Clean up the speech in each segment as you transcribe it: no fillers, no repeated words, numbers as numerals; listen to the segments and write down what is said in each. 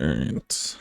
All right.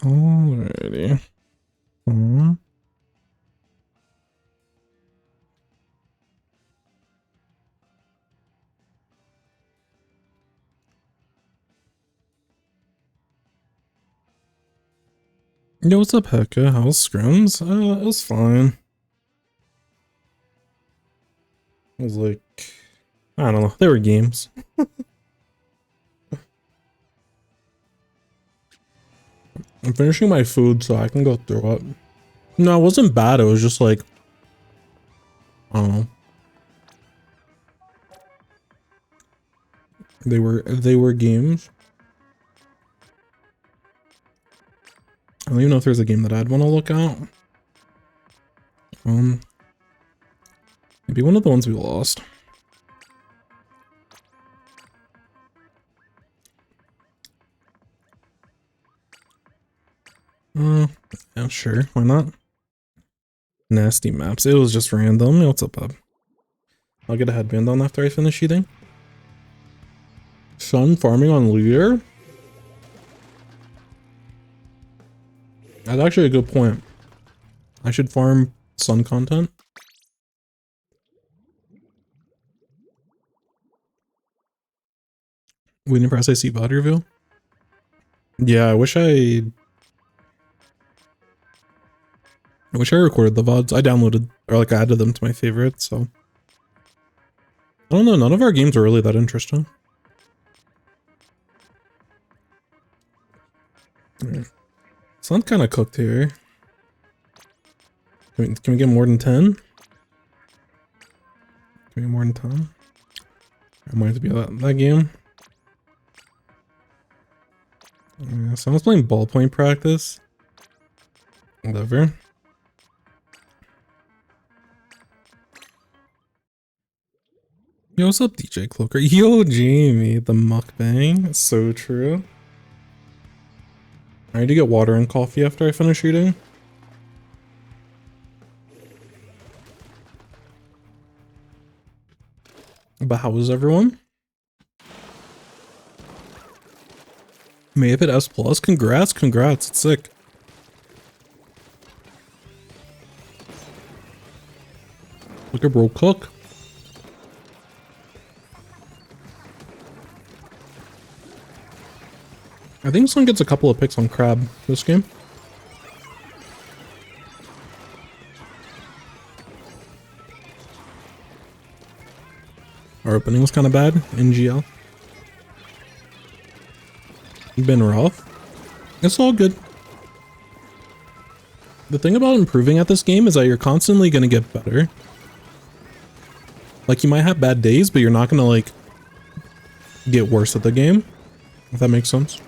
Alrighty. Yo, what's up, Hecka? How's scrims? It was fine. It was like, I don't know. They were games. I'm finishing my food so I can go through it. No, it wasn't bad. It was just like, I don't know. They were games. I don't even know if there's a game that I'd want to look at. Maybe one of the ones we lost. Yeah, sure. Why not? Nasty maps. It was just random. What's up, bub? I'll get a headband on after I finish eating. Sun farming on leader? That's actually a good point. I should farm sun content. Waiting for SIC VOD review? Yeah, I wish I recorded the VODs. I downloaded, or like I added them to my favorites, so. I don't know, none of our games are really that interesting. Sun kind of cooked here. Can we get more than 10? Can we get more than 10? I might have to be that game. Yeah, someone's playing ballpoint practice. Whatever. Yo, what's up, DJ Cloaker? Yo, Jamie, the mukbang. So true. I need to get water and coffee after I finish eating. But how is everyone? May have hit S+. Congrats. It's sick. Look at bro cook. I think someone gets a couple of picks on Crab this game. Our opening was kind of bad in GL. Been rough. It's all good. The thing about improving at this game is that you're constantly going to get better. Like, you might have bad days, but you're not going to, like, get worse at the game. If that makes sense.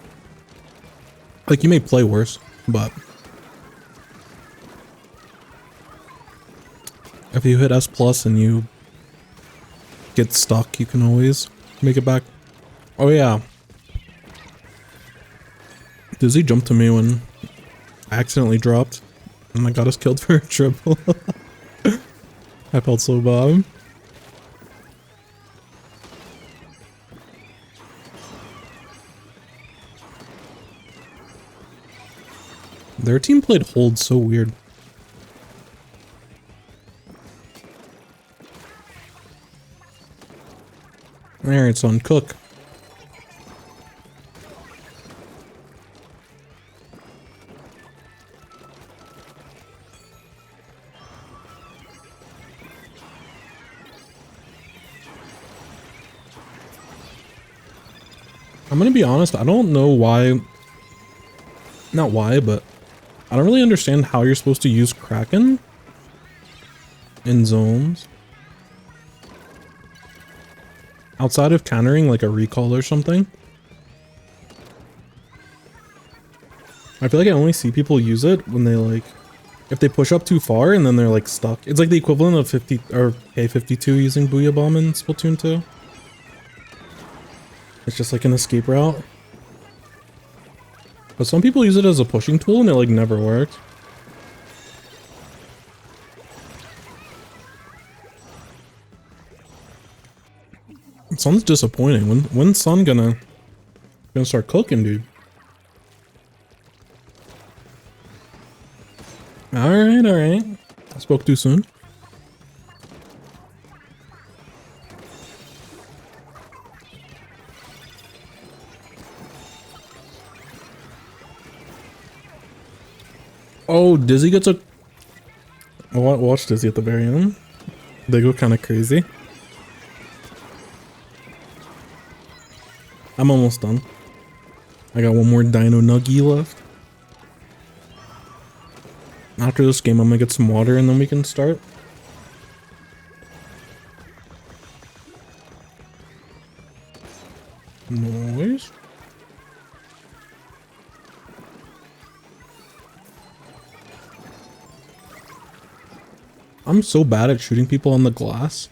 Like, you may play worse, but if you hit S+ and you get stuck, you can always make it back. Oh yeah. Dizzy jumped to me when I accidentally dropped and I got us killed for a triple. I felt so bad. Their team played hold so weird. Alright, son, cook. I'm gonna be honest, I don't know why. Not why, but I don't really understand how you're supposed to use Kraken in zones. outside of countering like a recall or something. I feel like I only see people use it when they like, if they push up too far and then they're like stuck. It's like the equivalent of 50 or K52 using Booyah Bomb in Splatoon 2. It's just like an escape route. But some people use it as a pushing tool and it like never worked. Sun's disappointing. When's Sun gonna start cooking, dude? Alright, alright. I spoke too soon. Oh, Dizzy gets a... Watch Dizzy at the very end. They go kind of crazy. I'm almost done. I got one more Dino Nuggy left. After this game, I'm gonna get some water and then we can start. Noise. I'm so bad at shooting people on the glass.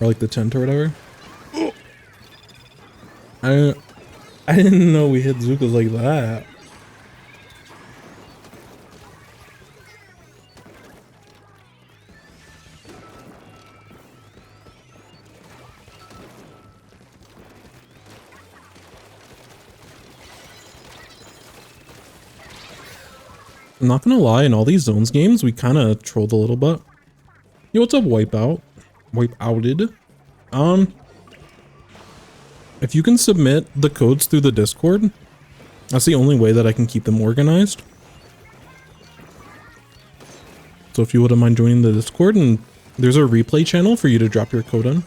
Or like the tent or whatever. I didn't know we hit Zookas like that. I'm not gonna lie, in all these zones games, we kind of trolled a little bit. Yo, what's up, Wipeout? Wipeouted. If you can submit the codes through the Discord, that's the only way that I can keep them organized. So if you wouldn't mind joining the Discord, and there's a replay channel for you to drop your code in.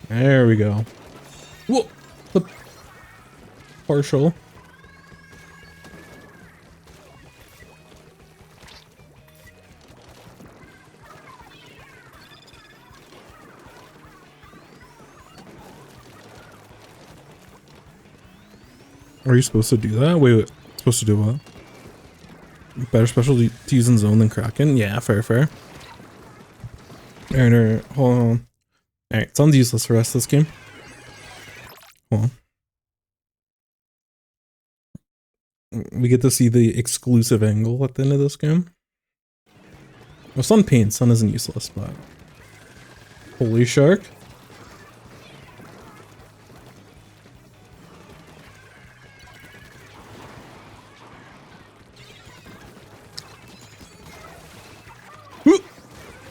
There we go. Whoa! The partial. Are you supposed to do that? Wait. Supposed to do what? Better specialties in zone than Kraken? Yeah, fair. Alright, hold on. Alright, sounds useless for the rest of this game. Hold on. We get to see the exclusive angle at the end of this game. Well, Sun paints. Sun isn't useless, but... Holy shark.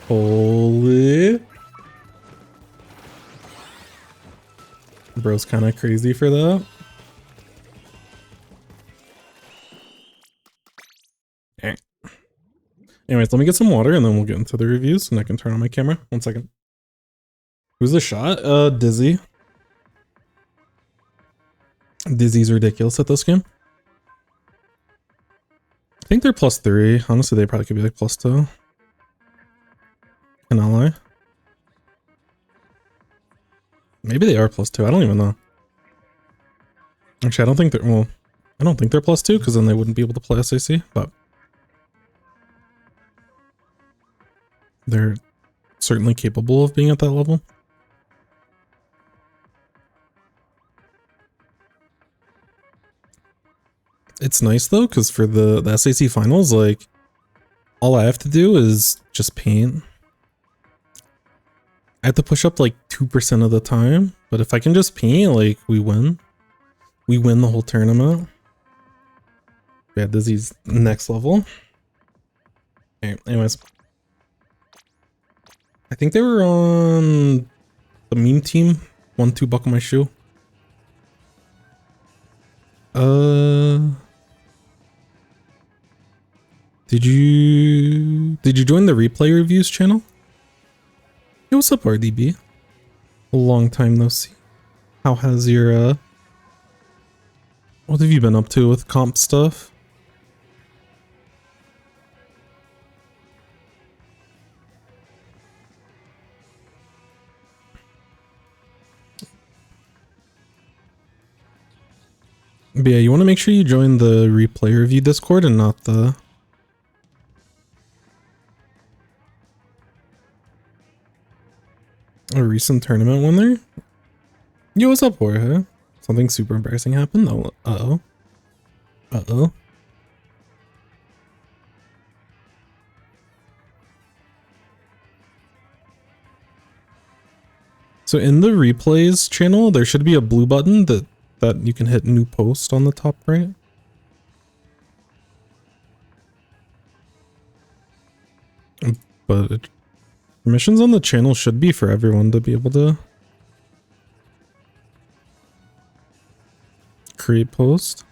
Holy. Bro's kind of crazy for that. Alright. Anyways, let me get some water and then we'll get into the reviews and I can turn on my camera. 1 second. Who's the shot? Dizzy. Dizzy's ridiculous at this game. I think they're +3. Honestly, they probably could be like +2. Can I lie? Maybe they are +2. I don't even know. Actually, I don't think they're... Well, I don't think they're +2 because then they wouldn't be able to play SAC, but... They're certainly capable of being at that level. It's nice though, because for the SAC finals, like, all I have to do is just paint. I have to push up like 2% of the time, but if I can just paint, like, we win. We win the whole tournament. Yeah, Dizzy's next level. Okay, anyways. I think they were on the meme team. 1-2 buckle my shoe. Did you join the replay reviews channel? Yo, what's up, RDB? A long time no see. How has your what have you been up to with comp stuff? But yeah, you want to make sure you join the replay review Discord and not the a recent tournament winner. Yo, what's up, Jorge? Something super embarrassing happened? Oh, uh-oh. Uh-oh. So in the replays channel, there should be a blue button that you can hit new post on the top right. But permissions on the channel should be for everyone to be able to create post.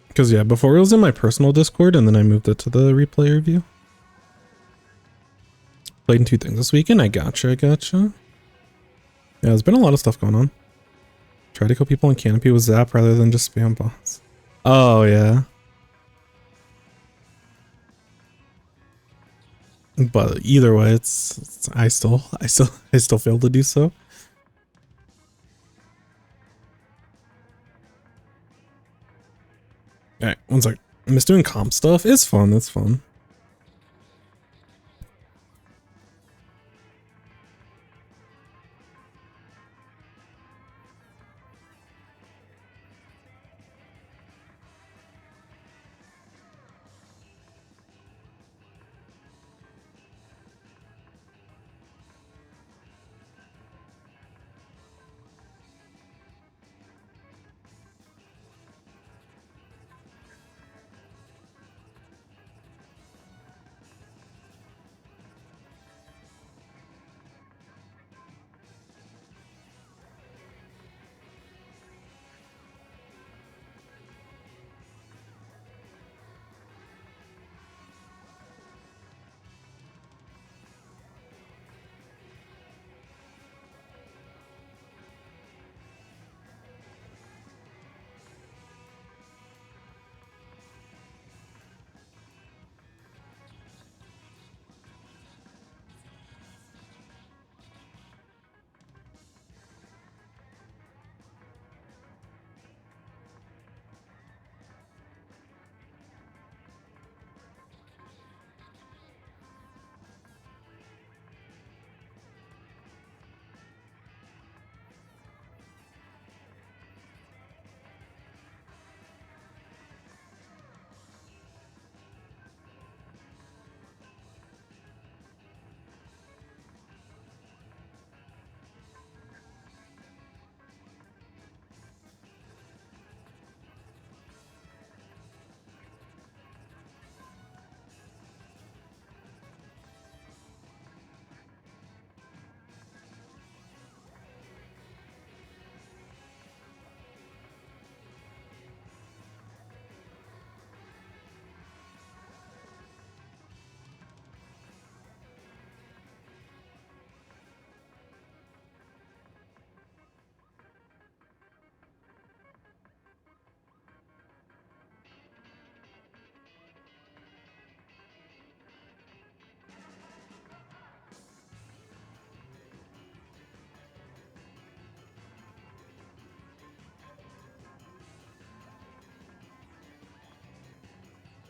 Because yeah, before it was in my personal Discord and then I moved it to the replay review. Played in 2 things this weekend. I gotcha. Yeah, there's been a lot of stuff going on. Try to kill people on Canopy with Zap rather than just spam bots. Oh yeah. But either way, it's I still fail to do so. Alright, one sec. I'm just doing comp stuff. It's fun, it's fun.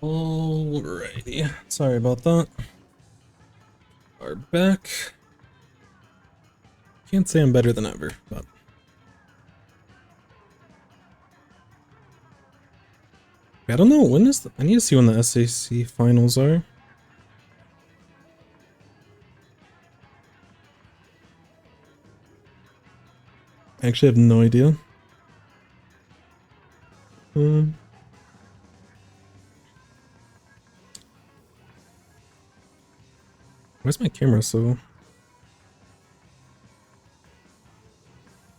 Alrighty, sorry about that. Are back. Can't say I'm better than ever, but I don't know when is I need to see when the SAC finals are. I actually have no idea. Where's my camera so?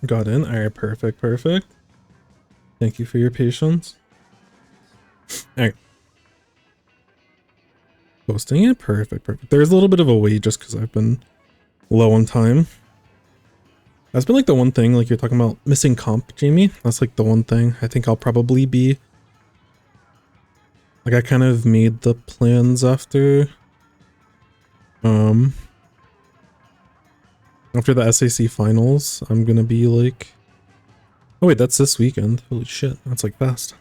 Got in. Alright, perfect. Thank you for your patience. Alright. Posting it? Perfect. There's a little bit of a wait just because I've been low on time. That's been like the one thing, like you're talking about missing comp, Jamie. That's like the one thing I think I'll probably be. Like I kind of made the plans after After the SAC finals, I'm gonna be like... Oh wait, that's this weekend. Holy shit, that's like fast.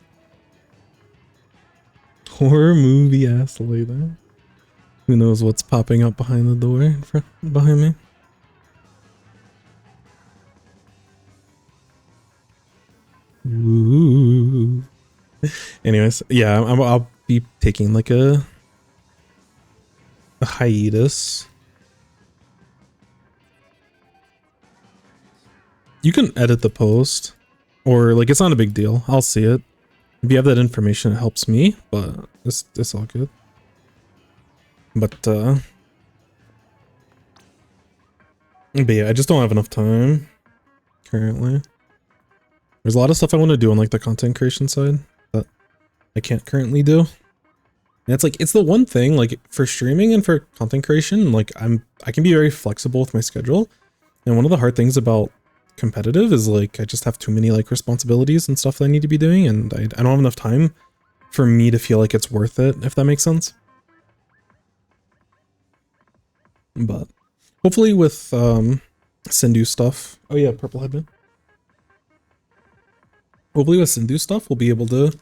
Horror movie ass later. Who knows what's popping up behind the door behind me? Ooh. Anyways, yeah, I'll be taking like a hiatus. You can edit the post, or like it's not a big deal. I'll see it. If you have that information, it helps me, but it's all good. But yeah, I just don't have enough time currently. There's a lot of stuff I want to do on like the content creation side that I can't currently do. And it's the one thing like for streaming and for content creation, like I can be very flexible with my schedule. And one of the hard things about competitive is like I just have too many like responsibilities and stuff that I need to be doing, and I don't have enough time for me to feel like it's worth it, if that makes sense. But hopefully with Sindhu stuff. Oh yeah, purple headband. Hopefully with Sindhu stuff we'll be able to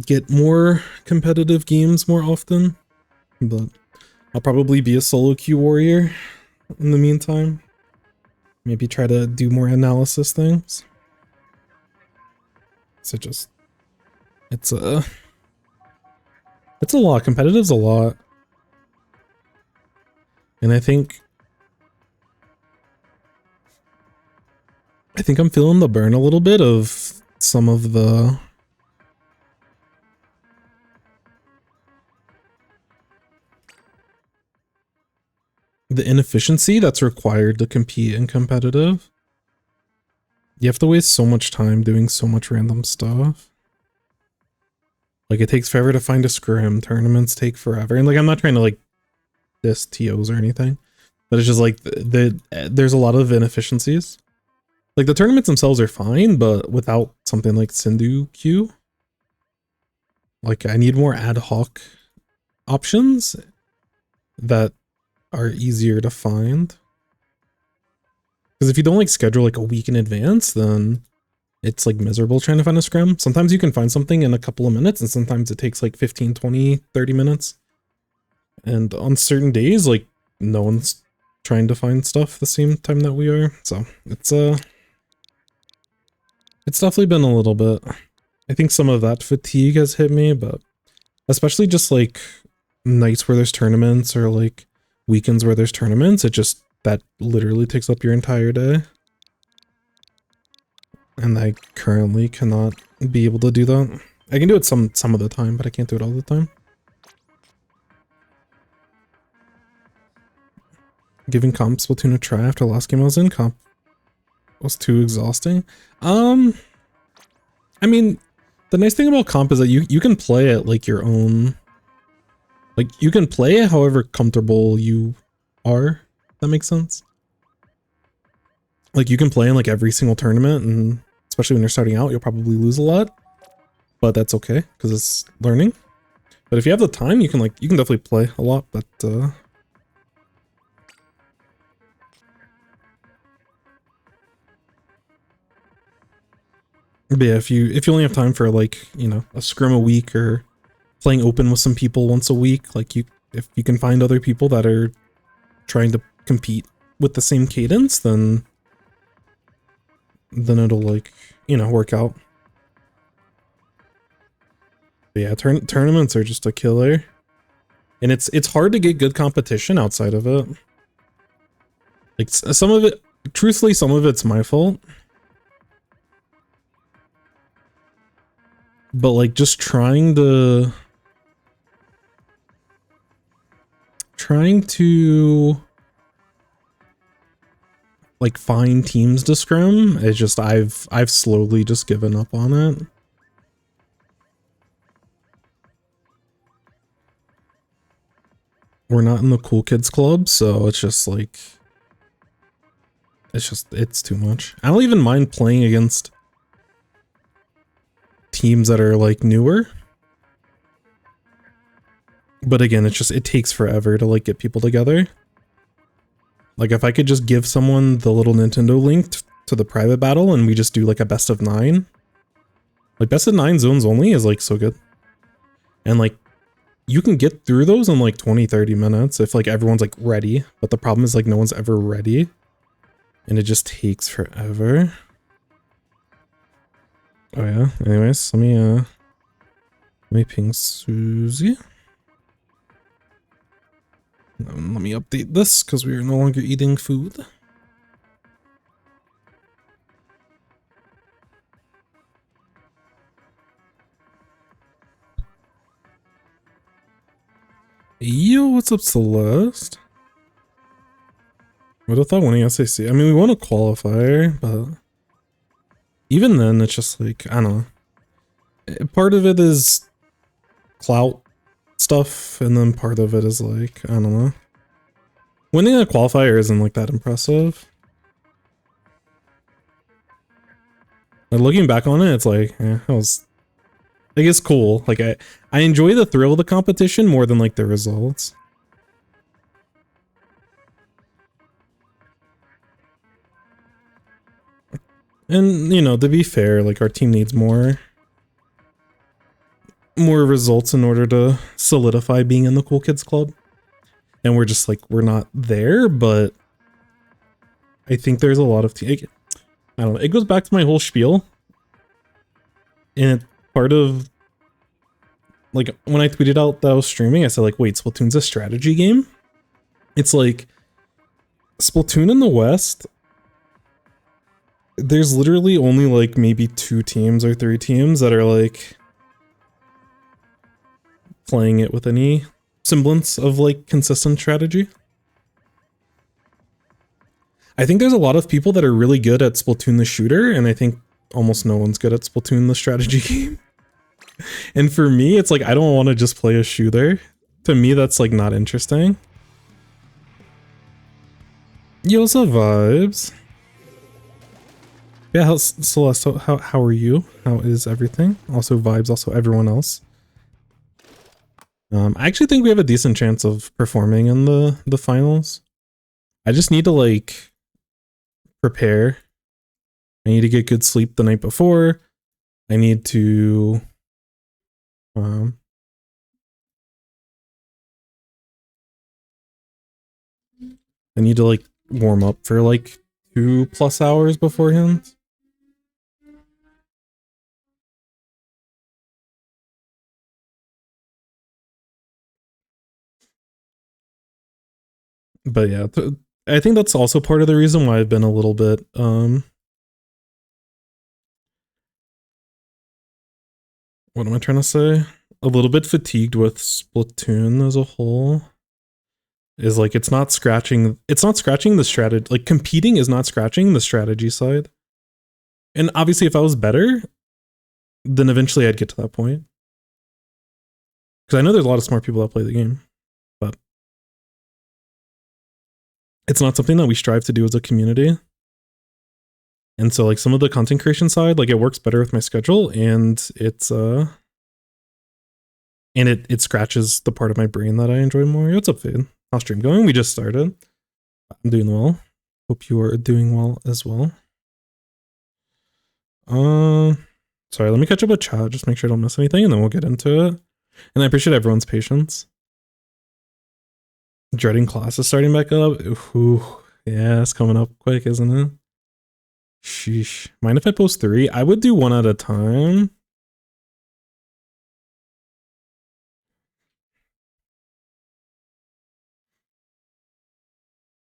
get more competitive games more often. But I'll probably be a solo queue warrior in the meantime. Maybe try to do more analysis things. So it's a lot. Competitive's a lot. And I think I'm feeling the burn a little bit of some of the inefficiency that's required to compete in competitive. You have to waste so much time doing so much random stuff. Like it takes forever to find a scrim, tournaments take forever. And like I'm not trying to like diss TOs or anything, but it's just like there's a lot of inefficiencies. Like the tournaments themselves are fine, but without something like Sindhu Q, like I need more ad hoc options that are easier to find. Because if you don't like schedule like a week in advance, then it's like miserable trying to find a scrim. Sometimes you can find something in a couple of minutes, and sometimes it takes like 15, 20, 30 minutes. And on certain days, like no one's trying to find stuff the same time that we are. So it's definitely been a little bit. I think some of that fatigue has hit me, but especially just like nights where there's tournaments or like weekends where there's tournaments, that literally takes up your entire day. And I currently cannot be able to do that. I can do it some of the time, but I can't do it all the time. Giving comp Splatoon a try after the last game I was in. Comp was too exhausting. I mean, the nice thing about comp is that you can play it like your own. Like you can play it however comfortable you are. That makes sense. Like you can play in like every single tournament, and especially when you're starting out, you'll probably lose a lot, but that's okay because it's learning. But if you have the time, you can definitely play a lot. But yeah, if you only have time for like, you know, a scrim a week or playing open with some people once a week, like if you can find other people that are trying to compete with the same cadence, then it'll like, you know, work out. But yeah, tournaments are just a killer, and it's hard to get good competition outside of it. Like some of it, truthfully, some of it's my fault. But like just trying to like find teams to scrim, it's just I've slowly just given up on it. We're not in the cool kids club, so it's just like it's too much. I don't even mind playing against teams that are like newer, but again, it takes forever to like get people together. Like if I could just give someone the little Nintendo link to the private battle and we just do like a best of 9. Like best of 9 zones only is like so good. And like you can get through those in like 20-30 minutes if like everyone's like ready, but the problem is like no one's ever ready and it just takes forever. Oh yeah, anyways, let me ping Susie. Let me update this because we are no longer eating food. Yo, what's up, Celeste? What if I winning SAC? I mean, we won a qualifier, but even then, it's just like, I don't know. Part of it is clout stuff, and then part of it is like, I don't know. Winning a qualifier isn't like that impressive. And looking back on it, it's like, that was, like, it's cool. Like, I enjoy the thrill of the competition more than like the results. And, you know, to be fair, like, our team needs more results in order to solidify being in the Cool Kids Club. And we're just like, we're not there, but I think there's a lot of I don't know, it goes back to my whole spiel. And part of, like, when I tweeted out that I was streaming, I said like, wait, Splatoon's a strategy game? It's like, Splatoon in the West, there's literally only like maybe 2 teams or 3 teams that are like playing it with any semblance of like consistent strategy. I think there's a lot of people that are really good at Splatoon the shooter, and I think almost no one's good at Splatoon the strategy game. And for me, it's like, I don't want to just play a shooter. To me, that's like not interesting. Yo, what's up, Vibes? Yeah, Celeste, how are you? How is everything? Also Vibes, also everyone else. I actually think we have a decent chance of performing in the finals. I just need to like prepare. I need to get good sleep the night before. I need to I need to like warm up for like 2+ hours beforehand. But yeah, I think that's also part of the reason why I've been a little bit what am I trying to say? A little bit fatigued with Splatoon as a whole. Is like it's not scratching the strategy, like competing is not scratching the strategy side. And obviously if I was better, then eventually I'd get to that point. Because I know there's a lot of smart people that play the game, but it's not something that we strive to do as a community. And so like some of the content creation side, like it works better with my schedule, and it's and it scratches the part of my brain that I enjoy more. What's up, Fade? How's stream going? We just started. I'm doing well. Hope you are doing well as well. Sorry, let me catch up with chat, just make sure I don't miss anything, and then we'll get into it. And I appreciate everyone's patience. Dreading classes starting back up. Ooh, yeah, it's coming up quick, isn't it? Sheesh. Mind if I post 3? I would do 1 at a time.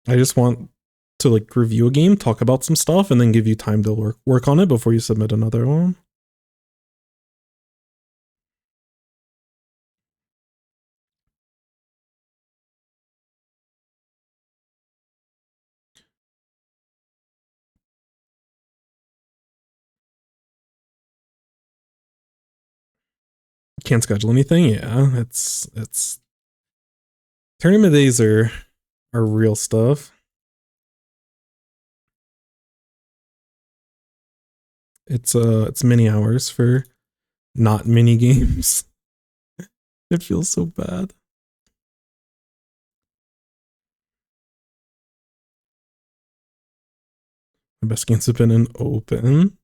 I just want to like review a game, talk about some stuff, and then give you time to work on it before you submit another one. Can't schedule anything. Yeah, it's tournament days are real stuff. It's many hours for not mini games. It feels so bad. My best games have been in open.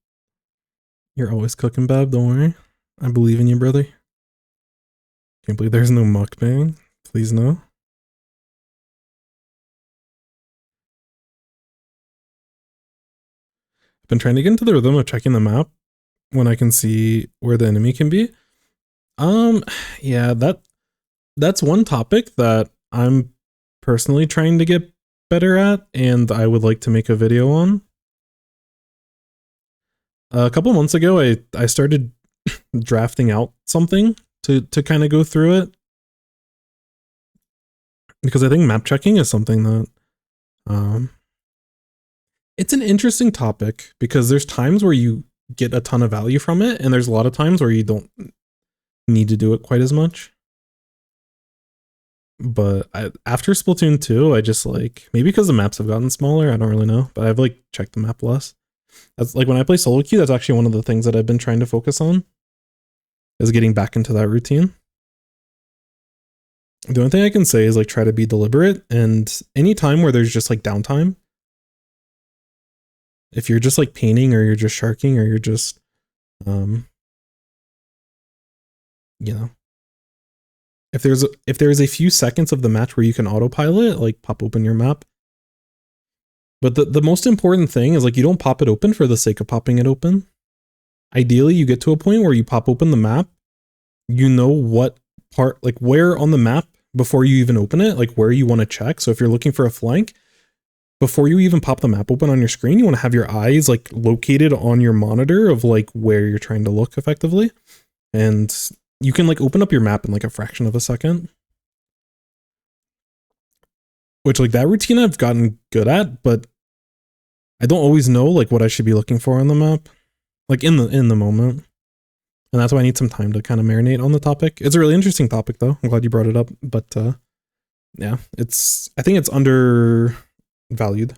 You're always cooking, Bab. Don't worry. I believe in you, brother. Can't believe there's no mukbang. Please no. I've been trying to get into the rhythm of checking the map when I can see where the enemy can be. Yeah, that's one topic that I'm personally trying to get better at, and I would like to make a video on. A couple months ago, I started drafting out something to kind of go through it, because I think map checking is something that it's an interesting topic, because there's times where you get a ton of value from it, and there's a lot of times where you don't need to do it quite as much. But after Splatoon 2, I just like, maybe because the maps have gotten smaller, I don't really know, but I've like checked the map less. That's like when I play solo queue, that's actually one of the things that I've been trying to focus on, is getting back into that routine. The only thing I can say is like try to be deliberate, and any time where there's just like downtime, if you're just like painting or you're just sharking or you're just you know, if there's a few seconds of the match where you can autopilot, like pop open your map. But the most important thing is like you don't pop it open for the sake of popping it open. Ideally, you get to a point where you pop open the map, you know what part, like where on the map before you even open it, like where you want to check. So if you're looking for a flank, before you even pop the map open on your screen, you want to have your eyes like located on your monitor of like where you're trying to look effectively. And you can like open up your map in like a fraction of a second. Which like that routine I've gotten good at, but I don't always know like what I should be looking for on the map, like in the moment. And that's why I need some time to kind of marinate on the topic. It's a really interesting topic though. I'm glad you brought it up, but yeah, I think it's undervalued.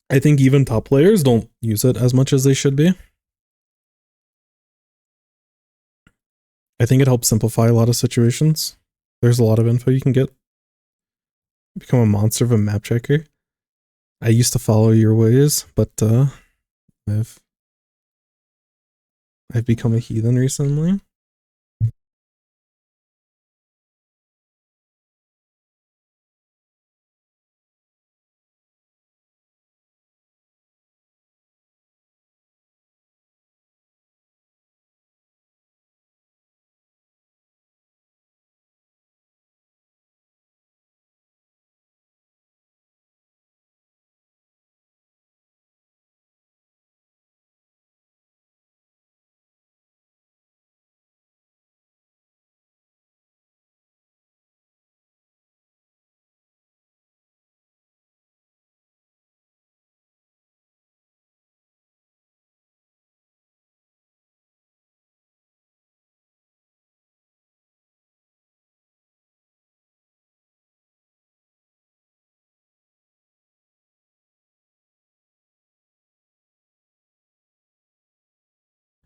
I think even top players don't use it as much as they should be. I think it helps simplify a lot of situations. There's a lot of info you can get. Become a monster of a map checker. I used to follow your ways, but I've become a heathen recently.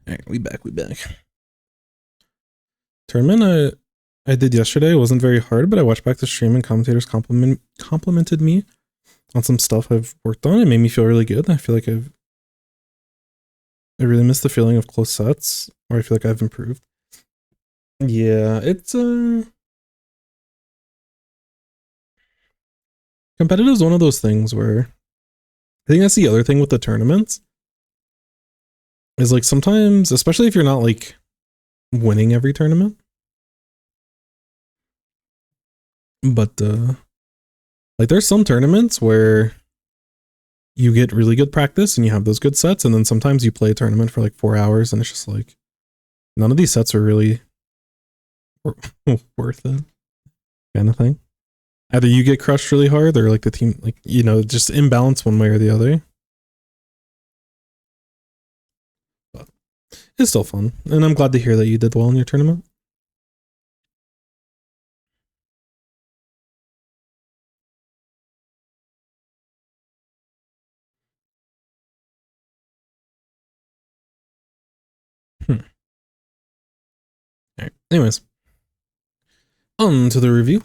All right, we back. Tournament I did yesterday. It wasn't very hard, but I watched back the stream and commentators complimented me on some stuff I've worked on. It made me feel really good. I feel like I really miss the feeling of close sets, or I feel like I've improved. Yeah, it's competitive is one of those things where I think that's the other thing with the tournaments is like sometimes, especially if you're not like winning every tournament, but like there's some tournaments where you get really good practice and you have those good sets, and then sometimes you play a tournament for like 4 hours and it's just like none of these sets are really worth it, kind of thing. Either you get crushed really hard or like the team, like, you know, just imbalance one way or the other. But it's still fun, and I'm glad to hear that you did well in your tournament. All right. Anyways, on to the review.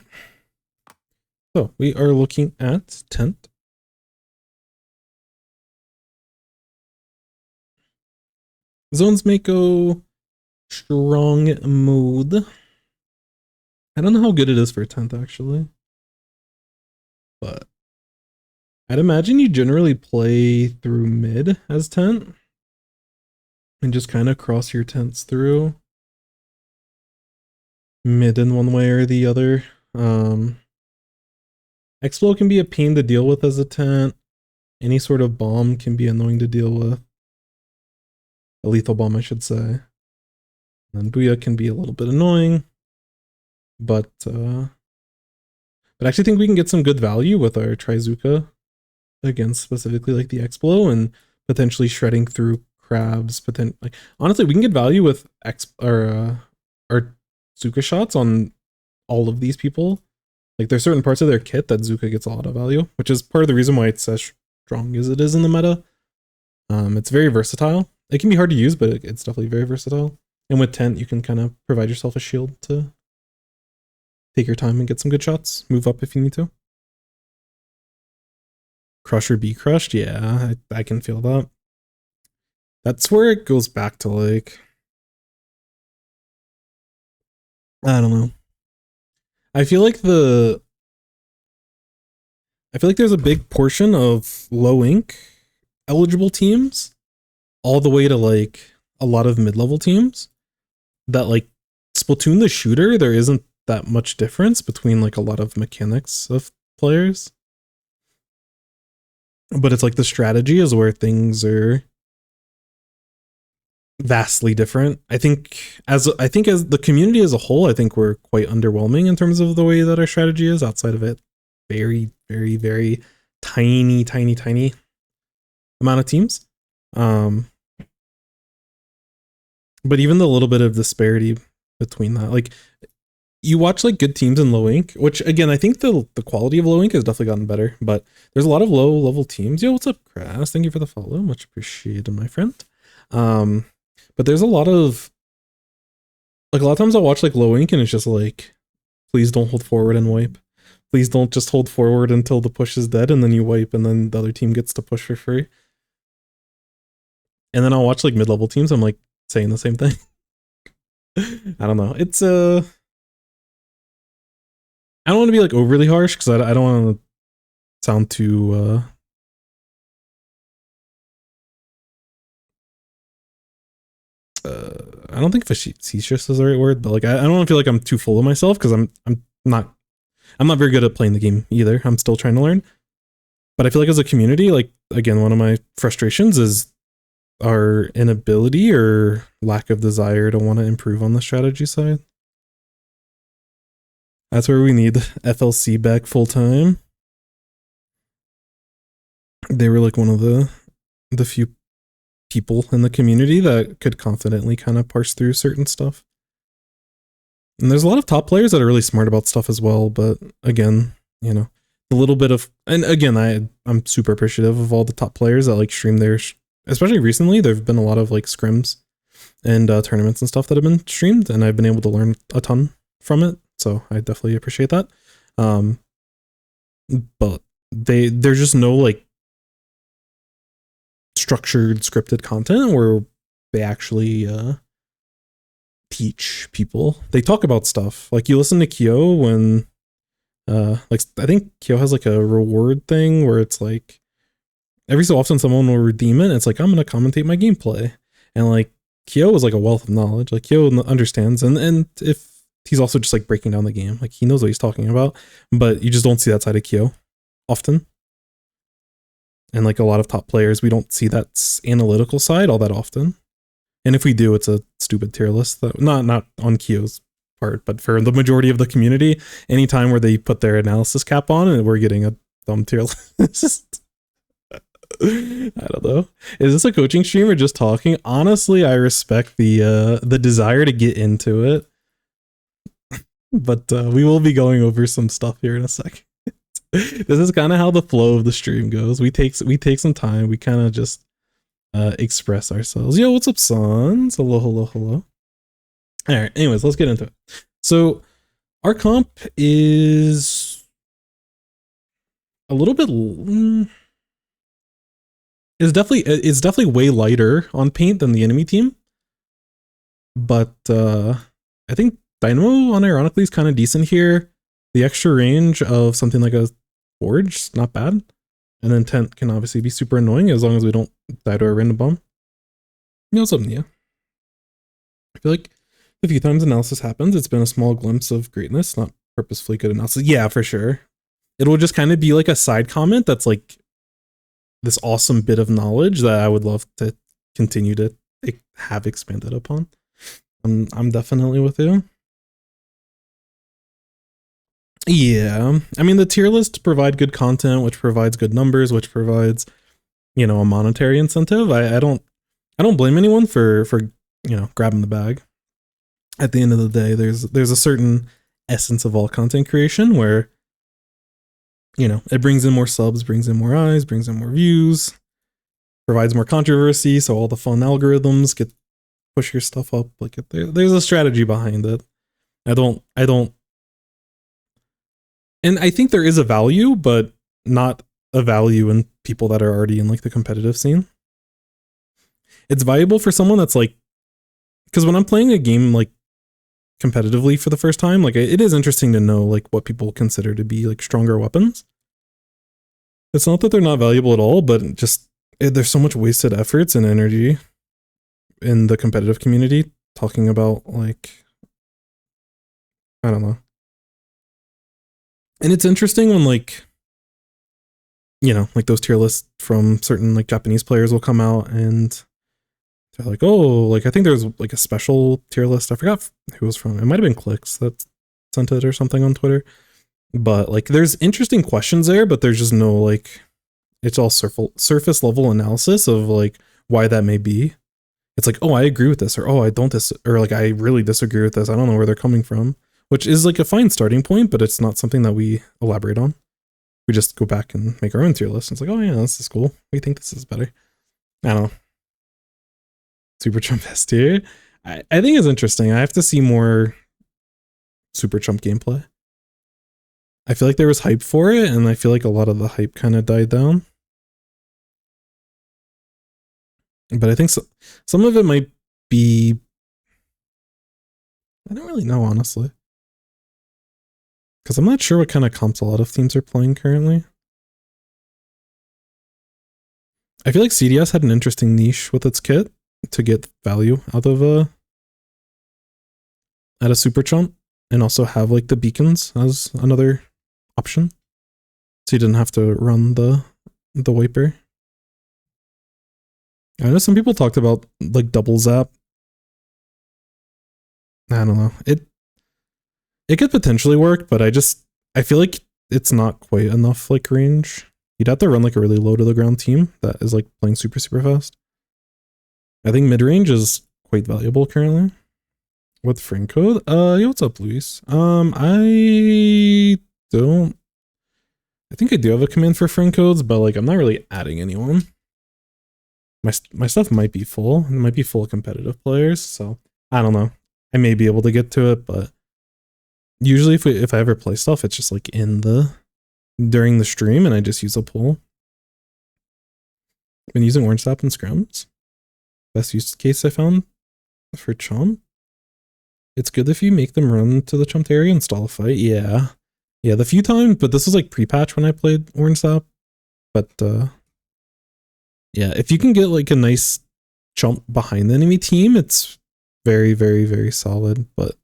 So we are looking at Tent. Zones Mako strong mode. I don't know how good it is for 10th actually, but I'd imagine you generally play through mid as 10th and just kind of cross your 10ths through mid in one way or the other. Explo can be a pain to deal with as a 10th. Any sort of bomb can be annoying to deal with. A lethal bomb, I should say. And Booyah can be a little bit annoying. But I actually think we can get some good value with our Trizuka against specifically like the Explo and potentially shredding through crabs. Like honestly, we can get value with our Zuka shots on all of these people. Like there's certain parts of their kit that Zuka gets a lot of value, which is part of the reason why it's as strong as it is in the meta. It's very versatile. It can be hard to use, but it's definitely very versatile. And with Tent, you can kind of provide yourself a shield to take your time and get some good shots. Move up if you need to. Crush or be crushed? Yeah, I can feel that. That's where it goes back to like, I don't know. I feel like there's a big portion of low ink eligible teams all the way to like a lot of mid-level teams that like Splatoon the shooter, there isn't that much difference between like a lot of mechanics of players. But it's like the strategy is where things are vastly different. I think as the community as a whole, I think we're quite underwhelming in terms of the way that our strategy is. Outside of it, very, very, very tiny amount of teams. But even the little bit of disparity between that, like you watch like good teams in low ink, which again, I think the quality of low ink has definitely gotten better, but there's a lot of low level teams. Yo, what's up, Crass? Thank you for the follow. Much appreciated, my friend. But there's a lot of times I'll watch like low ink and it's just like, please don't hold forward and wipe. Please don't just hold forward until the push is dead and then you wipe and then the other team gets to push for free. And then I'll watch like mid-level teams. I'm like saying the same thing. I don't know. It's I don't want to be like overly harsh because I don't want to sound too I don't think facetious is the right word, but like I don't want to feel like I'm too full of myself because I'm not very good at playing the game either. I'm still trying to learn. But I feel like as a community, like again, one of my frustrations is our inability or lack of desire to want to improve on the strategy side. That's where we need FLC back full time. They were like one of the few people in the community that could confidently kind of parse through certain stuff. And there's a lot of top players that are really smart about stuff as well, but again, you know, a little bit of, and again, I'm super appreciative of all the top players that like stream their, especially recently, there've been a lot of like scrims and tournaments and stuff that have been streamed, and I've been able to learn a ton from it, so I definitely appreciate that. But there's just no like structured scripted content where they actually teach people. They talk about stuff like you listen to Kyo when like I think Kyo has like a reward thing where it's like every so often someone will redeem it. It's like, I'm gonna commentate my gameplay, and like Kyo is like a wealth of knowledge. Like Kyo understands, and if he's also just like breaking down the game, like he knows what he's talking about, but you just don't see that side of Kyo often. And like a lot of top players, we don't see that analytical side all that often. And if we do, it's a stupid tier list. That not on Kyo's part, but for the majority of the community, anytime where they put their analysis cap on, and we're getting a dumb tier list. I don't know. Is this a coaching stream or just talking? Honestly, I respect the desire to get into it, but we will be going over some stuff here in a second. This is kind of how the flow of the stream goes. We take some time. We kind of just express ourselves. Yo, what's up, sons? Hello. All right. Anyways, let's get into it. So our comp is a little bit. It's definitely way lighter on paint than the enemy team. But I think Dynamo unironically is kind of decent here. The extra range of something like a Forge is not bad. And then Tent can obviously be super annoying as long as we don't die to a random bomb. You know something, yeah. I feel like a few times analysis happens, it's been a small glimpse of greatness, not purposefully good analysis. Yeah, for sure. It will just kind of be like a side comment that's like this awesome bit of knowledge that I would love to continue to have expanded upon. I'm definitely with you. Yeah, I mean the tier lists provide good content, which provides good numbers, which provides, you know, a monetary incentive. I don't blame anyone for grabbing the bag. At the end of the day, there's a certain essence of all content creation where, you know, it brings in more subs, brings in more eyes, brings in more views, provides more controversy, so all the fun algorithms get push your stuff up. Like there's a strategy behind it. I don't, and I think there is a value, but not a value in people that are already in like the competitive scene. It's valuable for someone that's like, because when I'm playing a game like competitively for the first time, like it is interesting to know like what people consider to be like stronger weapons. It's not that they're not valuable at all, but just there's so much wasted efforts and energy in the competitive community talking about like, I don't know. And it's interesting when like, you know, like those tier lists from certain like Japanese players will come out and they're like, oh, like I think there's like a special tier list. I forgot who it was from. It might have been Clicks that sent it or something on Twitter. But like there's interesting questions there, but there's just no like, it's all surface level analysis of like why that may be. It's like, oh, I agree with this, or oh, I don't or like I really disagree with this. I don't know where they're coming from, which is like a fine starting point, but it's not something that we elaborate on. We just go back and make our own tier list. It's like, oh yeah, this is cool. We think this is better. I don't know. Super Chump S tier. I think it's interesting. I have to see more Super Chump gameplay. I feel like there was hype for it, and I feel like a lot of the hype kind of died down. But I think some of it might be, I don't really know, honestly. Because I'm not sure what kind of comps a lot of teams are playing currently. I feel like CDS had an interesting niche with its kit to get value out of at a Super Chump, and also have like the beacons as another option. So you didn't have to run the wiper. I know some people talked about like double zap. I don't know. It could potentially work, but I feel like it's not quite enough like range. You'd have to run like a really low to the ground team that is like playing super fast. I think mid range is quite valuable currently. With frame code? Yo, what's up, Luis? I think I do have a command for frame codes, but like I'm not really adding anyone. My stuff might be full. It might be full of competitive players, so I don't know. I may be able to get to it, but usually if I ever play stuff, it's just like during the stream, and I just use a pull. Been using orange tap and scrums. Best use case I found for Chomp. It's good if you make them run to the Chumped area and stall a fight. Yeah. Yeah, the few times, but this was like pre-patch when I played orange tap. But yeah, if you can get like a nice jump behind the enemy team, it's very, very, very solid. But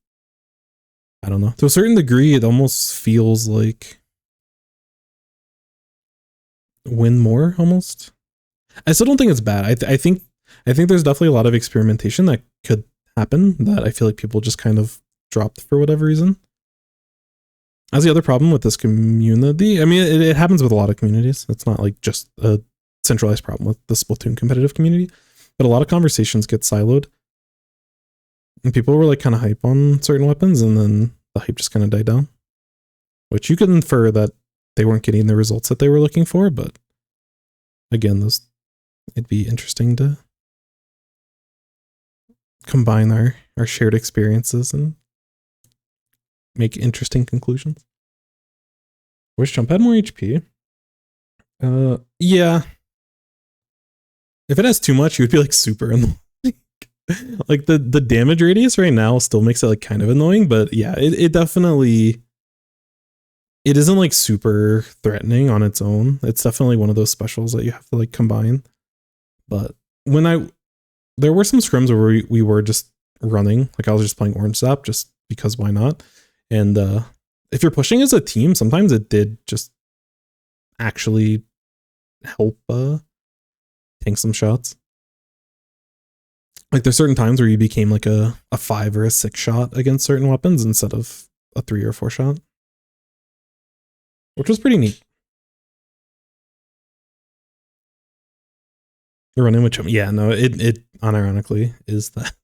I don't know. To a certain degree, it almost feels like win more almost. I still don't think it's bad. I think there's definitely a lot of experimentation that could happen that I feel like people just kind of dropped for whatever reason. That's the other problem with this community. I mean, it happens with a lot of communities. It's not like just a centralized problem with the Splatoon competitive community, but a lot of conversations get siloed. And people were like kind of hype on certain weapons, and then the hype just kind of died down. Which you could infer that they weren't getting the results that they were looking for, but again, it'd be interesting to combine our shared experiences and make interesting conclusions. Wish Chump had more HP. Yeah. If it has too much, you would be like super annoying. Like the damage radius right now still makes it like kind of annoying, but yeah, it definitely, it isn't like super threatening on its own. It's definitely one of those specials that you have to like combine. But there were some scrims where we were just running, like I was just playing Orange Zap just because why not? And if you're pushing as a team, sometimes it did just actually help tank some shots. Like there's certain times where you became like a 5 or a 6 shot against certain weapons instead of a 3 or 4 shot, which was pretty neat. The run in with him, yeah, no, it unironically is that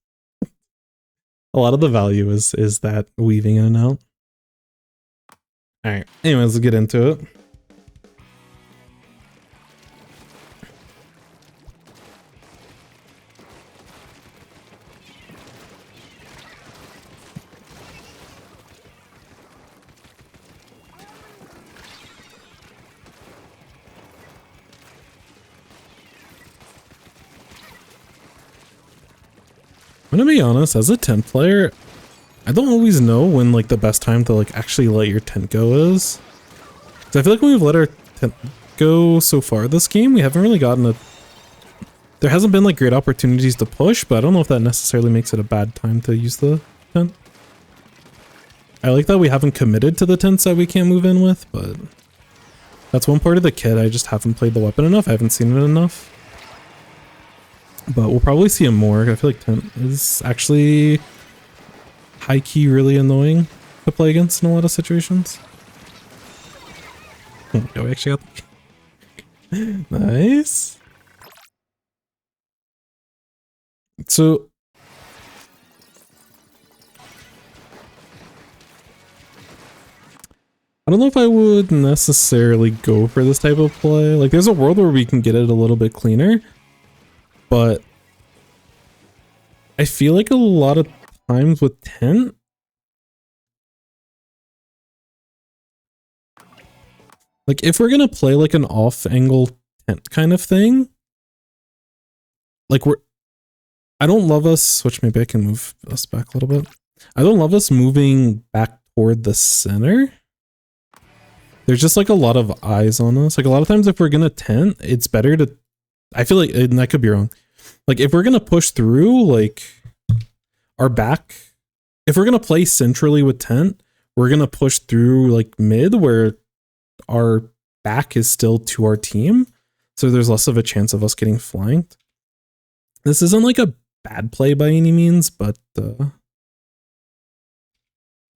a lot of the value is that weaving in and out. All right, anyways, let's get into it. I'm gonna be honest, as a tent player, I don't always know when like the best time to like actually let your tent go is. Cause I feel like when we've let our tent go so far this game, we haven't really gotten there hasn't been like great opportunities to push, but I don't know if that necessarily makes it a bad time to use the tent. I like that we haven't committed to the tents that we can't move in with, but that's one part of the kit. I just haven't played the weapon enough. I haven't seen it enough. But we'll probably see him more. I feel like tent is actually high-key really annoying to play against in a lot of situations. Oh, we actually got the nice. So I don't know if I would necessarily go for this type of play. Like there's a world where we can get it a little bit cleaner, but I feel like a lot of times with tent, like if we're gonna play like an off angle tent kind of thing, like I don't love us, which maybe I can move us back a little bit. I don't love us moving back toward the center. There's just like a lot of eyes on us. Like a lot of times if we're gonna tent, it's better to, I feel like, and I could be wrong. Like if we're gonna push through like our back, if we're gonna play centrally with tent, we're gonna push through like mid where our back is still to our team. So there's less of a chance of us getting flanked. This isn't like a bad play by any means, but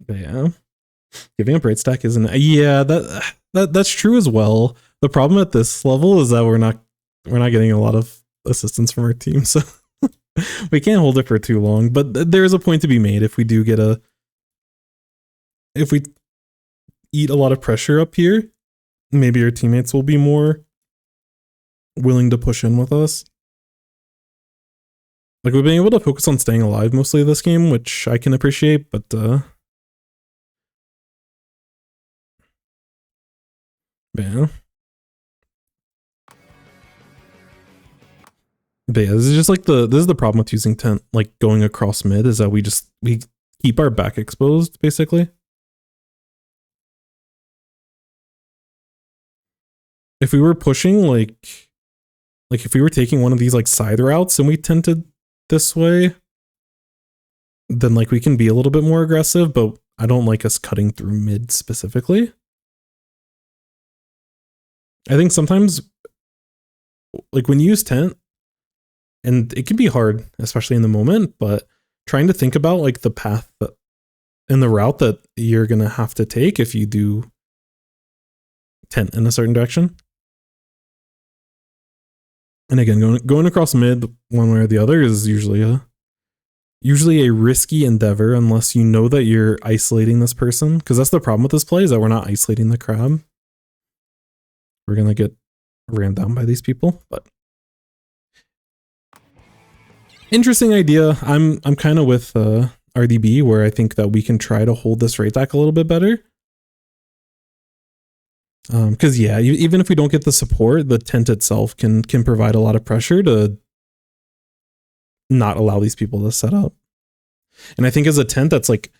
yeah. Giving up right stack isn't, yeah, that's true as well. The problem at this level is that we're not getting a lot of assistance from our team, so we can't hold it for too long. But there is a point to be made if we do get if we eat a lot of pressure up here, maybe our teammates will be more willing to push in with us. Like we've been able to focus on staying alive mostly this game, which I can appreciate, but yeah. But yeah, this is just like this is the problem with using tent, like going across mid, is that we keep our back exposed basically. If we were pushing like if we were taking one of these like side routes and we tented this way, then like we can be a little bit more aggressive, but I don't like us cutting through mid specifically. I think sometimes like when you use tent, and it can be hard, especially in the moment, but trying to think about like the path and the route that you're going to have to take if you do tent in a certain direction. And again, going across mid one way or the other is usually a risky endeavor unless you know that you're isolating this person, because that's the problem with this play, is that we're not isolating the crab. We're going to get ran down by these people, but interesting idea. I'm kind of with RDB, where I think that we can try to hold this right back a little bit better. Because yeah, even if we don't get the support, the tent itself can provide a lot of pressure to not allow these people to set up. And I think as a tent, that's like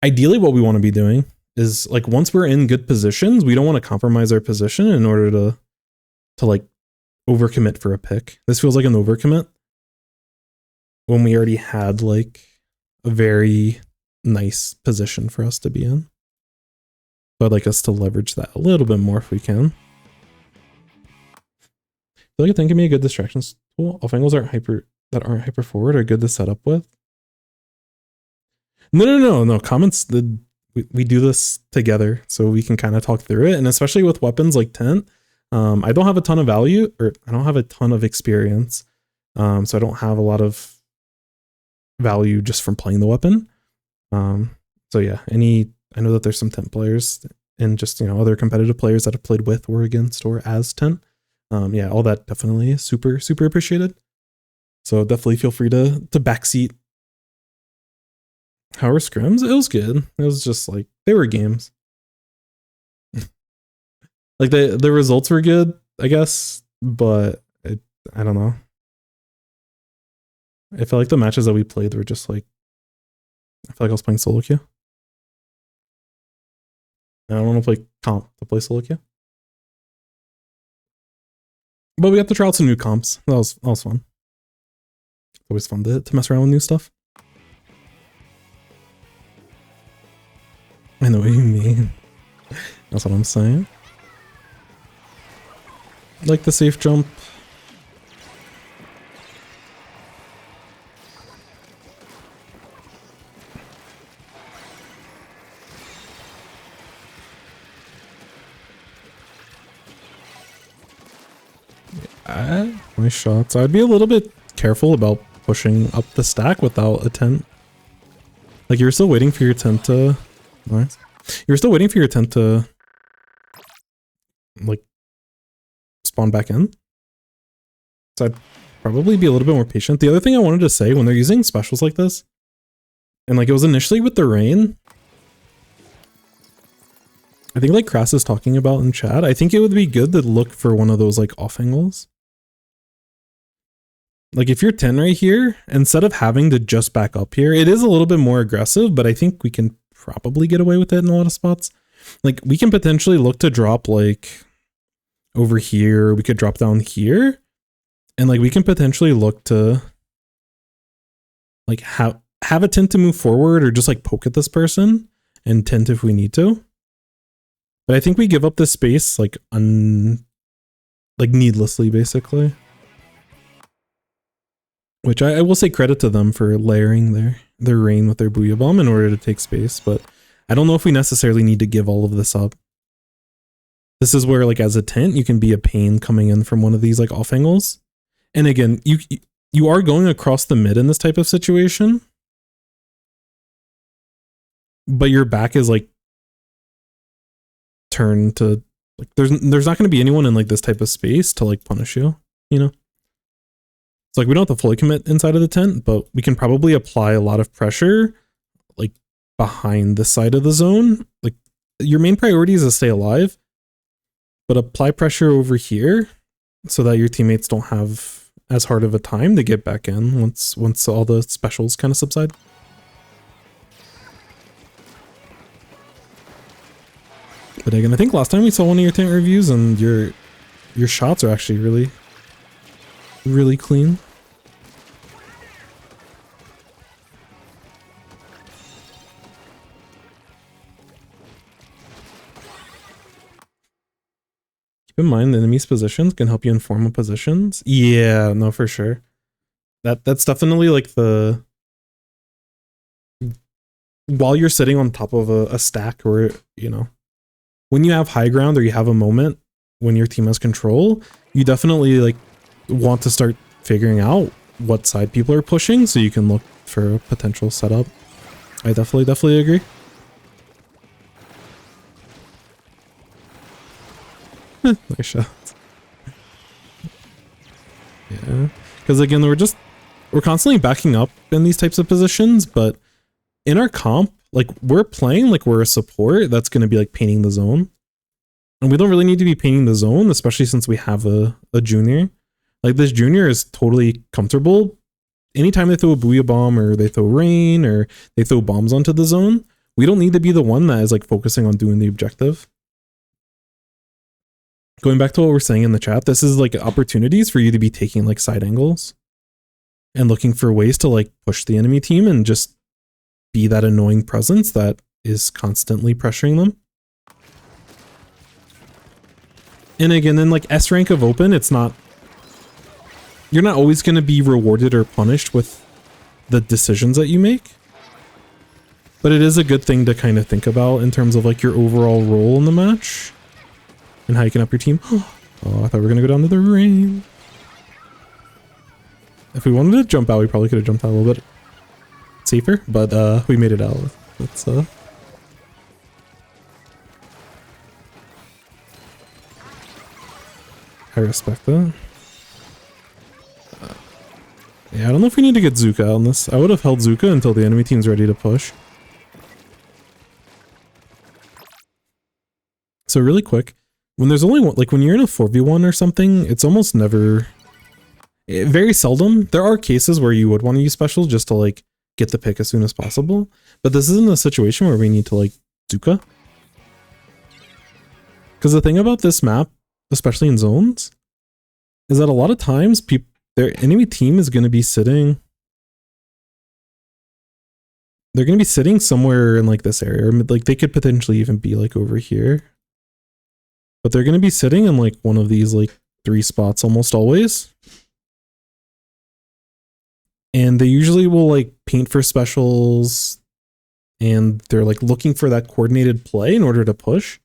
ideally what we want to be doing is like once we're in good positions, we don't want to compromise our position in order to like overcommit for a pick. This feels like an overcommit when we already had like a very nice position for us to be in. But I'd like us to leverage that a little bit more if we can. I feel like a thing can be a good distractions tool. Off angles aren't hyper forward are good to set up with. No. Comments, we do this together so we can kind of talk through it. And especially with weapons like Tent, I don't have a ton of value, or I don't have a ton of experience. So I don't have a lot of value just from playing the weapon. So yeah, I know that there's some Tent players and just, other competitive players that have played with or against or as Tent. Yeah, all that definitely is super, super appreciated. So definitely feel free to backseat. How were scrims? It was good. It was just like, they were games. Like the results were good, I guess, but I don't know. I feel like the matches that we played were just like, I feel like I was playing solo queue. I don't want to play comp to play solo queue. But we got to try out some new comps. That was fun. It's always fun to mess around with new stuff. I know what you mean. That's what I'm saying. Like the safe jump. Yeah, nice shots. I'd be a little bit careful about pushing up the stack without a tent. Like you're still waiting for your tent to... Nice. You're still waiting for your tent to like spawn back in. So I'd probably be a little bit more patient. The other thing I wanted to say when they're using specials like this, and like it was initially with the rain, I think like Crass is talking about in chat, I think it would be good to look for one of those like off angles. Like if you're 10 right here, instead of having to just back up here, it is a little bit more aggressive, but I think we can probably get away with it in a lot of spots. Like we can potentially look to drop like over here. We could drop down here, and like we can potentially look to like have a tint to move forward, or just like poke at this person and tint if we need to. But I think we give up this space like needlessly, basically. Which I will say credit to them for layering their rain with their Booyah Bomb in order to take space, but I don't know if we necessarily need to give all of this up. This is where like as a tent, you can be a pain coming in from one of these like off angles. And again, you are going across the mid in this type of situation, but your back is like turned to like there's not going to be anyone in like this type of space to like punish you, It's like we don't have to fully commit inside of the tent, but we can probably apply a lot of pressure like behind the side of the zone. Like your main priority is to stay alive, but apply pressure over here so that your teammates don't have as hard of a time to get back in once all the specials kind of subside. But again, I think last time we saw one of your tent reviews and your shots are actually really clean. Keep in mind the enemy's positions can help you inform the positions. Yeah, no, for sure. That's definitely like the... While you're sitting on top of a stack, or, when you have high ground or you have a moment when your team has control, you definitely like want to start figuring out what side people are pushing so you can look for a potential setup. I definitely agree. Nice shot. Yeah, because again, we're constantly backing up in these types of positions, but in our comp, like we're playing like we're a support that's going to be like painting the zone, and we don't really need to be painting the zone, especially since we have a junior. Like this junior is totally comfortable anytime they throw a Booyah Bomb or they throw rain or they throw bombs onto the zone, we don't need to be the one that is like focusing on doing the objective. Going back to what we're saying in the chat, this is like opportunities for you to be taking like side angles and looking for ways to like push the enemy team and just be that annoying presence that is constantly pressuring them. And again, in like S rank of open, it's not, you're not always going to be rewarded or punished with the decisions that you make. But it is a good thing to kind of think about in terms of like your overall role in the match and how you can up your team. Oh, I thought we were going to go down to the rain. If we wanted to jump out, we probably could have jumped out a little bit safer, but we made it out. That's I respect that. Yeah, I don't know if we need to get Zuka on this. I would have held Zuka until the enemy team's ready to push. So really quick, when there's only one, like when you're in a 4v1 or something, it's almost never, very seldom. There are cases where you would want to use specials just to like get the pick as soon as possible. But this isn't a situation where we need to like Zuka. Because the thing about this map, especially in zones, is that a lot of times their enemy team is going to be sitting, they're going to be sitting somewhere in like this area, or like they could potentially even be like over here. But they're going to be sitting in like one of these like 3 spots almost always. And they usually will like paint for specials and they're like looking for that coordinated play in order to push.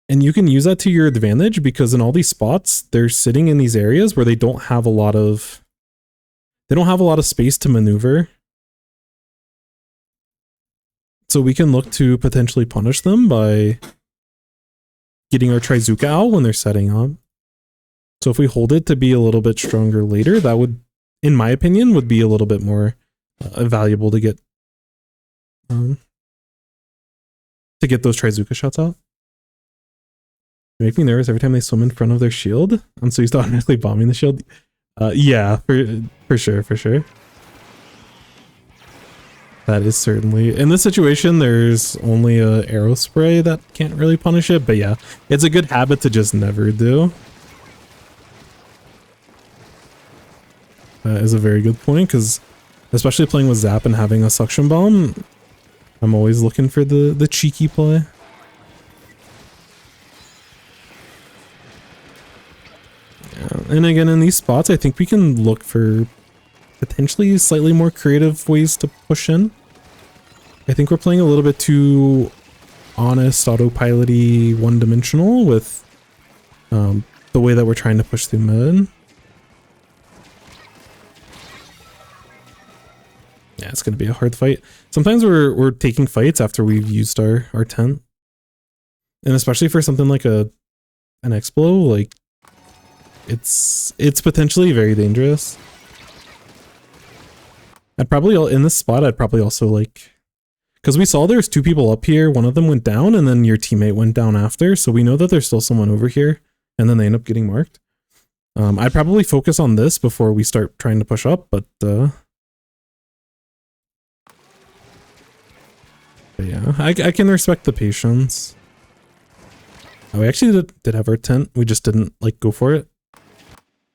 And you can use that to your advantage because in all these spots, they're sitting in these areas where they don't have a lot of space to maneuver. So we can look to potentially punish them by getting our Trizuka out when they're setting up. So if we hold it to be a little bit stronger later, that would, in my opinion, would be a little bit more valuable to get those Trizuka shots out. They make me nervous every time they swim in front of their shield. I'm so used to automatically bombing the shield. Yeah, for sure. That is certainly, in this situation, there's only a arrow spray that can't really punish it, but yeah, it's a good habit to just never do. That is a very good point, because especially playing with Zap and having a suction bomb, I'm always looking for the cheeky play. Yeah. And again, in these spots, I think we can look for potentially slightly more creative ways to push in. I think we're playing a little bit too honest, autopilot-y, one-dimensional with the way that we're trying to push through mid. Yeah, it's going to be a hard fight. Sometimes we're taking fights after we've used our tent. And especially for something like an Explo, like it's potentially very dangerous. I'd probably, in this spot, I'd probably also like, because we saw there's 2 people up here, one of them went down and then your teammate went down after, so we know that there's still someone over here and then they end up getting marked. I'd probably focus on this before we start trying to push up, but yeah, I can respect the patience. Oh, we actually did have our tent, we just didn't like go for it.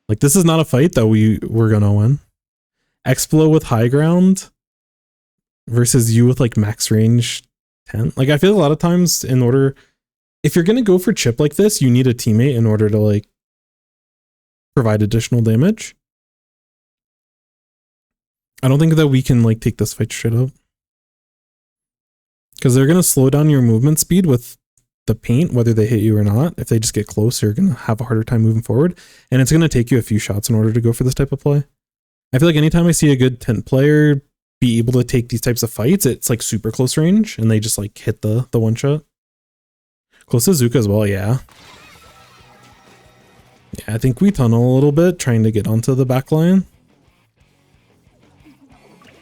Like, this is not a fight that we're gonna win. Explo with high ground versus you with like max range tent. Like, I feel a lot of times if you're gonna go for chip like this, you need a teammate in order to like provide additional damage. I don't think that we can like take this fight straight up. Because they're gonna slow down your movement speed with the paint, whether they hit you or not. If they just get close, you're gonna have a harder time moving forward. And it's gonna take you a few shots in order to go for this type of play. I feel like anytime I see a good tent player be able to take these types of fights, it's like super close range and they just like hit the one shot. Close to Zuka as well, yeah. Yeah, I think we tunnel a little bit trying to get onto the back line.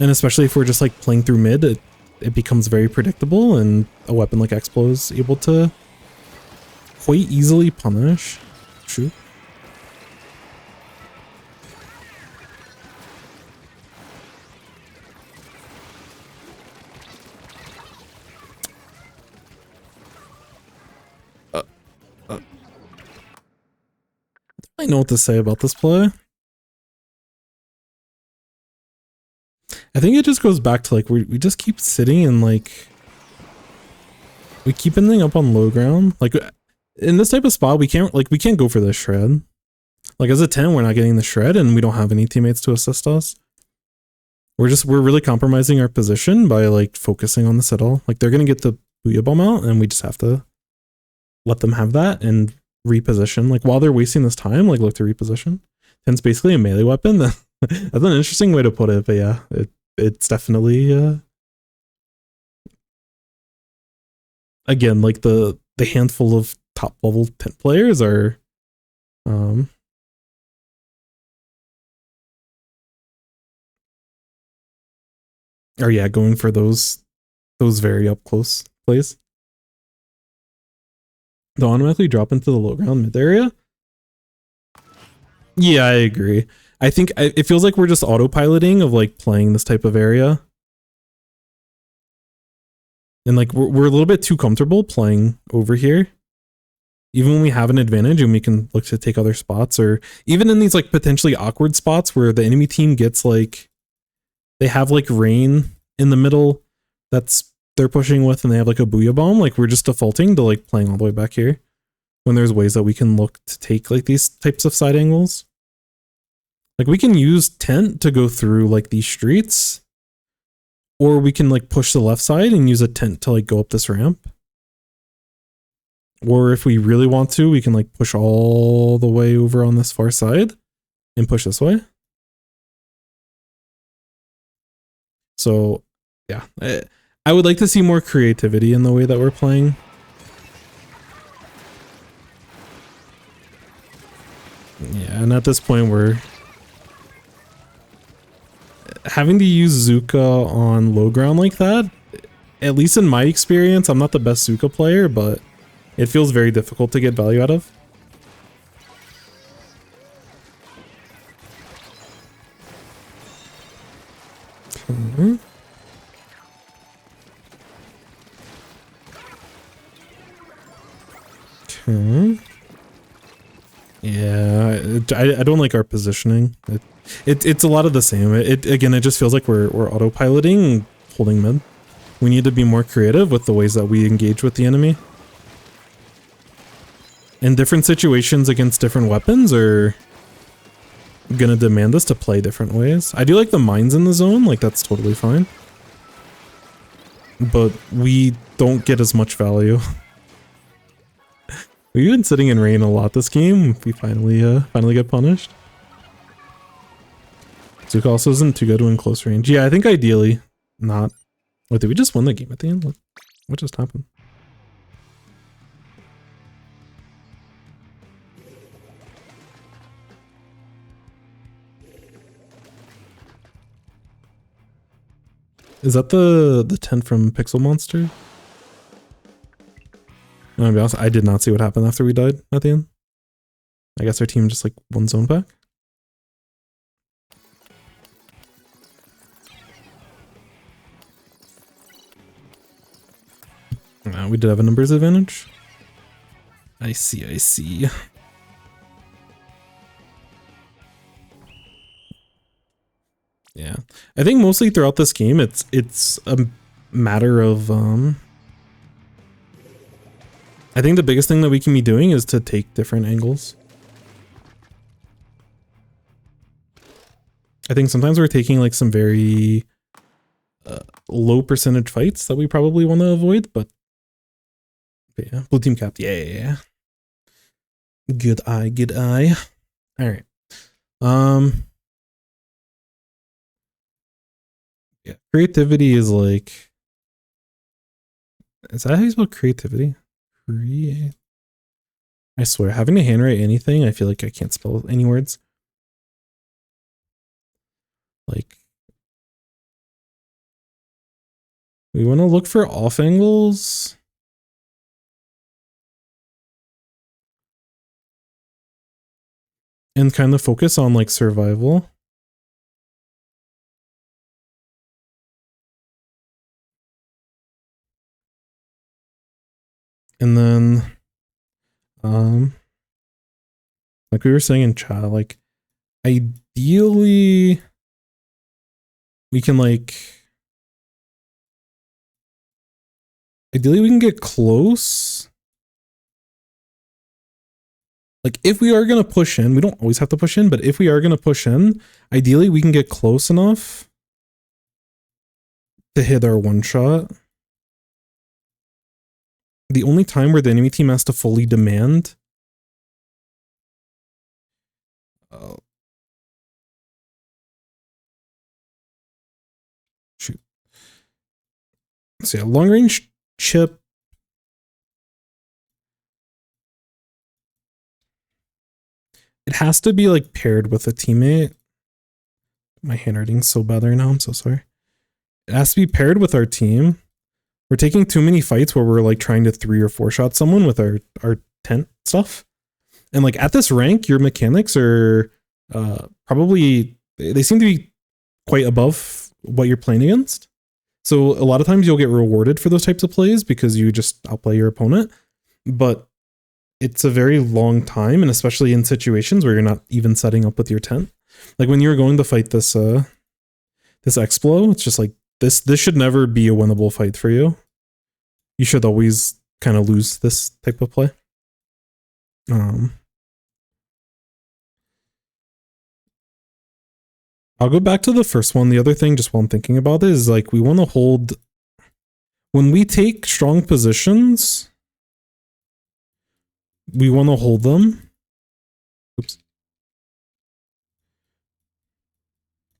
And especially if we're just like playing through mid, it becomes very predictable and a weapon like Explo is able to quite easily punish. Shoot. I know what to say about this play. I think it just goes back to like we just keep sitting and like we keep ending up on low ground. Like in this type of spot, we can't go for the shred. Like as a 10, we're not getting the shred and we don't have any teammates to assist us. We're really compromising our position by like focusing on the settle. Like they're gonna get the Booyah Bomb out and we just have to let them have that and reposition. Like while they're wasting this time, like look to reposition. 10's basically a melee weapon. That's an interesting way to put it, but yeah, it's definitely again, like the handful of top level 10 players are yeah, going for those very up close plays. They'll automatically drop into the low ground mid area. Yeah, I agree. I think it feels like we're just autopiloting of like playing this type of area. And like we're a little bit too comfortable playing over here. Even when we have an advantage and we can look to take other spots, or even in these like potentially awkward spots where the enemy team gets like, they have like rain in the middle that's they're pushing with and they have like a Booyah Bomb, like we're just defaulting to like playing all the way back here when there's ways that we can look to take like these types of side angles. Like we can use tent to go through like these streets, or we can like push the left side and use a tent to like go up this ramp. Or if we really want to, we can like push all the way over on this far side and push this way. So yeah, I would like to see more creativity in the way that we're playing. Yeah, and at this point we're having to use Zuka on low ground like that. At least in my experience, I'm not the best Zuka player, but it feels very difficult to get value out of. Okay. Okay. Yeah, I don't like our positioning. It's a lot of the same. Again, it just feels like we're autopiloting, holding mid. We need to be more creative with the ways that we engage with the enemy. And different situations against different weapons are gonna demand us to play different ways. I do like the mines in the zone, like that's totally fine. But we don't get as much value. We've been sitting in rain a lot this game. We finally get punished. Zuka also isn't too good in close range. Yeah, I think ideally not. Wait, did we just win the game at the end? What just happened? Is that the tent from Pixel Monster? I'm gonna be honest, I did not see what happened after we died at the end. I guess our team just like won zone back. We did have a numbers advantage. I see. Yeah, I think mostly throughout this game, it's a matter of I think the biggest thing that we can be doing is to take different angles. I think sometimes we're taking like some very low percentage fights that we probably want to avoid, but yeah, blue team capped. Yeah. Good eye. All right. Yeah, creativity is like, is that how you spell creativity? I swear, having to handwrite anything, I feel like I can't spell any words. Like, we want to look for off angles. And kind of focus on like survival. And then Like we were saying in chat, like ideally we can get close. Like if we are going to push in, we don't always have to push in, but if we are going to push in, ideally we can get close enough to hit our one shot. The only time where the enemy team has to fully demand shoot. So yeah, long range chip. It has to be like paired with a teammate. My handwriting's so bad right now, I'm so sorry. It has to be paired with our team. We're taking too many fights where we're like trying to 3 or 4 shot someone with our tent stuff. And like at this rank, your mechanics are probably, they seem to be quite above what you're playing against. So a lot of times you'll get rewarded for those types of plays because you just outplay your opponent. But it's a very long time, and especially in situations where you're not even setting up with your tent. Like when you were going to fight this this Explo, it's just like this should never be a winnable fight for you. You should always kind of lose this type of play. I'll go back to the first one. The other thing, just while I'm thinking about it, is like we want to hold when we take strong positions. We want to hold them. Oops.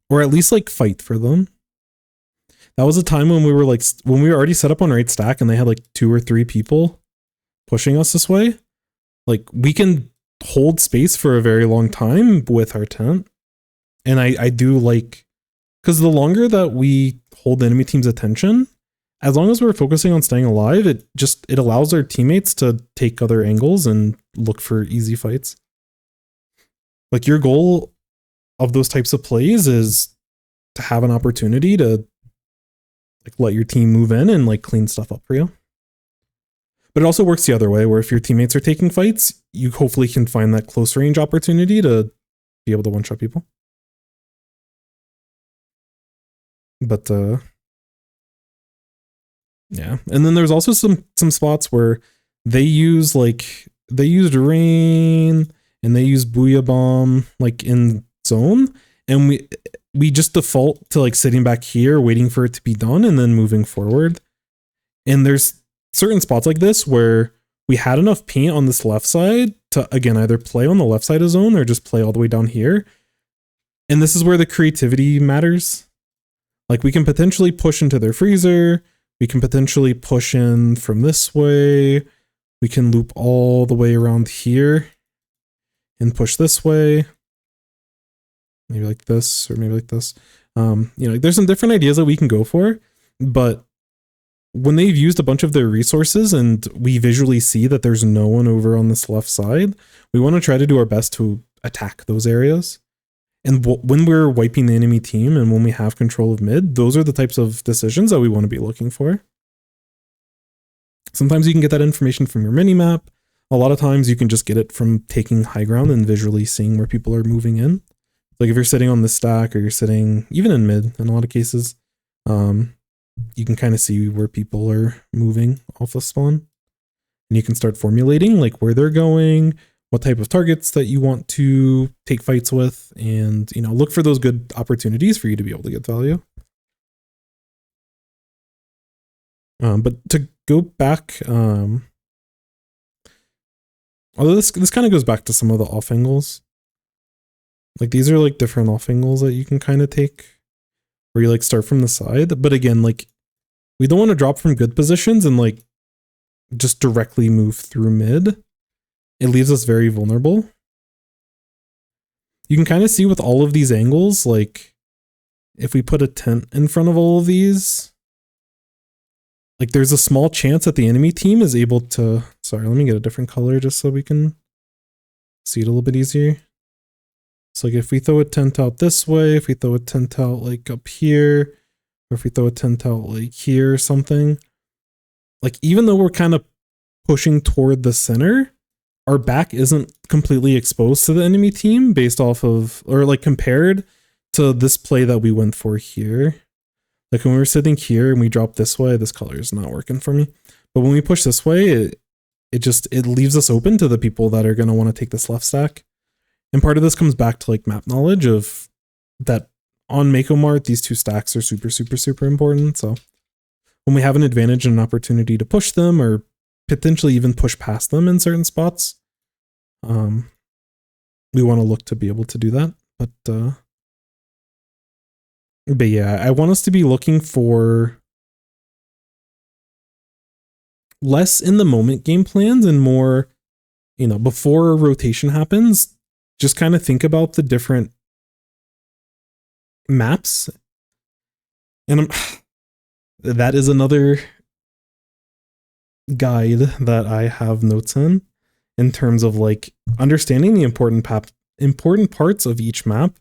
Or at least like fight for them. That was a time when we were already set up on right stack and they had like 2 or 3 people pushing us this way. Like we can hold space for a very long time with our tent. And I do like, because the longer that we hold the enemy team's attention, as long as we're focusing on staying alive, it allows our teammates to take other angles and look for easy fights. Like your goal of those types of plays is to have an opportunity to like let your team move in and like clean stuff up for you. But it also works the other way, where if your teammates are taking fights, you hopefully can find that close range opportunity to be able to one-shot people. But yeah, and then there's also some spots where they used rain and they use Booyah Bomb like in zone, and we just default to like sitting back here waiting for it to be done and then moving forward. And there's certain spots like this where we had enough paint on this left side to again either play on the left side of zone or just play all the way down here. And this is where the creativity matters. Like we can potentially push into their freezer. We can potentially push in from this way. We can loop all the way around here and push this way. Maybe like this, or maybe like this. You know, there's some different ideas that we can go for, but when they've used a bunch of their resources and we visually see that there's no one over on this left side, we want to try to do our best to attack those areas. And when we're wiping the enemy team and when we have control of mid, those are the types of decisions that we want to be looking for. Sometimes you can get that information from your minimap. A lot of times you can just get it from taking high ground and visually seeing where people are moving in. Like if you're sitting on the stack or you're sitting even in mid in a lot of cases, you can kind of see where people are moving off of spawn. And you can start formulating like where they're going, what type of targets that you want to take fights with, and you know, look for those good opportunities for you to be able to get value. But to go back, although this kind of goes back to some of the off angles. Like these are like different off angles that you can kind of take, where you like start from the side. But again, like we don't want to drop from good positions and like just directly move through mid. It leaves us very vulnerable. You can kind of see with all of these angles, like if we put a tent in front of all of these, like there's a small chance that the enemy team is able to, sorry, let me get a different color just so we can see it a little bit easier. So like if we throw a tent out this way, if we throw a tent out like up here, or if we throw a tent out like here or something, like even though we're kind of pushing toward the center, our back isn't completely exposed to the enemy team based off of, or like compared to this play that we went for here. Like when we were sitting here and we dropped this way, this color is not working for me. But when we push this way, it leaves us open to the people that are going to want to take this left stack. And part of this comes back to like map knowledge of that on Mako Mart, these two stacks are super, super, super important. So when we have an advantage and an opportunity to push them or potentially even push past them in certain spots, we want to look to be able to do that. But yeah, I want us to be looking for less in the moment game plans and more, you know, before a rotation happens, just kind of think about the different maps. And that is another guide that I have notes in terms of like understanding the important parts of each map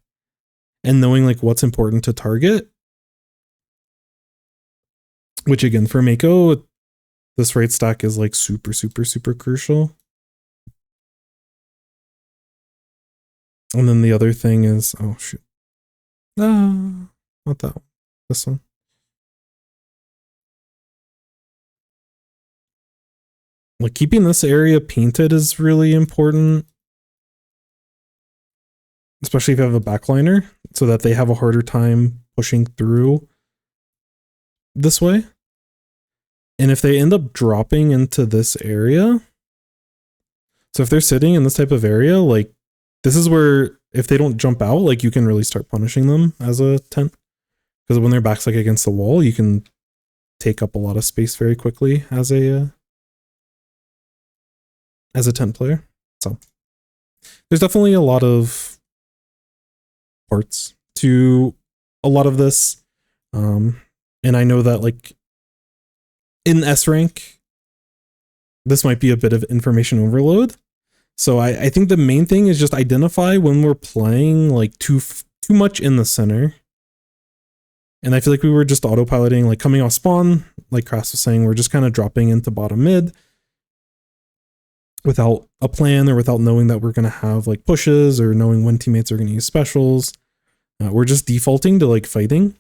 and knowing like what's important to target. Which again, for Mako, this right stack is like super, super, super crucial. And then the other thing is, oh shoot. Not that one. This one. Like keeping this area painted is really important. Especially if you have a backliner, so that they have a harder time pushing through this way. And if they end up dropping into this area, so if they're sitting in this type of area, like this is where if they don't jump out, like you can really start punishing them as a tent. Because when their back's like against the wall, you can take up a lot of space very quickly as a tent player. So there's definitely a lot of parts to a lot of this. And I know that like in S rank, this might be a bit of information overload. So I think the main thing is just identify when we're playing like too much in the center. And I feel like we were just autopiloting, like coming off spawn, like Crass was saying, we're just kind of dropping into bottom mid without a plan or without knowing that we're going to have like pushes or knowing when teammates are going to use specials. We're just defaulting to like fighting.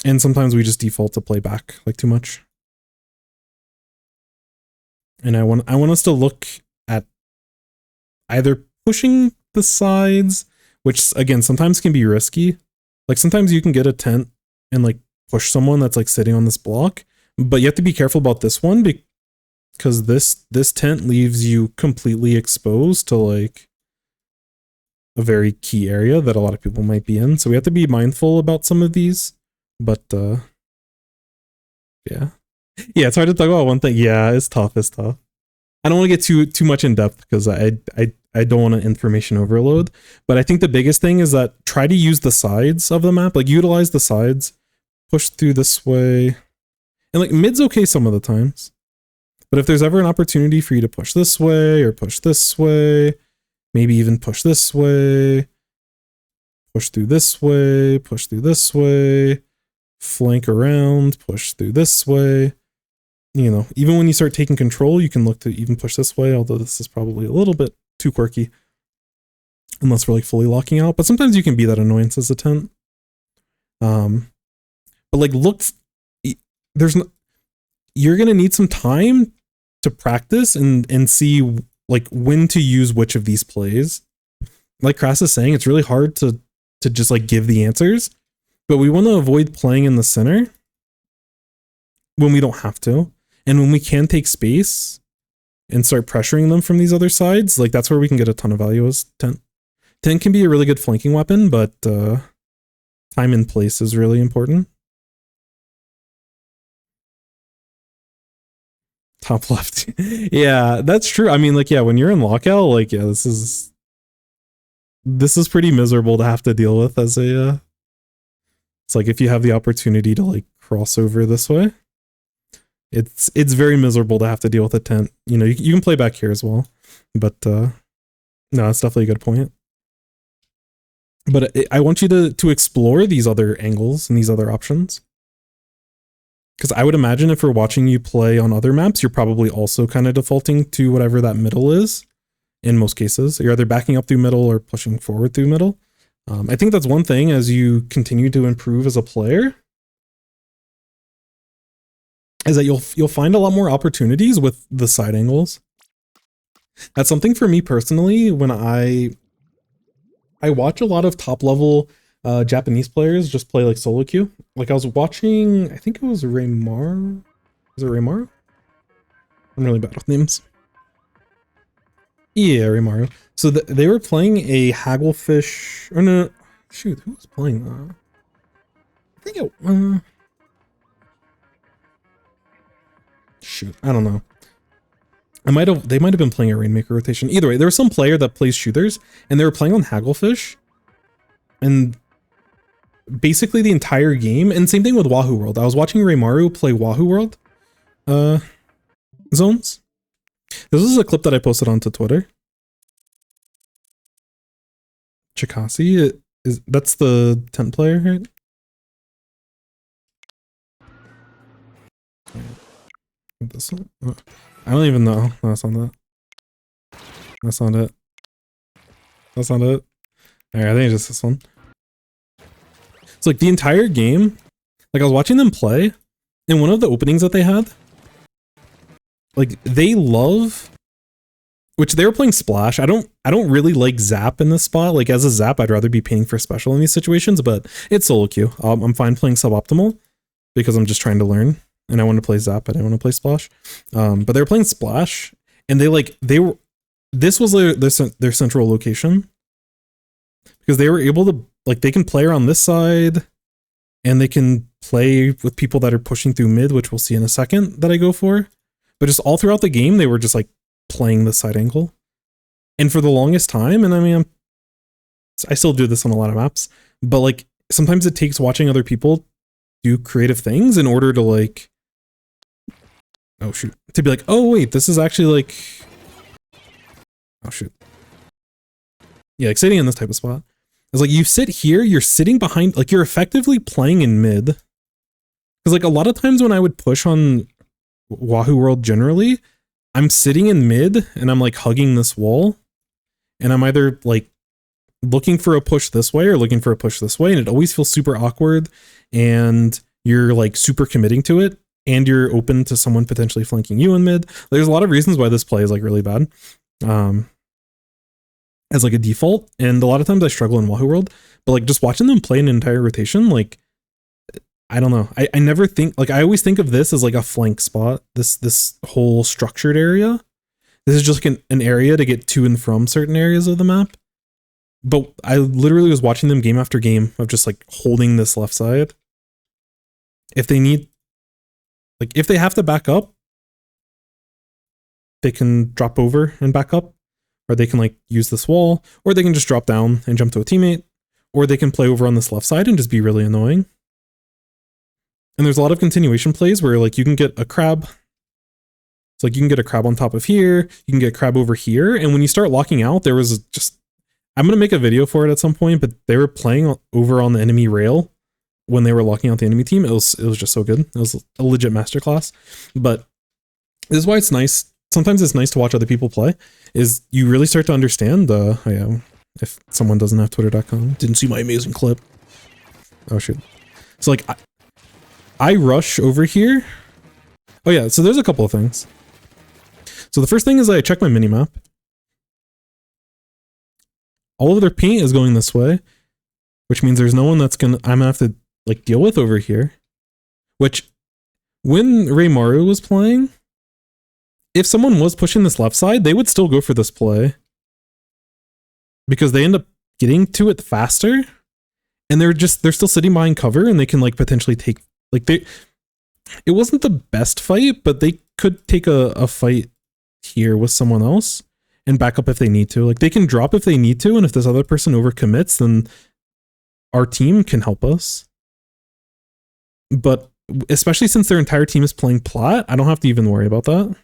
And sometimes we just default to play back like too much. And I want us to look at either pushing the sides, which again, sometimes can be risky. Like sometimes you can get a tent and like push someone that's like sitting on this block, but you have to be careful about this one because this tent leaves you completely exposed to like a very key area that a lot of people might be in. So we have to be mindful about some of these, but yeah. Yeah, it's hard to talk about one thing. Yeah, it's tough. I don't want to get too much in depth because I don't want an information overload. But I think the biggest thing is that try to use the sides of the map, like utilize the sides, push through this way. And like mid's okay some of the times. But if there's ever an opportunity for you to push this way or push this way, maybe even push this way, push through this way, push through this way, flank around, push through this way. You know, even when you start taking control, you can look to even push this way, although this is probably a little bit too quirky. Unless we're like fully locking out. But sometimes you can be that annoyance as a tent. But like you're gonna need some time to practice and see like when to use which of these plays. Like Crass is saying, it's really hard to just like give the answers. But we want to avoid playing in the center when we don't have to. And when we can take space and start pressuring them from these other sides, like that's where we can get a ton of value as tent. Tent can be a really good flanking weapon, but time and place is really important. Top left. Yeah, that's true. I mean, like, yeah, when you're in lockout, like, yeah, this is pretty miserable to have to deal with as a it's like if you have the opportunity to like cross over this way, it's very miserable to have to deal with a tent. You know, you can play back here as well, but no, it's definitely a good point. But I want you to explore these other angles and these other options, Because I would imagine if we're watching you play on other maps, you're probably also kind of defaulting to whatever that middle is. In most cases, you're either backing up through middle or pushing forward through middle. I think that's one thing as you continue to improve as a player, is that you'll find a lot more opportunities with the side angles. That's something for me personally when I watch a lot of top level Japanese players just play like solo queue. Like I was watching, I think it was Raymar. Is it Raymar? I'm really bad with names. Yeah, Raymaru. So they were playing a Hagglefish. Or no, shoot, who was playing that? I think it. Shoot, I don't know. They might have been playing a Rainmaker rotation. Either way, there was some player that plays shooters, and they were playing on Hagglefish, and basically the entire game. And same thing with Wahoo World. I was watching Raymaru play Wahoo World zones. This is a clip that I posted onto Twitter. Chikasi, that's the tent player, right? This one? I don't even know. No, that's not that. That's not it. That's not it. Alright, I think it's just this one. It's like the entire game, like I was watching them play, and one of the openings that they had, like they love, which they were playing Splash. I don't really like Zap in this spot. Like as a Zap, I'd rather be paying for Special in these situations, but it's solo queue. I'm fine playing Suboptimal because I'm just trying to learn and I want to play Zap. I didn't want to play Splash. But they were playing Splash and this was their central location because they were able to, like, they can play around this side and they can play with people that are pushing through mid, which we'll see in a second that I go for. But just all throughout the game, they were just like playing the side angle. And for the longest time, and I mean, I still do this on a lot of maps, but like sometimes it takes watching other people do creative things in order to like, oh shoot, to be like, oh wait, this is actually like, oh shoot. Yeah, like sitting in this type of spot. It's like you sit here, you're sitting behind, like you're effectively playing in mid. Because like a lot of times when I would push on Wahoo World generally, I'm sitting in mid and I'm like hugging this wall and I'm either like looking for a push this way or looking for a push this way, and it always feels super awkward and you're like super committing to it and you're open to someone potentially flanking you in mid. There's a lot of reasons why this play is like really bad as like a default, and a lot of times I struggle in Wahoo World, but like just watching them play an entire rotation, like I don't know. I never think, like I always think of this as like a flank spot, this whole structured area. This is just like an area to get to and from certain areas of the map. But I literally was watching them game after game of just like holding this left side. If they need, like if they have to back up, they can drop over and back up, or they can like use this wall, or they can just drop down and jump to a teammate, or they can play over on this left side and just be really annoying. And there's a lot of continuation plays where like you can get a crab. It's like you can get a crab on top of here, you can get a crab over here, and when you start locking out, there was just, I'm gonna make a video for it at some point, but they were playing over on the enemy rail when they were locking out the enemy team. It was just so good. It was a legit masterclass. But this is why it's nice. Sometimes it's nice to watch other people play, is you really start to understand if someone doesn't have twitter.com, didn't see my amazing clip. Oh shoot. So like I rush over here. Oh yeah, so there's a couple of things. So the first thing is I check my minimap. All of their paint is going this way, which means there's no one I'm gonna have to like deal with over here. Which, when Raymaru was playing, if someone was pushing this left side, they would still go for this play. Because they end up getting to it faster, and they're still sitting behind cover, and they can like potentially take, like it wasn't the best fight, but they could take a fight here with someone else and back up if they need to. Like they can drop if they need to, and if this other person overcommits, then our team can help us. But especially since their entire team is playing plat, I don't have to even worry about that.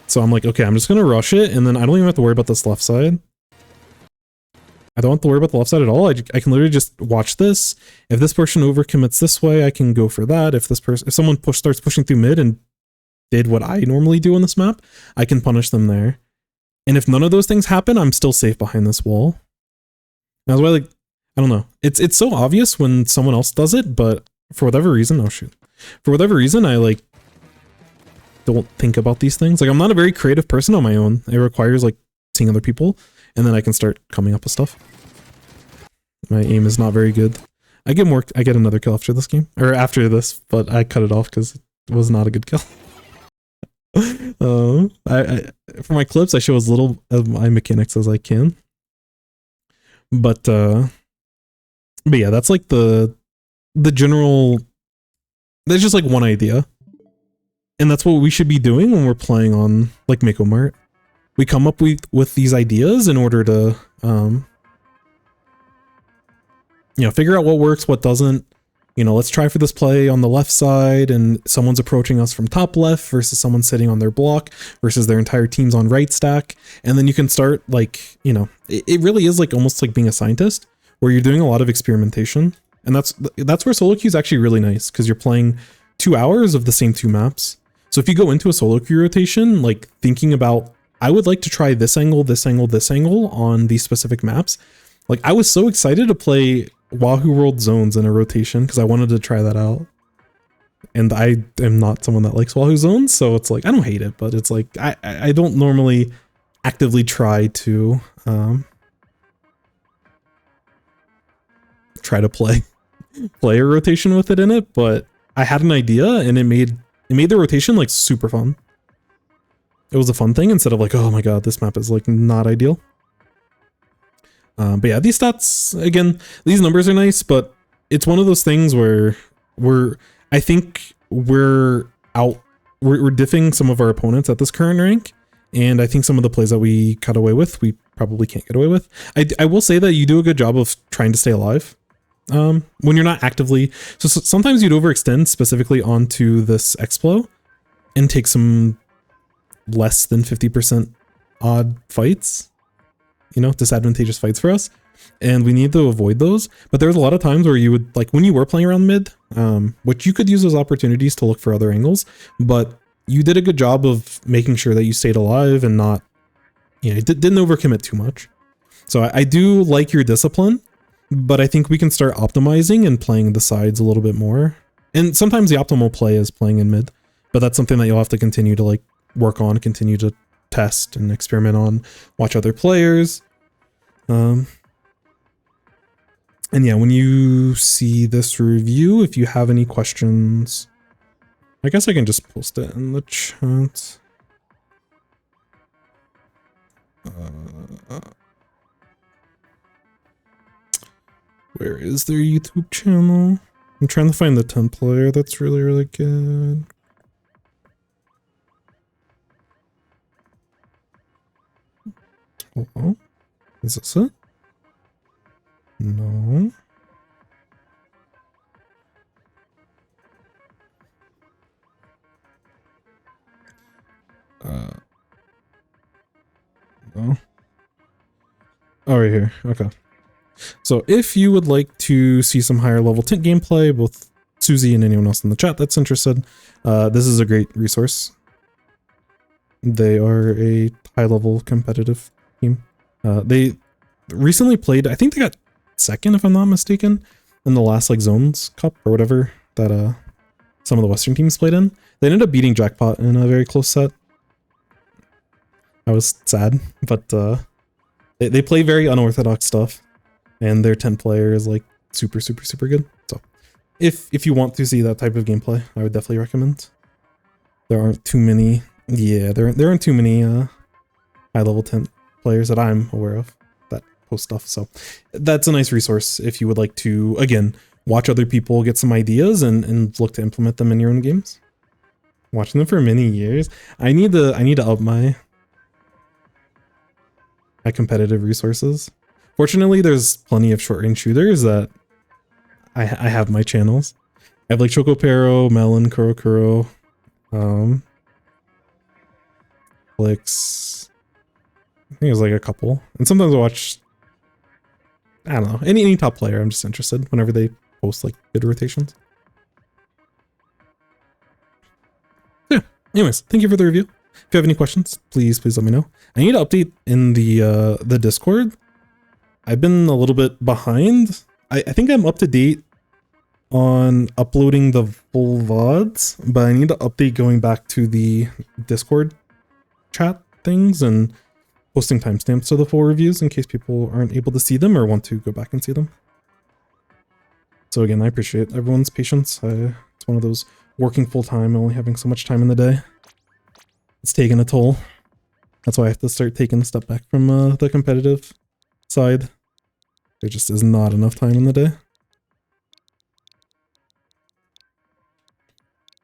So I'm like, okay, I'm just gonna rush it, and then I don't even have to worry about this left side. I don't have to worry about the left side at all. I can literally just watch this. If this person overcommits this way, I can go for that. If someone starts pushing through mid and did what I normally do on this map, I can punish them there. And if none of those things happen, I'm still safe behind this wall. That's why, like, I don't know. It's so obvious when someone else does it, but for whatever reason, oh shoot. For whatever reason, I like don't think about these things. Like, I'm not a very creative person on my own. It requires like seeing other people, and then I can start coming up with stuff. My aim is not very good. I get another kill after this game, or after this, but I cut it off because it was not a good kill. For my clips, I show as little of my mechanics as I can. But yeah, that's like the general. There's just like one idea, and that's what we should be doing when we're playing on like Mako Mart. We come up with these ideas in order to figure out what works, what doesn't. Let's try for this play on the left side, and someone's approaching us from top left versus someone sitting on their block versus their entire team's on right stack. And then you can start like, it really is like almost like being a scientist where you're doing a lot of experimentation. And that's where solo queue is actually really nice because you're playing 2 hours of the same 2 maps. So if you go into a solo queue rotation, like thinking about, I would like to try this angle, this angle, this angle on these specific maps. Like I was so excited to play Wahoo World Zones in a rotation because I wanted to try that out. And I am not someone that likes Wahoo Zones, so it's like, I don't hate it, but it's like, I don't normally actively try to play a rotation with it in it, but I had an idea and it made the rotation like super fun. It was a fun thing instead of like, oh my god, this map is like not ideal. But yeah, these stats, again, these numbers are nice, but it's one of those things where I think we're diffing some of our opponents at this current rank. And I think some of the plays that we cut away with, we probably can't get away with. I will say that you do a good job of trying to stay alive when you're not actively. So sometimes you'd overextend specifically onto this Explo and take some less than 50% odd fights. Disadvantageous fights for us, and we need to avoid those. But there's a lot of times where you would, like when you were playing around mid, which you could use those opportunities to look for other angles, but you did a good job of making sure that you stayed alive and not, didn't overcommit too much. So I do like your discipline, but I think we can start optimizing and playing the sides a little bit more. And sometimes the optimal play is playing in mid, but that's something that you'll have to continue to like work on, continue to test and experiment on, watch other players. And yeah, when you see this review, if you have any questions, I guess I can just post it in the chat. Where is their YouTube channel? I'm trying to find the 10 player that's really, really good. Oh, is this it? No. No. Oh, right here. Okay. So if you would like to see some higher level Tint gameplay, both Susie and anyone else in the chat that's interested, this is a great resource. They are a high level competitive team. They recently played, I think they got second, if I'm not mistaken, in the last like Zones Cup or whatever that some of the Western teams played in. They ended up beating Jackpot in a very close set. I was sad, but they play very unorthodox stuff, and their 10 player is like super, super, super good. So if you want to see that type of gameplay, I would definitely recommend. There aren't too many, yeah, there aren't too many high level 10 players that I'm aware of that post stuff. So that's a nice resource if you would like to, again, watch other people get some ideas and look to implement them in your own games. Watching them for many years. I need to up my competitive resources. Fortunately, there's plenty of short range shooters that I have my channels. I have like Chocopero, Melon, Kurokuro, Flix. I think there's like a couple. And sometimes I watch I don't know. Any top player, I'm just interested whenever they post like good rotations. Yeah. Anyways, thank you for the review. If you have any questions, please let me know. I need to update in the Discord. I've been a little bit behind. I think I'm up to date on uploading the full VODs, but I need to update going back to the Discord chat things and posting timestamps to the full reviews in case people aren't able to see them or want to go back and see them. So again, I appreciate everyone's patience. It's one of those working full-time, only having so much time in the day. It's taking a toll. That's why I have to start taking a step back from the competitive side. There just is not enough time in the day.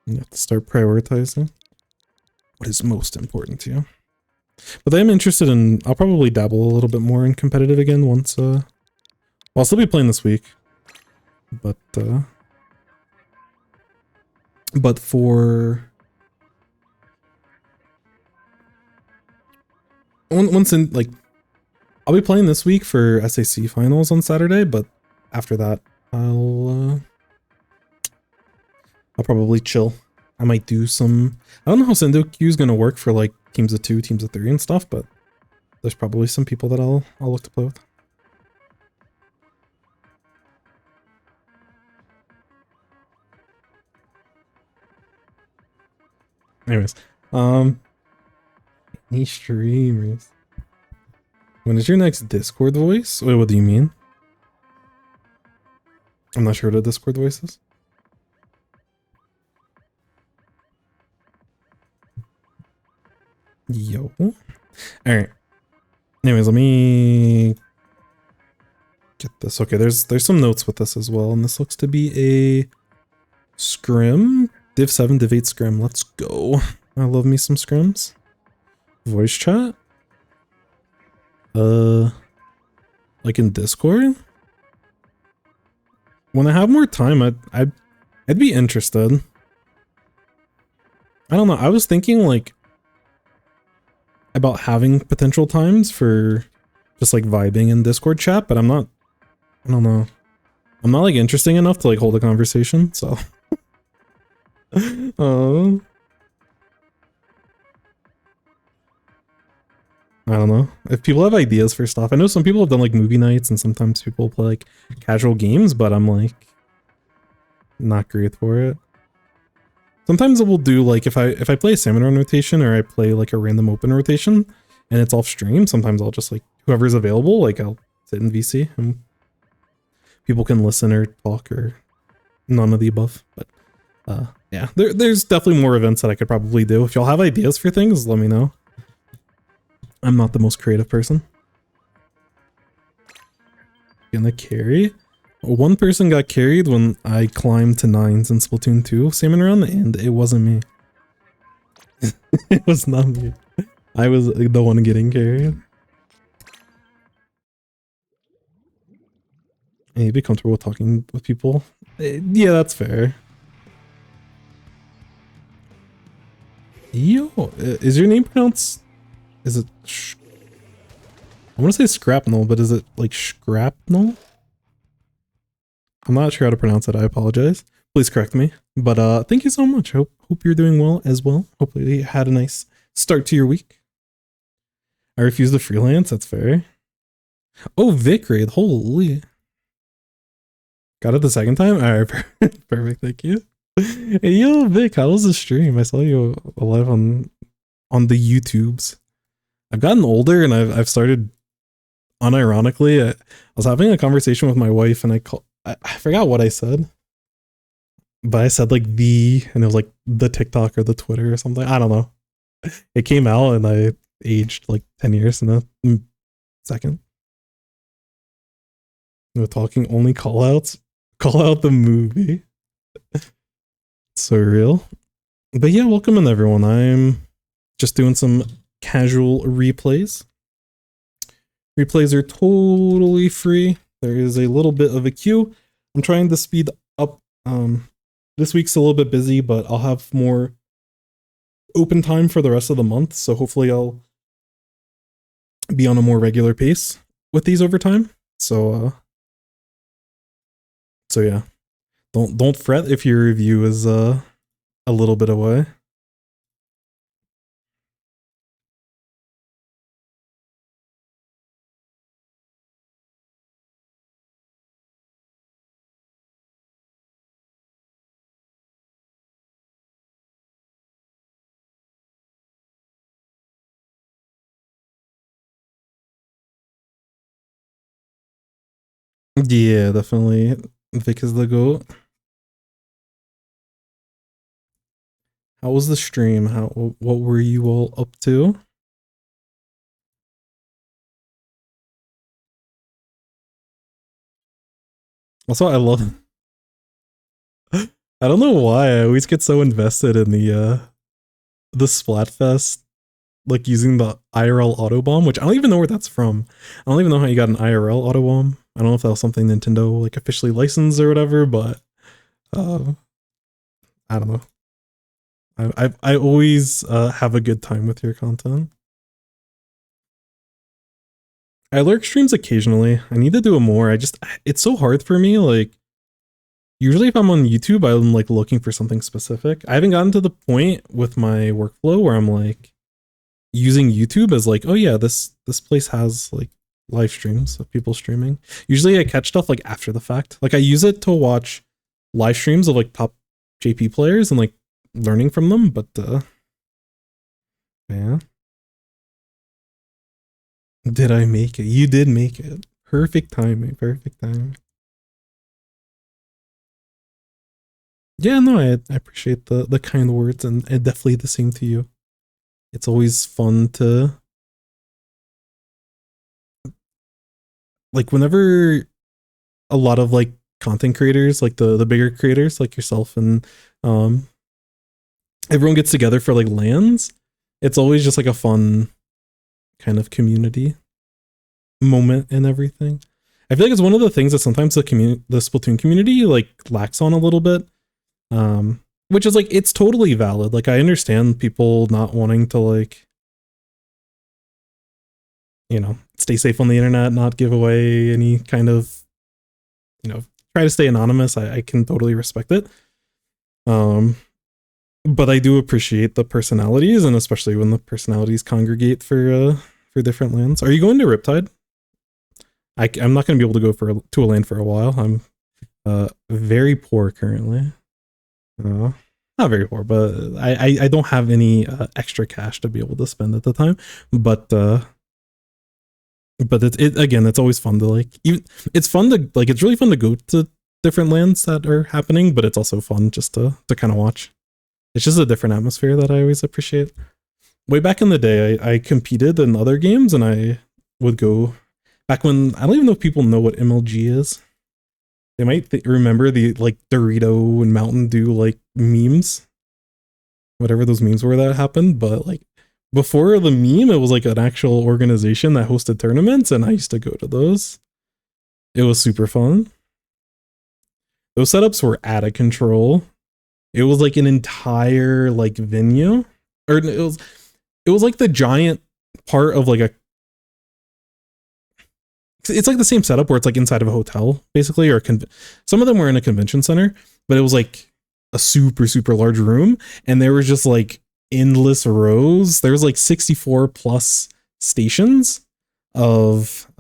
You have to start prioritizing what is most important to you. But I am interested in, I'll probably dabble a little bit more in competitive again once, well, I'll still be playing this week. But for once in, like, I'll be playing this week for SAC finals on Saturday, but after that, I'll probably chill. I might do some, I don't know how Sendoku is going to work for like teams of 2, teams of 3 and stuff, but there's probably some people that I'll look to play with. Anyways, any streamers. When is your next Discord voice? Wait, what do you mean? I'm not sure what a Discord voice is. Yo. Alright. Anyways, let me get this. Okay, there's some notes with this as well, and this looks to be a scrim. Div 7, Div 8 scrim. Let's go. I love me some scrims. Voice chat. Like in Discord? When I have more time, I'd be interested. I don't know. I was thinking like about having potential times for just like vibing in Discord chat, but I don't know. I'm not like interesting enough to like hold a conversation, so. I don't know. If people have ideas for stuff, I know some people have done like movie nights and sometimes people play like casual games, but I'm like not great for it. Sometimes it will do like if I play a salmon run rotation or I play like a random open rotation and it's off stream, sometimes I'll just like whoever's available, like I'll sit in VC and people can listen or talk or none of the above. But yeah, there's definitely more events that I could probably do. If y'all have ideas for things, let me know. I'm not the most creative person. Gonna carry. One person got carried when I climbed to 9s in Splatoon 2 Salmon Run, and it wasn't me. It was not me. I was the one getting carried. And be comfortable with talking with people. Yeah, that's fair. Yo, is your name pronounced? Is it? I want to say Scrapnel, but is it like Scrapnel? I'm not sure how to pronounce it. I apologize. Please correct me. But thank you so much. Hope you're doing well as well. Hopefully you had a nice start to your week. I refuse to freelance. That's fair. Oh, Vic raid. Holy. Got it the second time? Alright, perfect. Thank you. Hey, yo, Vic, how was the stream? I saw you live on the YouTubes. I've gotten older and I've started unironically. I was having a conversation with my wife and I forgot what I said. But I said like and it was like the TikTok or the Twitter or something. I don't know. It came out and I aged like 10 years in a second. No talking, only call outs. Call out the movie. Surreal. But yeah, welcome in everyone. I'm just doing some casual replays. Replays are totally free. There is a little bit of a queue. I'm trying to speed up. This week's a little bit busy, but I'll have more open time for the rest of the month. So hopefully I'll be on a more regular pace with these over time. So So yeah, don't fret if your review is a little bit away. Yeah, definitely. Vic is the goat. How was the stream? What were you all up to? Also, I love. I don't know why I always get so invested in the Splatfest, like using the IRL Autobomb, which I don't even know where that's from. I don't even know how you got an IRL Autobomb. I don't know if that was something Nintendo like officially licensed or whatever, but I don't know. I always have a good time with your content. I lurk streams occasionally. I need to do it more. It's so hard for me. Like usually if I'm on YouTube, I'm like looking for something specific. I haven't gotten to the point with my workflow where I'm like using YouTube as like, oh yeah, this place has like live streams of people streaming. Usually I catch stuff like after the fact. Like I use it to watch live streams of like top JP players and like learning from them, but yeah. Did I make it? You did make it. Perfect timing. Perfect timing. Yeah, no, I appreciate the kind words and definitely the same to you. It's always fun to like whenever a lot of like content creators, like the bigger creators like yourself and um everyone gets together for like LANs, it's always just like a fun kind of community moment and everything. I feel like it's one of the things that sometimes the Splatoon community like lacks on a little bit. Which is like it's totally valid. Like I understand people not wanting to like stay safe on the internet, not give away any kind of try to stay anonymous. I can totally respect it. But I do appreciate the personalities, and especially when the personalities congregate for different lands. Are you going to Riptide? I'm not going to be able to go to a land for a while. I'm very poor currently. Not very poor, but I don't have any extra cash to be able to spend at the time. But it again, it's always fun to like. It's fun to like. It's really fun to go to different lands that are happening, but it's also fun just to kind of watch. It's just a different atmosphere that I always appreciate. Way back in the day, I competed in other games, and I would go back when I don't even know if people know what MLG is. They might remember the like Dorito and Mountain Dew like memes, whatever those memes were that happened. But like before the meme, it was like an actual organization that hosted tournaments, and I used to go to those. It was super fun. Those setups were out of control. It was like an entire like venue, or it was like the giant part of like a. It's like the same setup where it's like inside of a hotel, basically, or some of them were in a convention center, but it was like a super, super large room, and there was just like endless rows. There was like 64 plus stations of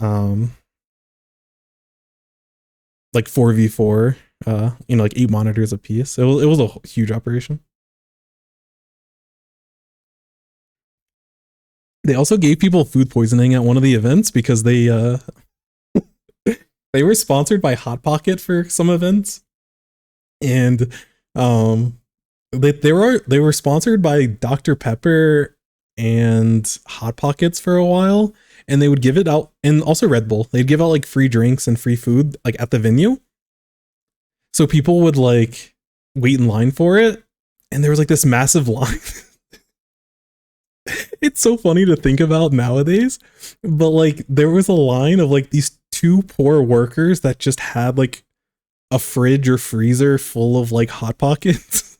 like 4v4, like 8 monitors a piece. It was a huge operation. They also gave people food poisoning at one of the events because they were sponsored by Hot Pocket for some events, and they were sponsored by Dr. Pepper and Hot Pockets for a while, and they would give it out, and also Red Bull. They'd give out like free drinks and free food like at the venue, so people would like wait in line for it, and there was like this massive line. It's so funny to think about nowadays, but like there was a line of like these two poor workers that just had like a fridge or freezer full of like Hot Pockets.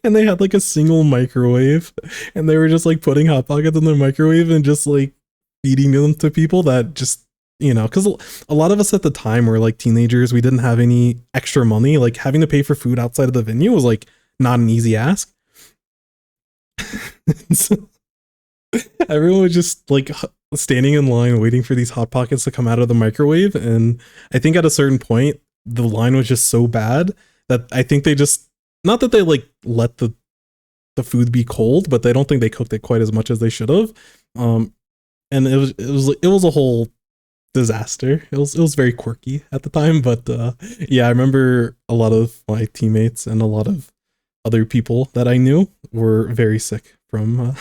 And they had like a single microwave, and they were just like putting Hot Pockets in the microwave and just like feeding them to people that just you know, because a lot of us at the time were like teenagers. We didn't have any extra money. Like having to pay for food outside of the venue was like not an easy ask. So everyone was just like standing in line waiting for these hot pockets to come out of the microwave. And I think at a certain point, the line was just so bad that I think they just, not that they like let the food be cold, but they don't think they cooked it quite as much as they should have. And it was a whole disaster. It was very quirky at the time, but yeah, I remember a lot of my teammates and a lot of other people that I knew were very sick from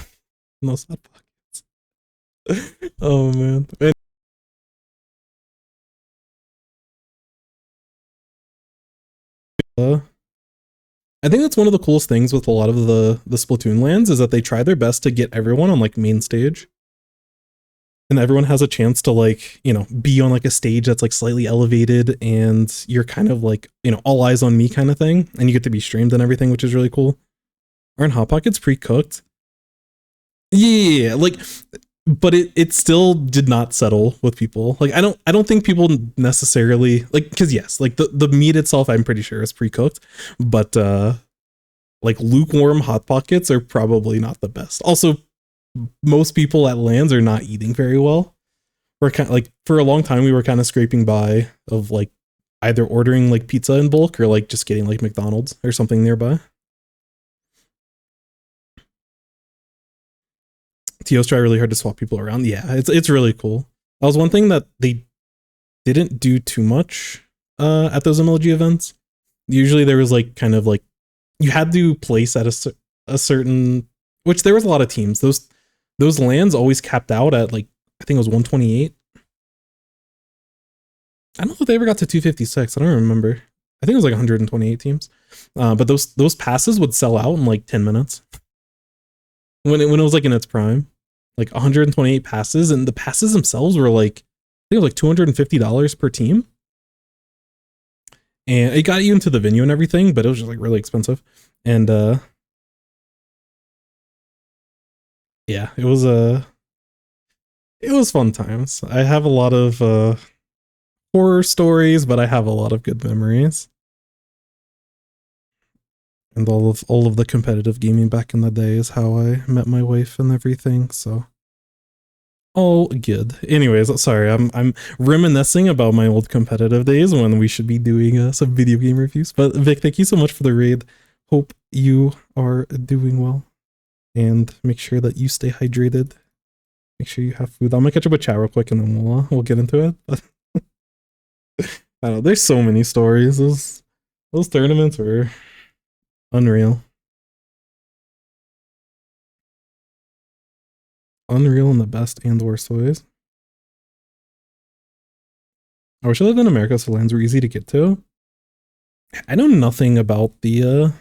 those hot pockets. Oh man. And, I think that's one of the coolest things with a lot of the Splatoon lands is that they try their best to get everyone on like main stage. And everyone has a chance to like, you know, be on like a stage that's like slightly elevated and you're kind of like, you know, all eyes on me kind of thing. And you get to be streamed and everything, which is really cool. Aren't Hot Pockets pre-cooked? Yeah, like, but it still did not settle with people. Like I don't think people necessarily like, because yes, like the meat itself I'm pretty sure is pre-cooked, but like lukewarm Hot Pockets are probably not the best. Also, most people at lands are not eating very well. We're kind of like, for a long time we were kind of scraping by of like either ordering like pizza in bulk or like just getting like McDonald's or something nearby. TOs try really hard to swap people around. Yeah, it's really cool. That was one thing that they didn't do too much at those MLG events. Usually there was like kind of like you had to place at a certain, which there was a lot of teams. Those lands always capped out at like, I think it was 128. I don't know if they ever got to 256. I don't remember. I think it was like 128 teams. But those passes would sell out in like 10 minutes. When it was like in its prime. Like 128 passes, and the passes themselves were like, I think it was like $250 per team. And it got you into the venue and everything, but it was just like really expensive. And yeah, it was fun times. I have a lot of horror stories, but I have a lot of good memories. And all of the competitive gaming back in the day is how I met my wife and everything, so all good. Anyways, sorry, I'm reminiscing about my old competitive days when we should be doing some video game reviews. But Vic, thank you so much for the raid. Hope you are doing well, and make sure that you stay hydrated. Make sure you have food. I'm gonna catch up with chat real quick, and then we'll get into it. But I don't know. There's so many stories. Those tournaments were unreal. Unreal in the best and worst ways. I wish I lived in America so lands were easy to get to. I know nothing about the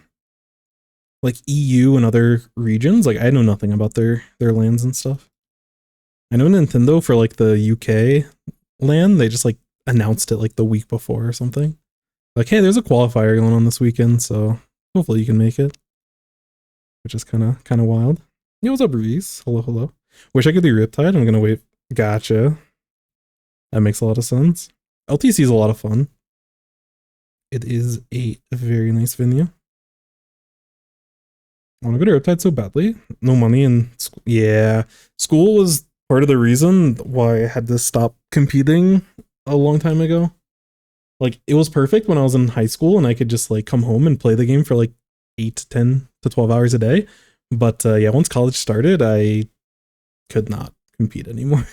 like EU and other regions. Like I know nothing about their lands and stuff. I know Nintendo for like the UK land, they just like announced it like the week before or something. Like, hey, there's a qualifier going on this weekend, so hopefully you can make it. Which is kind of wild. Yo, what's up, Reese? Hello. Wish I could do Riptide. I'm gonna wait. Gotcha. That makes a lot of sense. LTC is a lot of fun. It is a very nice venue. I want to go to Riptide so badly. No money and yeah, school was part of the reason why I had to stop competing a long time ago. Like it was perfect when I was in high school and I could just like come home and play the game for like 8 to 10 to 12 hours a day. But yeah, once college started, I could not compete anymore.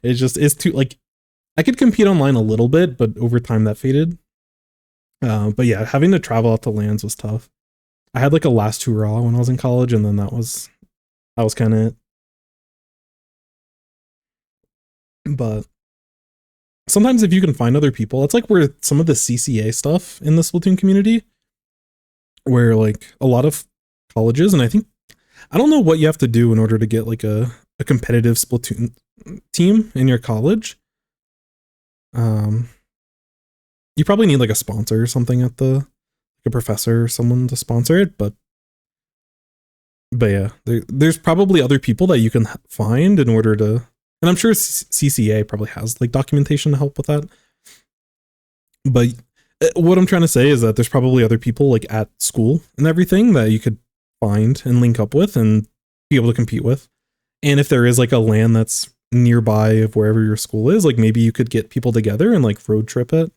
It's too like I could compete online a little bit, but over time that faded. But yeah, having to travel out to lands was tough. I had like a last hurrah when I was in college, and then that was kind of it. But sometimes if you can find other people, it's like where some of the CCA stuff in the Splatoon community, where like a lot of colleges, and I don't know what you have to do in order to get like a competitive Splatoon team in your college. You probably need like a sponsor or something at like a professor or someone to sponsor it, but yeah, there's probably other people that you can find in order to And I'm sure CCA probably has like documentation to help with that. But what I'm trying to say is that there's probably other people like at school and everything that you could find and link up with and be able to compete with. And if there is like a LAN that's nearby of wherever your school is, like maybe you could get people together and like road trip it.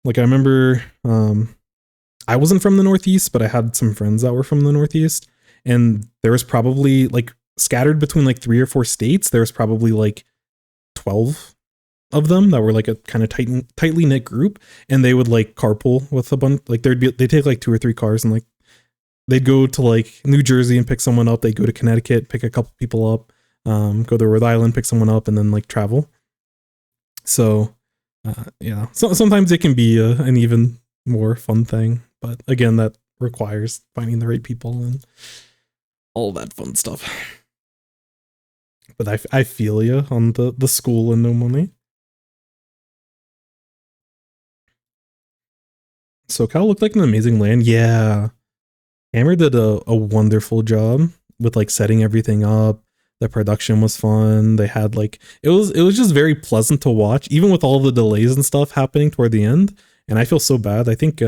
Like I remember I wasn't from the Northeast, but I had some friends that were from the Northeast, and there was probably like scattered between like 3 or 4 states, there was probably like 12 of them that were like a kind of tightly knit group, and they would like carpool with a bunch. Like they take like 2 or 3 cars, and like they'd go to like New Jersey and pick someone up. They'd go to Connecticut, pick a couple people up, go to Rhode Island, pick someone up, and then like travel. So yeah, so sometimes it can be an even more fun thing, but again, that requires finding the right people and all that fun stuff. But I feel you on the school and no money. SoCal looked like an amazing land. Yeah. Hammer did a wonderful job with like setting everything up. The production was fun. They had like it was just very pleasant to watch, even with all the delays and stuff happening toward the end. And I feel so bad. I think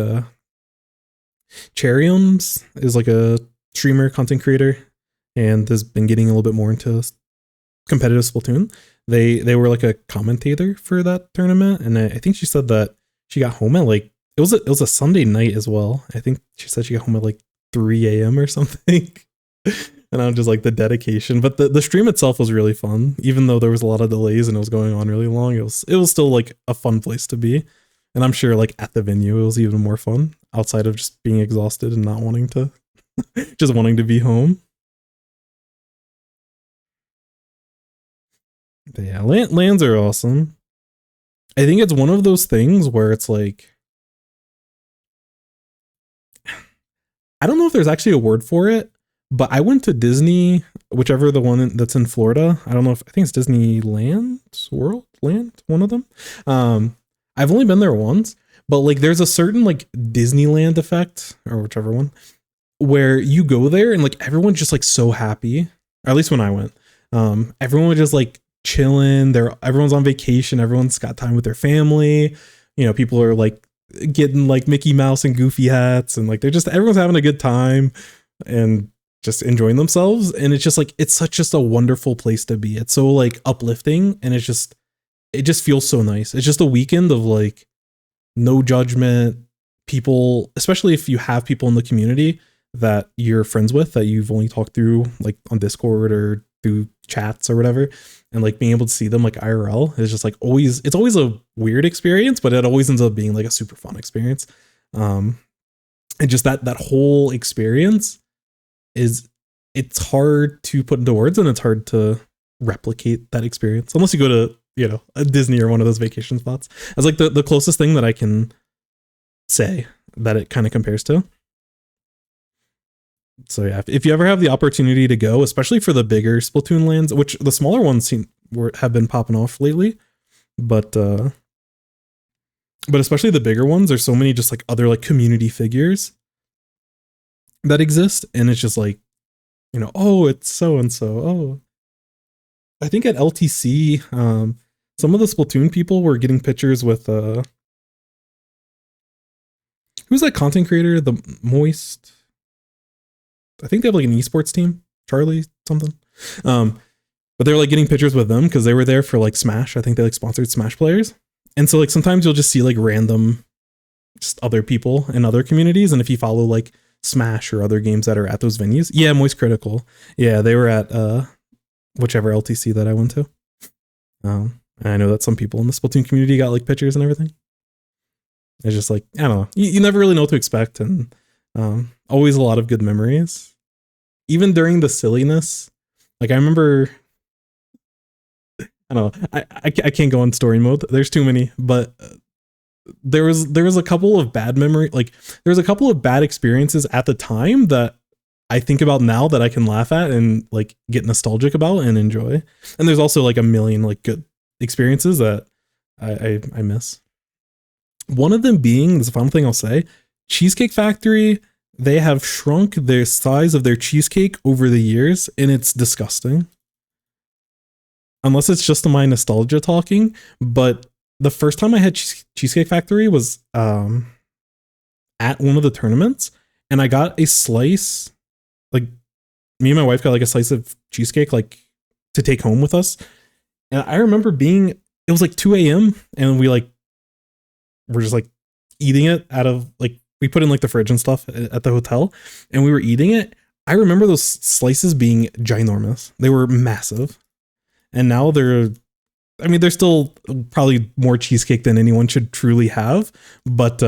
Cherryums is like a streamer content creator and has been getting a little bit more into competitive Splatoon. They were like a commentator for that tournament, and I think she said that she got home at like it was a Sunday night as well. I think she said she got home at like 3 a.m. or something. And I'm just like the dedication. But the stream itself was really fun. Even though there was a lot of delays and it was going on really long, it was still like a fun place to be. And I'm sure like at the venue it was even more fun outside of just being exhausted and not wanting to just wanting to be home. But yeah, lands are awesome. I think it's one of those things where it's like I don't know if there's actually a word for it, but I went to Disney, whichever the one that's in Florida. I don't know if I think it's Disneyland, World Land, one of them. I've only been there once, but like there's a certain like Disneyland effect or whichever one where you go there and like everyone's just like so happy. Or at least when I went, everyone was just like chilling. Everyone's on vacation. Everyone's got time with their family. You know, people are like getting like Mickey Mouse and Goofy hats, and like everyone's having a good time and just enjoying themselves. And it's just like it's just a wonderful place to be. It's so like uplifting, and it just feels so nice. It's just a weekend of like no judgment. People, especially if you have people in the community that you're friends with that you've only talked through like on Discord or through chats or whatever, and like being able to see them like IRL is just like it's always a weird experience, but it always ends up being like a super fun experience. And just that whole experience it's hard to put into words, and it's hard to replicate that experience unless you go to, you know, a Disney or one of those vacation spots. It's like the closest thing that I can say that it kind of compares to. So yeah, if you ever have the opportunity to go, especially for the bigger Splatoon lands, which the smaller ones have been popping off lately, but especially the bigger ones, there's so many just like other like community figures that exist, and it's just like, you know, oh, it's so and so. Oh, I think at LTC, some of the Splatoon people were getting pictures with who's that content creator? The Moist. I think they have like an esports team, Charlie something. But they were like getting pictures with them because they were there for like Smash. I think they like sponsored Smash players. And so like sometimes you'll just see like random just other people in other communities. And if you follow like Smash or other games that are at those venues, yeah, Moist Critical. Yeah, they were at whichever LTC that I went to. And I know that some people in the Splatoon community got like pictures and everything. It's just like, I don't know. You never really know what to expect, and always a lot of good memories. Even during the silliness, like I remember, I don't know, I can't go on story mode. There's too many, but there was a couple of bad memory, like there was a couple of bad experiences at the time that I think about now that I can laugh at and like get nostalgic about and enjoy. And there's also like a million like good experiences that I miss. One of them being, this is the final thing I'll say, Cheesecake Factory. They have shrunk their size of their cheesecake over the years, and it's disgusting. unless it's just my nostalgia talking, but the first time I had Cheesecake Factory was at one of the tournaments, and I got a slice. Like, me and my wife got like a slice of cheesecake, like, to take home with us. And I remember it was like 2 a.m. and we're just like eating it out of, like, we put in like the fridge and stuff at the hotel, and we were eating it. I remember those slices being ginormous. They were massive. And now they're still probably more cheesecake than anyone should truly have. But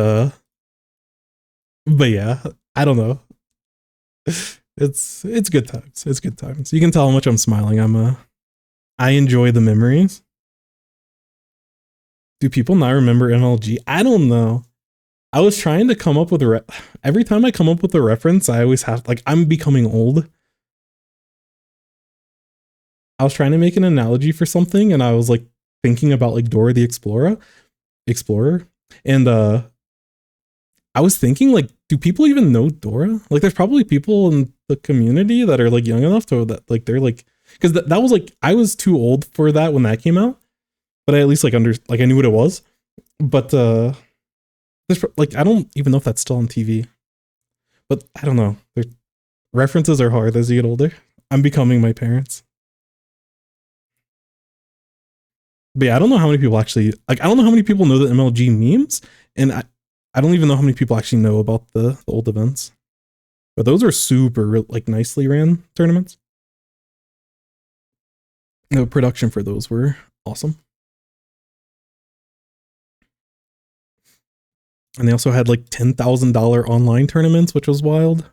yeah, I don't know. It's good times. It's good times. You can tell how much I'm smiling. I enjoy the memories. Do people not remember MLG? I don't know. I was trying to come up with every time I come up with a reference, I always have, like, I'm becoming old. I was trying to make an analogy for something, and I was like thinking about like Dora the Explorer. And I was thinking, like, do people even know Dora? Like, there's probably people in the community that are like young enough to that, like, they're like, because that was like, I was too old for that when that came out, but I at least like I knew what it was. But there's like, I don't even know if that's still on TV, but I don't know. References are hard as you get older. I'm becoming my parents. But yeah, I don't know how many people actually, like, I don't know how many people know the MLG memes, and I don't even know how many people actually know about the old events. But those are super, like, nicely ran tournaments. The production for those were awesome. And they also had like $10,000 online tournaments, which was wild.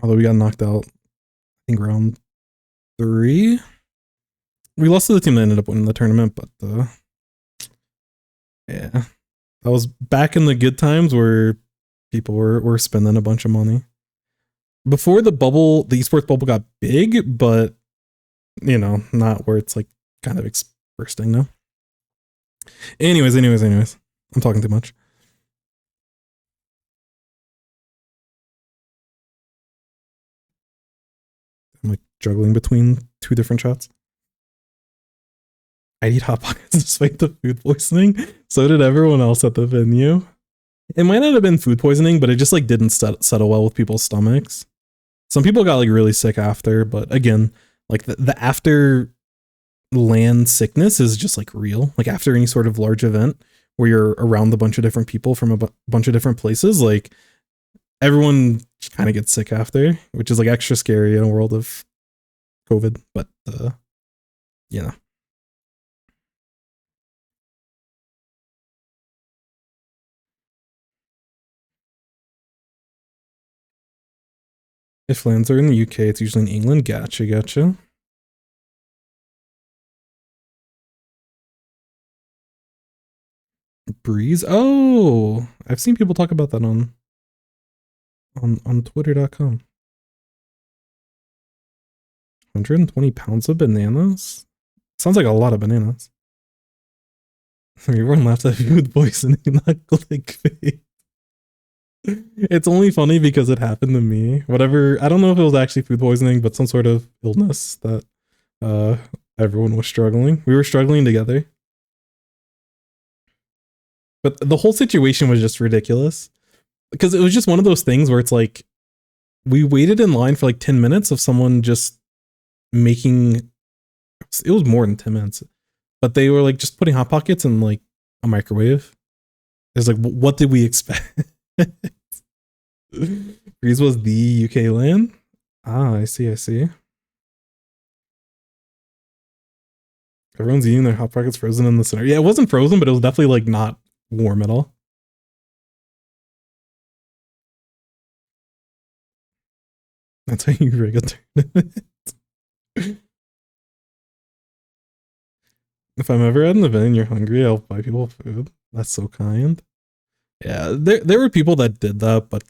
Although we got knocked out, I think, round 3. We lost to the team that ended up winning the tournament, but yeah, that was back in the good times where people were spending a bunch of money. Before the esports bubble got big, but, you know, not where it's like kind of bursting now. Anyways, I'm talking too much. I'm like juggling between 2 different shots. I'd eat Hot Pockets despite the food poisoning. So did everyone else at the venue. It might not have been food poisoning, but it just like didn't settle well with people's stomachs. Some people got like really sick after, but again, like the after land sickness is just like real. Like after any sort of large event where you're around a bunch of different people from a bunch of different places, like everyone kind of gets sick after, which is like extra scary in a world of COVID. But you know. If lands are in the UK, it's usually in England. Gotcha. Breeze. Oh, I've seen people talk about that on Twitter.com. 120 pounds of bananas? Sounds like a lot of bananas. Everyone laughed at food poisoning, not clickbait. It's only funny because it happened to me. Whatever, I don't know if it was actually food poisoning, but some sort of illness that everyone was struggling. We were struggling together. But the whole situation was just ridiculous. Because it was just one of those things where it's like, we waited in line for like 10 minutes of someone just making, it was more than 10 minutes, but they were like just putting Hot Pockets in like a microwave. It's like, what did we expect? Breeze was the UK land? Ah, I see. Everyone's eating their Hot Pockets frozen in the center. Yeah, it wasn't frozen, but it was definitely like not warm at all. That's how you rig a tournament. If I'm ever at an event and you're hungry, I'll buy people food. That's so kind. Yeah, there were people that did that, but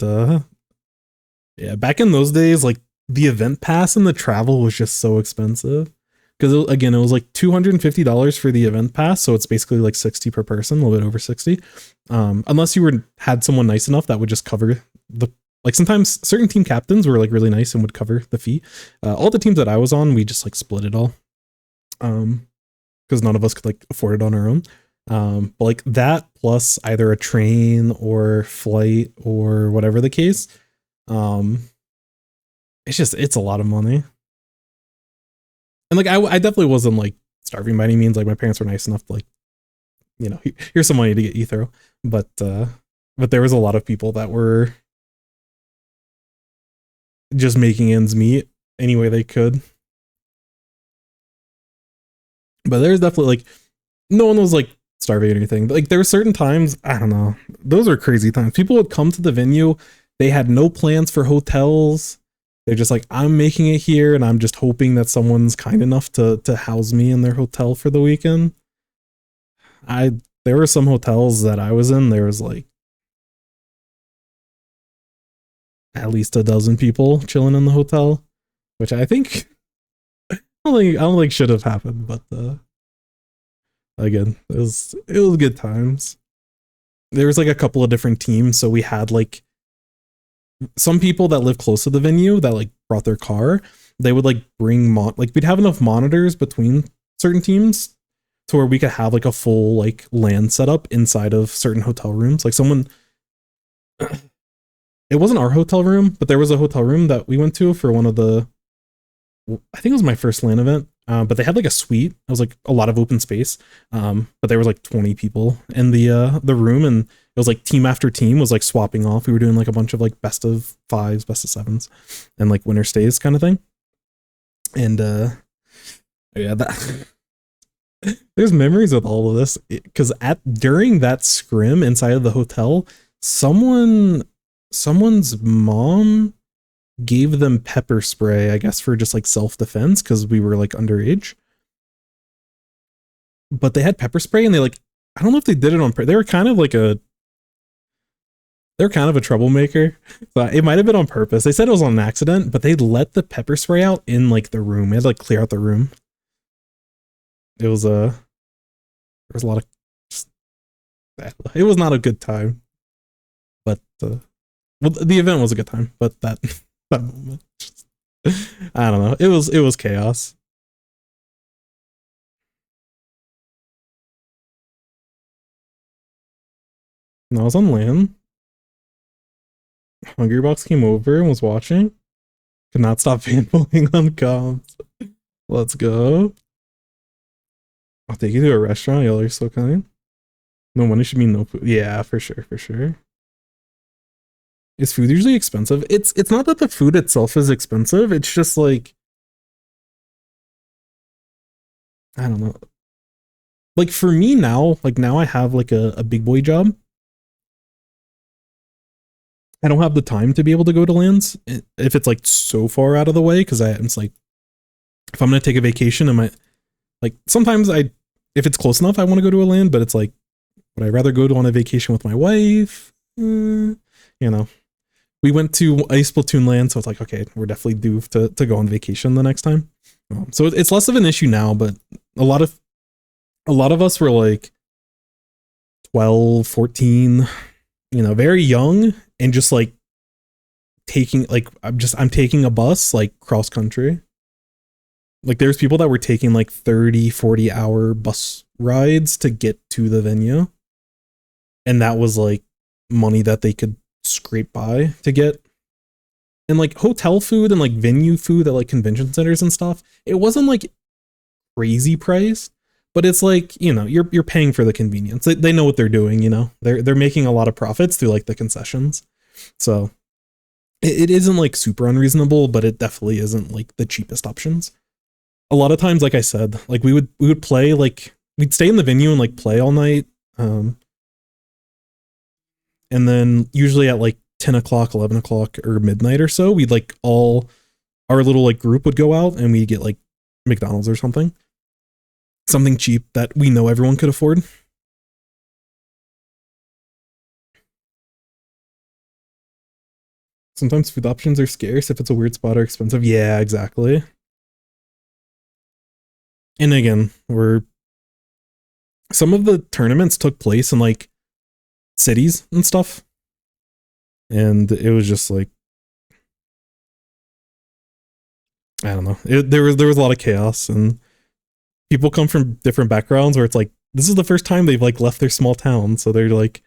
yeah, back in those days, like the event pass and the travel was just so expensive. Because again, it was like $250 for the event pass, so it's basically like 60 per person, a little bit over 60. Unless you had someone nice enough that would just cover the, like, sometimes certain team captains were like really nice and would cover the fee. All the teams that I was on, we just like split it all. because none of us could like afford it on our own. But like that plus either a train or flight or whatever the case, it's a lot of money. And like I definitely wasn't like starving by any means. Like my parents were nice enough to like, here's some money to get you through. But there was a lot of people that were just making ends meet any way they could. But there's definitely like no one was like starving or anything. Like there were certain times, I don't know. Those are crazy times. People would come to the venue, they had no plans for hotels. They're just like, I'm making it here and I'm just hoping that someone's kind enough to house me in their hotel for the weekend. There were some hotels that I was in, there was like at least a dozen people chilling in the hotel, which I think I don't think should have happened, but again, it was good times. There was like a couple of different teams, so we had like some people that live close to the venue that like brought their car. They would like bring like we'd have enough monitors between certain teams to where we could have like a full like LAN setup inside of certain hotel rooms. Like someone, it wasn't our hotel room, but there was a hotel room that we went to for one of the, I think it was my first LAN event. But they had like a suite. It was like a lot of open space. But there was like 20 people in the room, and it was like team after team was like swapping off. We were doing like a bunch of like best of fives, best of sevens, and like winner stays kind of thing. And yeah, that there's memories with all of this because during that scrim inside of the hotel, someone's mom gave them pepper spray, I guess, for just like self-defense because we were like underage. But they had pepper spray and they like, I don't know if they did it on purpose. They were kind of a troublemaker. So it might have been on purpose. They said it was on an accident, but they let the pepper spray out in like the room. They had to like clear out the room. It was there was a lot of just, it was not a good time. But well, the event was a good time, but that that moment just, I don't know. It was chaos. And I was on LAN. Hungrybox came over and was watching. Could not stop fanboying on comms. Let's go. I'll take you to a restaurant. Y'all are so kind. No money should mean no food. Yeah, for sure, for sure. Is food usually expensive? It's not that the food itself is expensive. It's just like, I don't know. Like for me now, like now I have like a big boy job. I don't have the time to be able to go to lands if it's like so far out of the way because it's like if I'm gonna take a vacation, I might like sometimes if it's close enough I want to go to a land, but it's like would I rather go to on a vacation with my wife? You know, we went to Ice Platoon land, so it's like okay, we're definitely due to go on vacation the next time. So it's less of an issue now, but a lot of us were like 12, 14, very young and just like taking like I'm taking a bus like cross country. Like there's people that were taking like 30, 40-hour bus rides to get to the venue. And that was like money that they could scrape by to get. And like hotel food and like venue food at like convention centers and stuff, it wasn't like crazy price, but it's like, you're paying for the convenience. They know what they're doing, They're making a lot of profits through like the concessions. So it isn't like super unreasonable, but it definitely isn't like the cheapest options. A lot of times, like I said, like we would play, like we'd stay in the venue and like play all night. And then usually at like 10 o'clock, 11 o'clock or midnight or so, we'd like our little like group would go out and we'd get like McDonald's or something cheap that we know everyone could afford. Sometimes food options are scarce if it's a weird spot or expensive. Yeah, exactly. And again, some of the tournaments took place in like cities and stuff. And it was just like, I don't know. There was a lot of chaos, and people come from different backgrounds where it's like this is the first time they've like left their small town, so they're like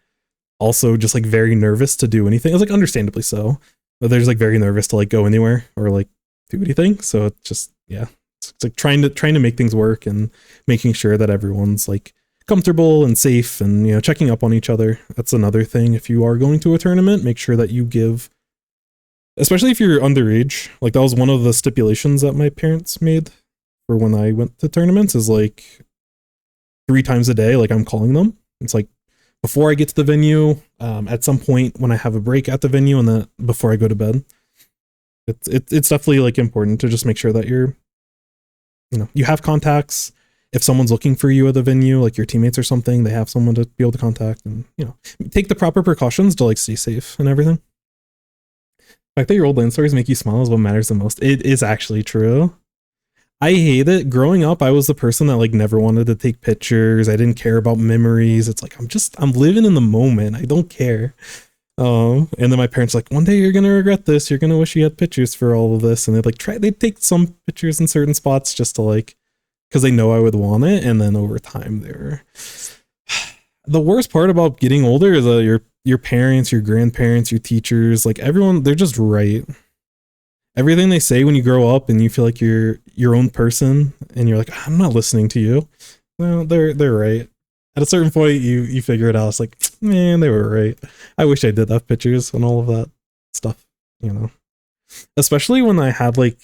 also just like very nervous to do anything. It's like understandably so, but they're just like very nervous to like go anywhere or like do anything. So it's just yeah, it's like trying to make things work and making sure that everyone's like comfortable and safe and you know checking up on each other. That's another thing. If you are going to a tournament, make sure that you give, especially if you're underage. Like that was one of the stipulations that my parents made for when I went to tournaments is like 3 times a day, like I'm calling them. It's like before I get to the venue, at some point when I have a break at the venue, and then before I go to bed. It's definitely like important to just make sure that you're, you know, you have contacts. If someone's looking for you at the venue, like your teammates or something, they have someone to be able to contact, and you know, take the proper precautions to like stay safe and everything. The fact that your old land stories make you smile is what matters the most. It is actually true. I hate it. Growing up, I was the person that like never wanted to take pictures. I didn't care about memories. It's like I'm living in the moment. I don't care. And then my parents like, one day you're gonna regret this. You're gonna wish you had pictures for all of this. And they'd take some pictures in certain spots just to like, because they know I would want it. And then over time, they're the worst part about getting older is that your parents, your grandparents, your teachers, like everyone, they're just right. Everything they say when you grow up and you feel like you're your own person and you're like, I'm not listening to you. Well, they're right. At a certain point you figure it out. It's like, man, they were right. I wish I did have pictures and all of that stuff, you know. Especially when I had like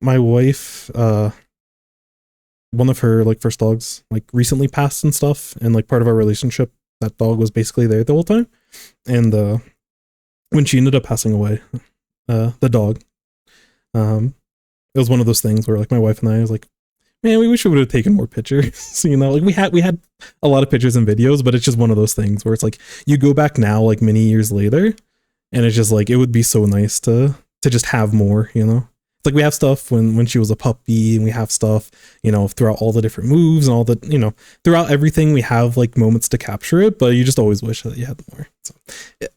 my wife, one of her like first dogs like recently passed and stuff, and like part of our relationship, that dog was basically there the whole time. And when she ended up passing away, the dog, it was one of those things where like my wife and I was like, man, we wish we would have taken more pictures. So, you know, like we had a lot of pictures and videos, but it's just one of those things where it's like you go back now like many years later, and it's just like it would be so nice to just have more, you know. It's like we have stuff when she was a puppy, and we have stuff, you know, throughout all the different moves and all the, you know, throughout everything we have like moments to capture it, but you just always wish that you had more. So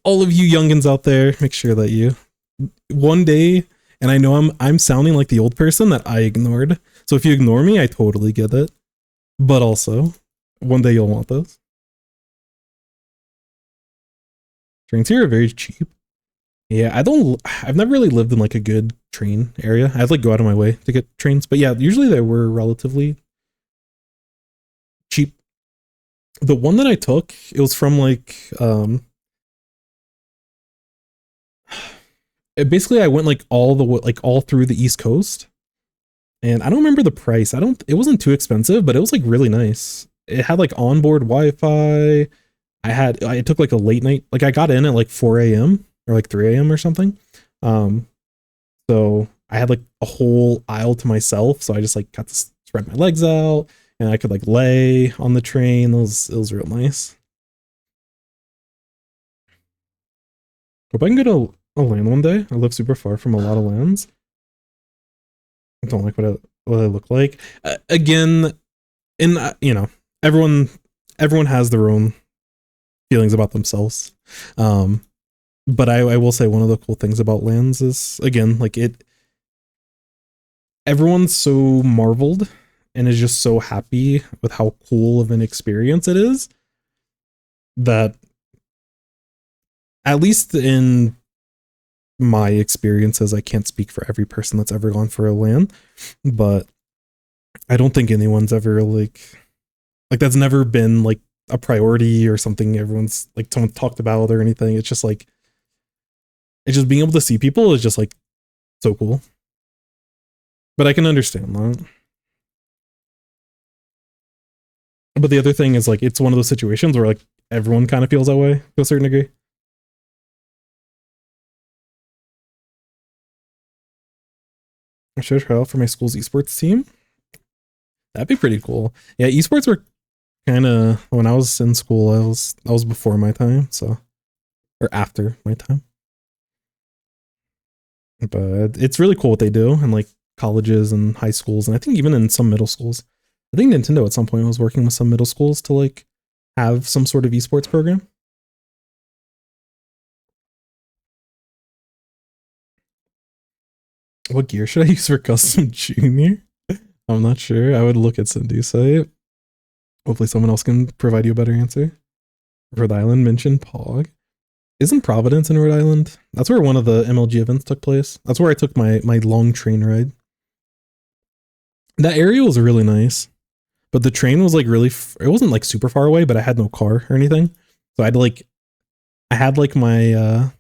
all of you youngins out there, make sure that you one day, and I know I'm sounding like the old person that I ignored. So if you ignore me, I totally get it. But also, one day you'll want those. Trains here are very cheap. Yeah, I've never really lived in like a good train area. I'd like go out of my way to get trains, but yeah, usually they were relatively cheap. The one that I took, it was from like basically I went like all through the East Coast, and I don't remember the price. It wasn't too expensive, but it was like really nice. It had like onboard Wi-Fi. I took like a late night, like I got in at like 4 a.m. or like 3 a.m. or something. So I had like a whole aisle to myself. So I just like got to spread my legs out, and I could like lay on the train. It was real nice. Hope I can go to a land one day. I live super far from a lot of lands. I don't like what I look like. Again, and you know, everyone has their own feelings about themselves. But I will say one of the cool things about lands is, again, like everyone's so marveled and is just so happy with how cool of an experience it is, that at least in my experiences, I can't speak for every person that's ever gone for a land, but I don't think anyone's ever like that's never been like a priority or something everyone's like someone talked about or anything. It's just like, it's just being able to see people is just like so cool. But I can understand that. But the other thing is like, it's one of those situations where like everyone kind of feels that way to a certain degree. I should try out for my school's esports team. That'd be pretty cool. Yeah, esports were kind of, when I was in school, I was before my time, so, or after my time. But it's really cool what they do in like colleges and high schools, and I think even in some middle schools. I think Nintendo at some point was working with some middle schools to like have some sort of esports program. What gear should I use for custom junior? I'm not sure. I would look at Cindy's site. Hopefully someone else can provide you a better answer. Rhode Island mentioned Pog. Isn't Providence in Rhode Island? That's where one of the MLG events took place. That's where I took my long train ride. That area was really nice, but the train was like really, it wasn't like super far away, but I had no car or anything. So I had my,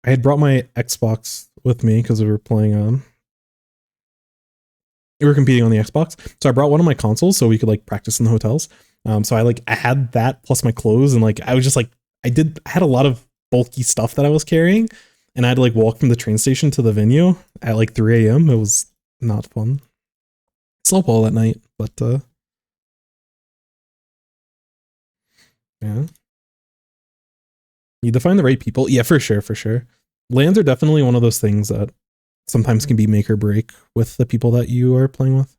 I had brought my Xbox with me because we were playing, we were competing on the Xbox. So I brought one of my consoles so we could like practice in the hotels. So I had that plus my clothes, and like I was just like I had a lot of bulky stuff that I was carrying, and I had to like walk from the train station to the venue at like 3 a.m. It was not fun. Slept well that night, but yeah. Need to find the right people. Yeah, for sure. Lands are definitely one of those things that sometimes can be make or break with the people that you are playing with.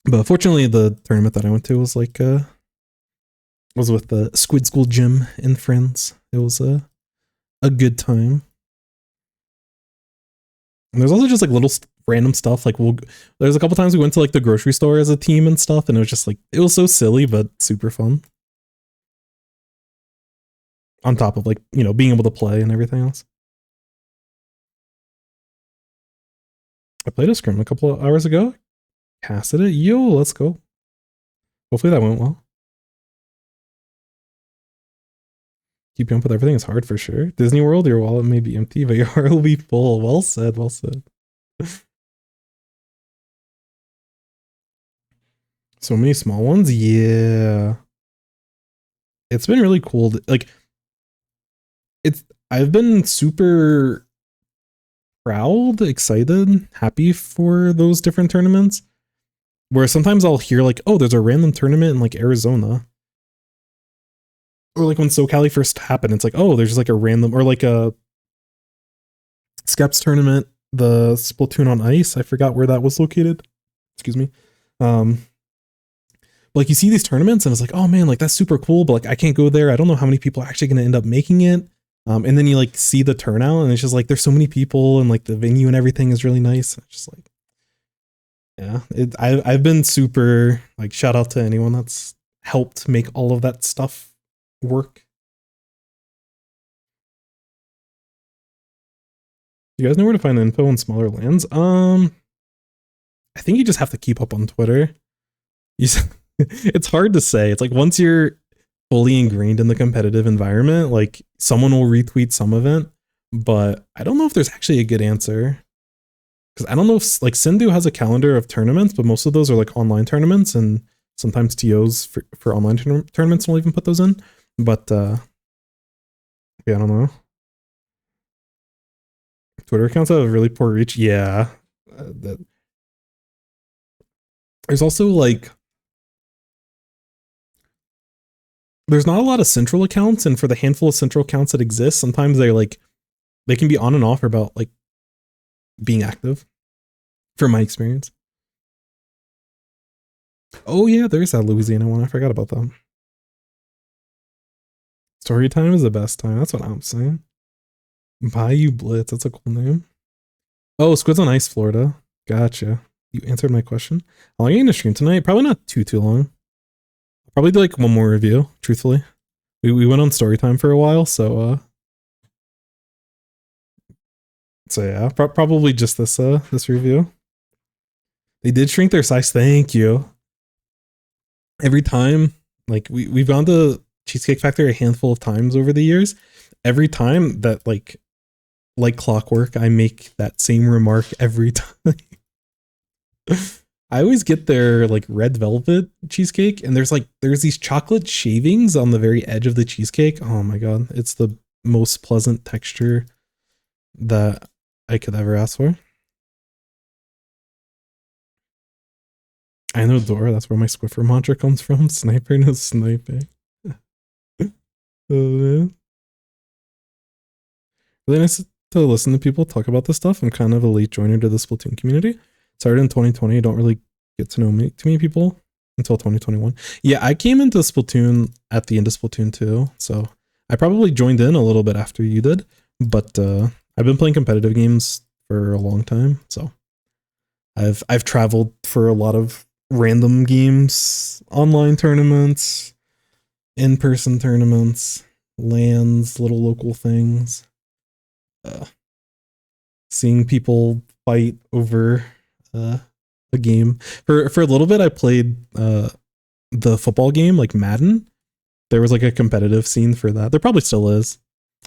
But fortunately, the tournament that I went to was like was with the Squid School Gym and friends. It was a good time. And there's also just like little random stuff. Like there's a couple times we went to like the grocery store as a team and stuff, and it was just like it was so silly but super fun. On top of like, you know, being able to play and everything else. I played a scrim a couple of hours ago. Casted it. Yo, let's go. Hopefully that went well. Keeping up with everything is hard for sure. Disney World, your wallet may be empty, but your heart will be full. Well said, well said. So many small ones. Yeah. It's been really cool. Like, I've been super proud, excited, happy for those different tournaments. Where sometimes I'll hear like, oh, there's a random tournament in like Arizona. Or like when SoCali first happened, it's like, oh, there's just like a random, or like a Skeps tournament, the Splatoon on Ice. I forgot where that was located. Excuse me. Like you see these tournaments and it's like, oh man, like that's super cool, but like I can't go there. I don't know how many people are actually going to end up making it. And then you like see the turnout and it's just like there's so many people and like the venue and everything is really nice. It's just like, yeah, I've been super like shout out to anyone that's helped make all of that stuff work. You guys know where to find info on smaller lands? I think you just have to keep up on Twitter. It's hard to say. It's like once you're fully ingrained in the competitive environment, like someone will retweet some event, but I don't know if there's actually a good answer. Because I don't know if like Sindhu has a calendar of tournaments, but most of those are like online tournaments, and sometimes TOs for online tournaments will even put those in. But yeah, I don't know. Twitter accounts have really poor reach. Yeah. There's also like there's not a lot of central accounts, and for the handful of central accounts that exist, sometimes they can be on and off about like being active, from my experience. Oh yeah, there's that Louisiana one. I forgot about that. Story time is the best time. That's what I'm saying. Bayou Blitz. That's a cool name. Oh, Squids on Ice, Florida. Gotcha. You answered my question. How long are you gonna stream tonight? Probably not too long. I'll probably do like one more review, truthfully. We went on story time for a while, so yeah, probably just this review. They did shrink their size. Thank you. Every time, like we've gone to Cheesecake Factory a handful of times over the years. Every time that like clockwork, I make that same remark every time. I always get their like red velvet cheesecake, and there's these chocolate shavings on the very edge of the cheesecake. Oh my god, it's the most pleasant texture that I could ever ask for. I know Dora, that's where my Squiffer mantra comes from. Sniper no sniping. Oh man. Really nice to listen to people talk about this stuff. I'm kind of a late joiner to the Splatoon community. Started in 2020. I don't really get to know too many people until 2021. Yeah, I came into Splatoon at the end of Splatoon 2, so I probably joined in a little bit after you did, but I've been playing competitive games for a long time, so I've traveled for a lot of random games, online tournaments, in-person tournaments, lands, little local things. Seeing people fight over a game. For a little bit I played the football game like Madden. There was like a competitive scene for that. There probably still is.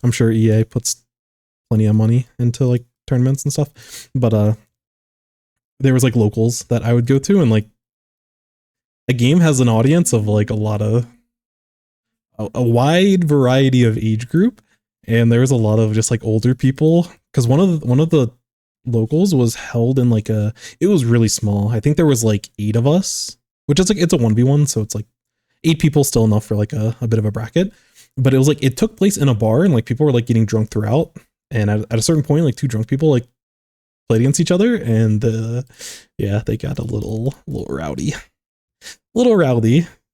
I'm sure EA puts plenty of money into like tournaments and stuff. But there was like locals that I would go to, and like a game has an audience of like a wide variety of age group, and there was a lot of just like older people, because one of the locals was held in like it was really small. I think there was like 8 of us, which is like, it's a 1v1, so it's like 8 people, still enough for like a bit of a bracket. But it was like, it took place in a bar, and like people were like getting drunk throughout, and at a certain point like 2 drunk people like played against each other, and yeah, they got a little rowdy.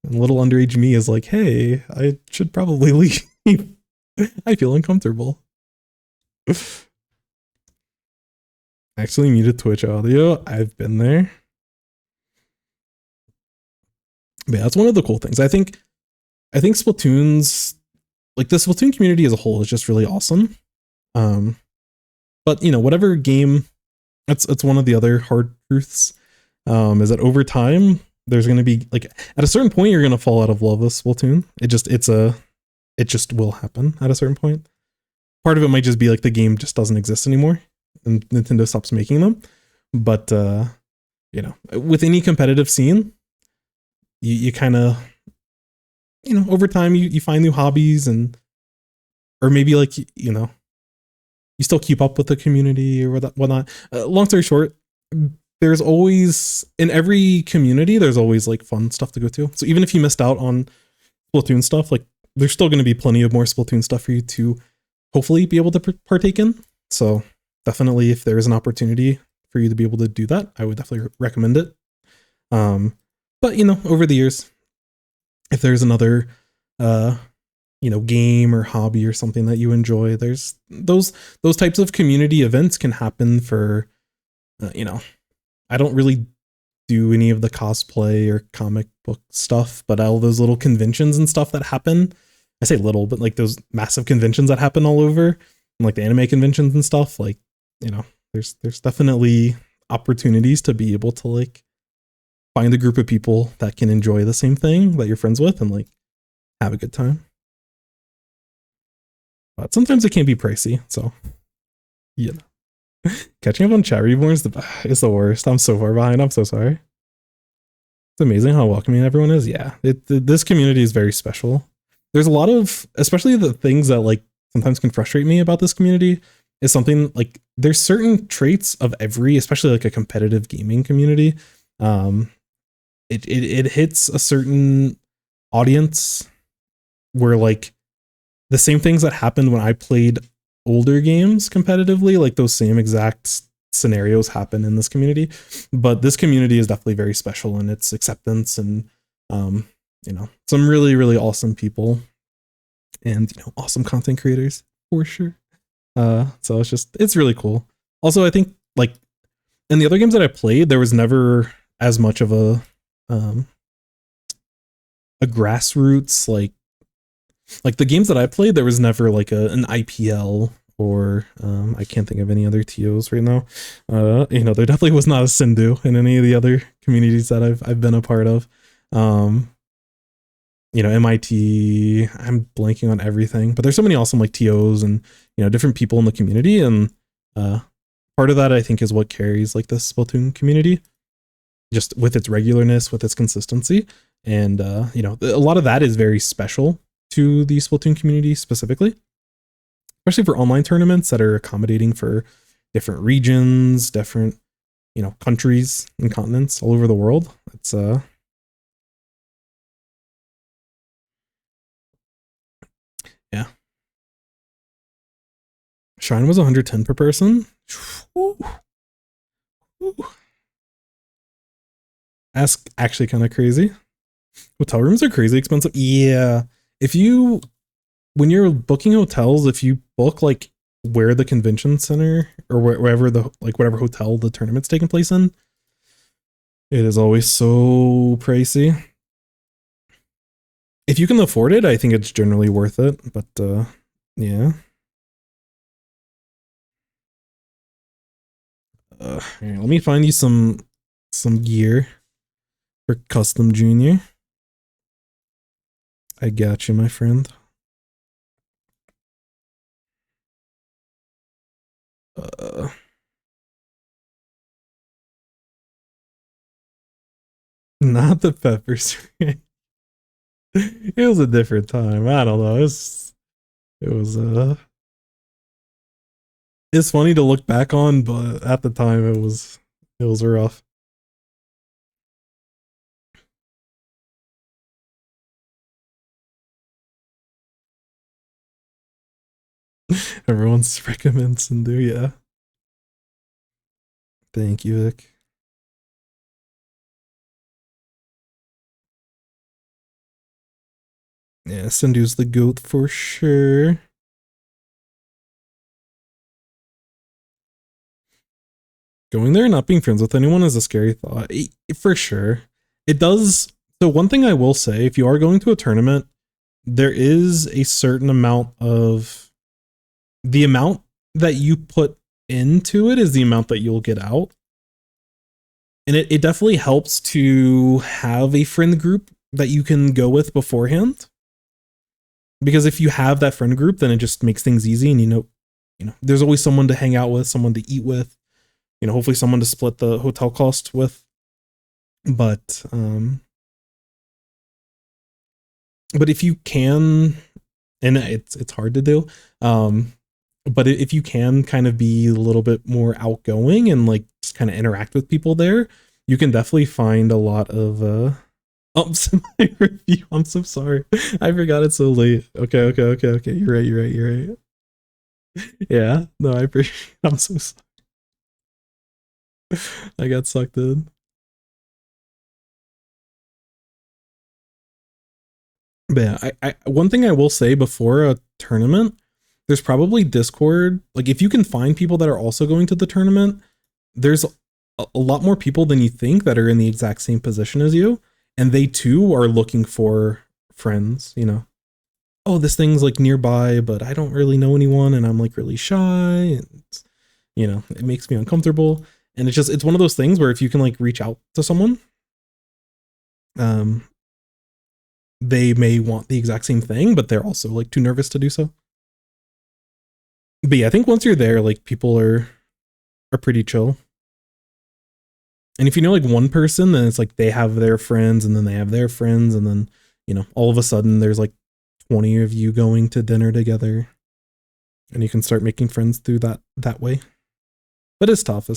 And little underage me is like, hey, I should probably leave. I feel uncomfortable. I actually muted Twitch audio. I've been there. But yeah, that's one of the cool things. I think Splatoon's, like, the Splatoon community as a whole is just really awesome. But you know, whatever game, it's one of the other hard truths, is that over time there's going to be like, at a certain point you're going to fall out of love with Splatoon. It just will happen at a certain point. Part of it might just be like the game just doesn't exist anymore and Nintendo stops making them. But you know, with any competitive scene, you kind of, you know, over time you find new hobbies, and or maybe like, you know, you still keep up with the community or whatnot. Long story short, there's always, in every community, there's always like fun stuff to go to. So even if you missed out on Splatoon stuff, like there's still going to be plenty of more Splatoon stuff for you to hopefully be able to partake in. So definitely, if there is an opportunity for you to be able to do that, I would definitely recommend it. But you know, over the years, if there's another you know, game or hobby or something that you enjoy, there's those types of community events can happen for you know, I don't really do any of the cosplay or comic book stuff, but all those little conventions and stuff that happen, I say little, but like those massive conventions that happen all over, and like the anime conventions and stuff, like, you know, there's definitely opportunities to be able to like find a group of people that can enjoy the same thing that you're friends with and like have a good time. But sometimes it can be pricey, so yeah. Catching up on chat reborn is the worst. I'm so far behind. I'm so sorry. It's amazing how welcoming everyone is. Yeah, this community is very special. There's a lot of, especially the things that like sometimes can frustrate me about this community, is something like there's certain traits of every, especially like a competitive gaming community. It hits a certain audience where like the same things that happened when I played older games competitively, like those same exact scenarios happen in this community. But this community is definitely very special in its acceptance, and you know, some really, really awesome people, and you know, awesome content creators for sure. So it's really cool. Also, I think like in the other games that I played, there was never as much of a grassroots like the games that I played, there was never like an IPL or I can't think of any other TOs right now. You know, there definitely was not a Sindhu in any of the other communities that I've been a part of. You know, MIT, I'm blanking on everything, but there's so many awesome like TOs and, you know, different people in the community, and part of that I think is what carries like the Splatoon community, just with its regularness, with its consistency, and you know, a lot of that is very special to the Splatoon community specifically, especially for online tournaments that are accommodating for different regions, different, you know, countries and continents all over the world. It's yeah. Shrine was 110 per person. Ooh. Ooh. That's actually kind of crazy. Hotel rooms are crazy expensive. Yeah. When you're booking hotels, if you book like where the convention center or wherever the like whatever hotel the tournament's taking place in, It is always so pricey. If you can afford it, I think it's generally worth it, but yeah. Here, let me find you some gear for custom junior. I got you, my friend. Not the pepper spray. It was a different time. I don't know. It was it's funny to look back on, but at the time it was rough. Everyone's recommends and do, yeah. Thank you, Vic. Yeah, Sindu's the goat for sure. Going there and not being friends with anyone is a scary thought. For sure. It does. So, one thing I will say, if you are going to a tournament, there is a certain amount of the amount that you put into it is the amount that you'll get out. And it definitely helps to have a friend group that you can go with beforehand. Because if you have that friend group, then it just makes things easy, and there's always someone to hang out with, someone to eat with, hopefully someone to split the hotel cost with. But if you can, and it's hard to do, but if you can kind of be a little bit more outgoing and like just kind of interact with people there, you can definitely find a lot of ups in my review. I'm so sorry. I forgot it's so late. Okay. You're right. Yeah. No, I appreciate it. I'm so sorry. I got sucked in. But yeah, I one thing I will say before a tournament, there's probably Discord. Like if you can find people that are also going to the tournament, there's a lot more people than you think that are in the exact same position as you, and they too are looking for friends. Oh, this thing's like nearby, but I don't really know anyone, and I'm like really shy, and it makes me uncomfortable. And it's one of those things where if you can like reach out to someone, um, they may want the exact same thing, but they're also like too nervous to do so. But yeah, I think once you're there, like people are pretty chill. And if you know like one person, then it's like they have their friends and then they have their friends, and then all of a sudden there's like 20 of you going to dinner together, and you can start making friends through that way. But it's tough.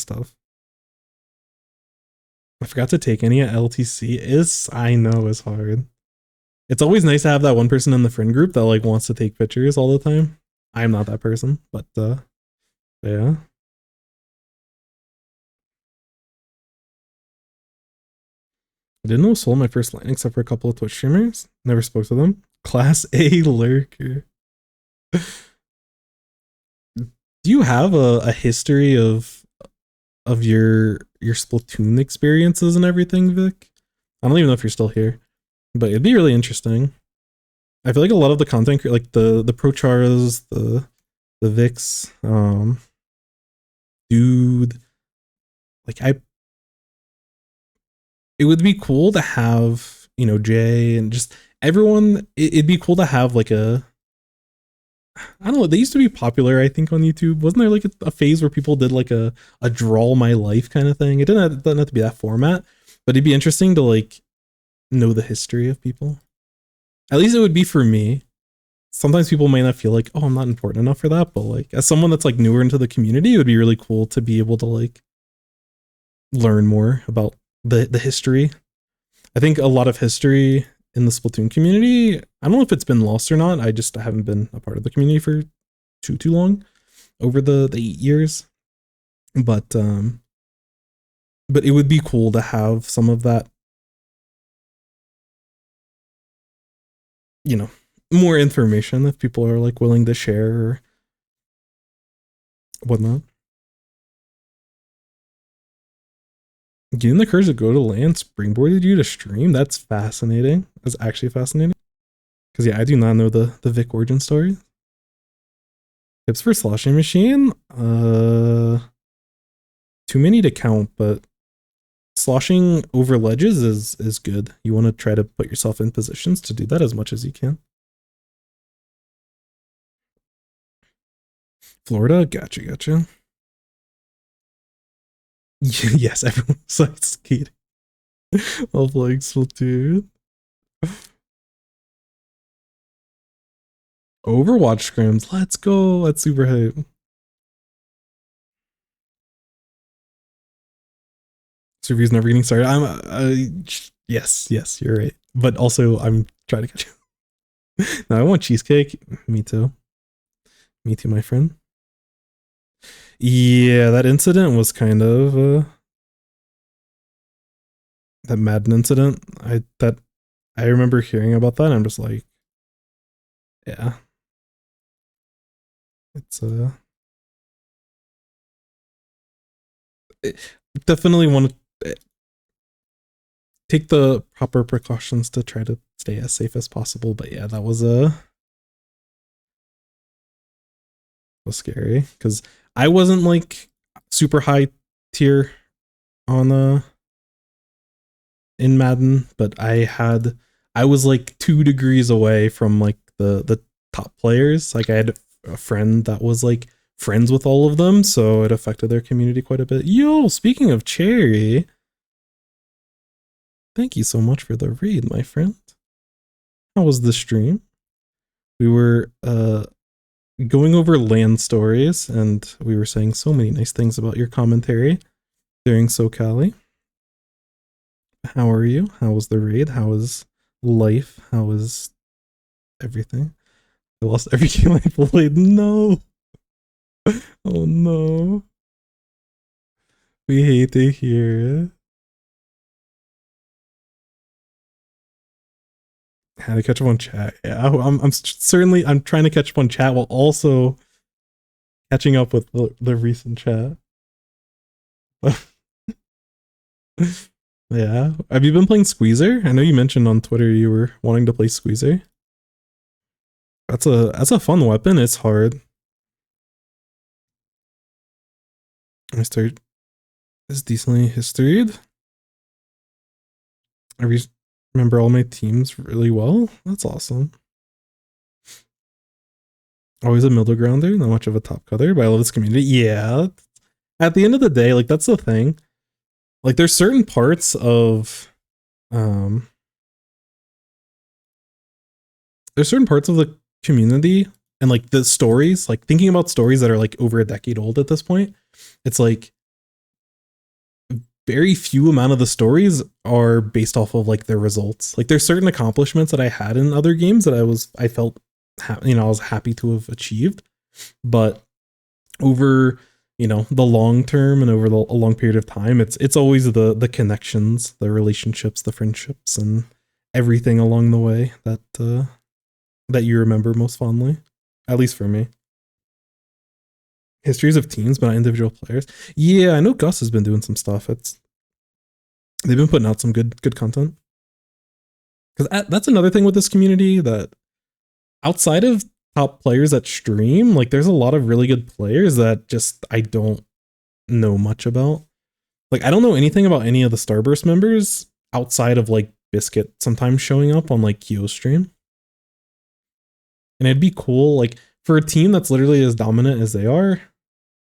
I forgot to take any at LTC. I know it's hard. It's always nice to have that one person in the friend group that like wants to take pictures all the time. I'm not that person, but yeah. I didn't know Soul my first line except for a couple of Twitch streamers. Never spoke to them. Class A lurker. Do you have a history of your Splatoon experiences and everything, Vic? I don't even know if you're still here, but it'd be really interesting. I feel like a lot of the content, like the Procharas, the Vics, dude, like it would be cool to have Jay and just everyone. It'd be cool to have like I don't know. They used to be popular, I think, on YouTube. Wasn't there like a phase where people did like a draw my life kind of thing? It doesn't have to be that format, but it'd be interesting to like know the history of people. At least it would be for me. Sometimes people may not feel like, oh, I'm not important enough for that, but like as someone that's like newer into the community, it would be really cool to be able to like learn more about the history. I think a lot of history in the Splatoon community, I don't know if it's been lost or not. I just haven't been a part of the community for too long over the 8 years. But it would be cool to have some of that, more information if people are like willing to share or whatnot. Getting the courage to go to land springboarded you to stream. That's fascinating. That's actually fascinating. Because yeah, I do not know the Vic origin story. Tips for sloshing machine? Too many to count, but sloshing over ledges is good. You want to try to put yourself in positions to do that as much as you can. Florida, gotcha. Yes, everyone's like skating while playing Splatoon. Overwatch scrims, let's go. That's super hype. This review's never getting started. Yes, you're right. But also, I'm trying to catch you. No, I want cheesecake. Me too, my friend. Yeah, that incident was kind of that Madden incident. I remember hearing about that. And I'm just like, yeah, it's definitely want to take the proper precautions to try to stay as safe as possible. But yeah, that was was scary because I wasn't like super high tier on in Madden, but I was like 2 degrees away from like the top players. Like I had a friend that was like friends with all of them, so it affected their community quite a bit. Yo, speaking of Cherry, thank you so much for the read, my friend. How was the stream? We were going over land stories, and we were saying so many nice things about your commentary during SoCali. How are you? How was the raid? How was life? How was everything? I lost every game I played. No. Oh no. We hate to hear it. Had to catch up on chat. Yeah, I'm certainly I'm trying to catch up on chat while also catching up with the recent chat. Yeah. Have you been playing Squeezer? I know you mentioned on Twitter you were wanting to play Squeezer. That's a fun weapon. It's hard. I start is decently historied. I remember all my teams really well. That's awesome. Always a middle grounder, not much of a top cutter, but I love this community. Yeah. At the end of the day, like that's the thing. Like there's certain parts of there's certain parts of the community and like the stories, like thinking about stories that are like over a decade old at this point, it's like very few amount of the stories are based off of like their results. Like there's certain accomplishments that I had in other games that I felt I was happy to have achieved, but over the long term and over a long period of time, it's always the connections, the relationships, the friendships, and everything along the way that you remember most fondly, at least for me. Histories of teams, but not individual players. Yeah, I know Gus has been doing some stuff. They've been putting out some good content. Because that's another thing with this community, that outside of top players that stream, like there's a lot of really good players that just I don't know much about. Like I don't know anything about any of the Starburst members outside of like Biscuit sometimes showing up on like Kyo's stream. And it'd be cool, like for a team that's literally as dominant as they are,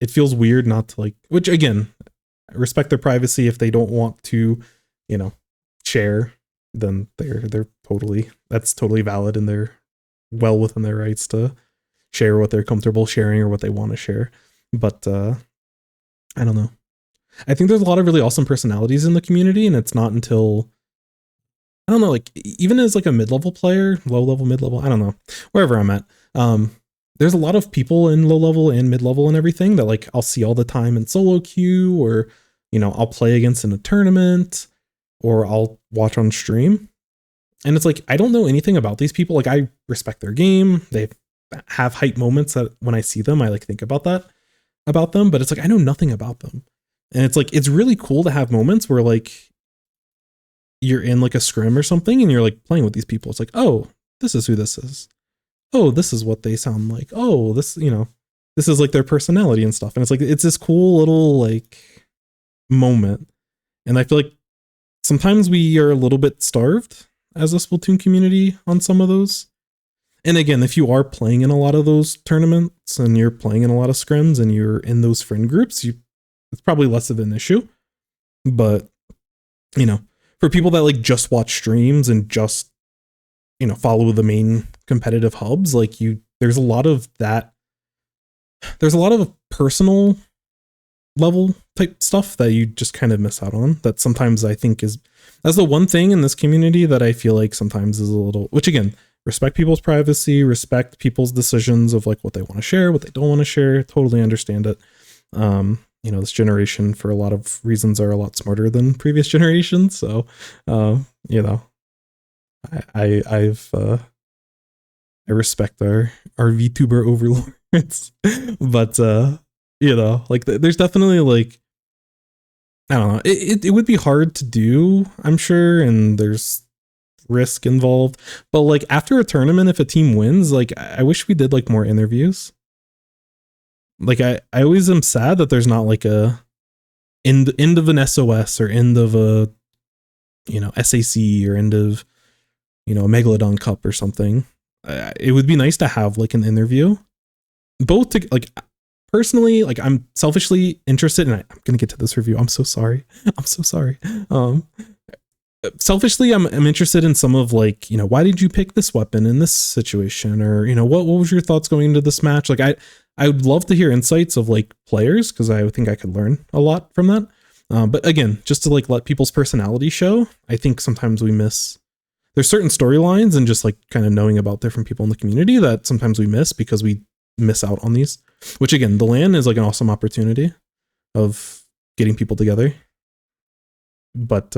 it feels weird not to like, which again, I respect their privacy. If they don't want to, share, then they're that's totally valid, and they're well within their rights to share what they're comfortable sharing or what they want to share. But I don't know. I think there's a lot of really awesome personalities in the community, and it's not until I don't know, like even as like a mid-level player, low level, mid-level, I don't know, wherever I'm at. There's a lot of people in low level and mid-level and everything that like I'll see all the time in solo queue, or I'll play against in a tournament, or I'll watch on stream. And it's like I don't know anything about these people. Like I respect their game. They have hype moments that when I see them, I like think about that about them, but it's like I know nothing about them. And it's like, it's really cool to have moments where like you're in like a scrim or something and you're like playing with these people. It's like, oh, this is who this is. Oh, this is what they sound like. Oh, this, this is like their personality and stuff. And it's like, it's this cool little like moment. And I feel like sometimes we are a little bit starved as a Splatoon community on some of those. And again, if you are playing in a lot of those tournaments and you're playing in a lot of scrims and you're in those friend groups, it's probably less of an issue. But, for people that like just watch streams and just, follow the main competitive hubs, like there's a lot of that. There's a lot of personal level type stuff that you just kind of miss out on, that sometimes I think that's the one thing in this community that I feel like sometimes is a little, which again, respect people's privacy, respect people's decisions of like what they want to share, what they don't want to share. Totally understand it. This generation for a lot of reasons are a lot smarter than previous generations. So, I respect our VTuber overlords, but like there's definitely like, I don't know, it would be hard to do, I'm sure, and there's risk involved. But like after a tournament, if a team wins, like I wish we did like more interviews. Like I always am sad that there's not like a end of an SOS or end of a SAC or end of a Megalodon Cup or something. It would be nice to have like an interview, both to like personally, like I'm selfishly interested, and I'm gonna get to this review. I'm so sorry. Selfishly, I'm interested in some of like, why did you pick this weapon in this situation, or what was your thoughts going into this match? Like I would love to hear insights of like players, because I think I could learn a lot from that. But again, just to like let people's personality show, I think sometimes we miss. There's certain storylines and just like kind of knowing about different people in the community that sometimes we miss because we miss out on these. Which again, the LAN is like an awesome opportunity of getting people together. But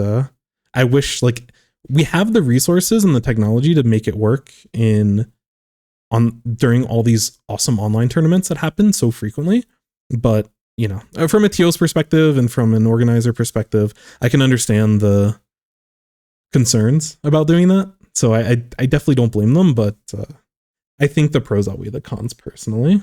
I wish like we have the resources and the technology to make it work during all these awesome online tournaments that happen so frequently. But from a TO's perspective and from an organizer perspective, I can understand the concerns about doing that. So I definitely don't blame them, but I think the pros outweigh the cons personally.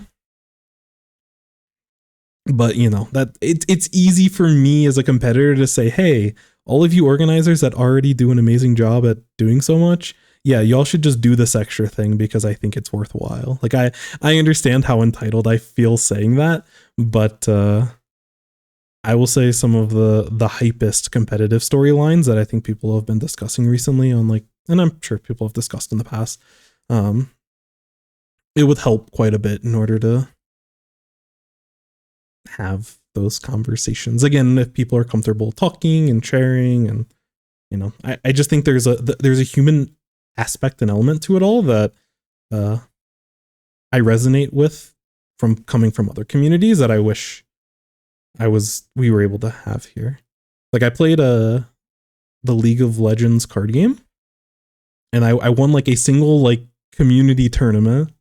But that it's easy for me as a competitor to say, hey, all of you organizers that already do an amazing job at doing so much, yeah, y'all should just do this extra thing because I think it's worthwhile. Like I understand how entitled I feel saying that, but I will say some of the hypest competitive storylines that I think people have been discussing recently on like, and I'm sure people have discussed in the past, it would help quite a bit in order to have those conversations again, if people are comfortable talking and sharing. And I just think there's a human aspect and element to it all that I resonate with from coming from other communities that I wish we were able to have here. Like I played the League of Legends card game, and I won like a single like community tournament.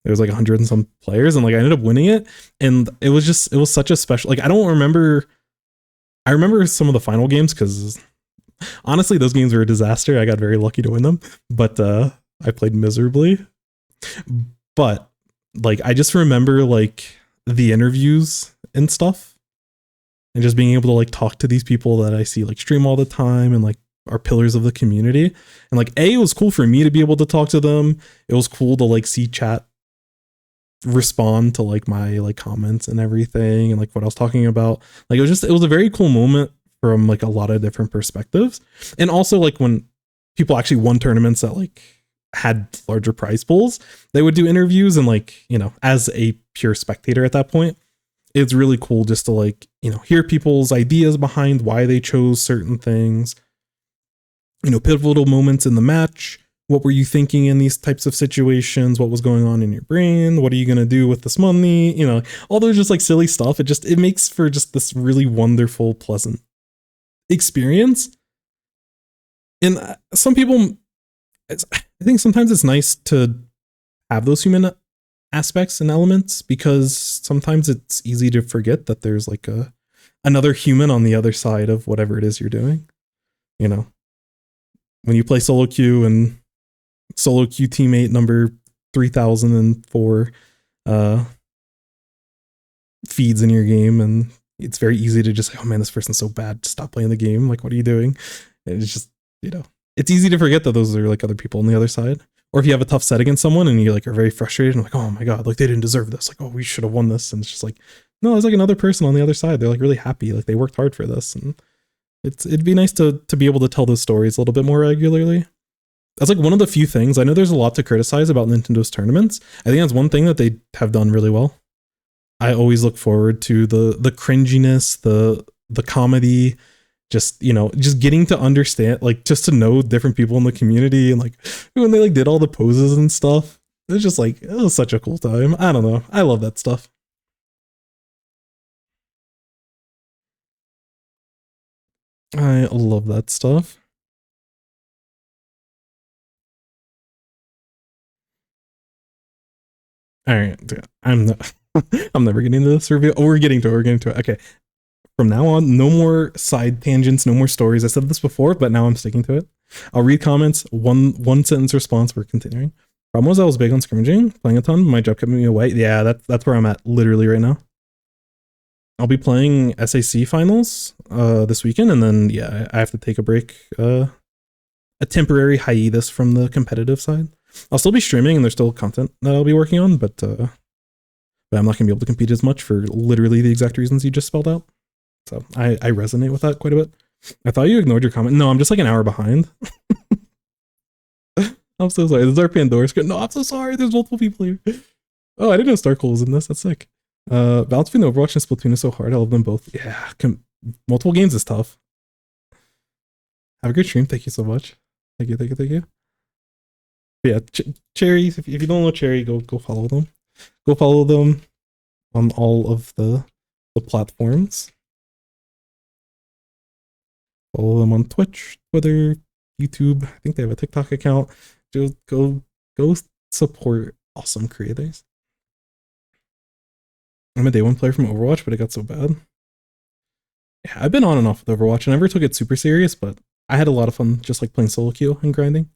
There was like 100 and some players, and like I ended up winning it, and it was such a special, like I remember some of the final games because honestly those games were a disaster. I got very lucky to win them, but I played miserably. But like I just remember like the interviews and stuff, and just being able to like talk to these people that I see like stream all the time and like are pillars of the community. And like it was cool for me to be able to talk to them. It was cool to like see chat respond to like my like comments and everything and like what I was talking about. Like it was a very cool moment from like a lot of different perspectives. And also like when people actually won tournaments that like had larger prize pools, they would do interviews, and like as a pure spectator at that point, it's really cool just to like hear people's ideas behind why they chose certain things, pivotal moments in the match. What were you thinking in these types of situations? What was going on in your brain? What are you going to do with this money? All those just like silly stuff. It makes for just this really wonderful, pleasant experience. And some people, I think sometimes it's nice to have those human aspects and elements, because sometimes it's easy to forget that there's like another human on the other side of whatever it is you're doing. You know, when you play solo queue and solo queue teammate number 3004 feeds in your game, and it's very easy to just say, oh man, this person's so bad, stop playing the game, like what are you doing? And it's just, you know, it's easy to forget that those are like other people on the other side. Or if you have a tough set against someone and you like are very frustrated and like, oh my god, like they didn't deserve this, like, oh, we should have won this, and it's just like, no, there's like another person on the other side, they're like really happy, like they worked hard for this. And it'd be nice to be able to tell those stories a little bit more regularly. That's like one of the few things. I know there's a lot to criticize about Nintendo's tournaments. I think that's one thing that they have done really well. I always look forward to the cringiness, the comedy, just, you know, just getting to understand, like just to know different people in the community, and like when they like did all the poses and stuff. It's just like, it was such a cool time. I don't know. I love that stuff. I love that stuff. All right, I'm not, I'm never getting into this review. Oh, we're getting to it. We're getting to it. Okay. From now on, no more side tangents, no more stories. I said this before, but now I'm sticking to it. I'll read comments, one sentence response. We're continuing. Problem was I was big on scrimmaging, playing a ton. My job kept me away. Yeah, that's where I'm at literally right now. I'll be playing SAC finals this weekend, and then yeah, I have to take a break, a temporary hiatus from the competitive side. I'll still be streaming, and there's still content that I'll be working on, but I'm not gonna be able to compete as much for literally the exact reasons you just spelled out. So I resonate with that quite a bit. I thought you ignored your comment. No, I'm just like an hour behind. I'm so sorry. This is our Pandora script. No, I'm so sorry. There's multiple people here. Oh, I didn't know Starcoal was in this. That's sick. Balance between Overwatch and Splatoon is so hard. I love them both. Yeah, multiple games is tough. Have a good stream. Thank you so much. Thank you, thank you, thank you. But yeah, Cherry. If you don't know Cherry, go follow them. Go follow them on all of the platforms. Follow them on Twitch, Twitter, YouTube. I think they have a TikTok account. Just go support awesome creators. I'm a day one player from Overwatch, but it got so bad. Yeah, I've been on and off with Overwatch. I never took it super serious, but I had a lot of fun just like playing solo queue and grinding.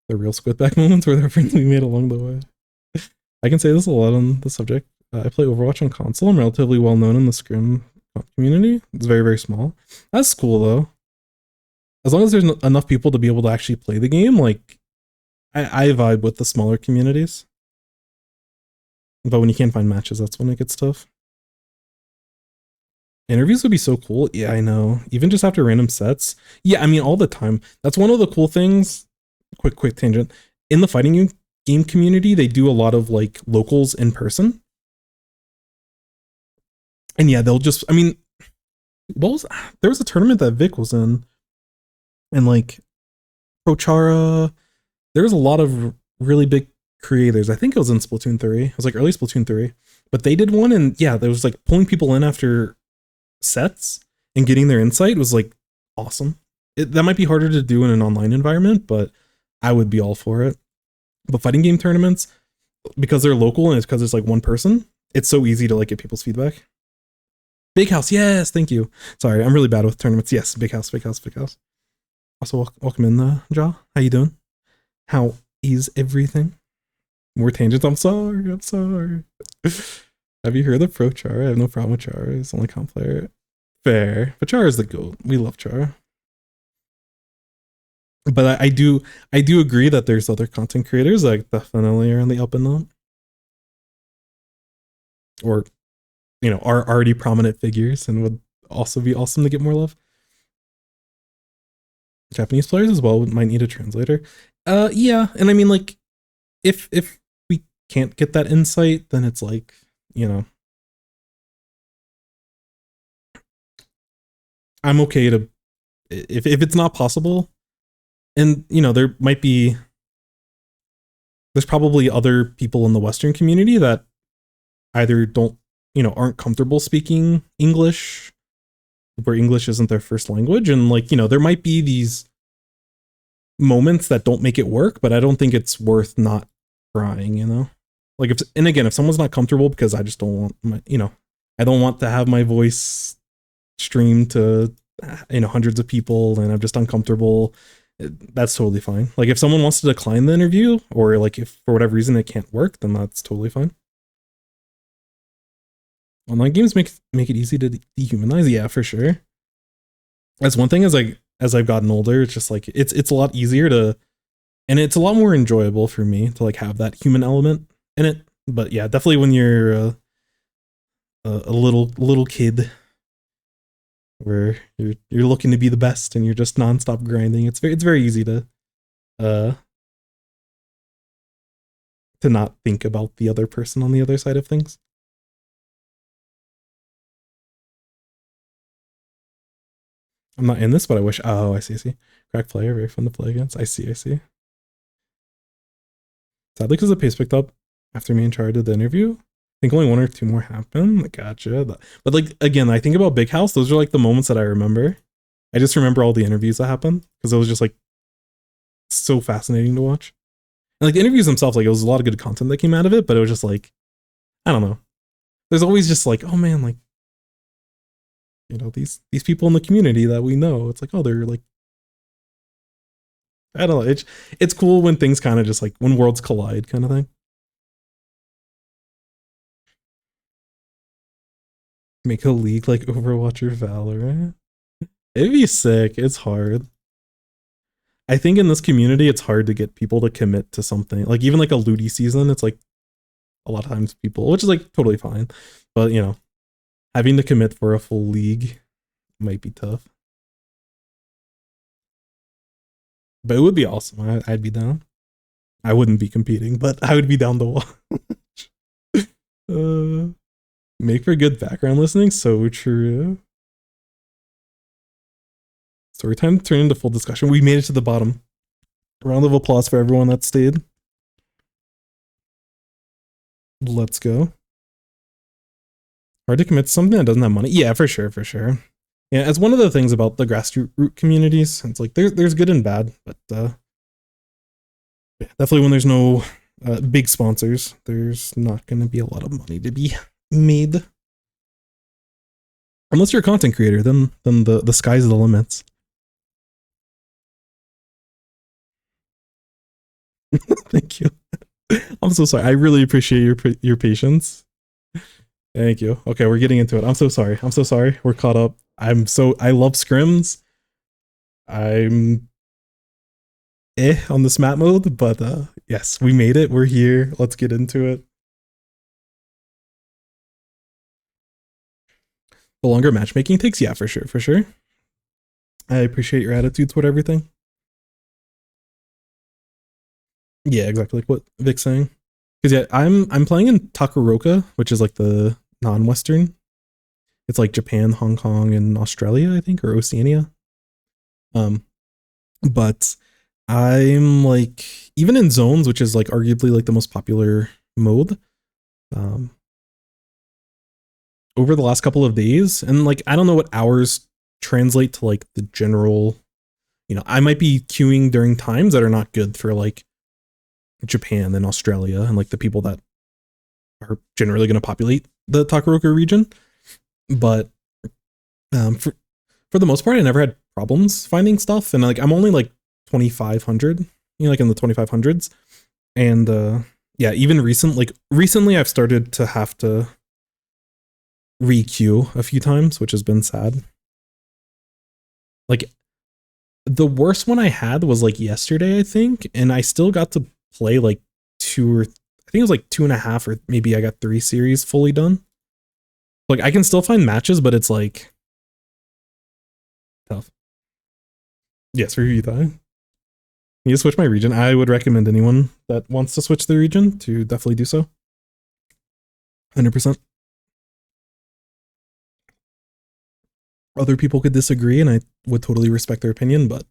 The real squidback moments where there are friends we made along the way. I can say this a lot on the subject. I play Overwatch on console. I'm relatively well known in the scrim community. It's very, very small. That's cool though. As long as there's enough people to be able to actually play the game, like I vibe with the smaller communities. But when you can't find matches, that's when it gets tough. Interviews would be so cool. Yeah, I know. Even just after random sets. Yeah, I mean, all the time. That's one of the cool things. Quick tangent. In the fighting game community, they do a lot of like locals in person. And yeah, they'll just, I mean, there was a tournament that Vic was in, and like Prochara, there was a lot of really big creators. I think it was in Splatoon 3. It was like early Splatoon 3. But they did one, and yeah, there was like pulling people in after sets and getting their insight was like awesome. That might be harder to do in an online environment, but I would be all for it. But fighting game tournaments, because they're local and it's because it's like one person, it's so easy to like get people's feedback. Big House, yes, thank you. Sorry, I'm really bad with tournaments. Yes, Big House. Also, welcome in, Ja. How you doing? How is everything? More tangents. I'm sorry. Have you heard of Pro Chara? I have no problem with Chara. It's only comp player. Fair. But Chara is the GOAT. We love Chara. But I do agree that there's other content creators that definitely are on the up and up. Or, you know, are already prominent figures and would also be awesome to get more love. Japanese players as well might need a translator. Yeah, and I mean, like, if we can't get that insight, then it's like, you know, I'm okay to, if it's not possible, and you know, there's probably other people in the Western community that either don't, you know, aren't comfortable speaking English, where English isn't their first language, and like, you know, there might be these moments that don't make it work, but I don't think it's worth not trying, you know. Like if, and again, if someone's not comfortable because I just don't want my, I don't want to have my voice streamed to, hundreds of people and I'm just uncomfortable, that's totally fine. Like if someone wants to decline the interview or like if for whatever reason it can't work, then that's totally fine. Online games make it easy to dehumanize. Yeah, for sure. That's one thing as I've gotten older, it's just like it's a lot easier to, and it's a lot more enjoyable for me to like have that human element in it. But yeah, definitely when you're a little kid where you're looking to be the best and you're just nonstop grinding, it's very easy to not think about the other person on the other side of things. I'm not in this, but I wish. Oh, I see. Crack player, very fun to play against. I see. Sadly, because the pace picked up after me and Char did the interview. I think only 1 or 2 more happened. Gotcha. But like again, I think about Big House. Those are like the moments that I remember. I just remember all the interviews that happened because it was just like so fascinating to watch. And like the interviews themselves, like it was a lot of good content that came out of it, but it was just like, I don't know. There's always just like, oh man, like, these people in the community that we know. It's like, oh, they're like, I don't know. It's cool when things kind of just like when worlds collide kind of thing. Make a league like Overwatch or Valorant. It'd be sick. It's hard. I think in this community, it's hard to get people to commit to something. Like even like a Ludi season, it's like a lot of times people, which is like totally fine. But having to commit for a full league might be tough. But it would be awesome. I'd be down. I wouldn't be competing, but I would be down to watch. Make for good background listening. So true. Story time turned into full discussion. We made it to the bottom. A round of applause for everyone that stayed. Let's go. Hard to commit to something that doesn't have money. Yeah, for sure. Yeah, as one of the things about the grassroots communities, it's like there's good and bad, but definitely when there's no big sponsors, there's not going to be a lot of money to be made. Unless you're a content creator, then the sky's the limits. Thank you. I'm so sorry. I really appreciate your patience. Thank you. Okay, we're getting into it. I'm so sorry. We're caught up. I love scrims. I'm on this map mode, but yes, we made it. We're here. Let's get into it. The longer matchmaking takes, yeah, for sure. I appreciate your attitude toward everything. Yeah, exactly like what Vic's saying. Because yeah, I'm playing in Takaroka, which is like the non-Western. It's like Japan, Hong Kong, and Australia, I think, or Oceania. But I'm like, even in zones, which is like arguably like the most popular mode, over the last couple of days, and like I don't know what hours translate to like the general, I might be queuing during times that are not good for like Japan and Australia and like the people that are generally going to populate the Takaroka region. But for the most part, I never had problems finding stuff, and like I'm only like 2,500, like in the 2,500s, and yeah, even recently I've started to have to re-queue a few times, which has been sad. Like the worst one I had was like yesterday, I think, and I still got to play like I think it was like 2.5 or maybe I got 3 series fully done. Like I can still find matches, but it's like tough. Yes, review time. You need to switch my region. I would recommend anyone that wants to switch the region to definitely do so. 100%. Other people could disagree, and I would totally respect their opinion, but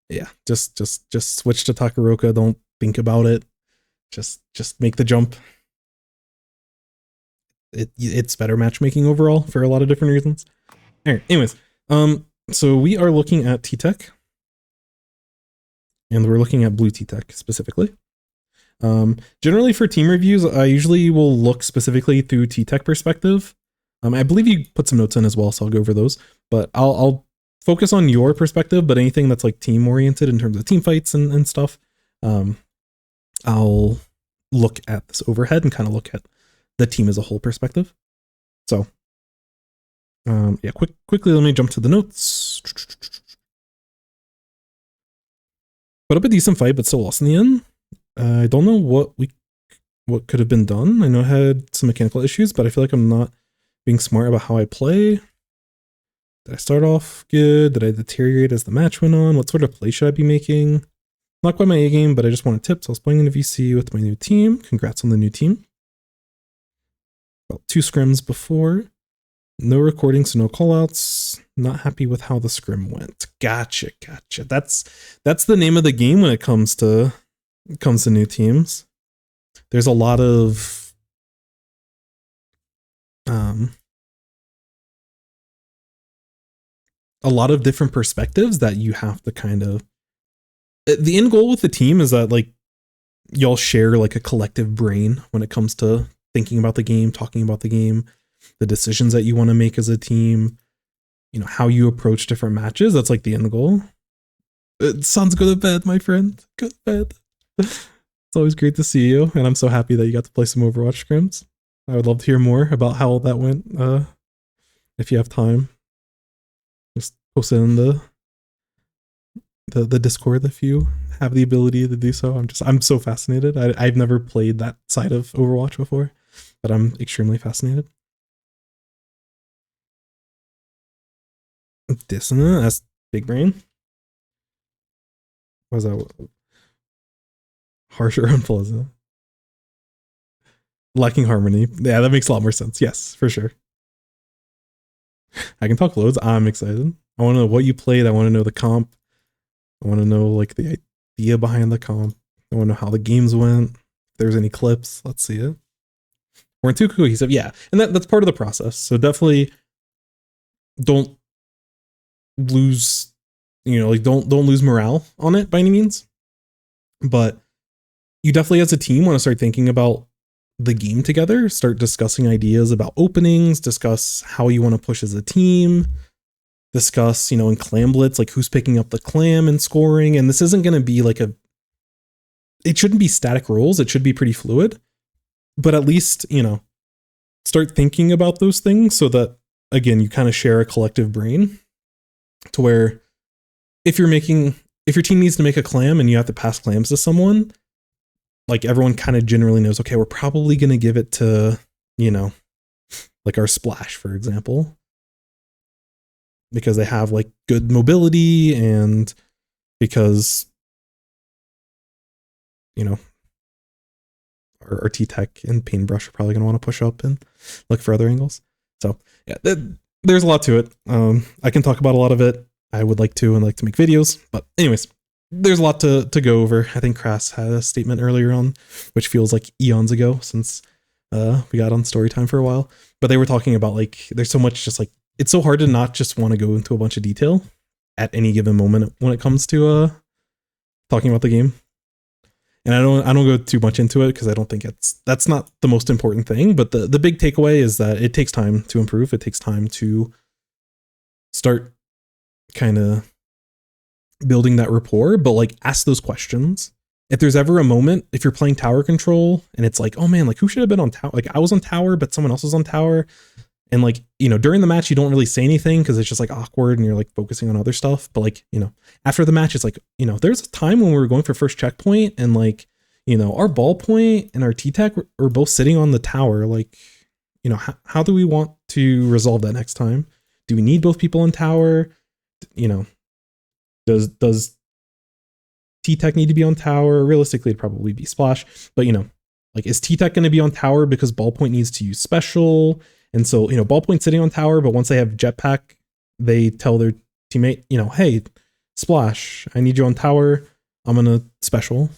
yeah, just switch to Takaroka. Don't think about it. Just make the jump. It's better matchmaking overall for a lot of different reasons. All right, anyways, so we are looking at T-Tech, and we're looking at blue T-Tech specifically. Generally for team reviews, I usually will look specifically through T-Tech perspective. I believe you put some notes in as well, so I'll go over those. But I'll focus on your perspective, but anything that's like team oriented in terms of team fights and stuff, I'll look at this overhead and kind of look at the team as a whole perspective. So yeah, quickly let me jump to the notes. Put up a decent fight, but still lost in the end. I don't know what could have been done. I know I had some mechanical issues, but I feel like I'm not being smart about how I play. Did I start off good? Did I deteriorate as the match went on? What sort of play should I be making? Not quite my A game, but I just wanted tips. I was playing in a VC with my new team. Congrats on the new team. About 2 scrims before. No recording, so no callouts. Not happy with how the scrim went. Gotcha. That's the name of the game when it comes to new teams. There's a lot of different perspectives that you have to kind of. The end goal with the team is that like y'all share like a collective brain when it comes to thinking about the game, talking about the game, the decisions that you want to make as a team, you know, how you approach different matches. That's like the end goal. Sun's go to bed, my friend. Go to bed. It's always great to see you, and I'm so happy that you got to play some Overwatch scrims. I would love to hear more about how that went. If you have time, just post it in the Discord if you have the ability to do so. I'm so fascinated. I've never played that side of Overwatch before, but I'm extremely fascinated. Dissonant, that's big brain. What was that? Harsh or unpleasant? Lacking harmony. Yeah, that makes a lot more sense. Yes, for sure. I can talk loads. I'm excited. I want to know what you played. I want to know the comp. I want to know like the idea behind the comp. I want to know how the games went. If there's any clips, let's see it. We're too cohesive. Yeah, and that's part of the process. So definitely don't lose, like don't lose morale on it by any means. But you definitely as a team want to start thinking about the game together, start discussing ideas about openings, discuss how you want to push as a team, discuss, in clam blitz, like who's picking up the clam and scoring. And this isn't going to be like it shouldn't be static roles. It should be pretty fluid, but at least, start thinking about those things so that, again, you kind of share a collective brain to where if your team needs to make a clam and you have to pass clams to someone, like everyone kind of generally knows, okay, we're probably going to give it to, like our splash, for example, because they have like good mobility and because, our T-Tech and Paintbrush are probably going to want to push up and look for other angles. So yeah, there's a lot to it. I can talk about a lot of it. I would like to make videos, but anyways, there's a lot to go over. I think Crass had a statement earlier on, which feels like eons ago since we got on story time for a while, but they were talking about like, there's so much just like, it's so hard to not just want to go into a bunch of detail at any given moment when it comes to talking about the game. And I don't go too much into it because I don't think that's not the most important thing. But the big takeaway is that it takes time to improve. It takes time to start kind of building that rapport, but like ask those questions. If there's ever a moment, if you're playing tower control and it's like, oh man, like who should have been on tower? Like I was on tower, but someone else was on tower. And like, during the match, you don't really say anything because it's just like awkward and you're like focusing on other stuff. But like, after the match, it's like, there's a time when we were going for first checkpoint and like, our ball point and our T-Tech were both sitting on the tower. Like, how do we want to resolve that next time? Do we need both people on tower? Does T-Tech need to be on tower? Realistically, it'd probably be splash. But, like, is T-Tech going to be on tower because ballpoint needs to use special? And so, ballpoint sitting on tower, but once they have jetpack, they tell their teammate, hey, splash, I need you on tower. I'm going to special,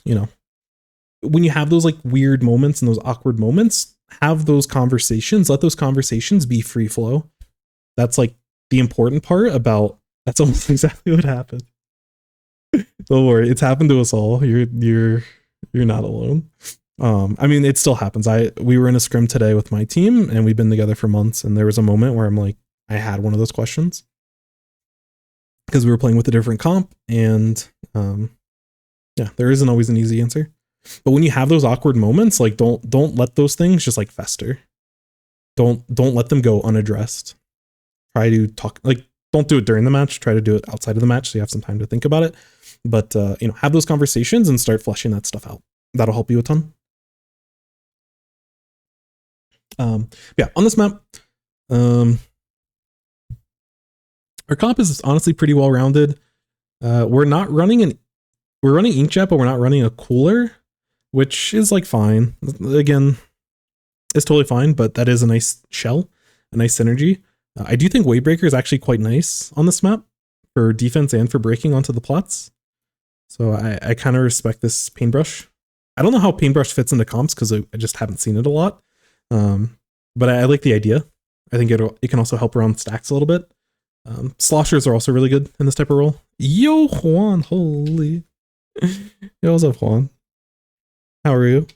When you have those like weird moments and those awkward moments, have those conversations, let those conversations be free flow. That's like the important part about, that's almost exactly what happened. Don't worry, it's happened to us all. You're You're not alone. I mean, it still happens. We were in a scrim today with my team, and we've been together for months. And there was a moment where I'm like, I had one of those questions because we were playing with a different comp, and yeah, there isn't always an easy answer. But when you have those awkward moments, like don't let those things just like fester. Don't let them go unaddressed. Try to talk, like, don't do it during the match. Try to do it outside of the match so you have some time to think about it. But have those conversations and start fleshing that stuff out. That'll help you a ton. Yeah, on this map, our comp is honestly pretty well rounded. We're running inkjet, but we're not running a cooler, which is like fine. Again, it's totally fine, but that is a nice shell, a nice synergy. I do think Wavebreaker is actually quite nice on this map for defense and for breaking onto the plots. So I kind of respect this Paintbrush. I don't know how Paintbrush fits into comps because I just haven't seen it a lot. But I like the idea. I think it can also help around stacks a little bit. Sloshers are also really good in this type of role. Yo, Juan, holy. Yo, what's up, Juan? How are you?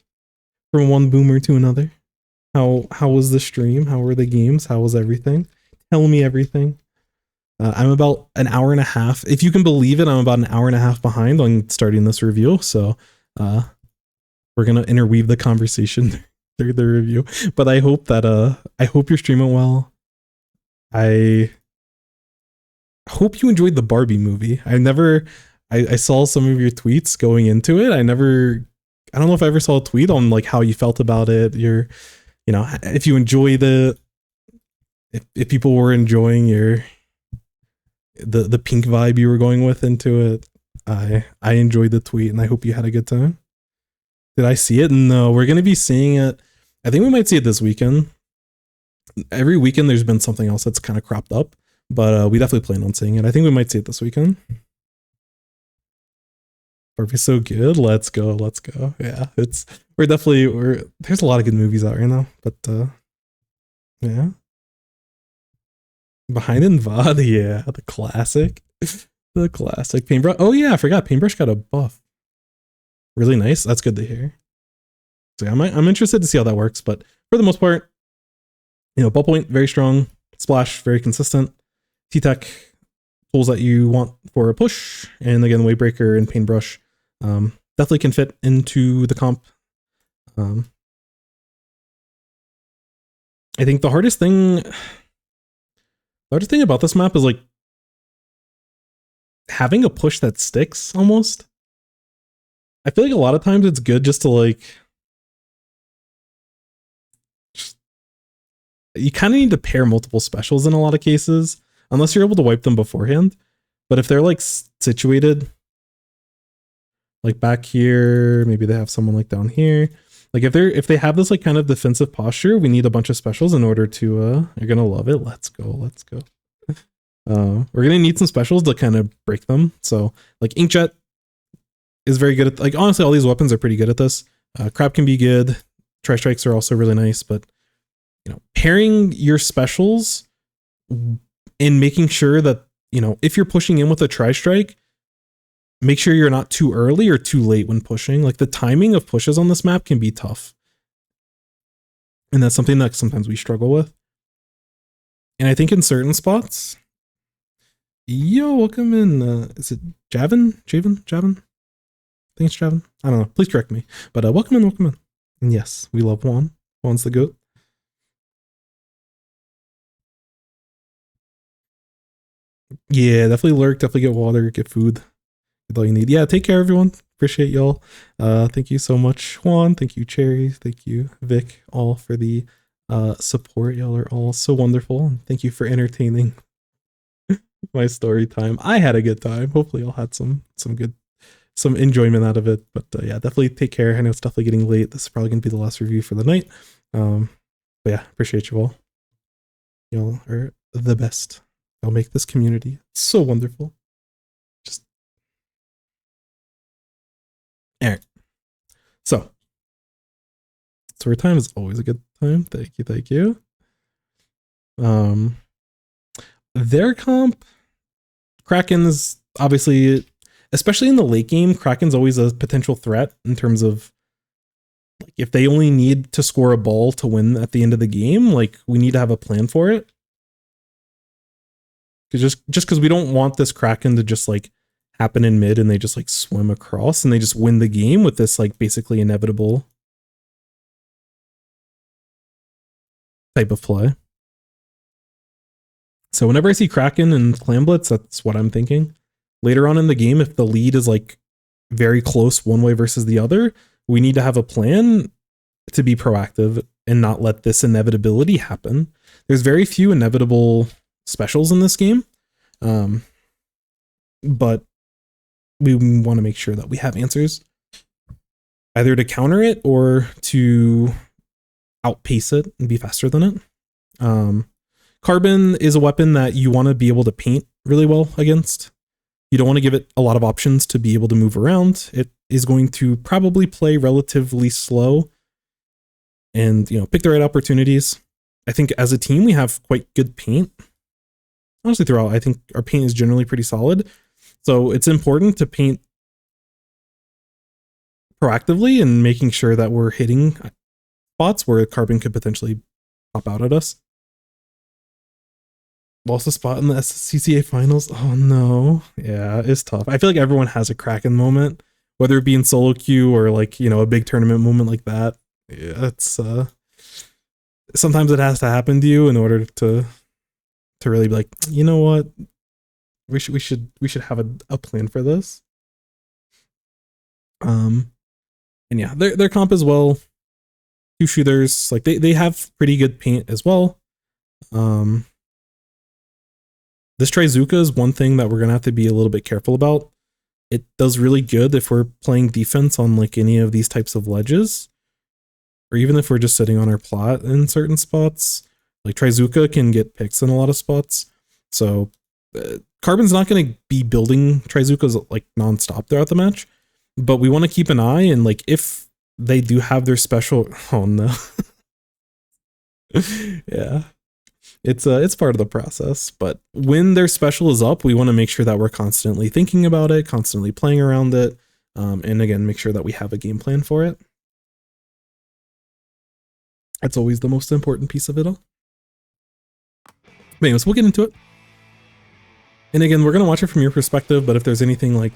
From one boomer to another. How was the stream? How were the games? How was everything? Tell me everything. I'm about an hour and a half. If you can believe it, I'm about an hour and a half behind on starting this review. So we're gonna interweave the conversation through the review. But I hope that I hope you're streaming well. I hope you enjoyed the Barbie movie. I saw some of your tweets going into it. I don't know if I ever saw a tweet on like how you felt about it. If you enjoy if people were enjoying the pink vibe you were going with into it. I enjoyed the tweet and I hope you had a good time. Did I see it? No, we're going to be seeing it. I think we might see it this weekend. Every weekend there's been something else that's kind of cropped up, but we definitely plan on seeing it. I think we might see it this weekend. Barbie's so good. Let's go. Yeah, there's a lot of good movies out right now, but yeah. Behind in VOD, yeah, the classic. The classic Paintbrush. Oh yeah, I forgot Paintbrush got a buff. Really nice. That's good to hear. So yeah, I'm interested to see how that works, but for the most part, Ball Point, very strong. Splash, very consistent. T-Tech, tools that you want for a push. And again, Wavebreaker and Paintbrush definitely can fit into the comp. I think the hardest thing about this map is like having a push that sticks almost. I feel like a lot of times it's good just to like, you kind of need to pair multiple specials in a lot of cases, unless you're able to wipe them beforehand. But if they're like situated like back here, maybe they have someone like down here. Like if they have this like kind of defensive posture, we need a bunch of specials in order to you're gonna love it. Let's go. We're gonna need some specials to kind of break them. So like Inkjet is very good at, like, honestly all these weapons are pretty good at this. Crab can be good. Tri-strikes are also really nice, but pairing your specials and making sure that if you're pushing in with a tri-strike, make sure you're not too early or too late when pushing. Like the timing of pushes on this map can be tough. And that's something that sometimes we struggle with. And I think in certain spots, yo, welcome in. Is it Javin? I think it's Javin. I don't know. Please correct me. But welcome in. And yes, we love Juan. Juan's the GOAT. Yeah, definitely lurk, definitely get water, get food. That's all you need. Yeah, take care, everyone. Appreciate y'all. Thank you so much, Juan. Thank you, Cherry. Thank you, Vic, all for the support. Y'all are all so wonderful. And thank you for entertaining my story time. I had a good time. Hopefully y'all had some enjoyment out of it. But yeah, definitely take care. I know it's definitely getting late. This is probably gonna be the last review for the night. But yeah, appreciate you all. Y'all are the best. Y'all make this community so wonderful. Alright. So story time is always a good time. Thank you. Their comp, Kraken is obviously especially in the late game, Kraken's always a potential threat in terms of like if they only need to score a ball to win at the end of the game, like we need to have a plan for it. Because just because we don't want this Kraken to just like happen in mid and they just like swim across and they just win the game with this like basically inevitable type of play. So whenever I see Kraken and Clam Blitz, that's what I'm thinking. Later on in the game, if the lead is like very close one way versus the other, we need to have a plan to be proactive and not let this inevitability happen. There's very few inevitable specials in this game, but we want to make sure that we have answers either to counter it or to outpace it and be faster than it. Carbon is a weapon that you want to be able to paint really well against. You don't want to give it a lot of options to be able to move around. It is going to probably play relatively slow and, you know, pick the right opportunities. I think as a team, we have quite good paint. Honestly, throughout, I think our paint is generally pretty solid. So it's important to paint proactively and making sure that we're hitting spots where Carbon could potentially pop out at us. Lost a spot in the CCA finals. Oh no. Yeah, it's tough. I feel like everyone has a Kraken moment, whether it be in solo queue or like, you know, a big tournament moment like that. Yeah, it's sometimes it has to happen to you in order to really be like, you know what? We should have a plan for this. And yeah, their comp as well. 2 shooters, like they have pretty good paint as well. This Trizuka is one thing that we're gonna have to be a little bit careful about. It does really good if we're playing defense on like any of these types of ledges, or even if we're just sitting on our plot in certain spots. Like Trizuka can get picks in a lot of spots, so Carbon's not going to be building Trizukas like nonstop throughout the match, but we want to keep an eye, and like if they do have their special, oh no, yeah. It's part of the process, but when their special is up, we want to make sure that we're constantly thinking about it, constantly playing around it, and again, make sure that we have a game plan for it. That's always the most important piece of it all. But anyways, we'll get into it. And again, we're going to watch it from your perspective, but if there's anything like,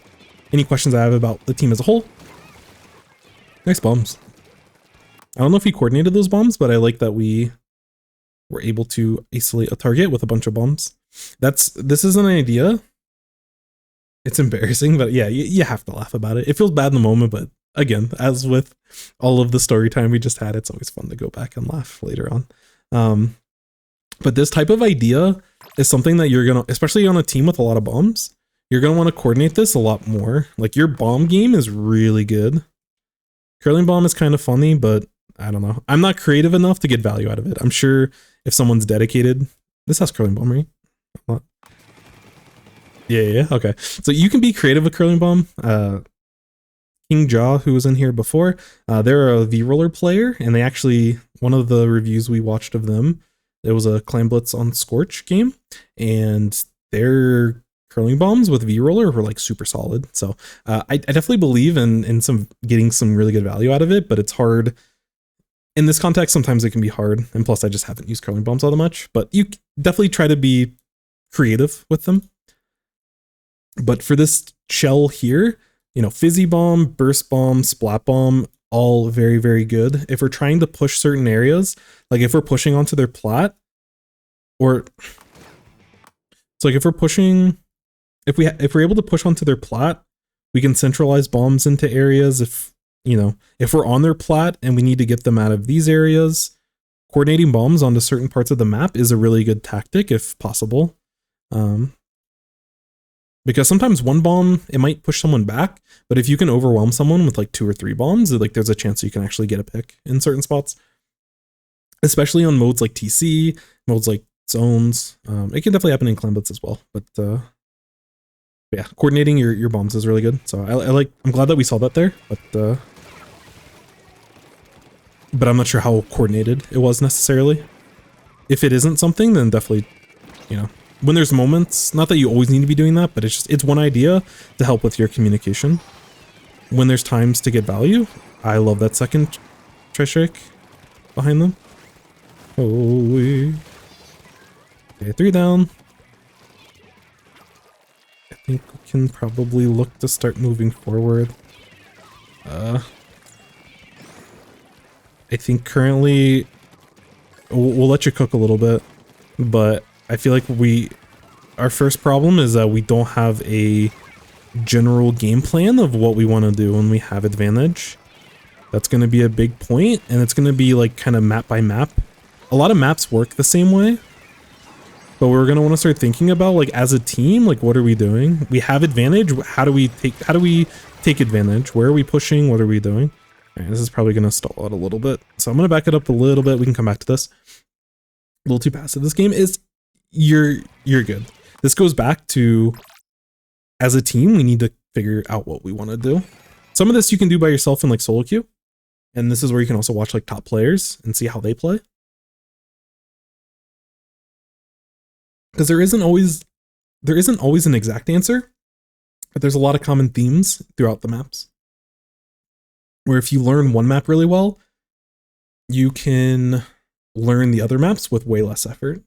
any questions I have about the team as a whole, nice bombs. I don't know if he coordinated those bombs, but I like that we were able to isolate a target with a bunch of bombs. This is an idea. It's embarrassing, but yeah, you have to laugh about it. It feels bad in the moment, but again, as with all of the story time we just had, it's always fun to go back and laugh later on. But this type of idea is something that you're gonna, especially on a team with a lot of bombs, you're gonna want to coordinate this a lot more. Like your bomb game is really good. Curling bomb is kind of funny, but I don't know. I'm not creative enough to get value out of it. I'm sure if someone's dedicated, this has curling bomb, right? What? Yeah, okay. So you can be creative with curling bomb. King Jaw, who was in here before, they're a V-Roller player, and they actually, one of the reviews we watched of them, it was a Clam Blitz on Scorch game, and their curling bombs with V-Roller were like super solid. So I definitely believe in some getting some really good value out of it, but it's hard. In this context, sometimes it can be hard, and plus I just haven't used curling bombs all that much, but you definitely try to be creative with them. But for this shell here, you know, Fizzy Bomb, Burst Bomb, Splat Bomb, all very, very good. If we're trying to push certain areas, like if we're pushing onto their plat, or so like if we're pushing, if we're able to push onto their plat, we can centralize bombs into areas. If, you know, if we're on their plat and we need to get them out of these areas, coordinating bombs onto certain parts of the map is a really good tactic if possible. Because sometimes one bomb, it might push someone back, but if you can overwhelm someone with like 2 or 3 bombs, like there's a chance you can actually get a pick in certain spots. Especially on modes like TC, modes like zones. It can definitely happen in Clam Blitz as well, but yeah, coordinating your bombs is really good. So I'm glad that we saw that there, but I'm not sure how coordinated it was necessarily. If it isn't something, then definitely, you know, when there's moments, not that you always need to be doing that, but it's one idea to help with your communication. When there's times to get value, I love that second Tri-Strike behind them. Holy. Okay, 3 down. I think we can probably look to start moving forward. I think currently we'll let you cook a little bit, but I feel like our first problem is that we don't have a general game plan of what we want to do when we have advantage. That's going to be a big point, and it's going to be like kind of map by map. A lot of maps work the same way, but we're going to want to start thinking about, like, as a team, like, what are we doing? We have advantage. How do we take advantage? Where are we pushing? What are we doing? All right, this is probably going to stall out a little bit, so I'm going to back it up a little bit. We can come back to this. A little too passive. This game is you're good. This goes back to, as a team, we need to figure out what we want to do. Some of this you can do by yourself in like solo queue, and this is where you can also watch like top players and see how they play. Because there isn't always an exact answer, but there's a lot of common themes throughout the maps. Where if you learn one map really well, you can learn the other maps with way less effort.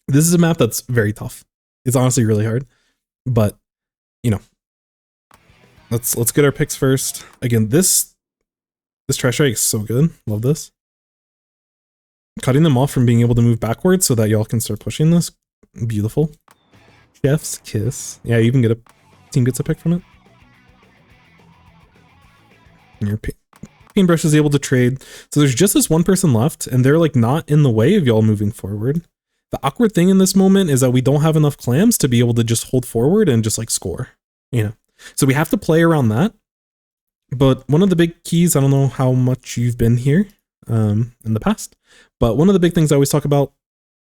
This is a map that's very tough. It's honestly really hard, but you know, let's get our picks first. Again, this Tri-Strike is so good. Love this. Cutting them off from being able to move backwards so that y'all can start pushing this. Beautiful. Chef's kiss. Yeah, you even team gets a pick from it. And your paintbrush is able to trade. So there's just this one person left, and they're like not in the way of y'all moving forward. The awkward thing in this moment is that we don't have enough clams to be able to just hold forward and just like score, you know. So we have to play around that. But one of the big keys, I don't know how much you've been here in the past, but one of the big things I always talk about,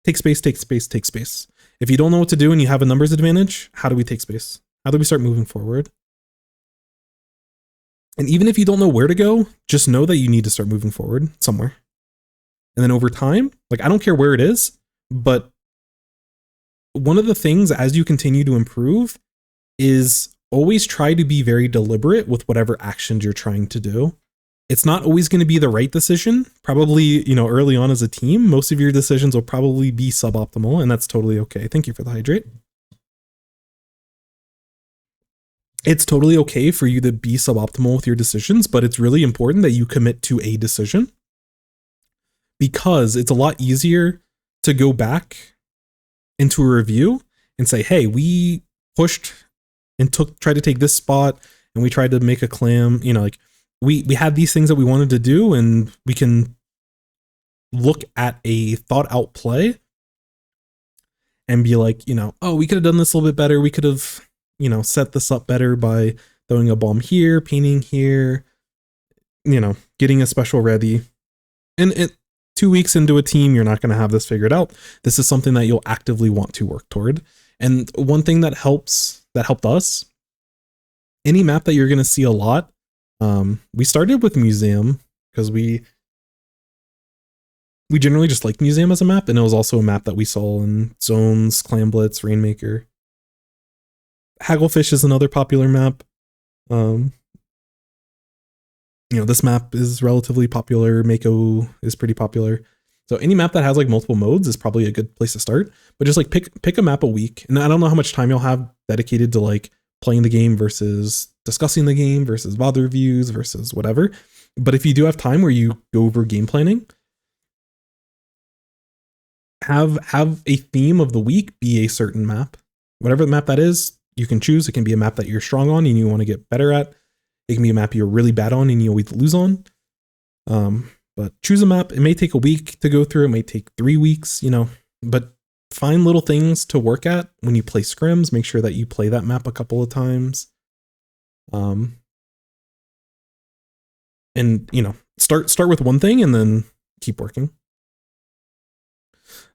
take space, take space, take space. If you don't know what to do and you have a numbers advantage, how do we take space? How do we start moving forward? And even if you don't know where to go, just know that you need to start moving forward somewhere. And then over time, like I don't care where it is, but one of the things as you continue to improve is always try to be very deliberate with whatever actions you're trying to do. It's not always going to be the right decision. Probably, you know, early on as a team, most of your decisions will probably be suboptimal, and that's totally okay. Thank you for the hydrate. It's totally okay for you to be suboptimal with your decisions, but it's really important that you commit to a decision, because it's a lot easier to go back into a review and say, hey, we pushed and tried to take this spot and we tried to make a clam, you know, like we had these things that we wanted to do, and we can look at a thought out play and be like, you know, oh, we could have done this a little bit better. We could have, you know, set this up better by throwing a bomb here, painting here, you know, getting a special ready. And 2 weeks into a team, you're not going to have this figured out. This is something that you'll actively want to work toward. And one thing that helped us, any map that you're going to see a lot, we started with Museum because we generally just liked Museum as a map, and it was also a map that we saw in Zones, Clam Blitz, Rainmaker. Hagglefish is another popular map. You know, this map is relatively popular. Mako is pretty popular. So any map that has like multiple modes is probably a good place to start. But just like pick a map a week. And I don't know how much time you'll have dedicated to like playing the game versus discussing the game versus VOD reviews versus whatever. But if you do have time where you go over game planning, have a theme of the week be a certain map. Whatever the map that is, you can choose. It can be a map that you're strong on and you want to get better at. It can be a map you're really bad on and you always lose on. But choose a map. It may take a week to go through. It may take 3 weeks, you know, but find little things to work at when you play scrims. Make sure that you play that map a couple of times. And, you know, start with one thing and then keep working.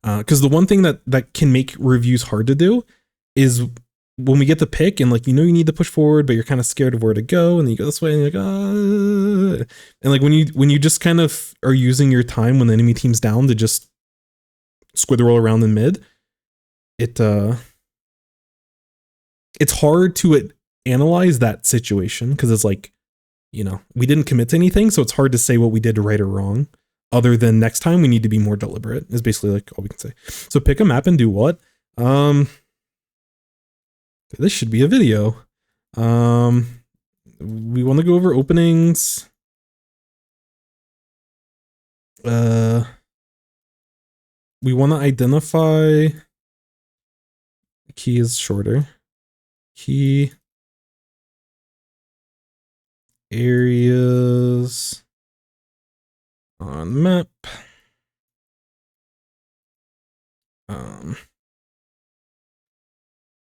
Because the one thing that can make reviews hard to do is when we get the pick and like, you know, you need to push forward, but you're kind of scared of where to go. And then you go this way and you're like, and like when you just kind of are using your time when the enemy team's down to just squirrel around in mid, it's hard to analyze that situation because it's like, you know, we didn't commit to anything, so it's hard to say what we did right or wrong, other than next time we need to be more deliberate, is basically like all we can say. So pick a map and do what? This should be a video. We want to go over openings. We want to identify, key is shorter, key areas on the map.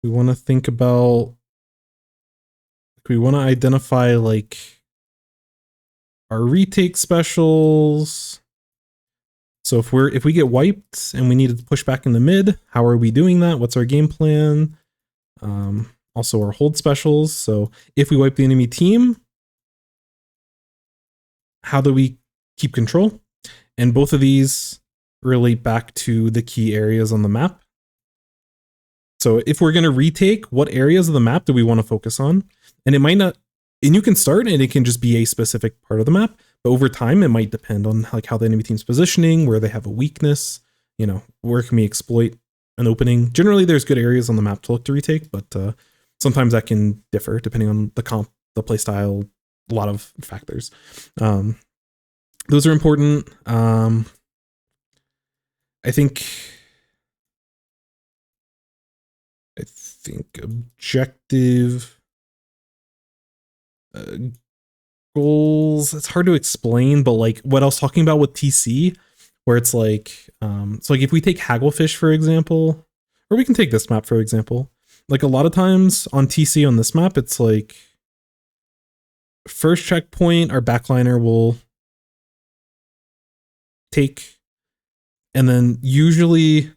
We want to think about, we want to identify like our retake specials. So if we get wiped and we need to push back in the mid, how are we doing that? What's our game plan? Also our hold specials. So if we wipe the enemy team, how do we keep control? And both of these relate back to the key areas on the map. So if we're going to retake, what areas of the map do we want to focus on? And it might not, and you can start and it can just be a specific part of the map, but over time it might depend on like how the enemy team's positioning, where they have a weakness, you know, where can we exploit an opening. Generally there's good areas on the map to look to retake, but sometimes that can differ depending on the comp, the play style, a lot of factors. Those are important. I think objective goals, it's hard to explain, but like what I was talking about with TC, where it's like, so like if we take Hagglefish, for example, or we can take this map, for example, like a lot of times on TC on this map, it's like first checkpoint, our backliner will take, and then usually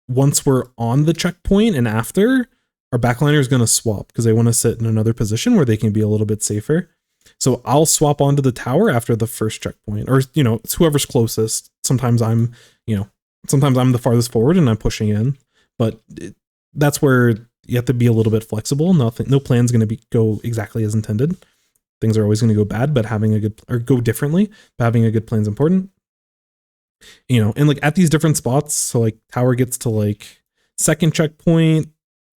once we're on the checkpoint and after, our backliner is going to swap because they want to sit in another position where they can be a little bit safer. So I'll swap onto the tower after the first checkpoint, or, you know, it's whoever's closest. Sometimes I'm the farthest forward and I'm pushing in, but that's where you have to be a little bit flexible. No plan's going to go exactly as intended. Things are always going to go bad, but having a good, or go differently, but having a good plan is important. You know, and like at these different spots, so like tower gets to like second checkpoint,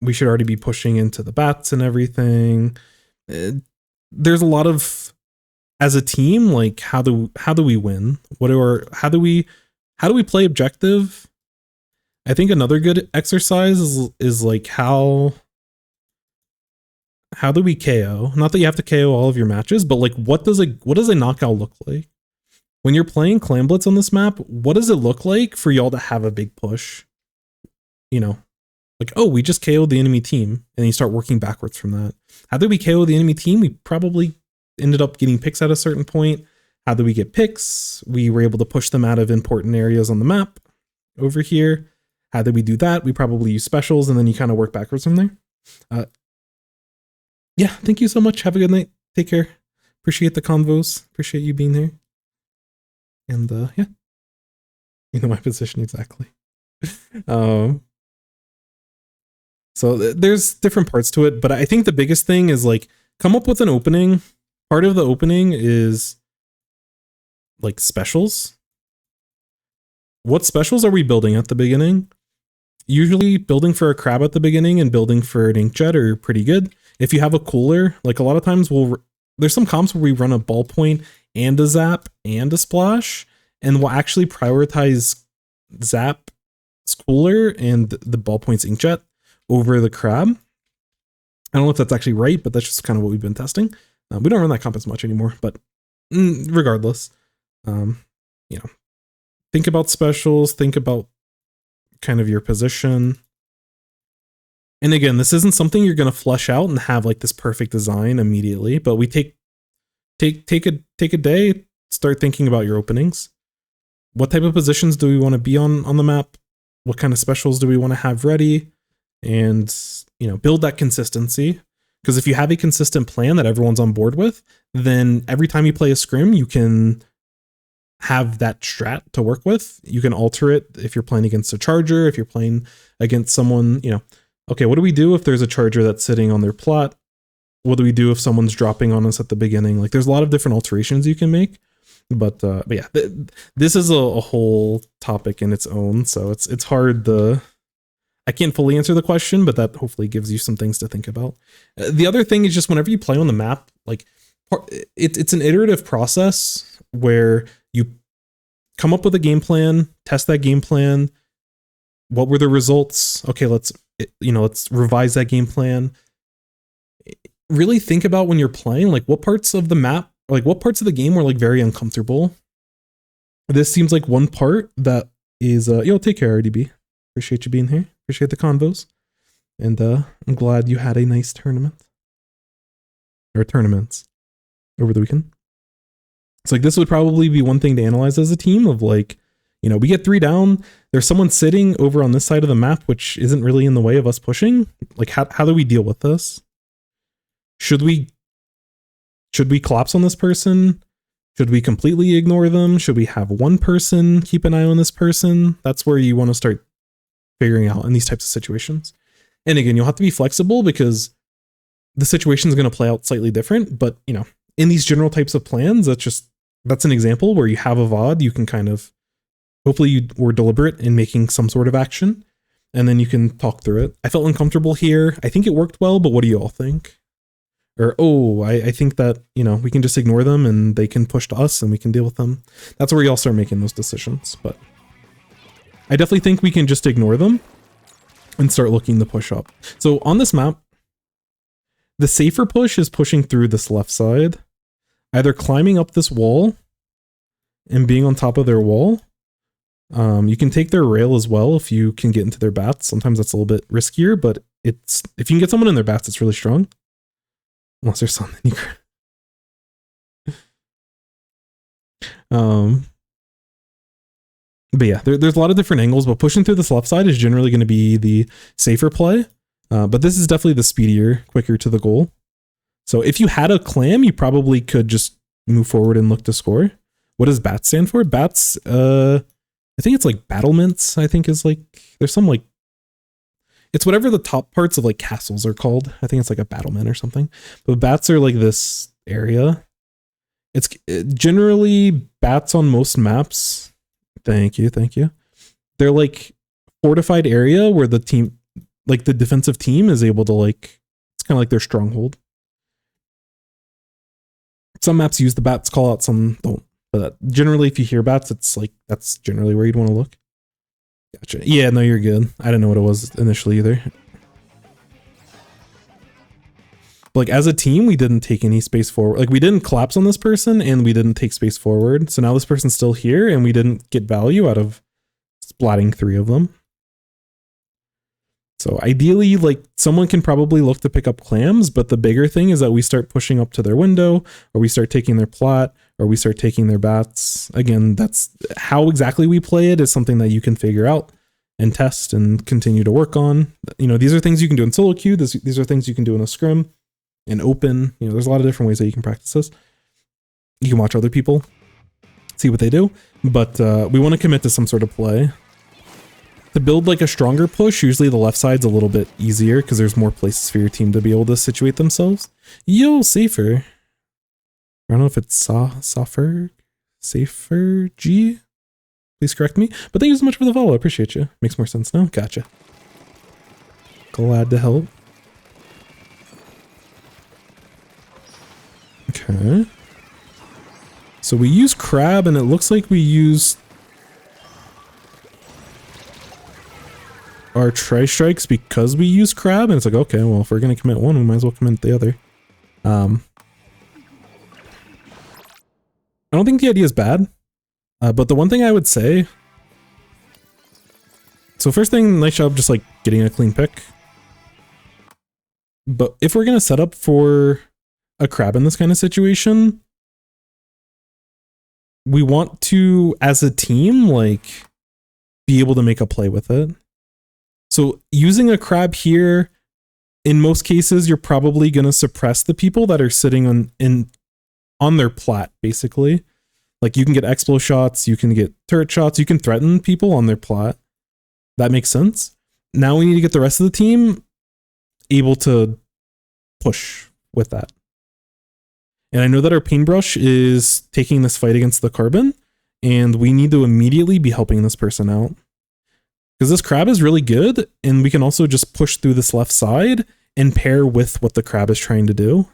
we should already be pushing into the bats and everything. There's a lot of, as a team, like how do we win? How do we play objective? I think another good exercise is like how do we KO? Not that you have to KO all of your matches, but like what does a knockout look like? When you're playing Clan Blitz on this map, what does it look like for y'all to have a big push? You know, like, oh, we just KO'd the enemy team, and you start working backwards from that. How did we KO the enemy team? We probably ended up getting picks at a certain point. How did we get picks? We were able to push them out of important areas on the map over here. How did we do that? We probably use specials, and then you kind of work backwards from there. Yeah, thank you so much. Have a good night. Take care. Appreciate the convos. Appreciate you being here. And yeah, you know my position exactly. So there's different parts to it, but I think the biggest thing is like come up with an opening. Part of the opening is like specials. What specials are we building at the beginning? Usually building for a crab at the beginning and building for an inkjet are pretty good. If you have a cooler, like a lot of times there's some comps where we run a ballpoint and a zap and a splash, and we'll actually prioritize zap cooler and the ballpoint's inkjet over the crab. I don't know if that's actually right, but that's just kind of what we've been testing. We don't run that comp as much anymore, but regardless, you know, think about specials, think about kind of your position. And again, this isn't something you're going to flush out and have like this perfect design immediately, but we take a day, start thinking about your openings. What type of positions do we want to be on the map? What kind of specials do we want to have ready? And, you know, build that consistency. Because if you have a consistent plan that everyone's on board with, then every time you play a scrim, you can have that strat to work with. You can alter it if you're playing against a charger, if you're playing against someone, okay, what do we do if there's a charger that's sitting on their plot? What do we do if someone's dropping on us at the beginning? Like there's a lot of different alterations you can make. But yeah, this is a whole topic in its own. So it's hard I can't fully answer the question, but that hopefully gives you some things to think about. The other thing is just whenever you play on the map, like it's an iterative process where you come up with a game plan, test that game plan. What were the results? Okay, let's revise that game plan. Really think about when you're playing, like what parts of the map, like what parts of the game were like very uncomfortable. This seems like one part that is, take care, RDB. Appreciate you being here. Appreciate the convos. And I'm glad you had a nice tournament. Or tournaments over the weekend. It's like this would probably be one thing to analyze as a team of like, we get 3 down. There's someone sitting over on this side of the map, which isn't really in the way of us pushing. Like how do we deal with this? Should we collapse on this person? Should we completely ignore them? Should we have one person keep an eye on this person? That's where you want to start figuring out in these types of situations. And again, you'll have to be flexible because the situation is going to play out slightly different. But, in these general types of plans, that's an example where you have a VOD, you can kind of, hopefully you were deliberate in making some sort of action, and then you can talk through it. I felt uncomfortable here. I think it worked well, but what do you all think? Or, I think that, we can just ignore them and they can push to us and we can deal with them. That's where y'all start making those decisions. But I definitely think we can just ignore them and start looking to push up. So on this map, the safer push is pushing through this left side, either climbing up this wall and being on top of their wall. You can take their rail as well if you can get into their bats. Sometimes that's a little bit riskier, but if you can get someone in their bats, it's really strong. Unless there's something you but yeah, there's a lot of different angles, but pushing through this left side is generally going to be the safer play. But this is definitely the speedier, quicker to the goal. So if you had a clam, you probably could just move forward and look to score. What does BATS stand for? BATS, I think it's like battlements, I think is like, there's some like, it's whatever the top parts of like castles are called. I think it's like a battlement or something. But bats are like this area. It's generally bats on most maps. Thank you. They're like fortified area where the team, like the defensive team is able to like, it's kind of like their stronghold. Some maps use the bats call out, some don't. But generally if you hear bats, it's like, that's generally where you'd want to look. Gotcha. Yeah, no, you're good. I didn't know what it was initially either. But like as a team, we didn't take any space forward. Like we didn't collapse on this person and we didn't take space forward. So now this person's still here and we didn't get value out of splatting 3 of them. So ideally, like someone can probably look to pick up clams, but the bigger thing is that we start pushing up to their window, or we start taking their plot, or we start taking their bats. Again, that's how exactly we play it is something that you can figure out and test and continue to work on. These are things you can do in solo queue. These are things you can do in a scrim, in open. There's a lot of different ways that you can practice this. You can watch other people, see what they do, but we want to commit to some sort of play. To build like a stronger push, usually the left side's a little bit easier because there's more places for your team to be able to situate themselves. Safer. I don't know if it's Safer G. Please correct me. But thank you so much for the follow. I appreciate you. Makes more sense now. Gotcha. Glad to help. Okay. So we use crab and it looks like we used our tri-strikes because we use crab, and it's like, okay, well, if we're going to commit one, we might as well commit the other. I don't think the idea is bad, but the one thing I would say, so first thing, nice job just like getting a clean pick. But if we're going to set up for a crab in this kind of situation, we want to, as a team, like be able to make a play with it. So using a crab here, in most cases, you're probably going to suppress the people that are sitting on their plat, basically. Like you can get expo shots, you can get turret shots, you can threaten people on their plot. That makes sense. Now we need to get the rest of the team able to push with that. And I know that our paintbrush is taking this fight against the carbon, and we need to immediately be helping this person out. Because this crab is really good, and we can also just push through this left side and pair with what the crab is trying to do.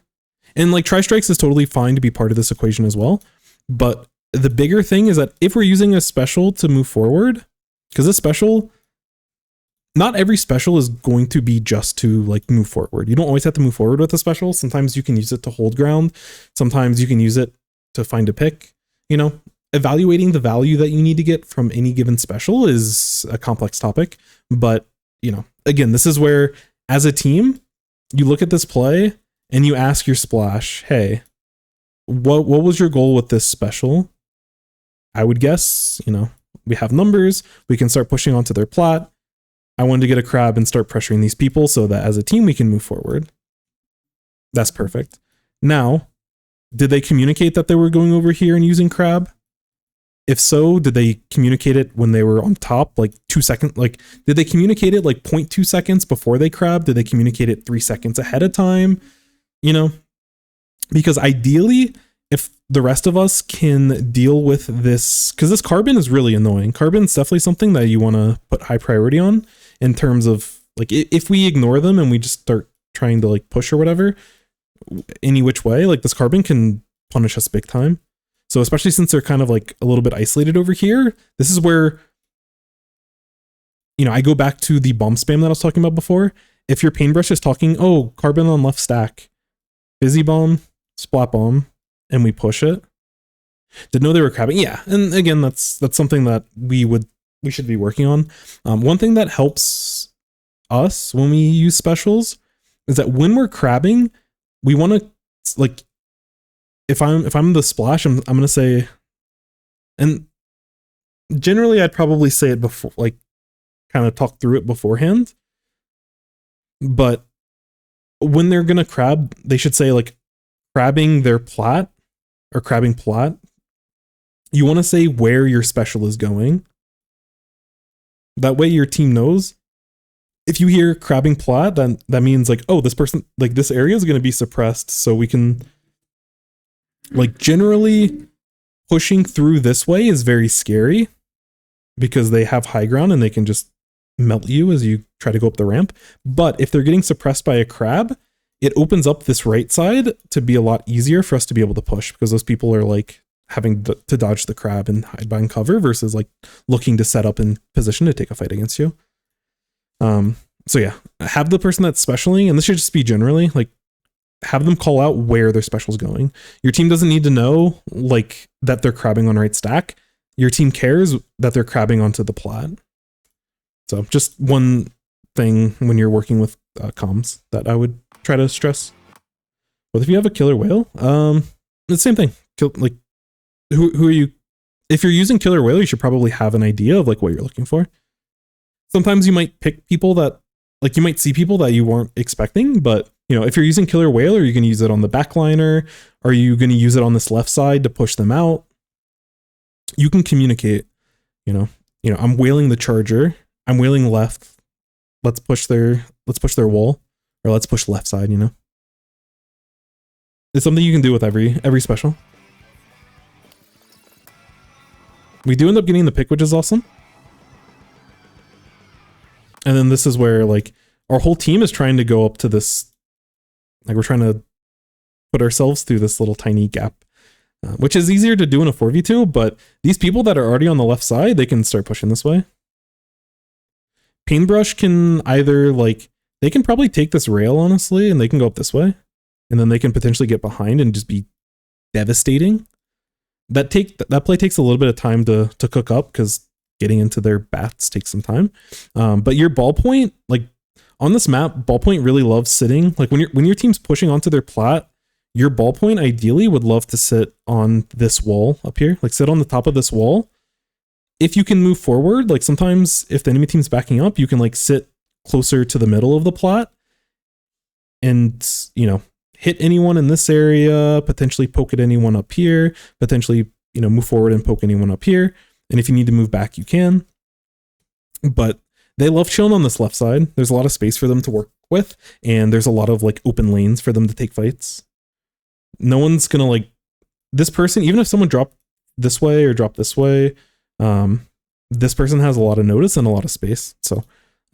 And like Tri-Strikes is totally fine to be part of this equation as well. But the bigger thing is that if we're using a special to move forward, because this special, not every special is going to be just to like move forward. You don't always have to move forward with a special. Sometimes you can use it to hold ground. Sometimes you can use it to find a pick. You know, evaluating the value that you need to get from any given special is a complex topic. But, you know, again, this is where as a team, you look at this play and you ask your splash, hey, what was your goal with this special? I would guess, you know, we have numbers. We can start pushing onto their plot. I wanted to get a crab and start pressuring these people so that as a team we can move forward. That's perfect. Now, did they communicate that they were going over here and using crab? If so, did they communicate it when they were on top, like 2 seconds? Like, did they communicate it like 0.2 seconds before they crab? Did they communicate it 3 seconds ahead of time? You know, because ideally, if the rest of us can deal with this, because this carbon is really annoying. Carbon's definitely something that you want to put high priority on in terms of like, if we ignore them and we just start trying to like push or whatever, any which way, like this carbon can punish us big time. So especially since they're kind of like a little bit isolated over here, this is where, you know, I go back to the bomb spam that I was talking about before. If your paintbrush is talking, oh, carbon on left stack, busy bomb, splat bomb, and we push it. Didn't know they were crabbing. Yeah, and again, that's something that we should be working on. One thing that helps us when we use specials is that when we're crabbing, we want to like, if I'm the splash, I'm gonna say, and generally I'd probably say it before, like kind of talk through it beforehand. But when they're gonna crab, they should say like crabbing their plot or crabbing plot. You want to say where your special is going. That way your team knows. If you hear crabbing plot, then that means like, oh, this person, like this area is going to be suppressed. So we can, like, generally pushing through this way is very scary because they have high ground and they can just melt you as you try to go up the ramp. But if they're getting suppressed by a crab, it opens up this right side to be a lot easier for us to be able to push because those people are like having to dodge the crab and hide behind cover versus like looking to set up in position to take a fight against you. So yeah, have the person that's specialing, and this should just be generally like have them call out where their special's going. Your team doesn't need to know like that they're crabbing on right stack. Your team cares that they're crabbing onto the plot. So just one thing when you're working with comms that I would try to stress. But if you have a killer whale, it's the same thing. Like who are you? If you're using killer whale, you should probably have an idea of like what you're looking for. Sometimes you might pick people that like you might see people that you weren't expecting, but you know, if you're using killer whale, are you going to use it on the backliner? Are you going to use it on this left side to push them out? You can communicate, you know, I'm whaling the charger. I'm whaling left. Let's push their wall, or let's push left side, you know. It's something you can do with every special. We do end up getting the pick, which is awesome. And then this is where like our whole team is trying to go up to this, like we're trying to put ourselves through this little tiny gap, which is easier to do in a 4v2, but these people that are already on the left side, they can start pushing this way. Paintbrush can either like, they can probably take this rail honestly, and they can go up this way, and then they can potentially get behind and just be devastating. That play takes a little bit of time to cook up because getting into their bats takes some time. But your ballpoint, like on this map, ballpoint really loves sitting. Like when your team's pushing onto their plot, your ballpoint ideally would love to sit on this wall up here, like sit on the top of this wall. If you can move forward, like sometimes if the enemy team's backing up, you can like sit closer to the middle of the plot and, you know, hit anyone in this area, potentially poke at anyone up here, potentially move forward and poke anyone up here. And if you need to move back, you can. But they love chilling on this left side. There's a lot of space for them to work with, and there's a lot of like open lanes for them to take fights. No one's gonna like this person, even if someone dropped this way or dropped this way, this person has a lot of notice and a lot of space. So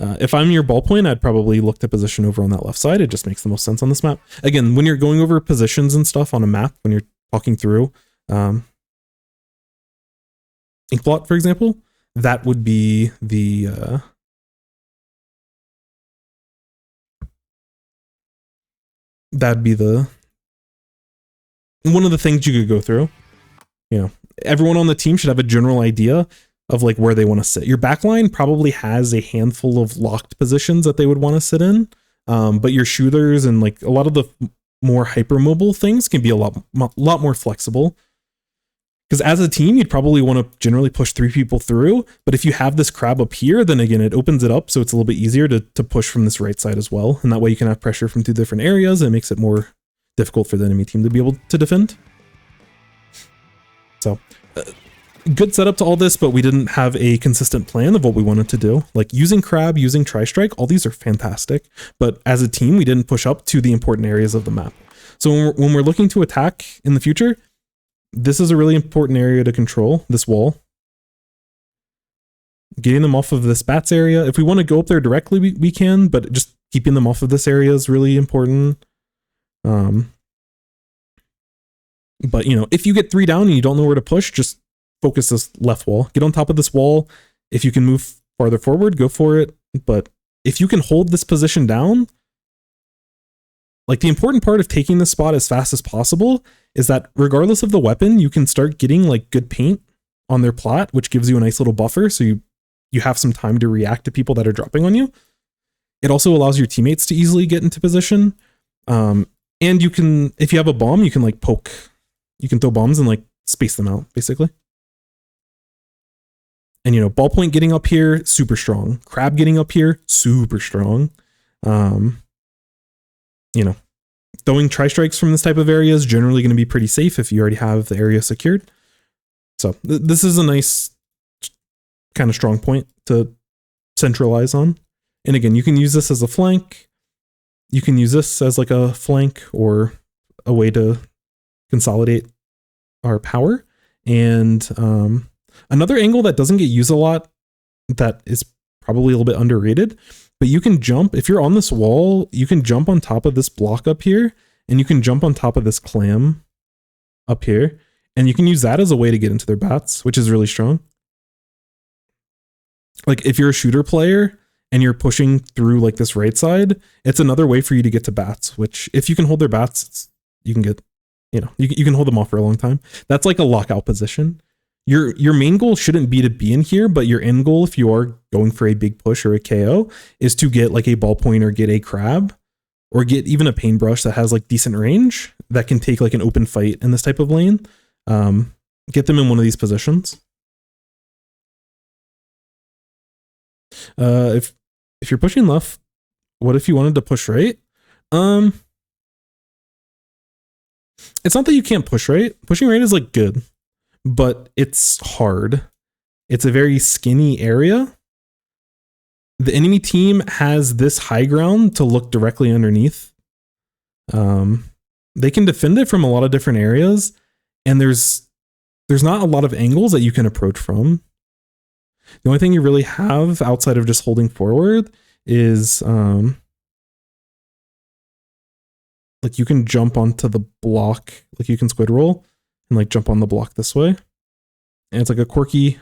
if I'm your ballpoint, I'd probably look to position over on that left side. It just makes the most sense on this map. Again, when you're going over positions and stuff on a map, when you're talking through Inkblot, for example, that would be the that'd be the one of the things you could go through. Everyone on the team should have a general idea of like where they want to sit. Your backline probably has a handful of locked positions that they would want to sit in, but your shooters and like a lot of the more hypermobile things can be a lot more flexible. Because as a team, you'd probably want to generally push 3 people through, but if you have this crab up here, then again, it opens it up so it's a little bit easier to push from this right side as well, and that way you can have pressure from 2 different areas, and it makes it more difficult for the enemy team to be able to defend. So, good setup to all this, but we didn't have a consistent plan of what we wanted to do. Like using crab, using tri-strike, all these are fantastic, but as a team, we didn't push up to the important areas of the map. So when we're looking to attack in the future, this is a really important area to control, this wall. Getting them off of this bats area. If we want to go up there directly, we can, but just keeping them off of this area is really important. But if you get 3 down and you don't know where to push, just focus this left wall. Get on top of this wall. If you can move farther forward, go for it. But if you can hold this position down, like the important part of taking this spot as fast as possible is that regardless of the weapon, you can start getting like good paint on their plat, which gives you a nice little buffer. So you have some time to react to people that are dropping on you. It also allows your teammates to easily get into position. And you can, if you have a bomb, you can like poke, you can throw bombs and like space them out basically. And ballpoint getting up here, super strong. Crab getting up here, super strong. Throwing tri-strikes from this type of area is generally going to be pretty safe if you already have the area secured. So this is a nice kind of strong point to centralize on. And again, you can use this as a flank. You can use this as like a flank or a way to consolidate our power. And another angle that doesn't get used a lot, that is probably a little bit underrated, but you can jump, if you're on this wall, you can jump on top of this block up here, and you can jump on top of this clam up here, and you can use that as a way to get into their bats, which is really strong. Like if you're a shooter player and you're pushing through like this right side, it's another way for you to get to bats, which if you can hold their bats, you can get, you can hold them off for a long time. That's like a lockout position. Your main goal shouldn't be to be in here, but your end goal, if you are going for a big push or a KO, is to get like a ballpoint or get a crab or get even a paintbrush that has like decent range that can take like an open fight in this type of lane. Get them in one of these positions. If you're pushing left, what if you wanted to push right? It's not that you can't push right. Pushing right is like good, but it's hard. It's a very skinny area. The enemy team has this high ground to look directly underneath. They can defend it from a lot of different areas, and there's not a lot of angles that you can approach from. The only thing you really have outside of just holding forward is like you can jump onto the block, like you can squid roll and like jump on the block this way. And it's like a quirky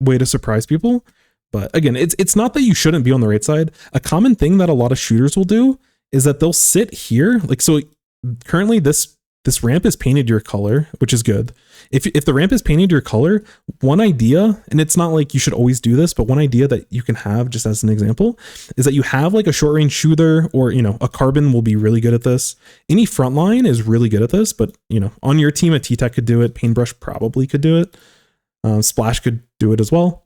way to surprise people. But again, it's not that you shouldn't be on the right side. A common thing that a lot of shooters will do is that they'll sit here. Like, so currently this ramp is painted your color, which is good. If the ramp is painted your color, one idea, and it's not like you should always do this, but one idea that you can have just as an example is that you have like a short range shooter, or, a carbon will be really good at this. Any frontline is really good at this, but on your team, a T-Tech could do it. Paintbrush probably could do it. Splash could do it as well.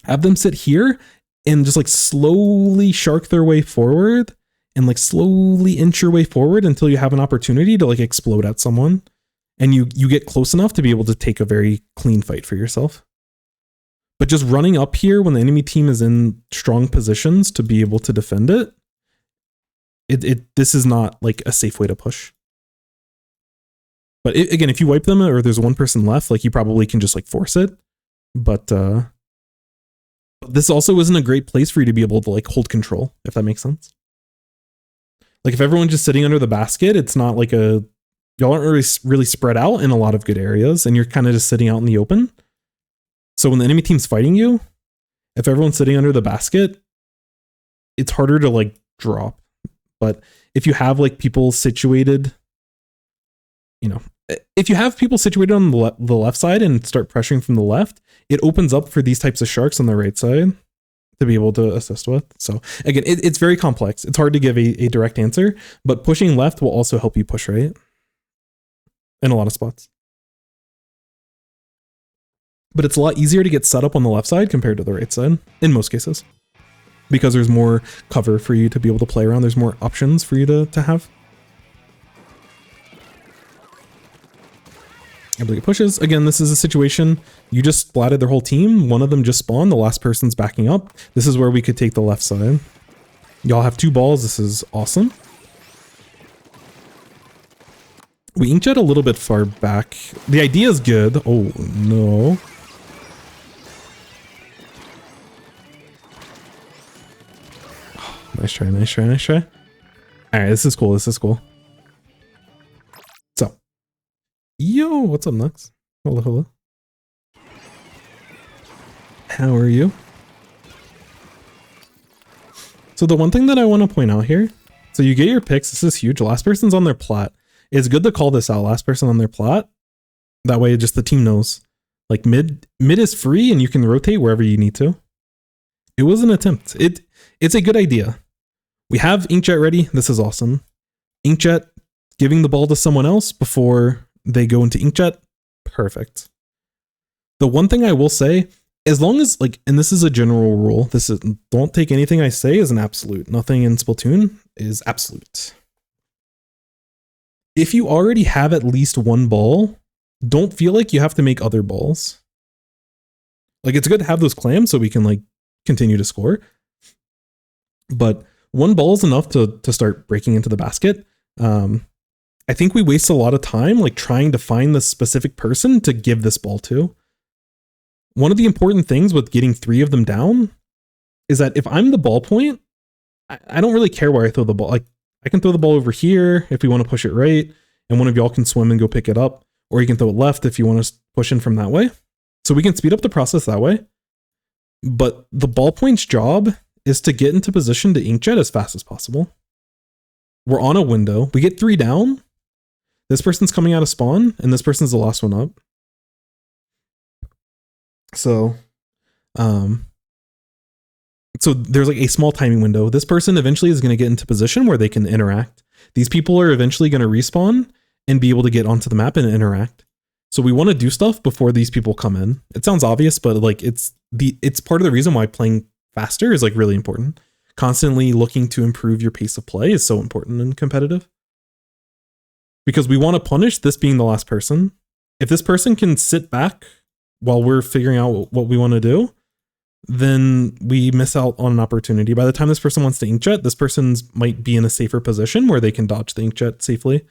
Have them sit here and just like slowly shark their way forward and like slowly inch your way forward until you have an opportunity to like explode at someone. and you get close enough to be able to take a very clean fight for yourself. But just running up here when the enemy team is in strong positions to be able to defend it, this is not like a safe way to push. But again, if you wipe them or there's one person left, like you probably can just like force it. But this also isn't a great place for you to be able to like hold control, if that makes sense. Like if everyone's just sitting under the basket, it's not like y'all aren't really spread out in a lot of good areas, and you're kind of just sitting out in the open. So when the enemy team's fighting you, if everyone's sitting under the basket, it's harder to like drop. But if you have like people situated, you know, if you have people situated on the left side and start pressuring from the left, it opens up for these types of sharks on the right side to be able to assist with. So again, it's very complex. It's hard to give a direct answer, but pushing left will also help you push right in a lot of spots. But it's a lot easier to get set up on the left side compared to the right side in most cases, because there's more cover for you to be able to play around. There's more options for you to have. It pushes. Again, this is a situation, you just splatted their whole team. One of them just spawned. The last person's backing up. This is where we could take the left side. Y'all have 2 balls. This is awesome. We inkjet a little bit far back. The idea is good. Oh, no. Nice try, nice try, nice try. All right, this is cool. This is cool. So, yo, what's up, Nux? Hello, hello. How are you? So the one thing that I want to point out here, so you get your picks. This is huge. Last person's on their plat. It's good to call this out. Last person on their plat. That way, just the team knows. Like mid is free, and you can rotate wherever you need to. It was an attempt. It's a good idea. We have inkjet ready. This is awesome. Inkjet giving the ball to someone else before they go into inkjet. Perfect. The one thing I will say, as long as like, and this is a general rule, don't take anything I say as an absolute. Nothing in Splatoon is absolute. If you already have at least 1 ball, don't feel like you have to make other balls. Like it's good to have those clams so we can like continue to score. But 1 ball is enough to start breaking into the basket. I think we waste a lot of time like trying to find the specific person to give this ball to. One of the important things with getting 3 of them down is that if I'm the ball point, I don't really care where I throw the ball. Like I can throw the ball over here if we want to push it right, and one of y'all can swim and go pick it up, or you can throw it left if you want to push in from that way. So we can speed up the process that way. But the ball point's job is to get into position to inkjet as fast as possible. We're on a window. We get 3 down. This person's coming out of spawn, and this person's the last one up. So, so there's like a small timing window. This person eventually is going to get into position where they can interact. These people are eventually going to respawn and be able to get onto the map and interact. So we want to do stuff before these people come in. It sounds obvious, but like it's part of the reason why playing faster is like really important. Constantly looking to improve your pace of play is so important and competitive. Because we want to punish this being the last person. If this person can sit back while we're figuring out what we want to do, then we miss out on an opportunity. By the time this person wants to inkjet, this person's might be in a safer position where they can dodge the inkjet safely.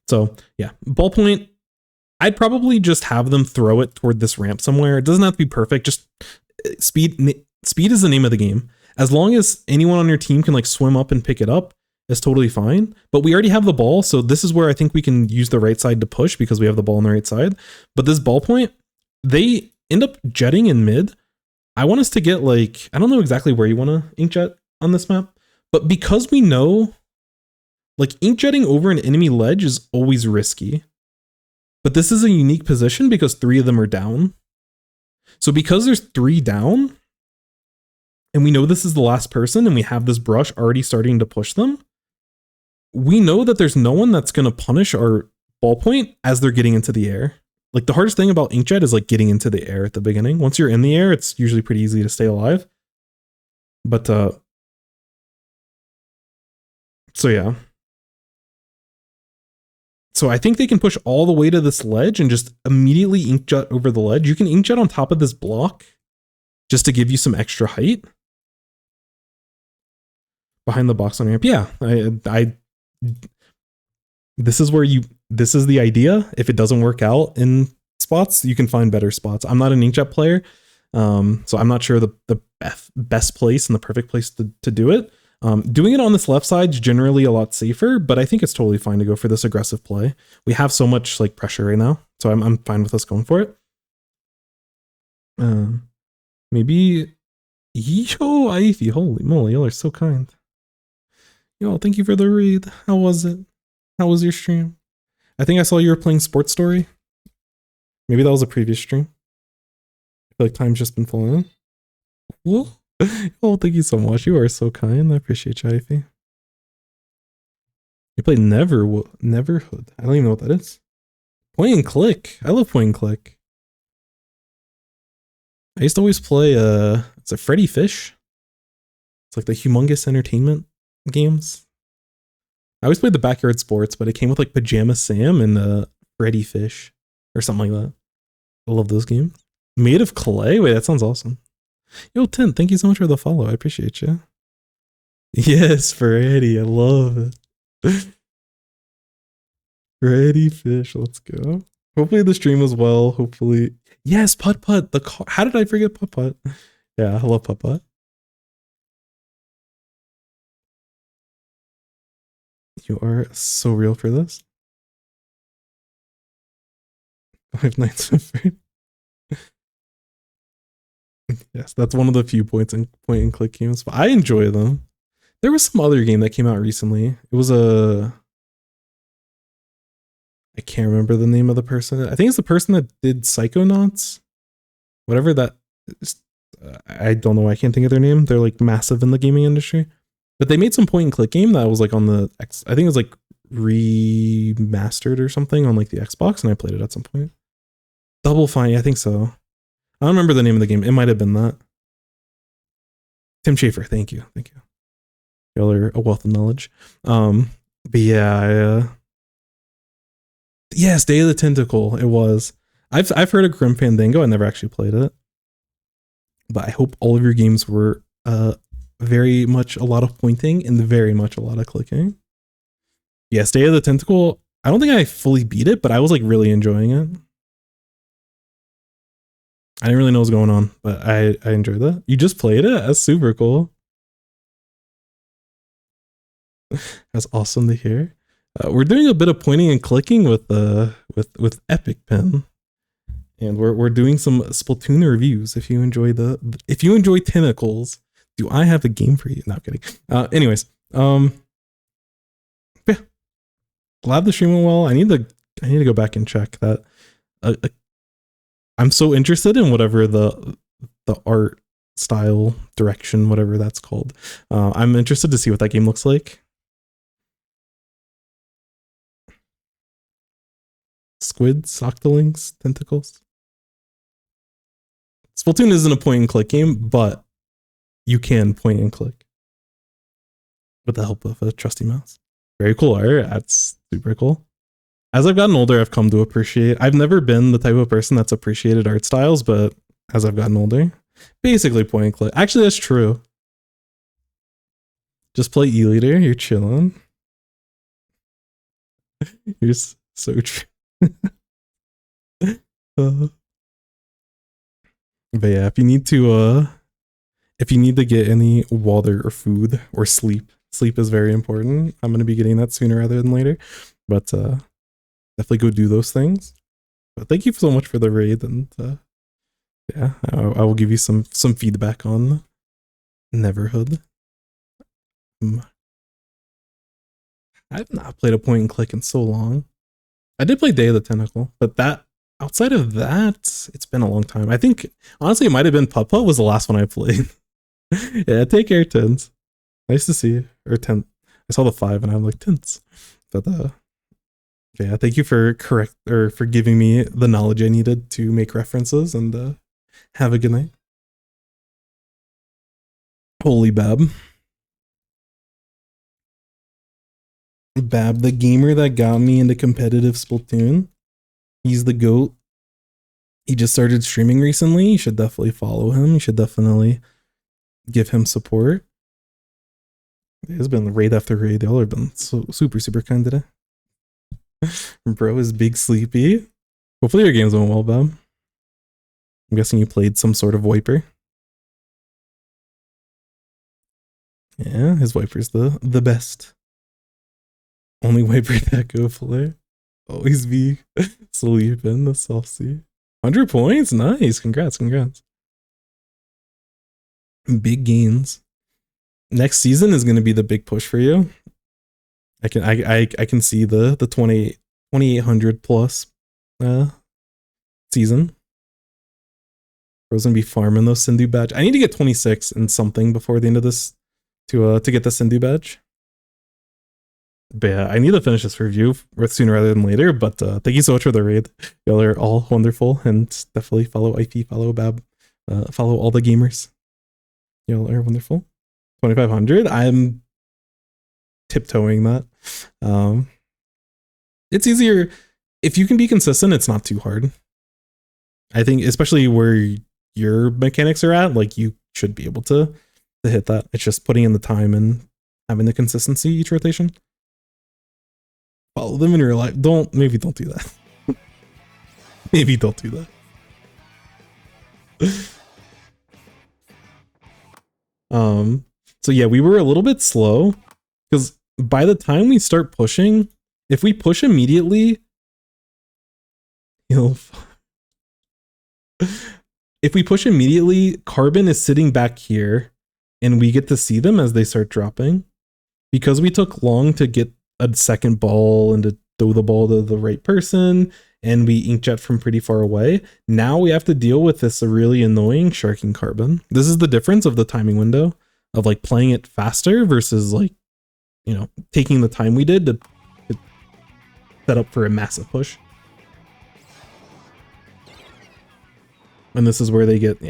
So yeah, ballpoint, I'd probably just have them throw it toward this ramp somewhere. It doesn't have to be perfect. Just speed is the name of the game. As long as anyone on your team can like swim up and pick it up, it's totally fine. But we already have the ball, so this is where I think we can use the right side to push because we have the ball on the right side. But this ballpoint, they end up jetting in mid. I want us to get like, I don't know exactly where you want to inkjet on this map, but because we know like inkjetting over an enemy ledge is always risky. But this is a unique position because 3 of them are down. So because there's 3 down, and we know this is the last person and we have this brush already starting to push them, we know that there's no one that's going to punish our ballpoint as they're getting into the air. Like the hardest thing about inkjet is like getting into the air at the beginning. Once you're in the air, it's usually pretty easy to stay alive. But so yeah. So I think they can push all the way to this ledge and just immediately inkjet over the ledge. You can inkjet on top of this block just to give you some extra height. Behind the box on ramp. Yeah, this is where this is the idea. If it doesn't work out in spots, you can find better spots. I'm not an inkjet player, so I'm not sure the best place and the perfect place to do it. Doing it on this left side is generally a lot safer, but I think it's totally fine to go for this aggressive play. We have so much like pressure right now, so I'm fine with us going for it. Maybe yo, Ivy, holy moly, y'all are so kind. Yo, thank you for the raid. How was it? How was your stream? I think I saw you were playing Sports Story. Maybe that was a previous stream. I feel like time's just been flowing. Whoa. Oh, thank you so much. You are so kind. I appreciate you, Ivy. You played Neverhood. I don't even know what that is. Point and click. I love point and click. I used to always play it's a Freddy Fish. It's like the Humongous Entertainment games. I always played the Backyard Sports, but it came with like Pajama Sam and Freddy Fish or something like that. I love those games. Made of clay? Wait, that sounds awesome. Yo, Tint, thank you so much for the follow. I appreciate you. Yes, Freddy. I love it. Freddy Fish. Let's go. Hopefully the stream was well. Hopefully. Yes, Putt Putt. The car. How did I forget Putt Putt? Yeah, I love Putt Putt. You are so real for this. 5 Nights at Freddy's. Yes, that's one of the few point and click games, but I enjoy them. There was some other game that came out recently. It was I can't remember the name of the person. I think it's the person that did Psychonauts. Whatever that is. I don't know. I can't think of their name. They're like massive in the gaming industry. But they made some point and click game that was like on the I think it was like remastered or something on like the Xbox, and I played it at some point. Double Fine, I think so. I don't remember the name of the game. It might have been that. Tim Schafer, thank you. Thank you. Y'all are a wealth of knowledge. But yeah, yes, Day of the Tentacle, it was. I've heard of Grim Fandango, I never actually played it. But I hope all of your games were very much a lot of pointing and very much a lot of clicking. Yes, Day of the Tentacle, I don't think I fully beat it, but I was like really enjoying it. I didn't really know what was going on, but I enjoyed that. You just played it? That's super cool. That's awesome to hear. We're doing a bit of pointing and clicking with Epic Pen, and we're doing some Splatoon reviews. If you enjoy Tentacles, do I have a game for you? No, I'm kidding. Anyways, yeah. Glad the stream went well. I need to go back and check that. I'm so interested in whatever the art style direction, whatever that's called. I'm interested to see what that game looks like. Squids, octolings, tentacles. Splatoon isn't a point and click game, but you can point and click with the help of a trusty mouse. Very cool art. That's super cool. As I've gotten older, I've come to appreciate. I've never been the type of person that's appreciated art styles, but as I've gotten older, basically point and click. Actually, that's true. Just play E-Liter. You're chilling. You're so true. But yeah, if you need to get any water or food or sleep is very important. I'm going to be getting that sooner rather than later, but definitely go do those things. But thank you so much for the raid, and yeah, I will give you some feedback on Neverhood. I've not played a point and click in so long. I did play Day of the Tentacle, but outside of that, it's been a long time. I think honestly it might have been Putt Putt was the last one I played. Yeah, take care, Tins. Nice to see you. Or 10. I saw the 5 and I'm like, Tins. But yeah, thank you for giving me the knowledge I needed to make references, and have a good night. Holy Bab. Bab, the gamer that got me into competitive Splatoon. He's the GOAT. He just started streaming recently. You should definitely follow him. You should definitely give him support. It's been raid after raid. Y'all have been so super, super kind today. Bro is big sleepy. Hopefully your games went well, Bab. I'm guessing you played some sort of wiper. Yeah, his wiper's the best. Only wiper that go play. Always be sleeping, the saucy. 100 points? Nice. Congrats. Big gains. Next season is going to be the big push for you. I can see the 2800 plus season. Bro's gonna be farming those Sindhu badge. I need to get 26 and something before the end of this to get the Sindhu badge. But yeah, I need to finish this review sooner rather than later. But thank you so much for the raid. Y'all are all wonderful, and definitely follow IP, follow Bab, follow all the gamers. Y'all are wonderful. 2500. I'm tiptoeing that. It's easier if you can be consistent. It's not too hard. I think, especially where your mechanics are at, like you should be able to hit that. It's just putting in the time and having the consistency each rotation. Follow them in real life. Maybe don't do that. Maybe don't do that. So yeah, we were a little bit slow because by the time we start pushing, if we push immediately, if we push immediately, Carbon is sitting back here and we get to see them as they start dropping. Because we took long to get a second ball and to throw the ball to the right person, and we inkjet from pretty far away, now we have to deal with this really annoying sharking Carbon. This is the difference of the timing window of like playing it faster versus like, taking the time we did to set up for a massive push. And this is where they get,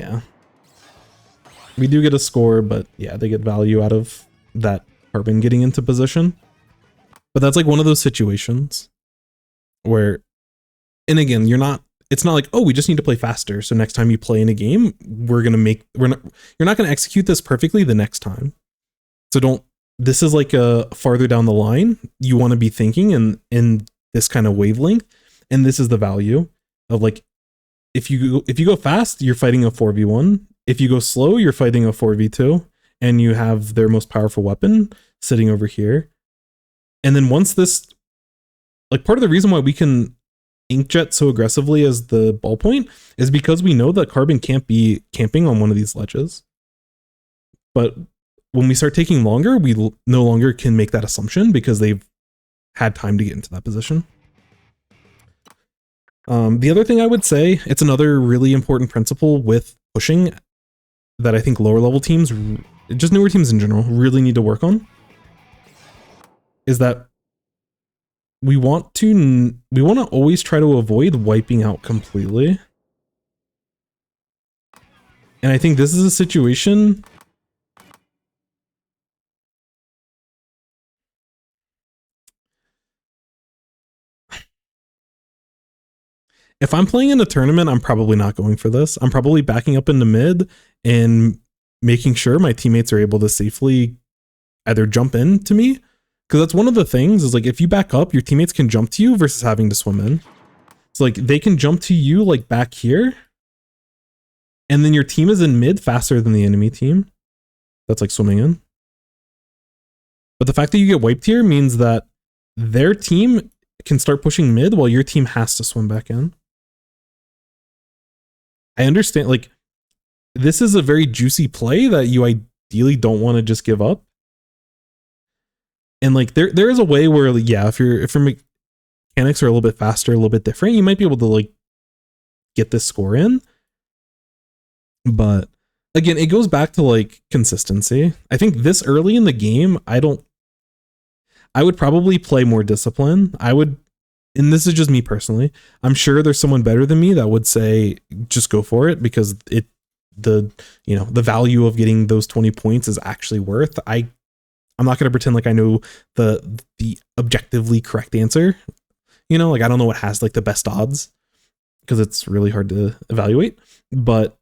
we do get a score, but yeah, they get value out of that Carbon getting into position. But that's like one of those situations where, and again, you're not like, oh, we just need to play faster, so next time you play in a game, you're not going to execute this perfectly the next time. So this is like a farther down the line, you want to be thinking in this kind of wavelength, and this is the value of like, if you go fast, you're fighting a 4v1. If you go slow, you're fighting a 4v2, and you have their most powerful weapon sitting over here. And then once this, like, part of the reason why we can inkjet so aggressively as the ballpoint is because we know that Carbon can't be camping on one of these ledges. But when we start taking longer, we no longer can make that assumption because they've had time to get into that position. The other thing I would say, it's another really important principle with pushing that I think lower level teams, just newer teams in general, really need to work on, is that we want to always try to avoid wiping out completely. And I think this is a situation if I'm playing in a tournament, I'm probably not going for this. I'm probably backing up into mid and making sure my teammates are able to safely either jump in to me. Because that's one of the things is like, if you back up, your teammates can jump to you versus having to swim in. So like they can jump to you like back here. And then your team is in mid faster than the enemy team. That's like swimming in. But the fact that you get wiped here means that their team can start pushing mid while your team has to swim back in. I understand, like, this is a very juicy play that you ideally don't want to just give up. And like there is a way where, like, yeah, if your mechanics are a little bit faster, a little bit different, you might be able to like get this score in. But again, it goes back to like consistency. I think this early in the game, I would probably play more discipline. And this is just me personally. I'm sure there's someone better than me that would say just go for it because the value of getting those 20 points is actually worth. I'm not going to pretend like I know the objectively correct answer. You know, like I don't know what has like the best odds because it's really hard to evaluate. But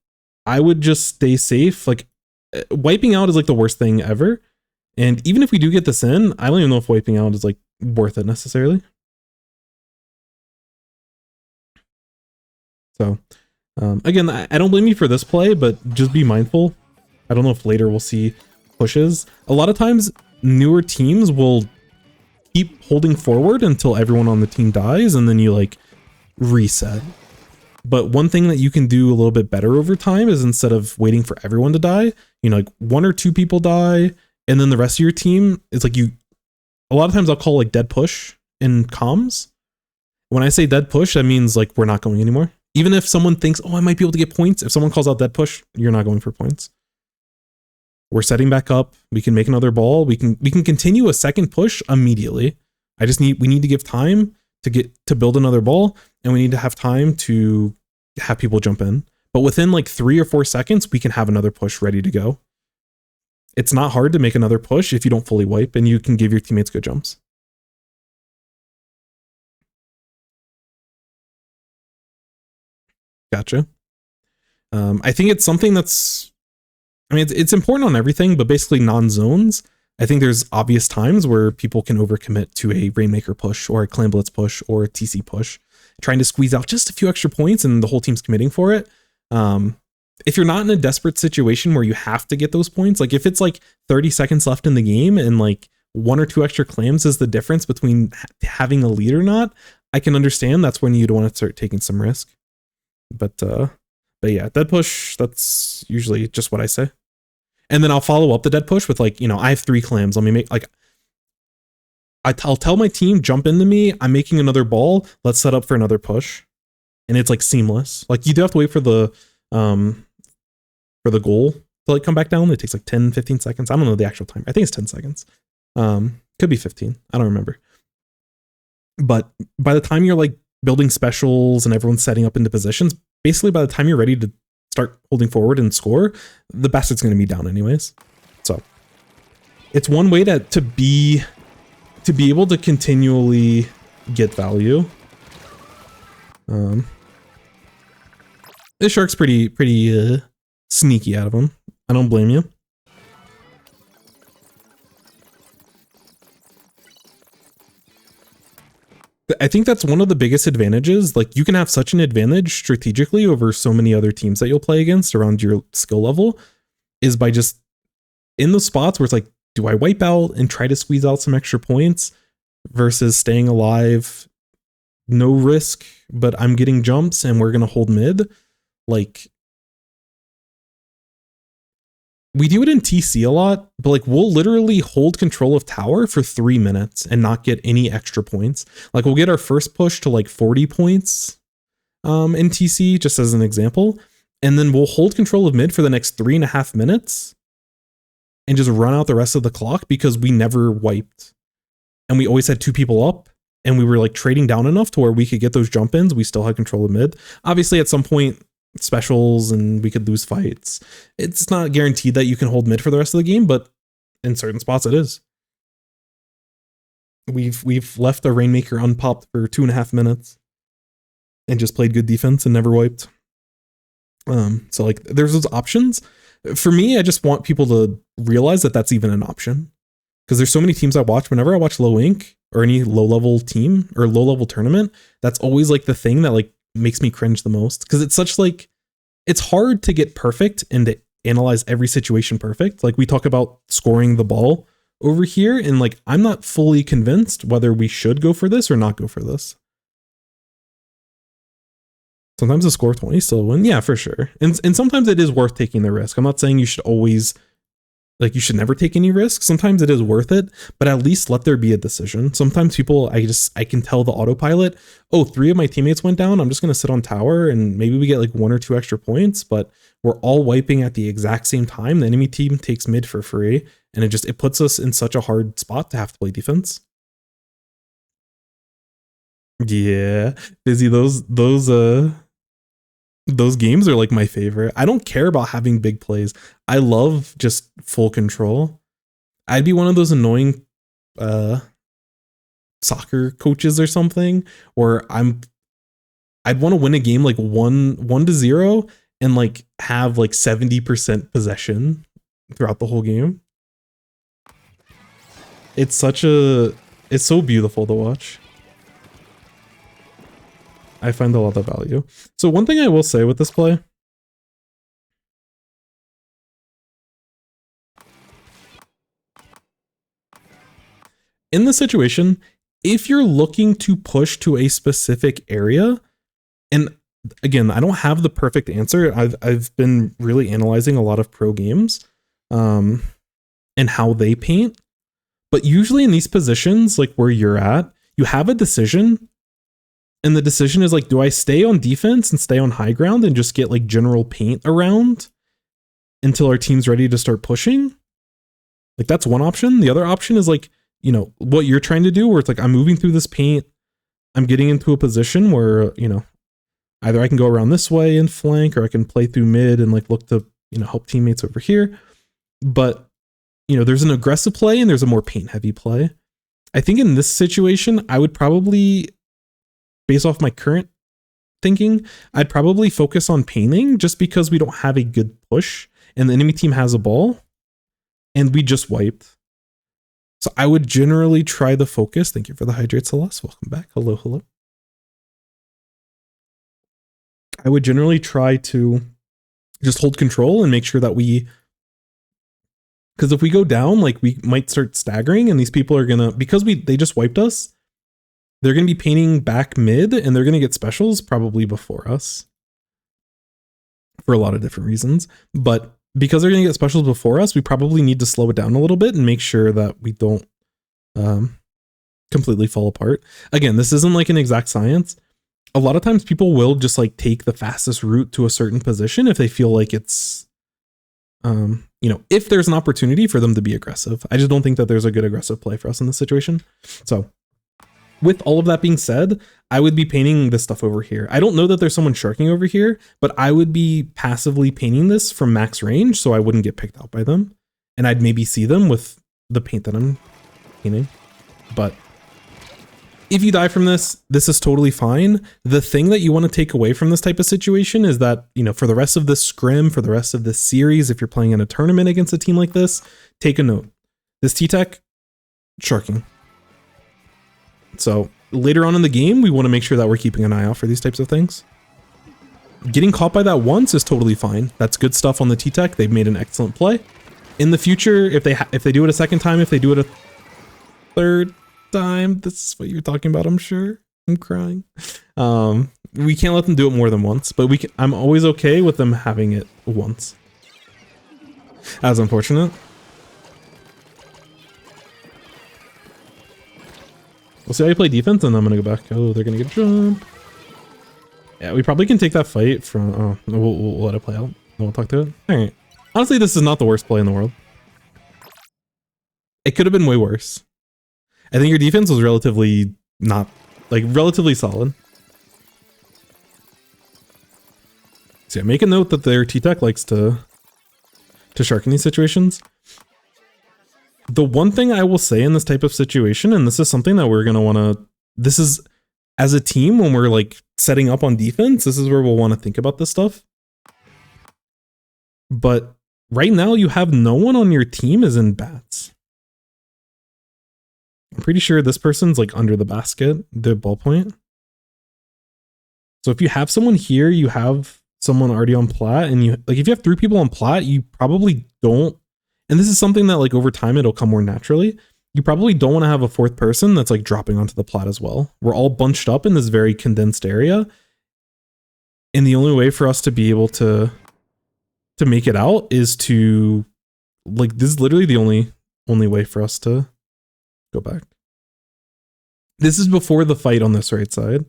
I would just stay safe. Like wiping out is like the worst thing ever. And even if we do get this in, I don't even know if wiping out is like worth it necessarily. So again, I don't blame you for this play, but just be mindful. I don't know if later we'll see pushes. A lot of times newer teams will keep holding forward until everyone on the team dies and then you like reset. But one thing that you can do a little bit better over time is instead of waiting for everyone to die, you know, like 1 or 2 people die and then the rest of your team, it's like a lot of times I'll call like dead push in comms. When I say dead push, that means like we're not going anymore. Even if someone thinks, oh, I might be able to get points. If someone calls out dead push, you're not going for points. We're setting back up. We can make another ball. We can continue a second push immediately. We need to give time to build another ball, and we need to have time to have people jump in. But within like 3 or 4 seconds, we can have another push ready to go. It's not hard to make another push if you don't fully wipe, and you can give your teammates good jumps. Gotcha. I think it's something that's, I mean, it's important on everything, but basically non-zones. I think there's obvious times where people can overcommit to a Rainmaker push or a Clan Blitz push or a TC push, trying to squeeze out just a few extra points and the whole team's committing for it. If you're not in a desperate situation where you have to get those points, like if it's like 30 seconds left in the game and like 1 or 2 extra clams is the difference between having a lead or not, I can understand that's when you'd want to start taking some risk. But yeah, dead push, that's usually just what I say. And then I'll follow up the dead push with like, you know, I have 3 clams. Let me make like, I'll tell my team, jump into me. I'm making another ball. Let's set up for another push. And it's like seamless. Like you do have to wait for the goal to like come back down. It takes like 10, 15 seconds. I don't know the actual time. I think it's 10 seconds. Could be 15. I don't remember. But by the time you're like building specials and everyone's setting up into positions, basically by the time you're ready to start holding forward and score, the bastard's going to be down anyways. So it's one way to be able to continually get value. This shark's pretty sneaky out of him. I don't blame you. I think that's one of the biggest advantages. Like you can have such an advantage strategically over so many other teams that you'll play against around your skill level is by just in the spots where it's like, do I wipe out and try to squeeze out some extra points versus staying alive, no risk, but I'm getting jumps and we're going to hold mid. Like we do it in TC a lot, but like we'll literally hold control of tower for 3 minutes and not get any extra points. Like we'll get our first push to like 40 points in TC, just as an example. And then we'll hold control of mid for the next 3.5 minutes and just run out the rest of the clock because we never wiped. And we always had 2 people up and we were like trading down enough to where we could get those jump ins. We still had control of mid. Obviously at some point, specials and we could lose fights. It's not guaranteed that you can hold mid for the rest of the game, but in certain spots it is. We've left the Rainmaker unpopped for 2.5 minutes and just played good defense and never wiped. So like there's those options. For me, I just want people to realize that that's even an option because there's so many teams I watch. Whenever I watch low ink or any low level team or low level tournament, that's always like the thing that like makes me cringe the most because it's such like it's hard to get perfect and to analyze every situation perfect. Like we talk about scoring the ball over here and like I'm not fully convinced whether we should go for this or not go for this. Sometimes the score 20 still win. Yeah, for sure. And sometimes it is worth taking the risk. I'm not saying you should always like you should never take any risks. Sometimes it is worth it, but at least let there be a decision. Sometimes people, I can tell the autopilot, oh, 3 of my teammates went down. I'm just going to sit on tower and maybe we get like 1 or 2 extra points, but we're all wiping at the exact same time. The enemy team takes mid for free. And it puts us in such a hard spot to have to play defense. Yeah. Dizzy, those games are like my favorite. I don't care about having big plays. I love just full control. I'd be one of those annoying soccer coaches or something, or I'd want to win a game like 1-0 and like have like 70% possession throughout the whole game. It's so beautiful to watch. I find a lot of value. So one thing I will say with this play, in this situation, if you're looking to push to a specific area, and again, I don't have the perfect answer. I've been really analyzing a lot of pro games, and how they paint. But usually in these positions, like where you're at, you have a decision. And the decision is like, do I stay on defense and stay on high ground and just get like general paint around until our team's ready to start pushing? Like that's one option. The other option is like, you know, what you're trying to do, where it's like, I'm moving through this paint. I'm getting into a position where, you know, either I can go around this way and flank, or I can play through mid and like look to, you know, help teammates over here. But, you know, there's an aggressive play and there's a more paint heavy play. I think in this situation, I would probably, based off my current thinking, I'd probably focus on painting just because we don't have a good push and the enemy team has a ball and we just wiped. So I would generally try the focus. Thank you for the hydrate, Celeste. Welcome back. Hello, hello. I would generally try to just hold control and make sure that because if we go down, like we might start staggering and these people are gonna, because they just wiped us, they're going to be painting back mid and they're going to get specials probably before us for a lot of different reasons. But because they're going to get specials before us, we probably need to slow it down a little bit and make sure that we don't completely fall apart. Again, this isn't like an exact science. A lot of times people will just like take the fastest route to a certain position if they feel like it's, you know, if there's an opportunity for them to be aggressive. I just don't think that there's a good aggressive play for us in this situation. So with all of that being said, I would be painting this stuff over here. I don't know that there's someone sharking over here, but I would be passively painting this from max range so I wouldn't get picked out by them. And I'd maybe see them with the paint that I'm painting. But if you die from this, this is totally fine. The thing that you want to take away from this type of situation is that, you know, for the rest of this scrim, for the rest of this series, if you're playing in a tournament against a team like this, take a note. This T-Tech, sharking. So later on in the game, we want to make sure that we're keeping an eye out for these types of things. Getting caught by that once is totally fine. That's good stuff on the T-Tech. They've made an excellent play. In the future, if they do it a second time, if they do it a third time, this is what you're talking about, I'm sure. I'm crying. We can't let them do it more than once, but I'm always okay with them having it once. That's unfortunate. We'll see how you play defense, and I'm gonna go back. Oh, they're gonna get jump. Yeah, we probably can take that fight from. Oh, we'll let it play out. I won't talk to it. All right. Honestly, this is not the worst play in the world. It could have been way worse. I think your defense was relatively solid. So yeah, make a note that their T-Tech likes to shark in these situations. The one thing I will say in this type of situation, and this is something that we're going to want to, this is as a team, when we're like setting up on defense, this is where we'll want to think about this stuff. But right now you have no one on your team is in bats. I'm pretty sure this person's like under the basket, the ballpoint. So if you have someone here, you have someone already on plat, and you like, if you have 3 people on plat, you probably don't. And this is something that like over time, it'll come more naturally. You probably don't want to have a 4th person that's like dropping onto the plat as well. We're all bunched up in this very condensed area. And the only way for us to be able to make it out is to like, this is literally the only way for us to go back. This is before the fight on this right side.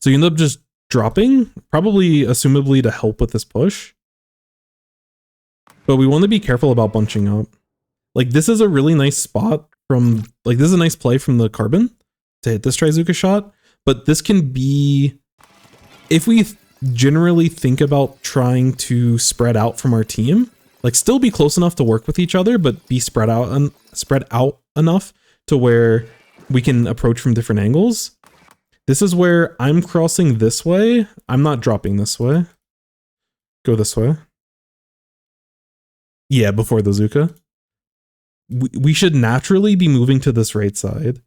So you end up just dropping, probably assumably to help with this push. But we want to be careful about bunching up. Like this is a really nice spot from, like this is a nice play from the Carbon to hit this Trizuka shot. But this can be, if we generally think about trying to spread out from our team, Like still be close enough to work with each other, but be spread out enough to where we can approach from different angles. This is where I'm crossing this way. I'm not dropping this way. Go this way. Yeah, before the Zuka. We should naturally be moving to this right side.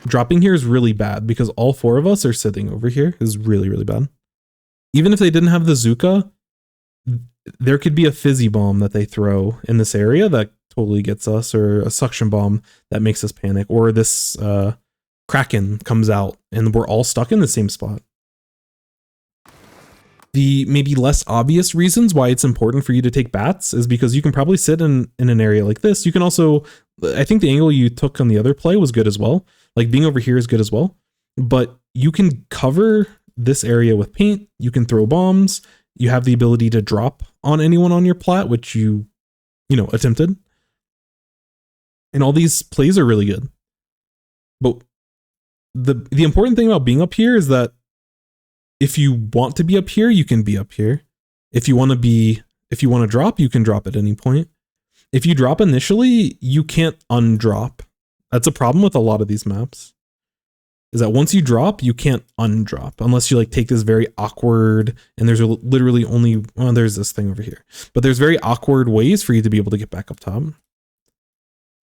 Dropping here is really bad because all 4 of us are sitting over here. Is really, really bad. Even if they didn't have the Zuka, there could be a fizzy bomb that they throw in this area that totally gets us, or a suction bomb that makes us panic, or this Kraken comes out and we're all stuck in the same spot. The maybe less obvious reasons why it's important for you to take bats is because you can probably sit in an area like this. You can also, I think the angle you took on the other play was good as well. Like being over here is good as well, but you can cover this area with paint. You can throw bombs. You have the ability to drop on anyone on your plat, which you attempted. And all these plays are really good. But the important thing about being up here is that if you want to be up here, you can be up here. If you want to drop, you can drop at any point. If you drop initially, you can't undrop. That's a problem with a lot of these maps. Is that once you drop, you can't undrop unless you like take this very awkward, and there's literally only, well, there's this thing over here, but there's very awkward ways for you to be able to get back up top.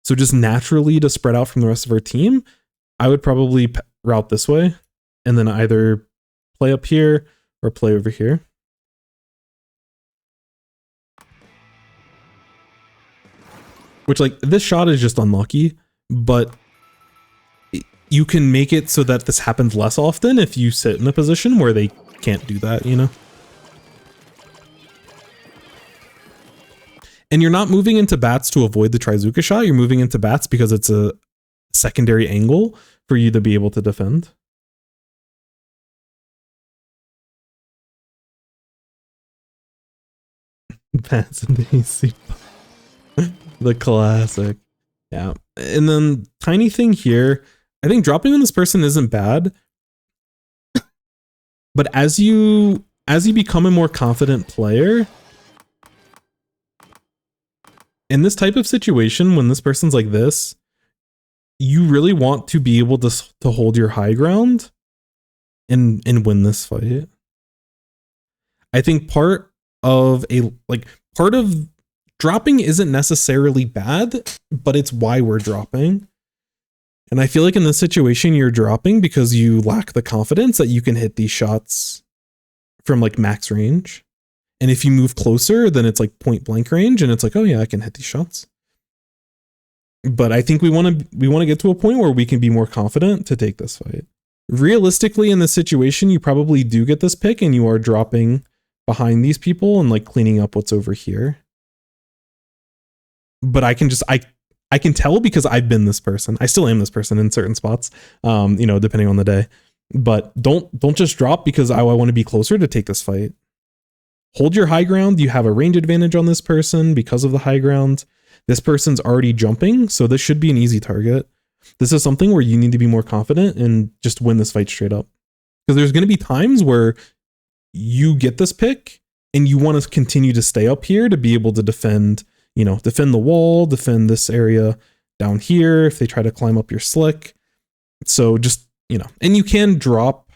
So just naturally to spread out from the rest of our team, I would probably route this way and then either play up here or play over here. Which like this shot is just unlucky, but you can make it so that this happens less often if you sit in a position where they can't do that, you know? And you're not moving into bats to avoid the Trizuka shot, you're moving into bats because it's a secondary angle for you to be able to defend. Bats and AC. The classic. Yeah. And then tiny thing here, I think dropping on this person isn't bad, but as you become a more confident player, in this type of situation, when this person's like this, you really want to be able to hold your high ground and win this fight. I think part of dropping isn't necessarily bad, but it's why we're dropping. And I feel like in this situation, you're dropping because you lack the confidence that you can hit these shots from like max range. And if you move closer, then it's like point blank range and it's like, oh yeah, I can hit these shots. But I think we want to get to a point where we can be more confident to take this fight. Realistically, in this situation, you probably do get this pick and you are dropping behind these people and like cleaning up what's over here. But I can tell because I've been this person. I still am this person in certain spots, depending on the day. But don't just drop because I want to be closer to take this fight. Hold your high ground. You have a range advantage on this person because of the high ground. This person's already jumping, so this should be an easy target. This is something where you need to be more confident and just win this fight straight up. Because there's going to be times where you get this pick and you want to continue to stay up here to be able to defend the wall, defend this area down here if they try to climb up your slick. So just, and you can drop,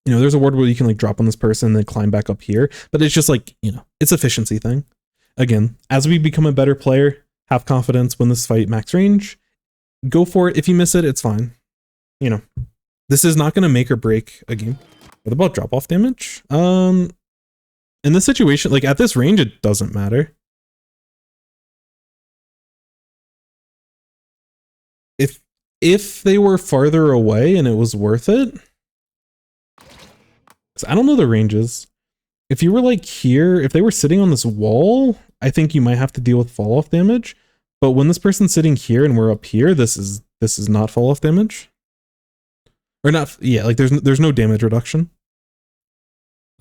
there's a ward where you can like drop on this person and then climb back up here, but it's just like, it's efficiency thing. Again, as we become a better player, have confidence, win this fight max range, go for it. If you miss it, it's fine. This is not going to make or break a game. What about drop off damage? In this situation, like at this range, it doesn't matter. If they were farther away and it was worth it, 'cause I don't know the ranges. If you were like here, if they were sitting on this wall, I think you might have to deal with fall off damage. But when this person's sitting here and we're up here, this is not fall off damage. Or not, yeah, like there's no damage reduction.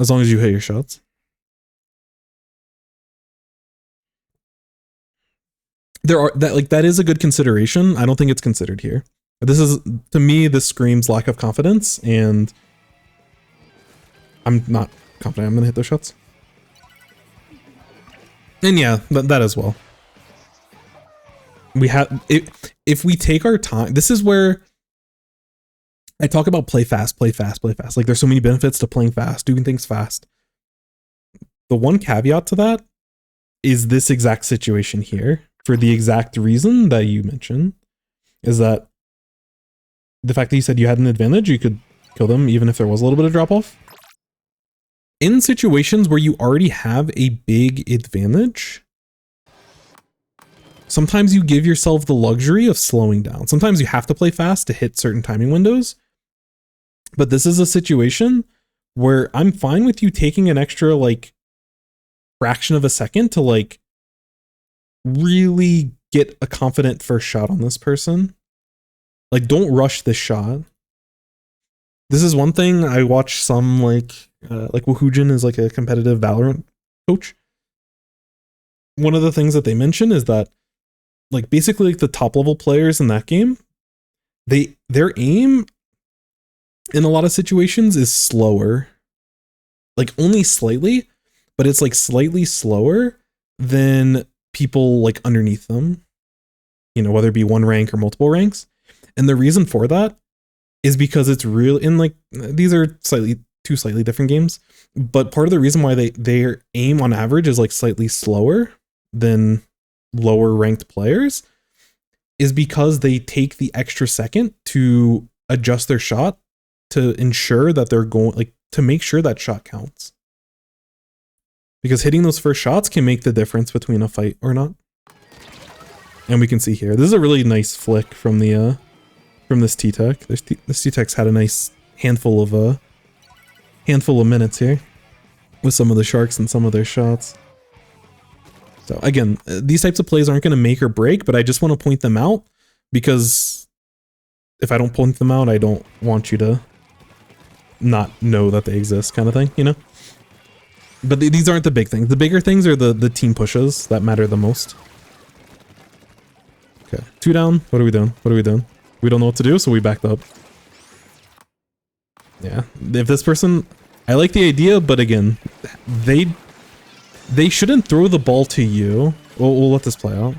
As long as you hit your shots. That is a good consideration. I don't think it's considered here. To me, this screams lack of confidence, and I'm not confident I'm gonna hit those shots. And yeah, that as well. We have if we take our time. This is where I talk about play fast, play fast, play fast. Like there's so many benefits to playing fast, doing things fast. The one caveat to that is this exact situation here, for the exact reason that you mentioned, is that the fact that you said you had an advantage, you could kill them even if there was a little bit of drop off. In situations where you already have a big advantage, sometimes you give yourself the luxury of slowing down. Sometimes you have to play fast to hit certain timing windows. But this is a situation where I'm fine with you taking an extra like fraction of a second to like really get a confident first shot on this person. Like don't rush this shot. This is one thing I watch some like Woohoojin is like a competitive Valorant coach. One of the things that they mention is that like basically like the top level players in that game, their aim in a lot of situations is slower, like only slightly, but it's like slightly slower than people like underneath them, you know, whether it be one rank or multiple ranks. And the reason for that is because it's real in like, these are two slightly different games, but part of the reason why their aim on average is like slightly slower than lower ranked players is because they take the extra second to adjust their shot to ensure that they're going, like, to make sure that shot counts. Because hitting those first shots can make the difference between a fight or not. And we can see here, this is a really nice flick from the from this T-Tech. This T-Tech's had a nice handful of minutes here with some of the sharks and some of their shots. So again, these types of plays aren't going to make or break, but I just want to point them out because if I don't point them out, I don't want you to not know that they exist, kind of thing, you know? But these aren't the big things. The bigger things are the team pushes that matter the most. Okay, 2 down. What are we doing? What are we doing? We don't know what to do, so we backed up. Yeah, if this person, I like the idea, but again, they shouldn't throw the ball to you. We'll let this play out.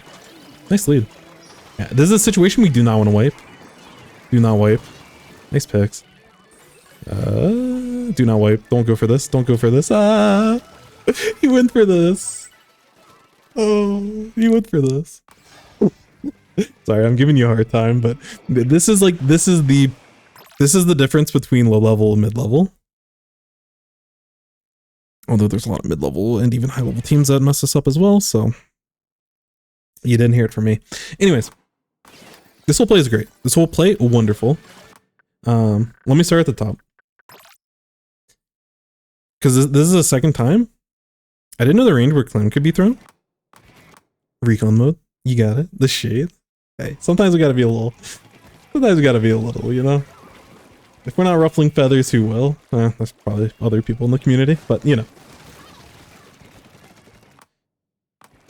Nice lead. Yeah, this is a situation we do not want to wipe. Do not wipe. Nice picks. Do not wipe. Don't go for this. Don't go for this. Ah, he went for this. Oh, he went for this. Sorry, I'm giving you a hard time, but this is the difference between low level and mid level. Although there's a lot of mid level and even high level teams that mess us up as well, so you didn't hear it from me. Anyways, this whole play is great. This whole play, wonderful. Let me start at the top. Because this is the second time. I didn't know the range where Clam could be thrown. Recon mode. You got it. The shade. Hey, sometimes we gotta be a little, you know? If we're not ruffling feathers, who will? That's probably other people in the community, but you know.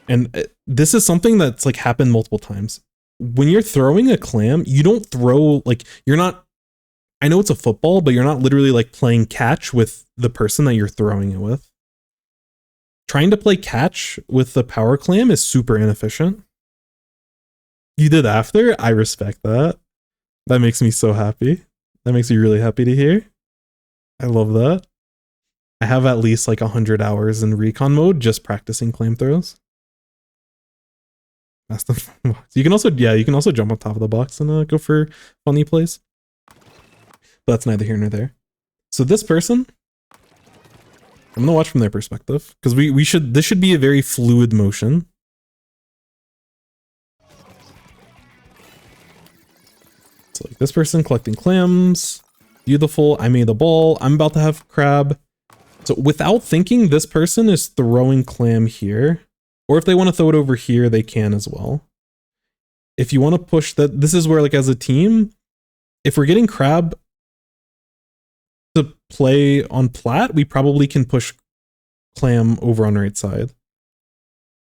And this is something that's like happened multiple times. When you're throwing a Clam, you don't throw, like, you're not, I know it's a football, but you're not literally like playing catch with the person that you're throwing it with. Trying to play catch with the power Clam is super inefficient. You did after? I respect that. That makes me so happy. That makes me really happy to hear. I love that. I have at least like 100 hours in recon mode just practicing Clam throws. That's the fun box. You can also, yeah, you can also jump on top of the box and go for funny plays. But that's neither here nor there. So this person, I'm gonna watch from their perspective because this should be a very fluid motion. So like this person collecting clams, beautiful. I made the ball. I'm about to have crab. So without thinking, this person is throwing clam here, or if they want to throw it over here, they can as well. If you want to push that, this is where like as a team, if we're getting crab to play on plat, we probably can push clam over on right side.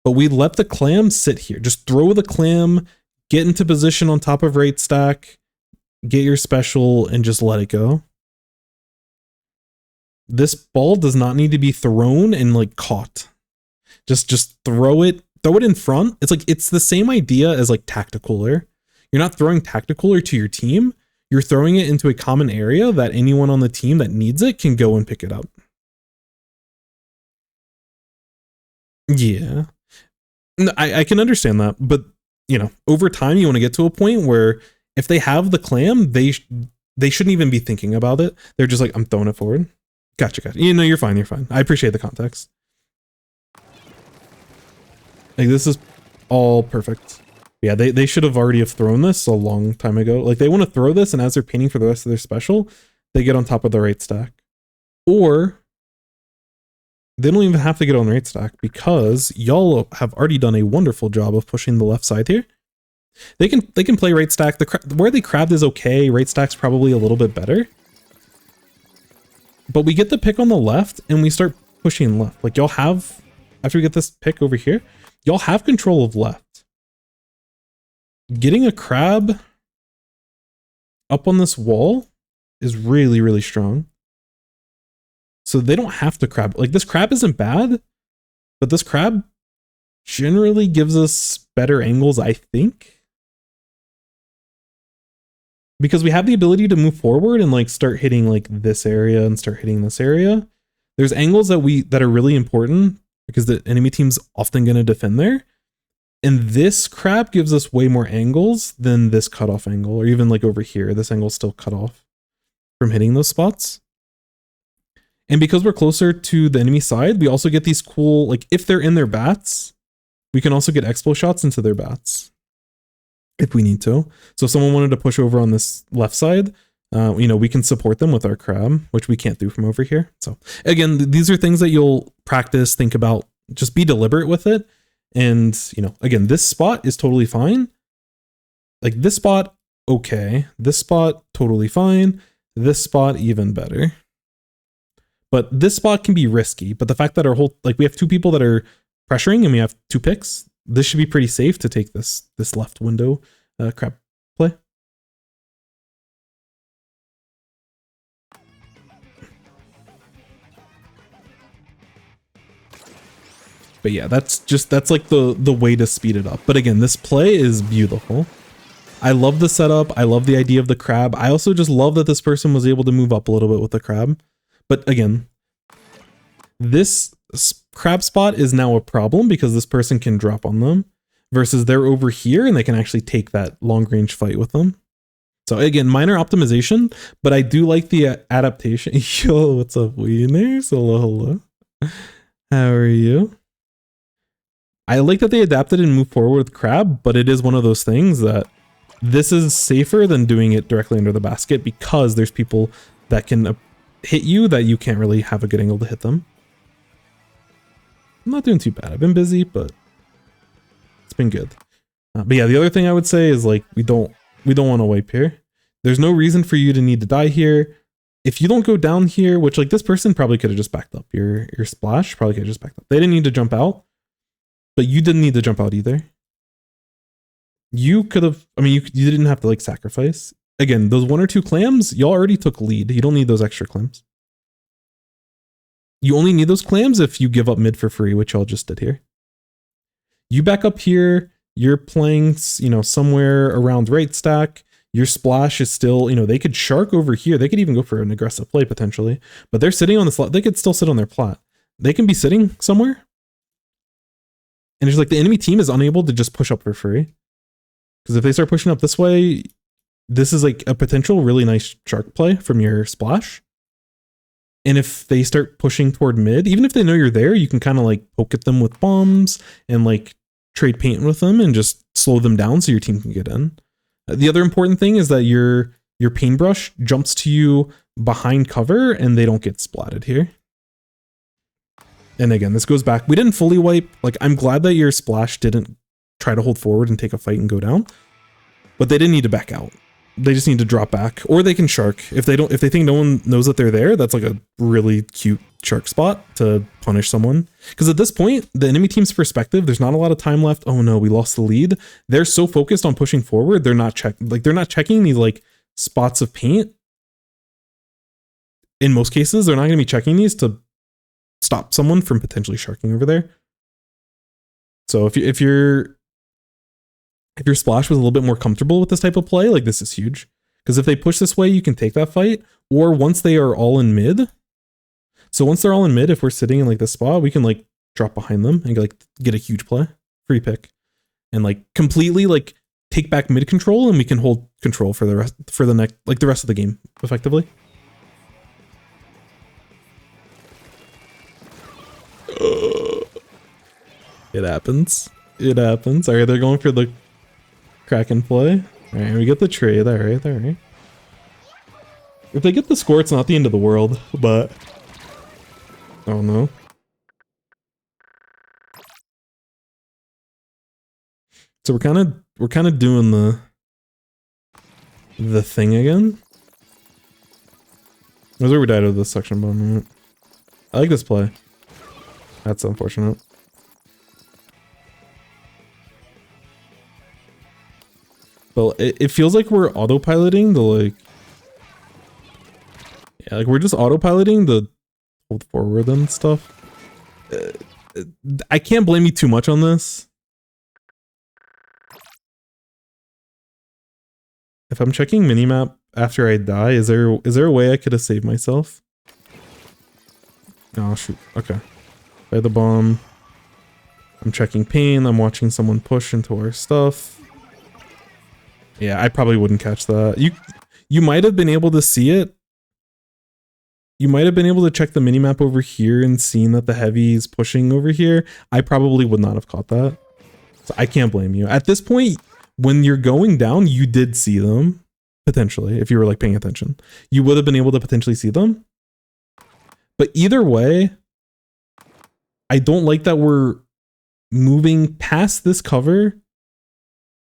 But we let the clam sit here. Just throw the clam, get into position on top of right stack, get your special, and just let it go. This ball does not need to be thrown and like caught. Just throw it in front. It's the same idea as like Tacticooler. You're not throwing Tacticooler to your team. You're throwing it into a common area that anyone on the team that needs it can go and pick it up. Yeah. No, I can understand that, but you know, over time you want to get to a point where if they have the clam, they shouldn't even be thinking about it. They're just like, I'm throwing it forward. Gotcha. You know, you're fine. I appreciate the context. Like, this is all perfect. Yeah, they should have already have thrown this a long time ago. Like, they want to throw this, and as they're painting for the rest of their special, they get on top of the right stack. Or they don't even have to get on the right stack because y'all have already done a wonderful job of pushing the left side here. They can play right stack. Where they crabbed is okay. Right stack's probably a little bit better. But we get the pick on the left, and we start pushing left. Like, y'all have, after we get this pick over here, y'all have control of left. Getting a crab up on this wall is really, really strong. So they don't have to crab. Like, this crab isn't bad, but this crab generally gives us better angles, I think. Because we have the ability to move forward and like start hitting like this area and start hitting this area. There's angles that are really important because the enemy team's often going to defend there. And this crab gives us way more angles than this cutoff angle, or even like over here, this angle's still cut off from hitting those spots. And because we're closer to the enemy side, we also get these cool, like if they're in their bats, we can also get expo shots into their bats if we need to. So if someone wanted to push over on this left side, you know, we can support them with our crab, which we can't do from over here. So again, these are things that you'll practice, think about, just be deliberate with it. And, you know, again, this spot is totally fine. Like this spot, okay. This spot, totally fine. This spot, even better. But this spot can be risky. But the fact that our whole, like we have two people that are pressuring and we have two picks, this should be pretty safe to take this left window crab play. But yeah, that's like the way to speed it up. But again, this play is beautiful. I love the setup. I love the idea of the crab. I also just love that this person was able to move up a little bit with the crab. But again, this crab spot is now a problem because this person can drop on them versus they're over here and they can actually take that long range fight with them. So again, minor optimization, but I do like the adaptation. Yo, what's up, Wieners? Hello. How are you? I like that they adapted and moved forward with crab, but it is one of those things that this is safer than doing it directly under the basket because there's people that can hit you that you can't really have a good angle to hit them. I'm not doing too bad. I've been busy, but it's been good. But yeah, the other thing I would say is like, we don't want to wipe here. There's no reason for you to need to die here. If you don't go down here, which like this person probably could have just backed up your splash, probably could have just backed up. They didn't need to jump out, but you didn't need to jump out either. You could have, I mean, you didn't have to like sacrifice. Again, those 1 or 2 clams, y'all already took lead. You don't need those extra clams. You only need those clams if you give up mid for free, which y'all just did here. You back up here, you're playing, you know, somewhere around right stack. Your splash is still, you know, they could shark over here. They could even go for an aggressive play potentially, but they're sitting on the slot. They could still sit on their plat. They can be sitting somewhere. And it's like the enemy team is unable to just push up for free. Because if they start pushing up this way, this is like a potential really nice shark play from your splash. And if they start pushing toward mid, even if they know you're there, you can kind of like poke at them with bombs and like trade paint with them and just slow them down so your team can get in. The other important thing is that your paintbrush jumps to you behind cover and they don't get splatted here. And again, this goes back. We didn't fully wipe. Like, I'm glad that your splash didn't try to hold forward and take a fight and go down, but they didn't need to back out. They just need to drop back, or they can shark. If they think no one knows that they're there, that's like a really cute shark spot to punish someone. Because at this point, the enemy team's perspective, there's not a lot of time left. Oh no, we lost the lead. They're so focused on pushing forward, they're not checking these like spots of paint in most cases, they're not going to be checking these to stop someone from potentially sharking over there. So if your splash was a little bit more comfortable with this type of play, like this is huge. Because if they push this way, you can take that fight. Or once they are all in mid. So once they're all in mid, if we're sitting in like this spot, we can like drop behind them and like get a huge play, free pick, and like completely like take back mid control, and we can hold control for the rest the rest of the game effectively. It happens. It happens. All right, they're going for the Kraken play. All right, we get the trade. All right, all right. If they get the score, it's not the end of the world, but oh no. So we're kind of doing the thing again. That's where we died with the suction bomb, right? I like this play. That's unfortunate. But it feels like we're autopiloting the like... Yeah, like we're just autopiloting the hold forward and stuff. I can't blame you too much on this. If I'm checking minimap after I die, is there a way I could have saved myself? Oh shoot, okay. By the bomb. I'm checking pain, I'm watching someone push into our stuff. Yeah, I probably wouldn't catch that. You might have been able to see it. You might have been able to check the minimap over here and seen that the heavy is pushing over here. I probably would not have caught that. So I can't blame you. At this point, when you're going down, you did see them. Potentially, if you were like paying attention. You would have been able to potentially see them. But either way, I don't like that we're moving past this cover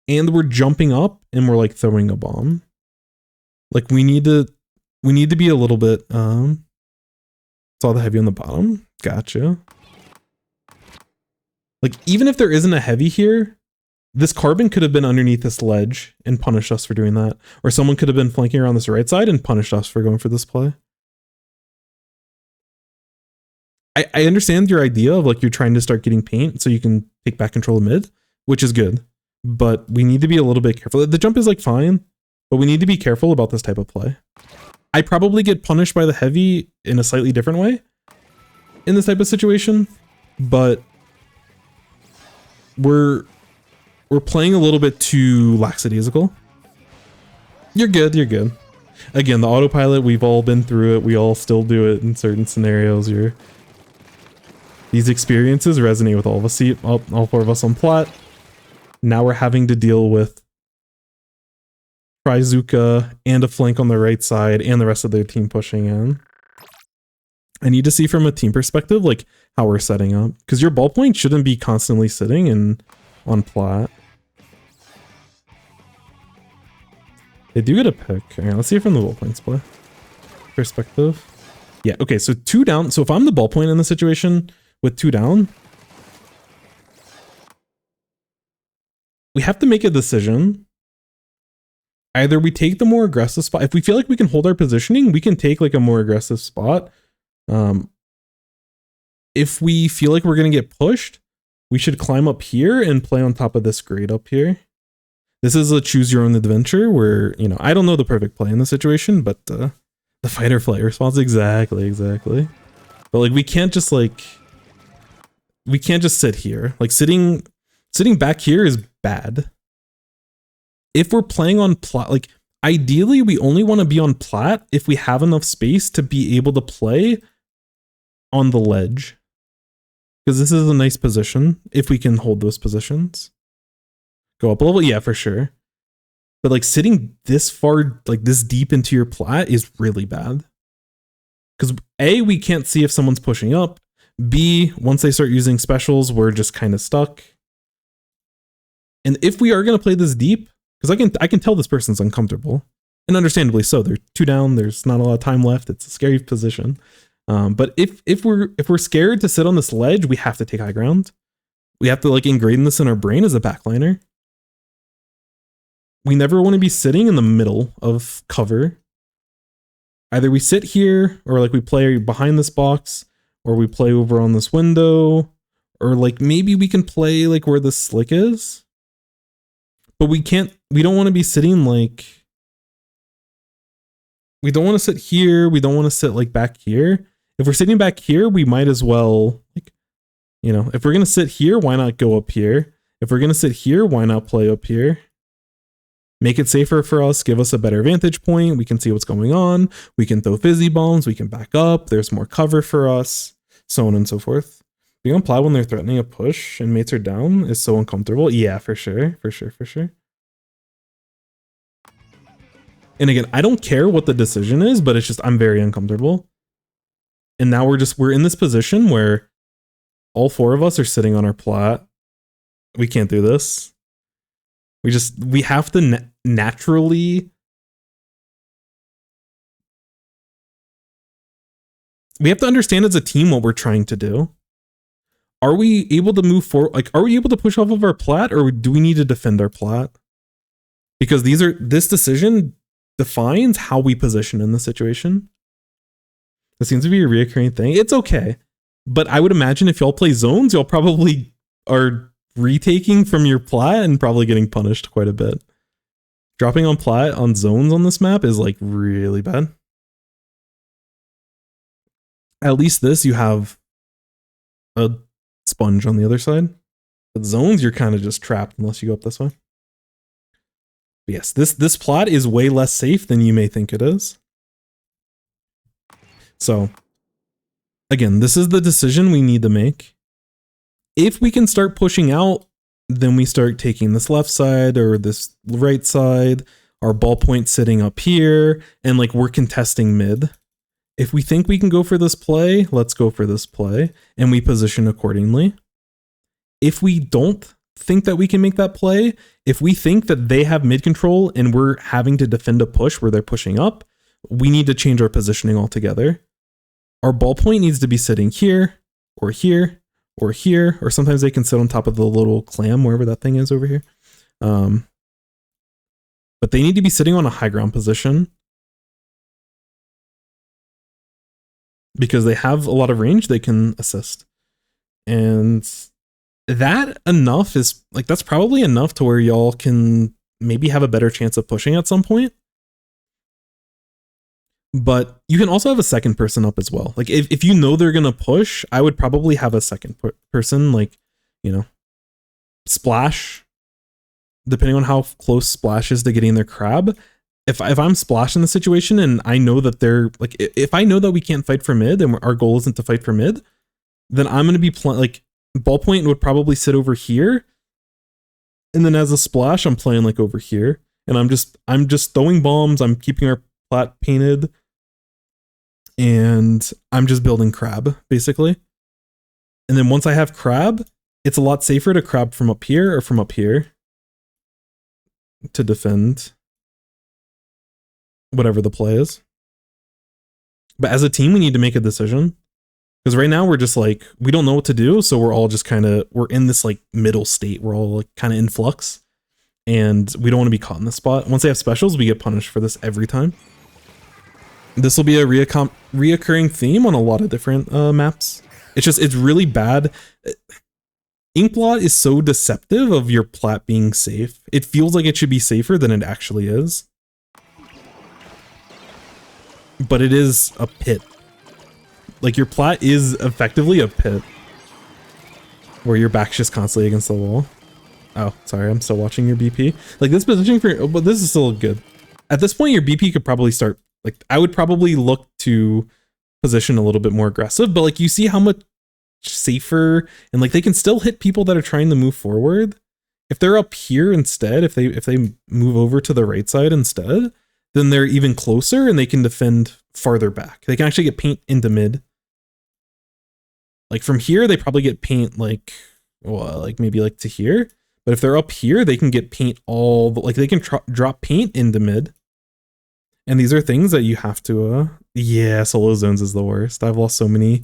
and we're jumping up and we're like throwing a bomb. Like we need to be a little bit saw the heavy on the bottom. Gotcha. Like even if there isn't a heavy here, this carbon could have been underneath this ledge and punished us for doing that. Or someone could have been flanking around this right side and punished us for going for this play. I understand your idea of like you're trying to start getting paint so you can take back control of mid, which is good. But we need to be a little bit careful. The jump is like fine, but we need to be careful about this type of play. I probably get punished by the heavy in a slightly different way in this type of situation, but we're playing a little bit too lackadaisical. You're good, you're good. Again, the autopilot, we've all been through it. We all still do it in certain scenarios. These experiences resonate with all of us. See, all four of us on plat. Now we're having to deal with Trizuka and a flank on the right side and the rest of their team pushing in. I need to see from a team perspective, like how we're setting up, because your ballpoint shouldn't be constantly sitting in on plat. They do get a pick. Alright, let's see it from the ballpoint's play perspective. Yeah, okay, so 2 down. So if I'm the ballpoint in the situation with 2 down, we have to make a decision. Either we take the more aggressive spot. If we feel like we can hold our positioning, we can take like a more aggressive spot. If we feel like we're going to get pushed, we should climb up here and play on top of this grade up here. This is a choose your own adventure where, you know, I don't know the perfect play in the situation, but the fight or flight response, exactly. But like we can't just sit here. Like sitting back here is bad. If we're playing on plat, like ideally we only want to be on plat if we have enough space to be able to play on the ledge. Because this is a nice position if we can hold those positions. Go up a level, yeah, for sure. But like sitting this far, like this deep into your plat is really bad. Because A, we can't see if someone's pushing up. B, once they start using specials, we're just kind of stuck. And if we are going to play this deep, because I can tell this person's uncomfortable, and understandably so. They're 2 down. There's not a lot of time left. It's a scary position. But if we're scared to sit on this ledge, we have to take high ground. We have to like ingrain this in our brain as a backliner. We never want to be sitting in the middle of cover. Either we sit here, or like we play behind this box, or we play over on this window, or like maybe we can play like where the slick is. But we don't want to be sitting like, we don't want to sit here. We don't want to sit like back here. If we're sitting back here, we might as well, like, you know, if we're going to sit here, why not go up here? If we're going to sit here, why not play up here? Make it safer for us, give us a better vantage point. We can see what's going on. We can throw fizzy bombs. We can back up. There's more cover for us, so on and so forth. Being on Plow when they're threatening a push and mates are down is so uncomfortable. Yeah, for sure. For sure. For sure. And again, I don't care what the decision is, but it's just, I'm very uncomfortable. And now we're in this position where all four of us are sitting on our plat. We can't do this. We have to naturally. We have to understand as a team what we're trying to do. Are we able to move forward? Like, are we able to push off of our plat, or do we need to defend our plat? Because this decision defines how we position in the situation. It seems to be a reoccurring thing. It's okay. But I would imagine if y'all play zones, y'all probably are retaking from your plat and probably getting punished quite a bit. Dropping on plat on zones on this map is like really bad. At least this, you have a sponge on the other side. With zones, you're kind of just trapped unless you go up this way. But yes, this plot is way less safe than you may think it is. So, again, this is the decision we need to make. If we can start pushing out, then we start taking this left side or this right side, our ballpoint sitting up here, and like we're contesting mid. If we think we can go for this play, let's go for this play, and we position accordingly. If we don't think that we can make that play, if we think that they have mid control and we're having to defend a push where they're pushing up, we need to change our positioning altogether. Our ballpoint needs to be sitting here, or here, or here, or sometimes they can sit on top of the little clam, wherever that thing is over here. But they need to be sitting on a high ground position, because they have a lot of range, they can assist. And that enough is, like, that's probably enough to where y'all can maybe have a better chance of pushing at some point. But you can also have a second person up as well. Like, if you know they're going to push, I would probably have a second person, like, you know, splash, depending on how close splash is to getting their crab. If I'm Splash in the situation and I know that they're, like, if I know that we can't fight for mid and our goal isn't to fight for mid, then I'm going to be like, ballpoint would probably sit over here. And then as a Splash, I'm playing like over here. And I'm just throwing bombs. I'm keeping our plat painted. And I'm just building crab, basically. And then once I have crab, it's a lot safer to crab from up here or from up here to defend whatever the play is. But as a team, we need to make a decision. Because right now we're just like, we don't know what to do. So we're all just we're in this like middle state. We're all like kind of in flux. And we don't want to be caught in this spot. Once they have specials, we get punished for this every time. This will be a reoccurring theme on a lot of different maps. It's really bad. Inkblot is so deceptive of your plat being safe. It feels like it should be safer than it actually is. But it is a pit. Like, your plat is effectively a pit. Where your back's just constantly against the wall. Oh, sorry, I'm still watching your BP. Like, this positioning for, but this is still good. At this point, your BP could probably start, like, I would probably look to position a little bit more aggressive, but like, you see how much safer, and like, they can still hit people that are trying to move forward. If they're up here instead, if they move over to the right side instead, then they're even closer and they can defend farther back. They can actually get paint into mid. Like, from here, they probably get paint like, well, like maybe like to here. But if they're up here, they can get paint all, like they can drop paint into mid. And these are things that you have to, yeah, solo zones is the worst. I've lost so many.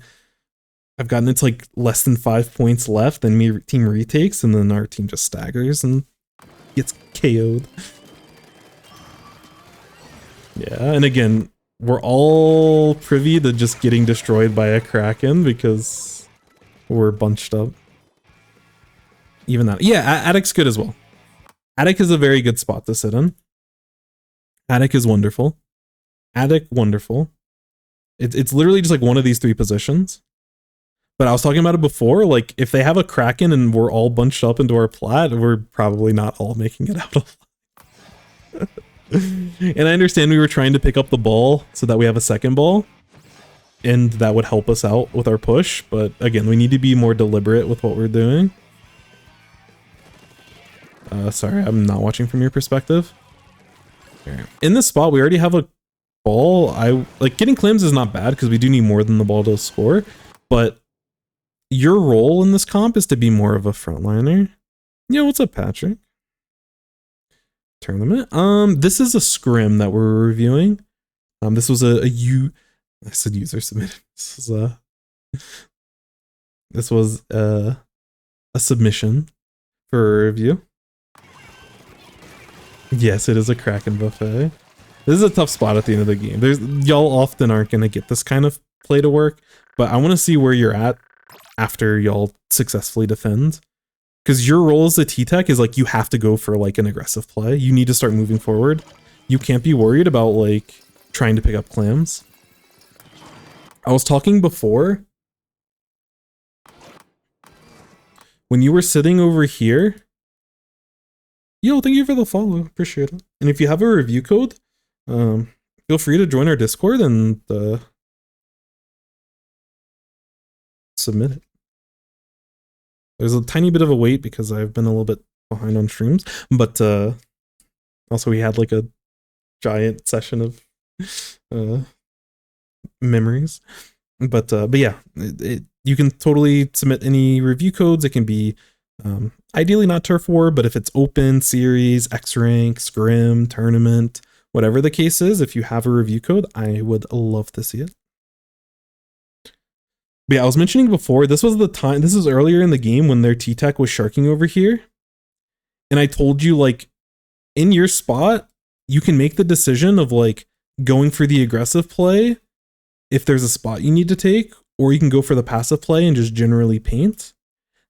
I've gotten it to like less than 5 points left, and team retakes, and then our team just staggers and gets KO'd. Yeah, and again, we're all privy to just getting destroyed by a Kraken because we're bunched up. Even that. Yeah, Attic's good as well. Attic is a very good spot to sit in. Attic is wonderful. Attic, wonderful. It's literally just like one of these three positions. But I was talking about it before, like if they have a Kraken and we're all bunched up into our plat, we're probably not all making it out alive. And I understand we were trying to pick up the ball so that we have a second ball. And that would help us out with our push. But again, we need to be more deliberate with what we're doing. Sorry, I'm not watching from your perspective. Okay. In this spot, we already have a ball. Like getting claims is not bad because we do need more than the ball to score. But your role in this comp is to be more of a frontliner. Yeah, what's up, Patrick? Tournament. This is a scrim that we're reviewing. This was I said user submitted. This was a submission for a review. Yes, it is a Kraken buffet. This is a tough spot at the end of the game. Y'all often aren't gonna get this kind of play to work, but I want to see where you're at after y'all successfully defend. Because your role as a T-Tech is like you have to go for like an aggressive play. You need to start moving forward. You can't be worried about like trying to pick up clams. I was talking before when you were sitting over here. Yo, thank you for the follow. Appreciate it. And if you have a review code, feel free to join our Discord and submit it. There's a tiny bit of a wait because I've been a little bit behind on streams, but also we had like a giant session of memories. But yeah, you can totally submit any review codes. It can be ideally not turf war, but if it's open, series, X-Rank, scrim, tournament, whatever the case is, if you have a review code, I would love to see it. But yeah, I was mentioning before, this was earlier in the game when their T-Tech was sharking over here. And I told you, like, in your spot, you can make the decision of, like, going for the aggressive play if there's a spot you need to take, or you can go for the passive play and just generally paint.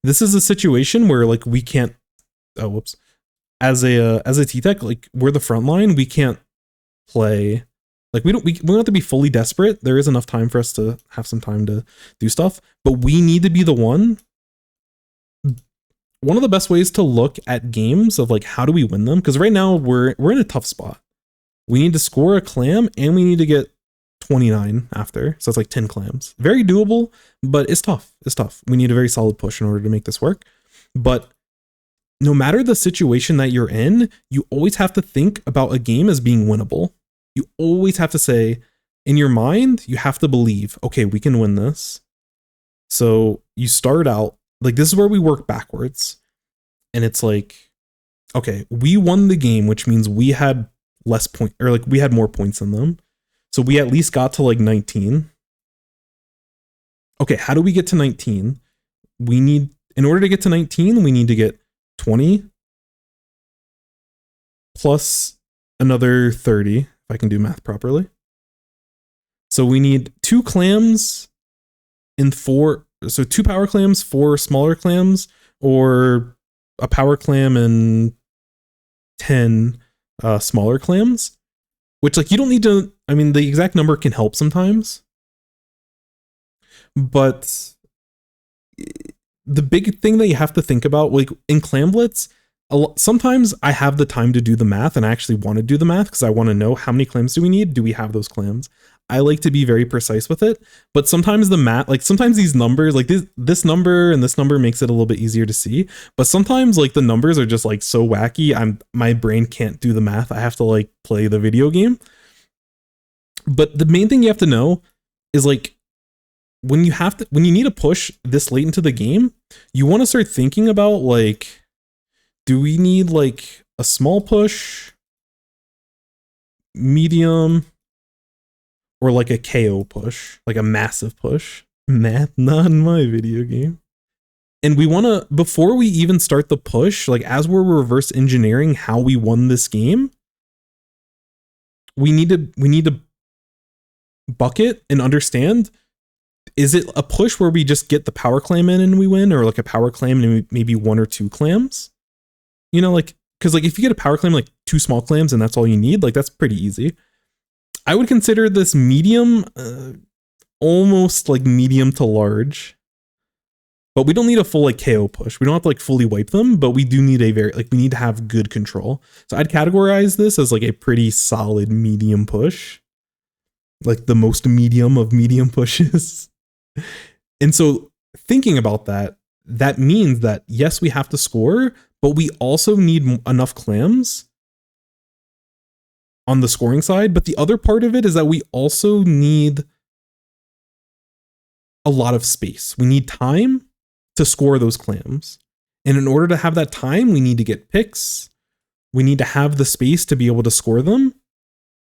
This is a situation where, like, we can't... Oh, whoops. As a T-Tech, like, we're the front line, we can't play... Like, we don't have to be fully desperate. There is enough time for us to have some time to do stuff, but we need to be the one. One of the best ways to look at games of like, how do we win them? Because right now we're in a tough spot. We need to score a clam and we need to get 29 after. So it's like 10 clams. Very doable, but it's tough. It's tough. We need a very solid push in order to make this work. But no matter the situation that you're in, you always have to think about a game as being winnable. You always have to say, in your mind, you have to believe, okay, we can win this. So you start out, like this is where we work backwards. And it's like, okay, we won the game, which means we had less point, or like we had more points than them. So we at least got to like 19. Okay, how do we get to 19? In order to get to 19, we need to get 20 plus another 30. If I can do math properly. So we need 2 clams in 4, so 2 power clams, 4 smaller clams, or a power clam and 10 smaller clams, which like you don't need to, I mean, the exact number can help sometimes, but the big thing that you have to think about, like in Clamblitz, sometimes I have the time to do the math and I actually want to do the math because I want to know how many clams do we need? Do we have those clams? I like to be very precise with it, but sometimes the math, like sometimes these numbers, like this number and this number makes it a little bit easier to see, but sometimes like the numbers are just like so wacky, my brain can't do the math. I have to like play the video game. But the main thing you have to know is like when you need to push this late into the game, you want to start thinking about like, do we need like a small push, medium, or like a KO push, like a massive push? Math, not in my video game. And we want to, before we even start the push, like as we're reverse engineering how we won this game, we need to bucket and understand, is it a push where we just get the power clam in and we win, or like a power clam and maybe 1 or 2 clams? You know, like, because like if you get a power clam, like 2 small clams and that's all you need, like that's pretty easy. I would consider this medium, almost like medium to large. But we don't need a full like KO push. We don't have to like fully wipe them, but we do need a very, like we need to have good control. So I'd categorize this as like a pretty solid medium push. Like the most medium of medium pushes. And so thinking about that, that means that yes, we have to score, but we also need enough clams on the scoring side. But the other part of it is that we also need a lot of space. We need time to score those clams. And in order to have that time, we need to get picks. We need to have the space to be able to score them.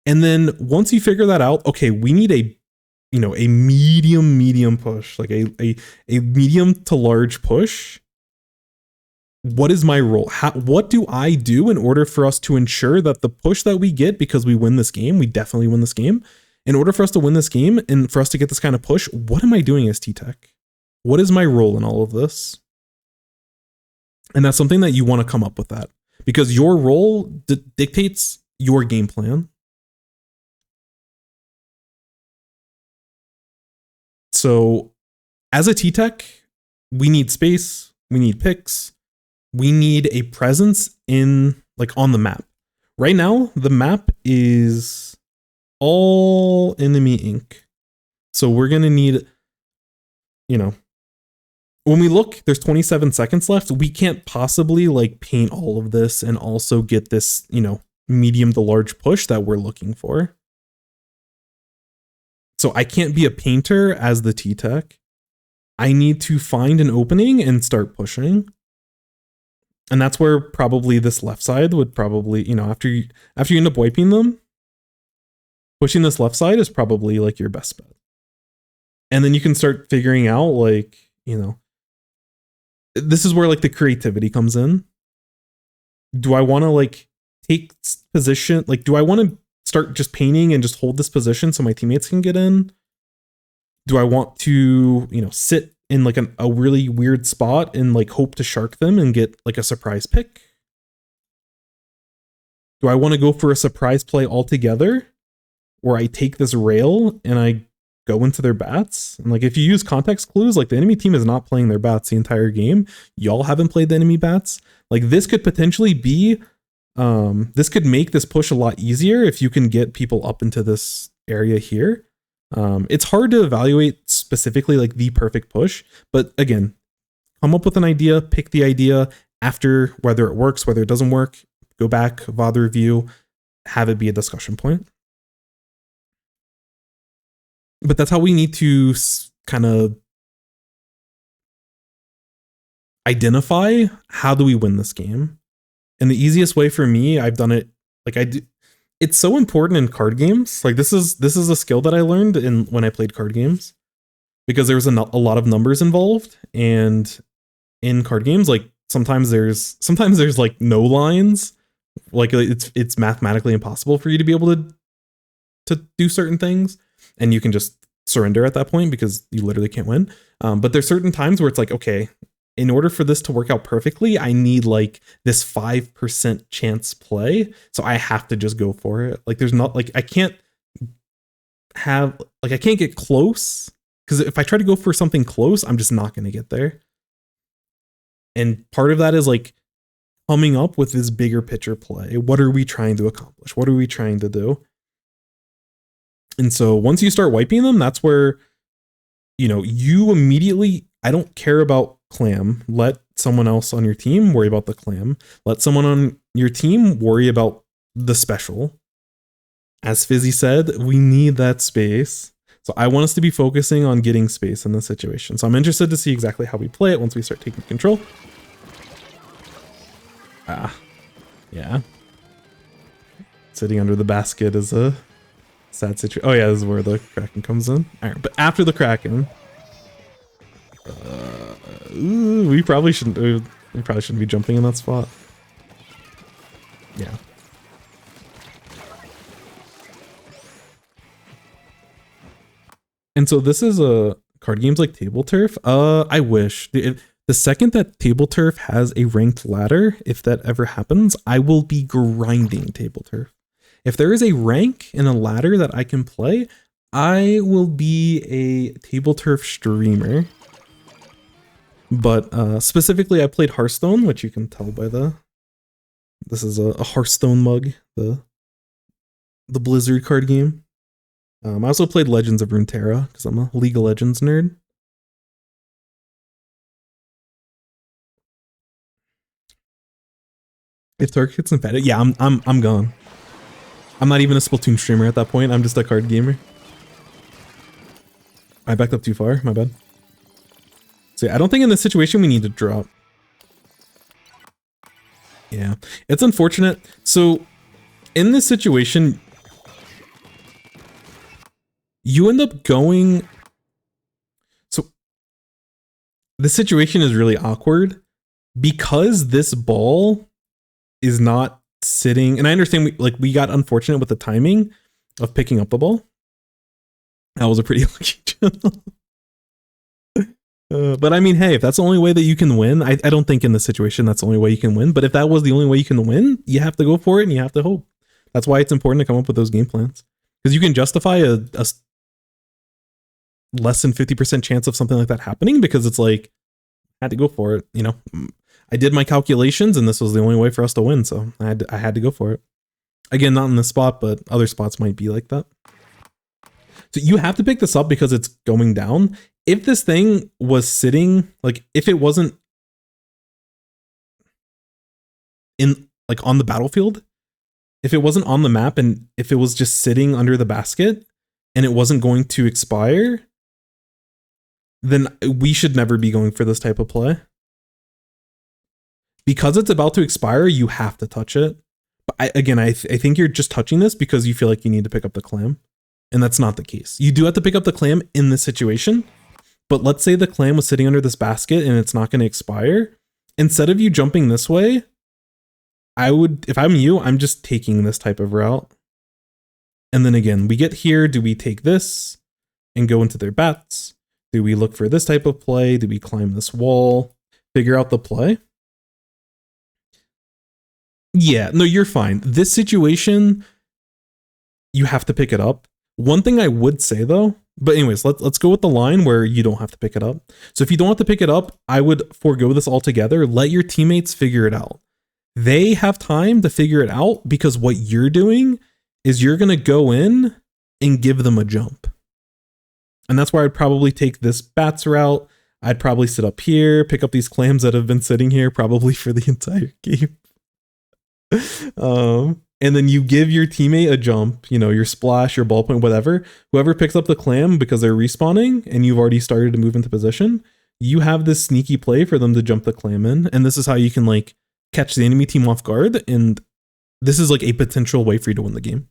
And then once you figure that out, okay, we need a medium push, like a medium to large push. What is my role? What do I do in order for us to ensure that the push that we get, because we win this game, we definitely win this game. In order for us to win this game and for us to get this kind of push, what am I doing as T-Tech? What is my role in all of this? And that's something that you want to come up with that, because your role dictates your game plan. So as a T-Tech, we need space, we need picks, we need a presence in like on the map. Right now, the map is all enemy ink. So we're going to need, when we look, there's 27 seconds left. We can't possibly like paint all of this and also get this, medium to large push that we're looking for. So I can't be a painter as the T-Tech. I need to find an opening and start pushing. And that's where probably this left side would probably, after you end up wiping them, pushing this left side is probably like your best bet. And then you can start figuring out like, this is where like the creativity comes in. Do I want to like take position? Like, do I want to start just painting and just hold this position so my teammates can get in? Do I want to, sit in like a really weird spot and like hope to shark them and get like a surprise pick? Do I want to go for a surprise play altogether where I take this rail and I go into their bats? And like, if you use context clues, like the enemy team is not playing their bats the entire game. Y'all haven't played the enemy bats. Like this could potentially be, this could make this push a lot easier if you can get people up into this area here. It's hard to evaluate specifically like the perfect push, but again, come up with an idea, pick the idea after, whether it works, whether it doesn't work, go back, VOD review, have it be a discussion point. But that's how we need to kind of identify how do we win this game. And the easiest way for me, I've done it like I do. It's so important in card games. Like this is a skill that I learned when I played card games, because there was a lot of numbers involved, and in card games, like sometimes there's like no lines, like it's mathematically impossible for you to be able to do certain things, and you can just surrender at that point because you literally can't win. But there's certain times where it's like, okay, in order for this to work out perfectly, I need like this 5% chance play. So I have to just go for it. Like there's not like, I can't get close, because if I try to go for something close, I'm just not going to get there. And part of that is like coming up with this bigger picture play. What are we trying to accomplish? What are we trying to do? And so once you start wiping them, that's where, you immediately, I don't care about clam. Let someone else on your team worry about the clam. Let someone on your team worry about the special. As Fizzy said, we need that space. So I want us to be focusing on getting space in this situation. So I'm interested to see exactly how we play it once we start taking control. Yeah. Sitting under the basket is a sad situation. Oh yeah, this is where the Kraken comes in. All right, but after the Kraken, we probably shouldn't be jumping in that spot. Yeah. And so this is a card games like Table Turf. I wish the second that Table Turf has a ranked ladder, if that ever happens, I will be grinding Table Turf. If there is a rank and a ladder that I can play, I will be a Table Turf streamer. But specifically, I played Hearthstone, which you can tell by this is a Hearthstone mug, the Blizzard card game. I also played Legends of Runeterra because I'm a League of Legends nerd. If Tark gets infected, yeah, I'm gone. I'm not even a Splatoon streamer at that point. I'm just a card gamer. I backed up too far. My bad. So yeah, I don't think in this situation we need to drop. Yeah, it's unfortunate. So in this situation, you end up going. So the situation is really awkward because this ball is not sitting. And I understand we got unfortunate with the timing of picking up the ball. That was a pretty lucky channel. But I mean, hey, if that's the only way that you can win, I don't think in this situation that's the only way you can win. But if that was the only way you can win, you have to go for it and you have to hope. That's why it's important to come up with those game plans. Because you can justify a less than 50% chance of something like that happening because it's like, I had to go for it. You know, I did my calculations and this was the only way for us to win. So I had to go for it. Again, not in this spot, but other spots might be like that. So you have to pick this up because it's going down. If this thing was sitting, like if it wasn't in like on the battlefield, if it wasn't on the map and if it was just sitting under the basket and it wasn't going to expire, then we should never be going for this type of play. Because it's about to expire, you have to touch it. But I think you're just touching this because you feel like you need to pick up the clam. And that's not the case. You do have to pick up the clam in this situation. But let's say the clam was sitting under this basket and it's not going to expire. Instead of you jumping this way, I would, if I'm you, I'm just taking this type of route. And then again, we get here. Do we take this and go into their bats? Do we look for this type of play? Do we climb this wall? Figure out the play? Yeah, no, you're fine. This situation, you have to pick it up. One thing I would say though, but anyways, let's go with the line where you don't have to pick it up. So if you don't have to pick it up, I would forego this altogether. Let your teammates figure it out. They have time to figure it out because what you're doing is you're going to go in and give them a jump. And that's where I'd probably take this bats route. I'd probably sit up here, pick up these clams that have been sitting here probably for the entire game. And then you give your teammate a jump, you know, your splash, your ballpoint, whatever. Whoever picks up the clam because they're respawning and you've already started to move into position, you have this sneaky play for them to jump the clam in. And this is how you can like catch the enemy team off guard. And this is like a potential way for you to win the game.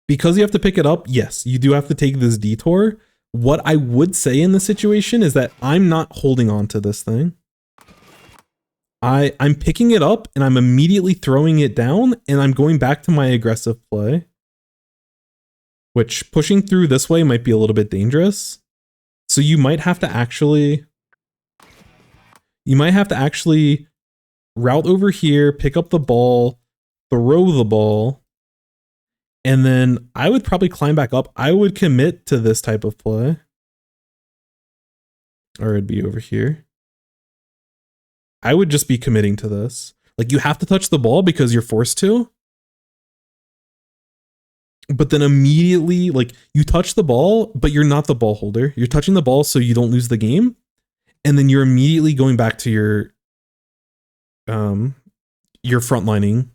Because you have to pick it up, yes, you do have to take this detour. What I would say in this situation is that I'm not holding on to this thing. I'm picking it up and I'm immediately throwing it down and I'm going back to my aggressive play. Which pushing through this way might be a little bit dangerous. So you might have to actually route over here, pick up the ball, throw the ball, and then I would probably climb back up. I would commit to this type of play. Or it'd be over here. I would just be committing to this. Like you have to touch the ball because you're forced to. But then immediately, like you touch the ball, but you're not the ball holder. You're touching the ball so you don't lose the game. And then you're immediately going back to your frontlining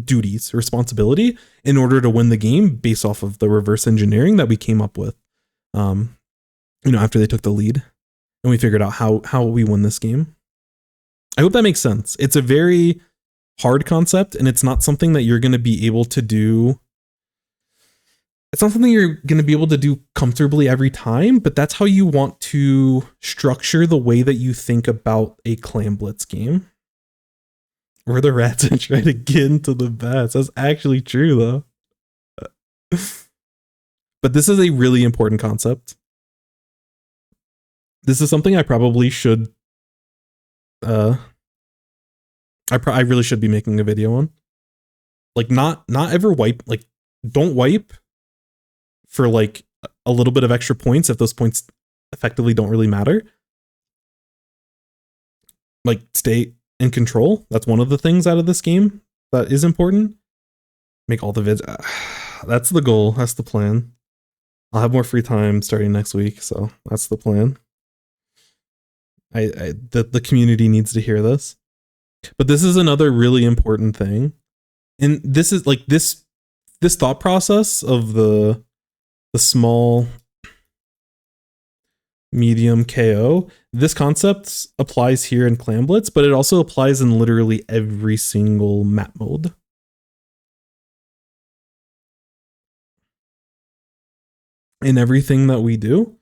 duties, responsibility in order to win the game based off of the reverse engineering that we came up with. After they took the lead and we figured out how we win this game. I hope that makes sense. It's a very hard concept and it's not something that you're going to be able to do. It's not something you're going to be able to do comfortably every time, but that's how you want to structure the way that you think about a Clam Blitz game. Or the rats and try to get into the bats. That's actually true though. But this is a really important concept. This is something I probably should I really should be making a video on. Like not ever wipe, like don't wipe for like a little bit of extra points if those points effectively don't really matter. Like stay in control. That's one of the things out of this game that is important. Make all the vids. That's the goal. That's the plan. I'll have more free time starting next week, so that's the plan. The community needs to hear this. But this is another really important thing. And this is like this thought process of the small medium KO. This concept applies here in Clan Blitz, but it also applies in literally every single map mode. In everything that we do,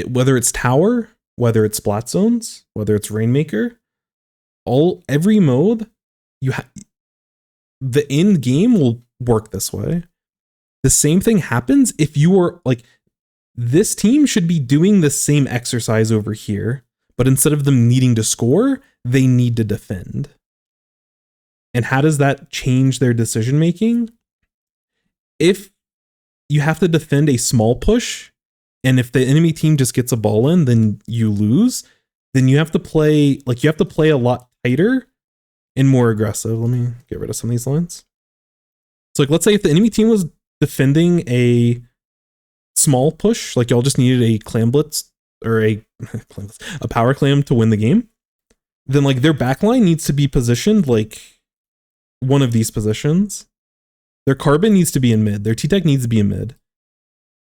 whether it's tower, whether it's splat zones, whether it's Rainmaker, every mode, the end game will work this way. The same thing happens if you are like, this team should be doing the same exercise over here, but instead of them needing to score, they need to defend. And how does that change their decision making? If you have to defend a small push, and if the enemy team just gets a ball in, then you lose, then you have to play a lot tighter and more aggressive. Let me get rid of some of these lines. So like, let's say if the enemy team was defending a small push, like y'all just needed a clan blitz or a power clam to win the game, then like their backline needs to be positioned like one of these positions. Their carbon needs to be in mid. Their T-Tech needs to be in mid.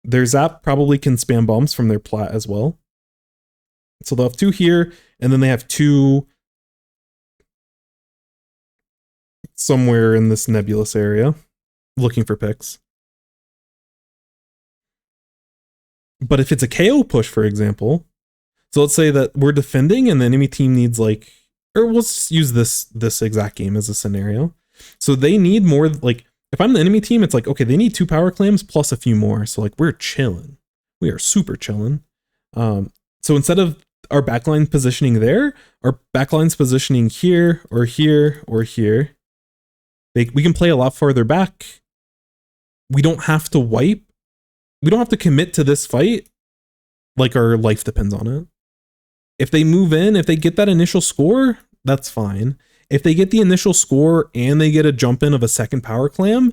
Their Zap probably can spam bombs from their plat as well. So they'll have 2 here, and then they have 2 somewhere in this nebulous area looking for picks. But if it's a KO push, for example, so let's say that we're defending and the enemy team needs like, or we'll just use this exact game as a scenario. So they need more, like, if I'm the enemy team, it's like, okay, they need 2 power clams plus a few more. So like, we're chilling. We are super chilling. So instead of our backline positioning there, our backline's positioning here or here or here. We can play a lot farther back. We don't have to wipe. We don't have to commit to this fight like our life depends on it. If they move in, if they get that initial score, that's fine. If they get the initial score and they get a jump in of a second power clam,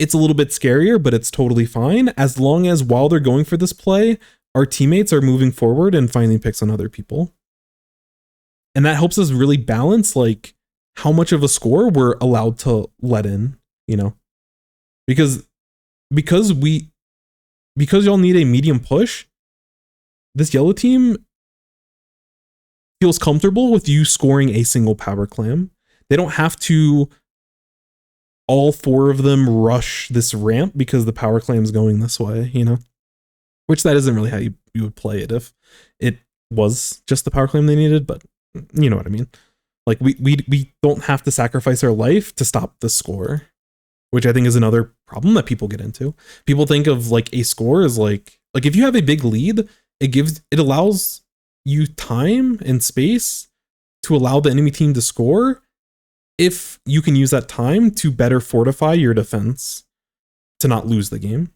it's a little bit scarier, but it's totally fine as long as while they're going for this play, our teammates are moving forward and finding picks on other people. And that helps us really balance like how much of a score we're allowed to let in, you know? Because y'all need a medium push, this yellow team feels comfortable with you scoring a single power clam. They don't have to all 4 of them rush this ramp because the power clam's going this way, you know? Which that isn't really how you would play it if it was just the power clam they needed, but you know what I mean? Like we don't have to sacrifice our life to stop the score, which I think is another problem that people get into. People think of like a score as like if you have a big lead, it allows you time and space to allow the enemy team to score if you can use that time to better fortify your defense to not lose the game.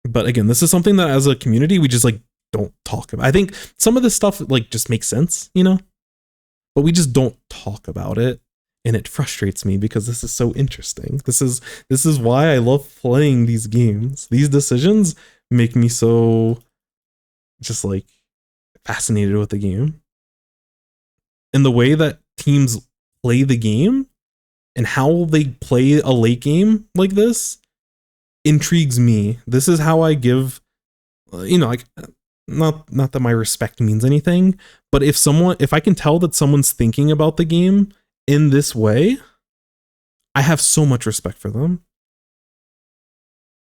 But again, this is something that as a community, we just like don't talk about. I think some of this stuff like just makes sense, you know, but we just don't talk about it. And it frustrates me because this is so interesting. This is why I love playing these games. These decisions make me so just like fascinated with the game. And the way that teams play the game and how they play a late game like this intrigues me. This is how I give, you know, like not that my respect means anything, but if I can tell that someone's thinking about the game in this way, I have so much respect for them.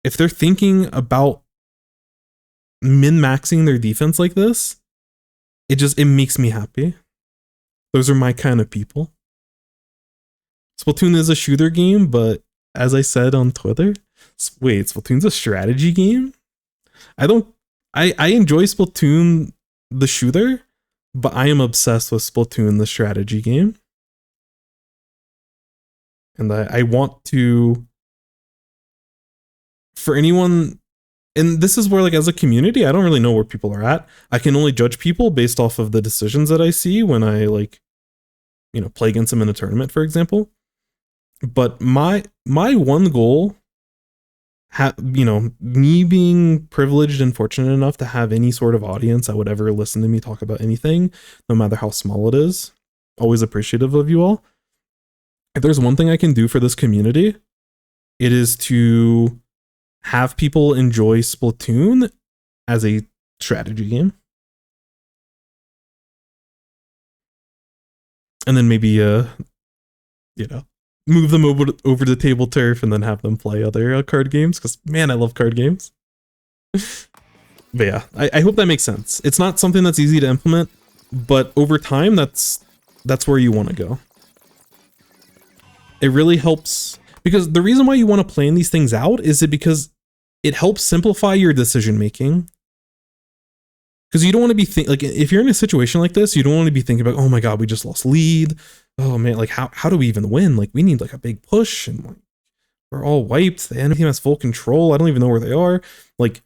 If they're thinking about min-maxing their defense like this, it makes me happy. Those are my kind of people. Splatoon is a shooter game, but as I said on Twitter, wait, Splatoon's a strategy game? I enjoy Splatoon the shooter, but I am obsessed with Splatoon the strategy game. And I want to, for anyone, and this is where, like, as a community, I don't really know where people are at. I can only judge people based off of the decisions that I see when I, like, you know, play against them in a tournament, for example. But my one goal, you know, me being privileged and fortunate enough to have any sort of audience that would ever listen to me talk about anything, no matter how small it is, always appreciative of you all. If there's one thing I can do for this community, it is to have people enjoy Splatoon as a strategy game. And then maybe, you know, move them over to table turf and then have them play other card games, because, man, I love card games. But yeah, I hope that makes sense. It's not something that's easy to implement, but over time, that's where you want to go. It really helps, because the reason why you want to plan these things out is because it helps simplify your decision making. Because you don't want to be like, if you're in a situation like this, you don't want to be thinking about, oh my god, we just lost lead. Oh man, like how do we even win? Like, we need like a big push, and like we're all wiped. The enemy team has full control. I don't even know where they are. Like,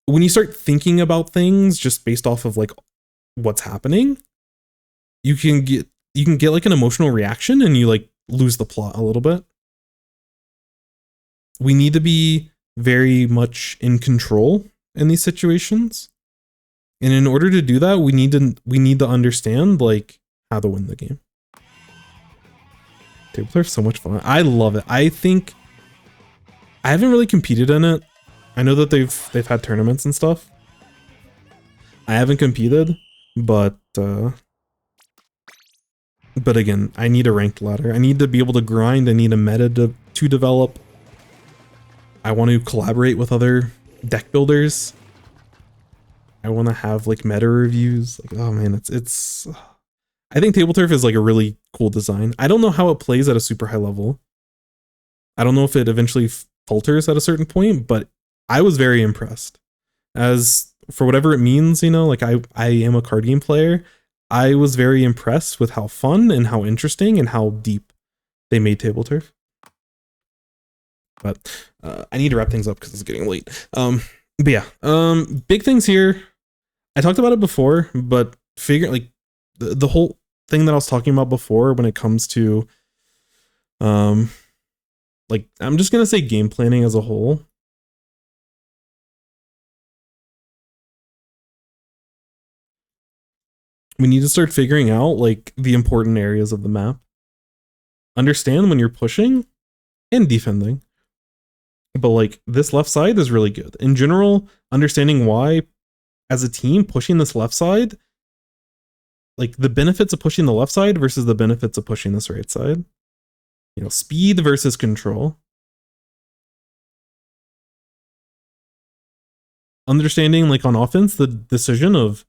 when you start thinking about things just based off of like what's happening, you can get like an emotional reaction, and you like lose the plot a little bit. We need to be very much in control in these situations. And in order to do that, we need to understand like how to win the game. Table turf's so much fun. I love it. I think I haven't really competed in it. I know that they've had tournaments and stuff. I haven't competed, but again, I need a ranked ladder. I need to be able to grind. I need a meta to develop. I want to collaborate with other deck builders. I want to have like meta reviews. Like, oh man, it's. I think table turf is like a really cool design. I don't know how it plays at a super high level. I don't know if it eventually falters at a certain point, but I was very impressed. As for whatever it means, you know, like I am a card game player. I was very impressed with how fun and how interesting and how deep they made table turf. But I need to wrap things up because it's getting late. But yeah, big things here. I talked about it before, but like the whole thing that I was talking about before when it comes to like, I'm just gonna say game planning as a whole. We need to start figuring out like the important areas of the map. Understand when you're pushing and defending. But like, this left side is really good. In general, understanding why as a team pushing this left side, like the benefits of pushing the left side versus the benefits of pushing this right side. You know, speed versus control. Understanding like on offense, the decision of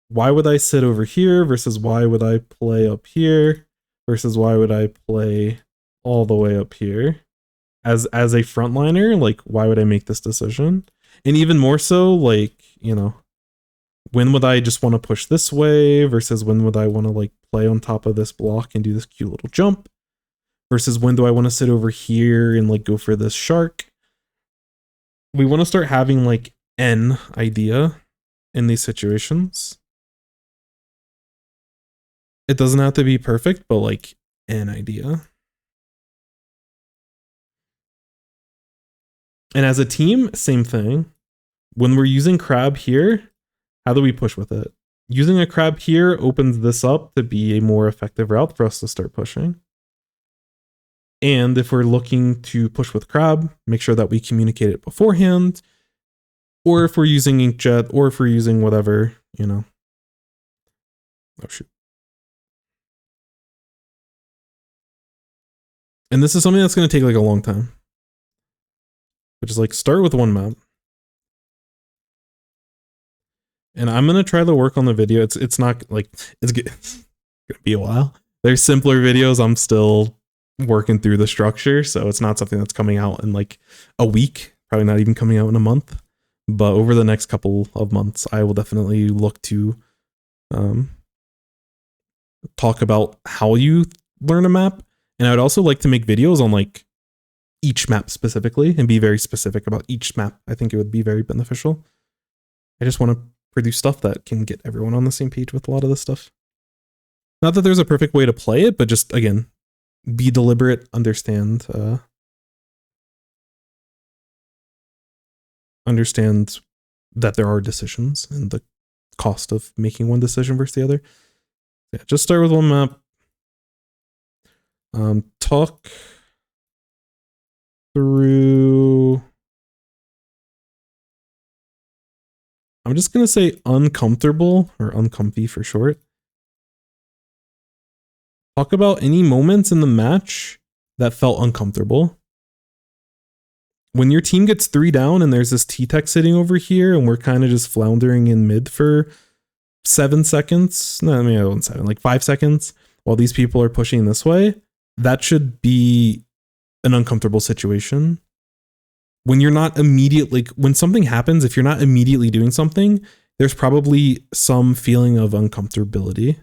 why would I sit over here versus why would I play up here versus why would I play all the way up here. As a frontliner, like, why would I make this decision? And even more so, like, you know, when would I just want to push this way versus when would I want to like play on top of this block and do this cute little jump versus when do I want to sit over here and like go for this shark? We want to start having like an idea in these situations. It doesn't have to be perfect, but like an idea. And as a team, same thing. When we're using crab here, how do we push with it? Using a crab here opens this up to be a more effective route for us to start pushing. And if we're looking to push with crab, make sure that we communicate it beforehand. Or if we're using inkjet, or if we're using whatever, you know. Oh shoot. And this is something that's going to take like a long time. Which is like, start with one map. And I'm going to try to work on the video. It's not like, it's going to be a while. There's simpler videos I'm still working through the structure, so it's not something that's coming out in like a week, probably not even coming out in a month. But over the next couple of months, I will definitely look to talk about how you learn a map. And I would also like to make videos on like each map specifically and be very specific about each map. I think it would be very beneficial. I just want to produce stuff that can get everyone on the same page with a lot of this stuff. Not that there's a perfect way to play it, but just, again, be deliberate, understand that there are decisions and the cost of making one decision versus the other. Yeah, just start with one map. Talk through. I'm just going to say uncomfortable, or uncomfy for short. Talk about any moments in the match that felt uncomfortable. When your team gets 3 down and there's this T-Tech sitting over here and we're kind of just floundering in mid for 7 seconds. No, I mean, I wasn't 7, like 5 seconds while these people are pushing this way. That should be an uncomfortable situation. When you're not immediately, when something happens, if you're not immediately doing something, there's probably some feeling of uncomfortability.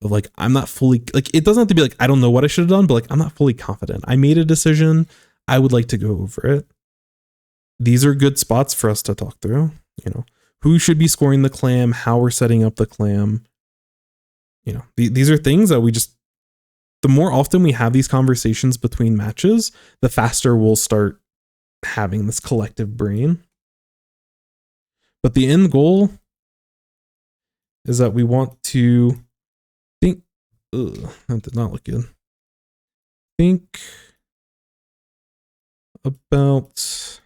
Of like, I'm not fully, like, it doesn't have to be like, I don't know what I should have done, but like, I'm not fully confident. I made a decision. I would like to go over it. These are good spots for us to talk through. You know, who should be scoring the clam, how we're setting up the clam. You know, these are things that we just, the more often we have these conversations between matches, the faster we'll start having this collective brain. But the end goal is that we want to think, that did not look good. Think about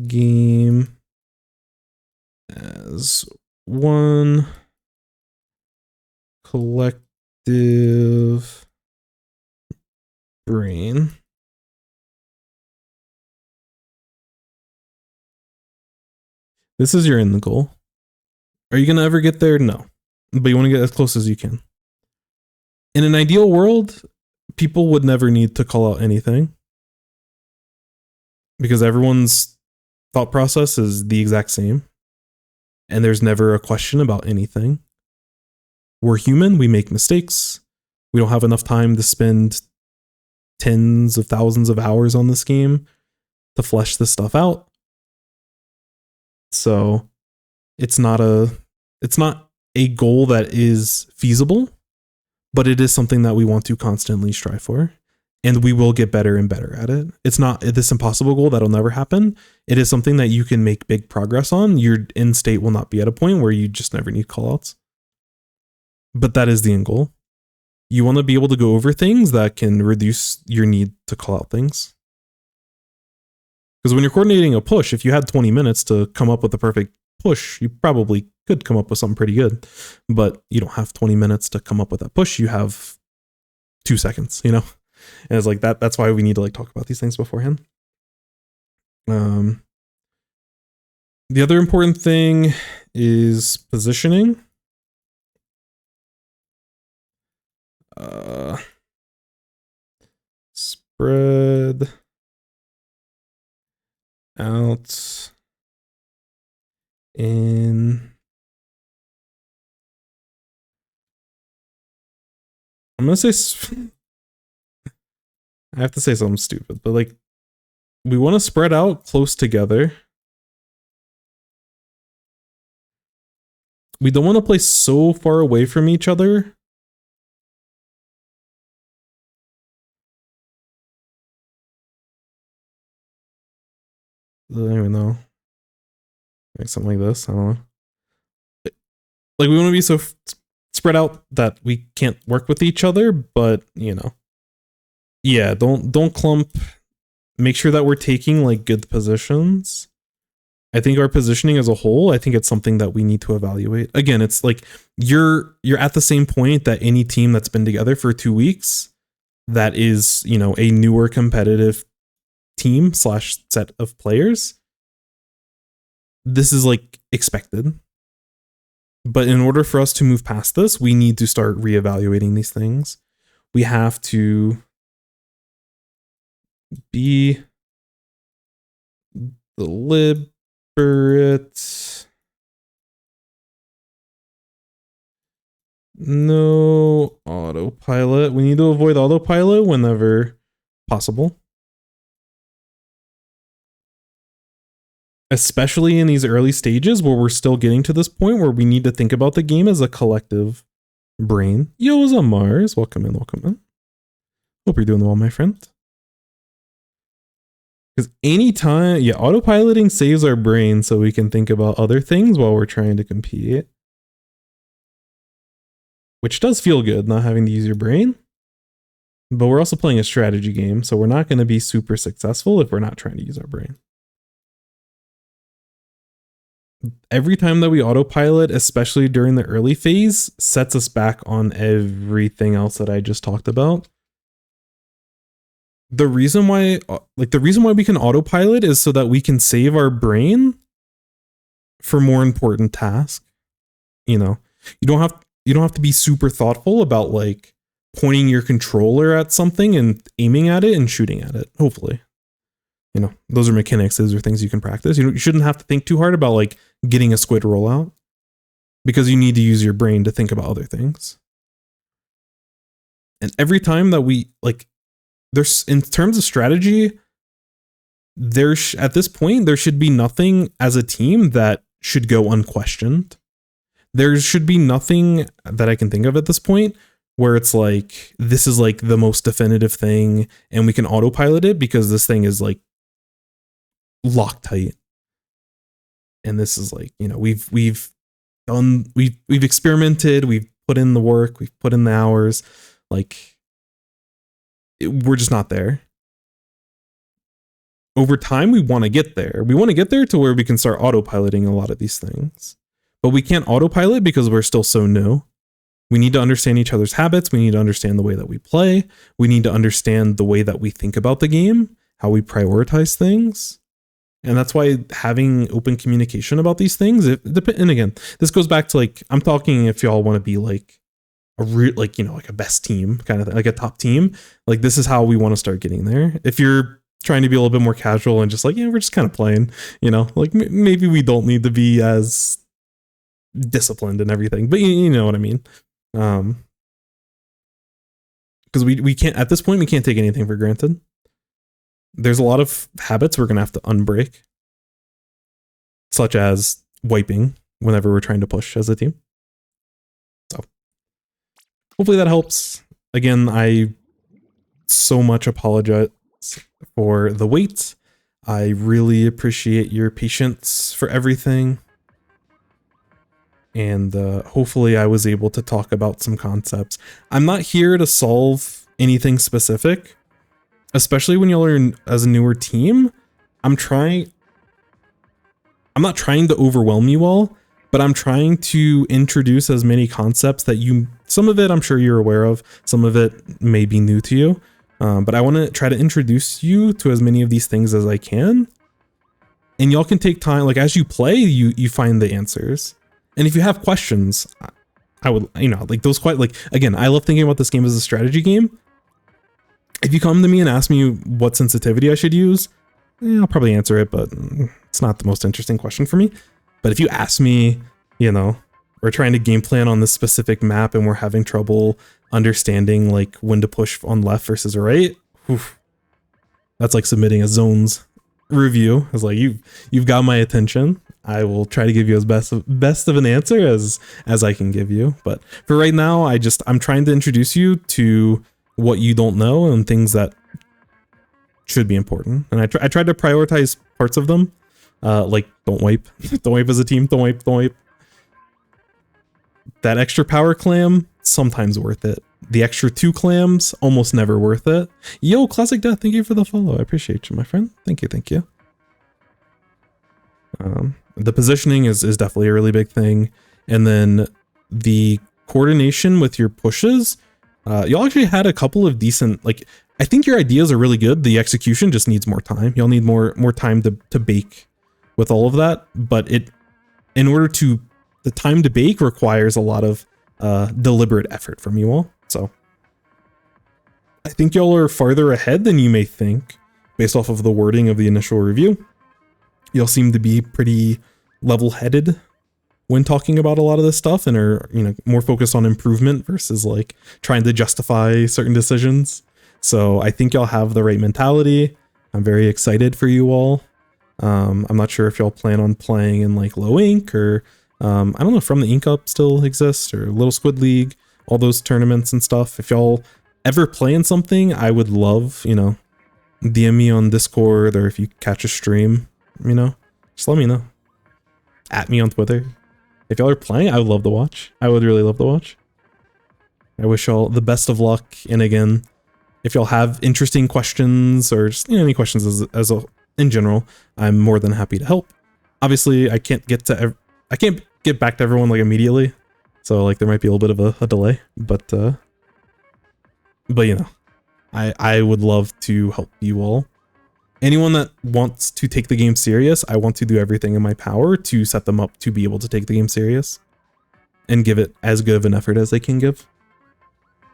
game as one collective brain. This is your end goal. Are you going to ever get there? No. But you want to get as close as you can. In an ideal world, people would never need to call out anything because everyone's thought process is the exact same and there's never a question about anything. We're human. We make mistakes. We don't have enough time to spend tens of thousands of hours on this game to flesh this stuff out. So it's not a goal that is feasible, but it is something that we want to constantly strive for, and we will get better and better at it. It's not this impossible goal that'll never happen. It is something that you can make big progress on. Your end state will not be at a point where you just never need callouts. But that is the end goal. You want to be able to go over things that can reduce your need to call out things. Because when you're coordinating a push, if you had 20 minutes to come up with the perfect push, you probably could come up with something pretty good. But you don't have 20 minutes to come up with that push. You have 2 seconds, you know? And it's like that. That's why we need to like talk about these things beforehand. The other important thing is positioning. Spread out in, I'm gonna say, I have to say something stupid, but like, we want to spread out close together. We don't want to play so far away from each other. I don't even know. Like something like this. I don't know. Like we want to be so spread out that we can't work with each other, but you know. Yeah, don't clump. Make sure that we're taking like good positions. I think our positioning as a whole, I think it's something that we need to evaluate. Again, it's like you're at the same point that any team that's been together for 2 weeks that is, you know, a newer competitive team / set of players. This is like expected. But in order for us to move past this, we need to start reevaluating these things. We have to be deliberate. No autopilot. We need to avoid autopilot whenever possible. Especially in these early stages where we're still getting to this point where we need to think about the game as a collective brain. Yo, what's up, Mars? Welcome in, welcome in. Hope you're doing well, my friend. Because anytime, yeah, autopiloting saves our brain so we can think about other things while we're trying to compete. Which does feel good, not having to use your brain. But we're also playing a strategy game, so we're not going to be super successful if we're not trying to use our brain. Every time that we autopilot, especially during the early phase, sets us back on everything else that I just talked about. The reason why we can autopilot is so that we can save our brain for more important tasks. You know, you don't have to be super thoughtful about like pointing your controller at something and aiming at it and shooting at it. Hopefully, you know, those are mechanics. Those are things you can practice. You shouldn't have to think too hard about like getting a squid rollout because you need to use your brain to think about other things. And every time that we like, there's in terms of strategy, at this point, there should be nothing as a team that should go unquestioned. There should be nothing that I can think of at this point where it's like, this is like the most definitive thing and we can autopilot it because this thing is like Loctite. And this is like, you know, we've experimented, we've put in the work, we've put in the hours, like we're just not there. Over time, we want to get there. We want to get there to where we can start autopiloting a lot of these things. But we can't autopilot because we're still so new. We need to understand each other's habits. We need to understand the way that we play. We need to understand the way that we think about the game, how we prioritize things. And that's why having open communication about these things, and again, this goes back to like, I'm talking if y'all want to be like like a best team kind of thing, like a top team, like this is how we want to start getting there. If you're trying to be a little bit more casual and just like, yeah, we're just kind of playing, you know, like maybe we don't need to be as disciplined and everything, but you know what I mean. Because we can't, at this point, we can't take anything for granted. There's a lot of habits we're going to have to unbreak, such as wiping whenever we're trying to push as a team. So hopefully that helps. Again, I so much apologize for the wait. I really appreciate your patience for everything. And hopefully I was able to talk about some concepts. I'm not here to solve anything specific, especially when y'all are as a newer team. I'm not trying to overwhelm you all, but I'm trying to introduce as many concepts that some of it I'm sure you're aware of, some of it may be new to you. But I want to try to introduce you to as many of these things as I can. And y'all can take time, like as you play, you find the answers. And if you have questions, I would, you know, like those again, I love thinking about this game as a strategy game. If you come to me and ask me what sensitivity I should use, I'll probably answer it, but it's not the most interesting question for me. But if you ask me, you know, we're trying to game plan on this specific map and we're having trouble understanding like when to push on left versus right, that's like submitting a zones review. It's like you've got my attention. I will try to give you as best of an answer as I can give you. But for right now, I'm trying to introduce you to what you don't know and things that should be important. And I tried to prioritize parts of them, like don't wipe, don't wipe as a team, don't wipe. That extra power clam, sometimes worth it. The extra 2 clams, almost never worth it. Yo, Classic Death, thank you for the follow. I appreciate you, my friend. Thank you. The positioning is definitely a really big thing. And then the coordination with your pushes. Y'all actually had a couple of decent, like, I think your ideas are really good. The execution just needs more time. Y'all need more time to bake with all of that. But in order to the time to bake requires a lot of deliberate effort from you all. So I think y'all are farther ahead than you may think based off of the wording of the initial review. Y'all seem to be pretty level-headed when talking about a lot of this stuff and are, you know, more focused on improvement versus like trying to justify certain decisions. So I think y'all have the right mentality. I'm very excited for you all. I'm not sure if y'all plan on playing in like Low Ink or I don't know if From the Ink Up still exists or Little Squid League, all those tournaments and stuff. If y'all ever play in something, I would love, you know, DM me on Discord, or if you catch a stream, you know, just let me know. At me on Twitter. If y'all are playing, I would love to watch. I would really love to watch. I wish y'all the best of luck. And again, if y'all have interesting questions or just, you know, any questions in general, I'm more than happy to help. Obviously, I can't get back to everyone like immediately, so like there might be a little bit of a delay. But you know, I would love to help you all. Anyone that wants to take the game serious, I want to do everything in my power to set them up to be able to take the game serious and give it as good of an effort as they can give.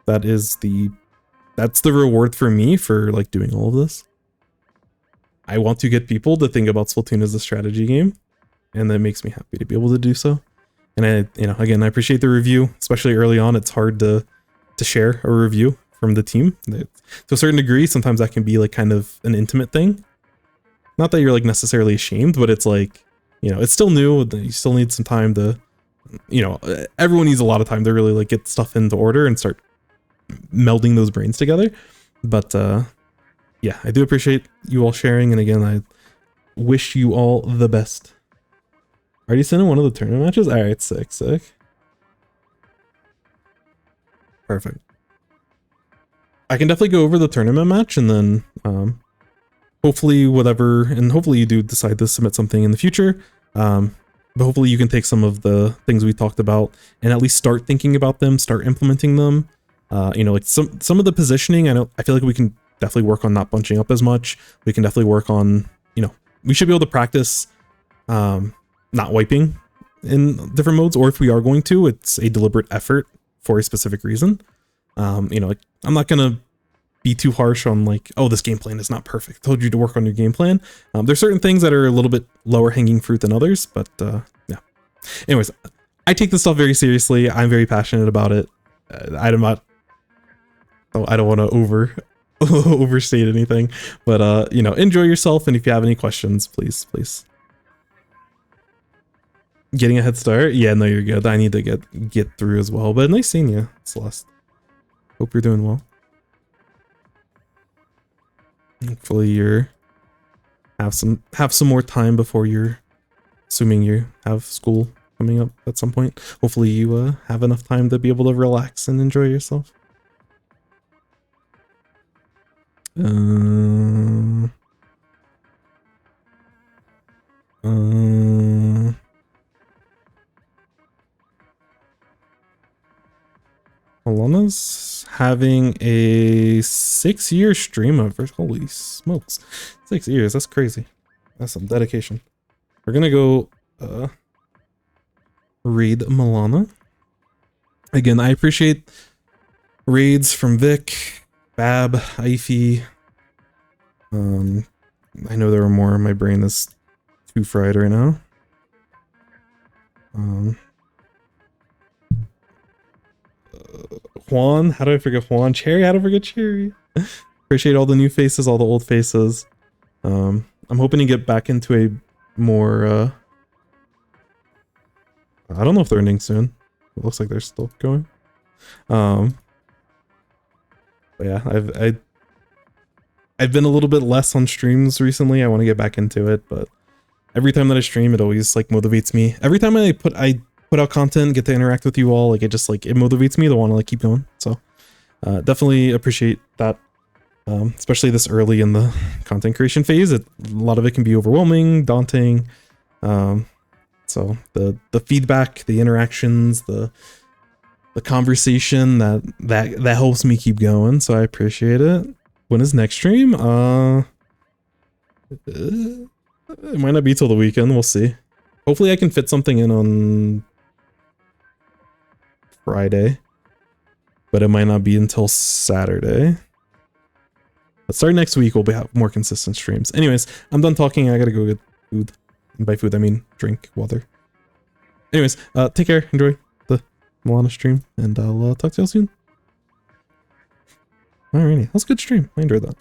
That's the reward for me for like doing all of this. I want to get people to think about Splatoon as a strategy game, and that makes me happy to be able to do so. And I, you know, again, I appreciate the review, especially early on. It's hard to share a review from the team. To a certain degree, sometimes that can be like kind of an intimate thing. Not that you're like necessarily ashamed, but it's like, you know, it's still new. You still need some time to, you know, everyone needs a lot of time to really like get stuff into order and start melding those brains together. But yeah, I do appreciate you all sharing. And again, I wish you all the best. Already sent in one of the tournament matches? All right, sick. Perfect. I can definitely go over the tournament match and then hopefully you do decide to submit something in the future. But hopefully you can take some of the things we talked about and at least start thinking about them, start implementing them. You know, like some of the positioning, I feel like we can definitely work on not bunching up as much. We can definitely work on, you know, we should be able to practice not wiping in different modes, or if we are going to, it's a deliberate effort for a specific reason. You know, like I'm not gonna be too harsh on like, oh, this game plan is not perfect. I told you to work on your game plan. There's certain things that are a little bit lower hanging fruit than others, but yeah. Anyways, I take this stuff very seriously. I'm very passionate about it. I don't want to overstate anything, but you know, enjoy yourself. And if you have any questions, please. Getting a head start? Yeah, no, you're good. I need to get through as well. But nice seeing you, Celeste. Hope you're doing well. Hopefully you have some more time before you're, assuming you have school coming up at some point. Hopefully you have enough time to be able to relax and enjoy yourself. Alana's having a 6-year stream of, holy smokes, 6 years, that's crazy. That's some dedication. We're gonna go raid Milana. Again, I appreciate raids from Vic, Bab, Ify. I know there are more. My brain is too fried right now. Juan, how do I forget Juan? Cherry, how do I forget Cherry? Appreciate all the new faces, all the old faces. I'm hoping to get back into a more I don't know if they're ending soon. It looks like they're still going. But yeah, I've been a little bit less on streams recently. I want to get back into it, but every time that I stream, it always like motivates me. Every time I put out content, get to interact with you all, like it motivates me to want to like keep going. So definitely appreciate that, especially this early in the content creation phase. A lot of it can be overwhelming, daunting. So the feedback, the interactions, the conversation that helps me keep going. So I appreciate it. When is next stream? It might not be till the weekend. We'll see. Hopefully I can fit something in on Friday, but it might not be until Saturday. But starting next week, we'll have more consistent streams. Anyways, I'm done talking. I gotta go get food. And by food, I mean drink water. Anyways, take care. Enjoy the Milana stream, and I'll talk to y'all soon. Alrighty, that was a good stream. I enjoyed that.